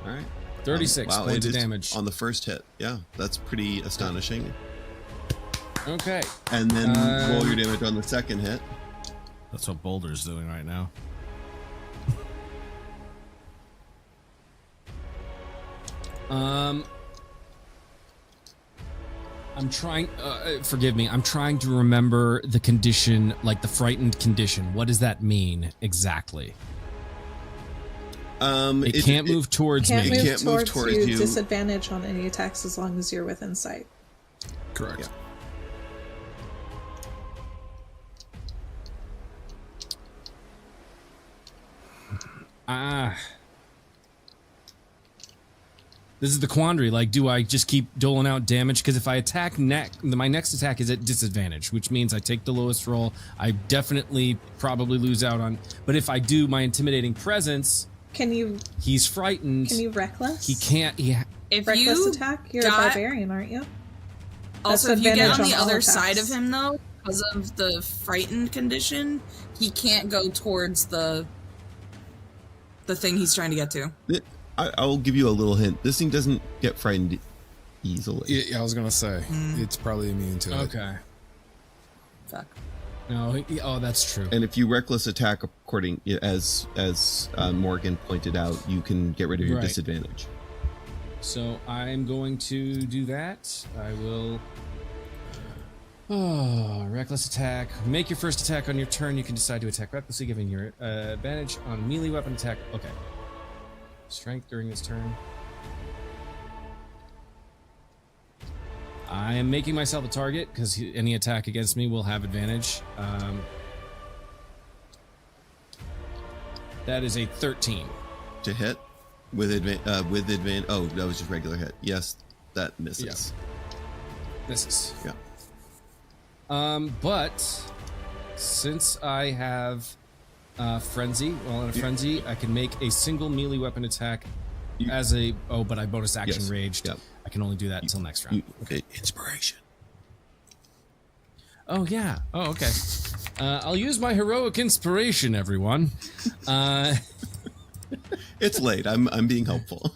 All right. 36 wow, points it of is damage. on the first hit. Yeah, that's pretty astonishing. Okay. And then roll your damage on the second hit. That's what Boulder's doing right now. I'm trying, forgive me, I'm trying to remember the condition, like the frightened condition. What does that mean exactly? It can't move towards me. Can't It can't move towards you. Disadvantage on any attacks as long as you're within sight. Correct. Yeah. This is the quandary. Like, do I just keep doling out damage? Because if I attack my next attack is at disadvantage, which means I take the lowest roll. I definitely probably lose out on. But if I do my intimidating presence, he's frightened. Can you reckless? He can't. If reckless you attack, you're a barbarian, aren't you? Also, if you get on the all other attacks. side of him, though, because of the frightened condition, he can't go towards the thing he's trying to get to. I'll give you a little hint. This thing doesn't get frightened easily. Yeah, I was gonna say it's probably immune to it. Okay. Fuck. No. Oh, that's true. And if you reckless attack, according as Morgan pointed out, you can get rid of your disadvantage. So I'm going to do that. I will. Oh, reckless attack. Make your first attack on your turn. You can decide to attack recklessly, giving your advantage on melee weapon attack. Okay. Strength during this turn. I am making myself a target because any attack against me will have advantage. That is a 13 to hit with advantage. Oh, that was just regular hit. Yes, that misses. Yeah. Misses. Yeah. But since I have frenzy, while in a frenzy, I can make a single melee weapon attack as a. Oh, but I bonus action raged. Yep. I can only do that until next round. Okay. Inspiration. Oh yeah. Oh okay. I'll use my heroic inspiration, everyone. It's late. I'm being helpful.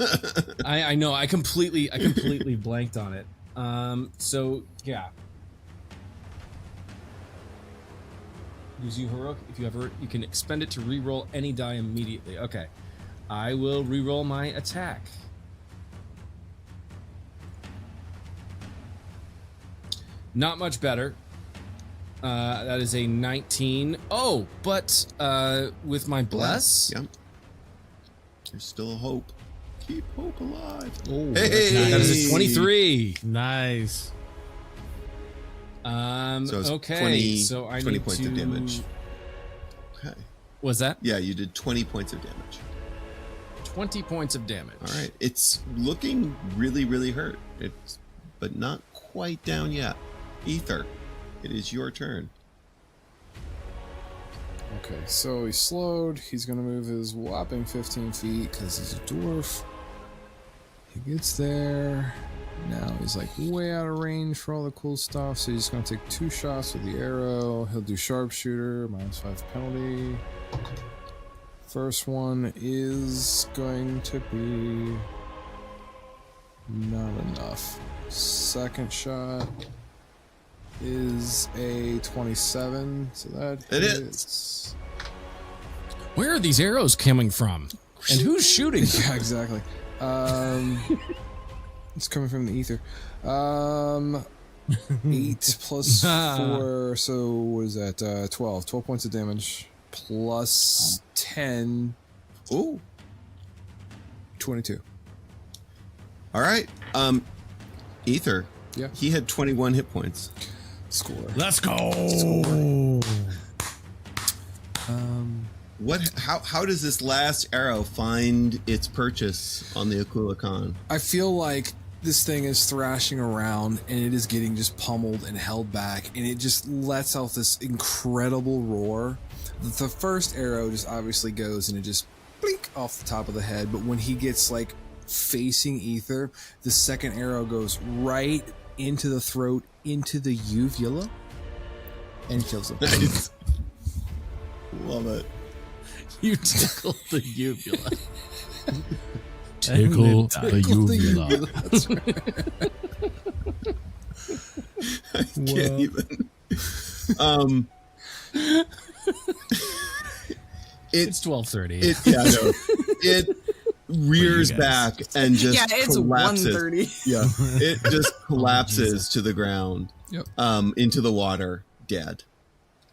I know. I completely blanked on it. So yeah. Use you heroic. If you can expend it to re-roll any die immediately. Okay. I will re-roll my attack. Not much better. That is a 19. Oh, but with my bless. Yep. There's still a hope. Keep hope alive. Oh, that is a 23. Nice. So it's okay. 20, so I 20 need points of damage. Okay. Was that? Yeah, you did 20 points of damage. 20 points of damage. All right. It's looking really, really hurt. But not quite down yet. Ether, it is your turn. Okay, so he's slowed. He's gonna move his whopping 15 feet because he's a dwarf. He gets there. Now he's like way out of range for all the cool stuff, so he's gonna take 2 shots with the arrow. He'll do sharpshooter, -5 penalty. First one is going to be not enough. Second shot is a 27, so that It hits. Where are these arrows coming from? And who's shooting? Yeah, exactly. It's coming from the ether. 8 plus 4, so what is that? 12. 12 points of damage plus 10. Ooh. 22. All right. Ether. Yeah. He had 21 hit points. Score. Let's go. How does this last arrow find its purchase on the Aquila Khan? I feel like this thing is thrashing around and it is getting just pummeled and held back, and it just lets out this incredible roar. The first arrow just obviously goes and it just blink off the top of the head, but when he gets like facing Ether, the second arrow goes right into the throat, into the uvula, and kills him. Nice. Love it. You tickle the uvula. Tickle the uvula. That's right. I can't even. It's 12:30. It rears back and just it's collapses. 1:30. Yeah, it just collapses to the ground. Yep. Into the water, dead.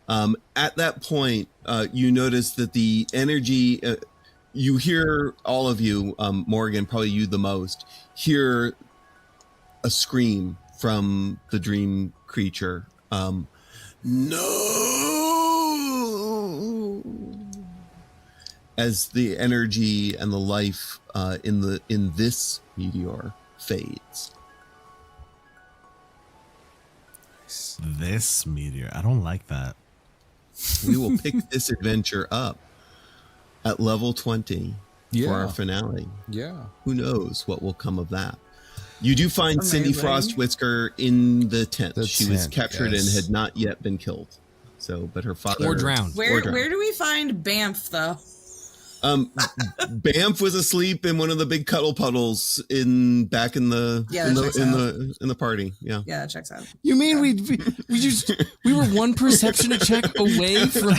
At that point, you notice that the energy. You hear, all of you, Morgan, probably you the most, hear a scream from the dream creature. No! As the energy and the life in this meteor fades. This meteor. I don't like that. We will pick this adventure up at level 20 for our finale. Yeah. Who knows what will come of that? You do find Cindy Amazing. Frostwhisker in the tent. The She was tent, captured yes. and had not yet been killed. So, but her father Or drowned. Where do we find Banff though? Banff was asleep in one of the big cuddle puddles back in the in the party. Yeah. Yeah, that checks out. You mean we were one perception check away from?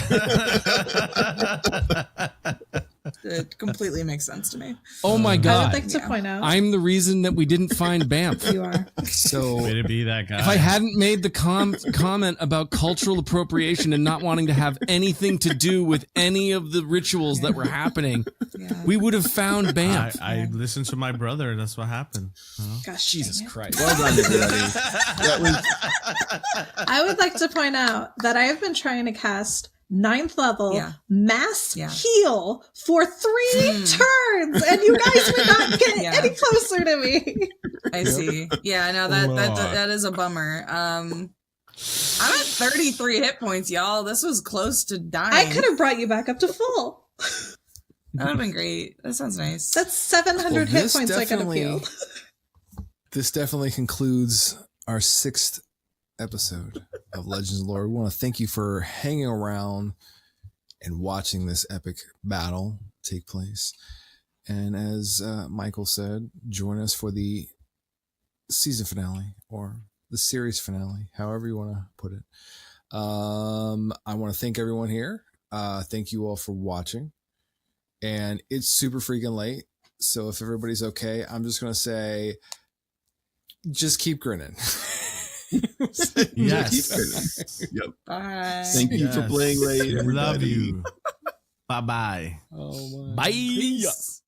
It completely makes sense to me. Oh my I god! would like to point out. I'm the reason that we didn't find Banff. You are. So Way to be that guy. If I hadn't made the comment about cultural appropriation and not wanting to have anything to do with any of the rituals that were happening, Yeah. we would have found Banff. I listened to my brother. That's what happened. Gosh, Jesus dang it. Christ! Well done, everybody. That was I would like to point out that I have been trying to cast 9th level mass heal for 3 turns, and you guys would not get any closer to me. I see. Yeah, no, that is a bummer. I'm at 33 hit points, y'all. This was close to dying. I could have brought you back up to full. That would have been great. That sounds nice. That's 700 hit points I could have healed. This definitely concludes our 6th episode of Legends of Lore. We want to thank you for hanging around and watching this epic battle take place. And as Michael said, join us for the season finale or the series finale, however you want to put it. I want to thank everyone here. Thank you all for watching. And it's super freaking late. So if everybody's okay, I'm just going to say, just keep grinning. Yes. Yep. Bye. Thank you for playing late. Love everybody. you. Bye-bye. Oh my. Bye. Peace.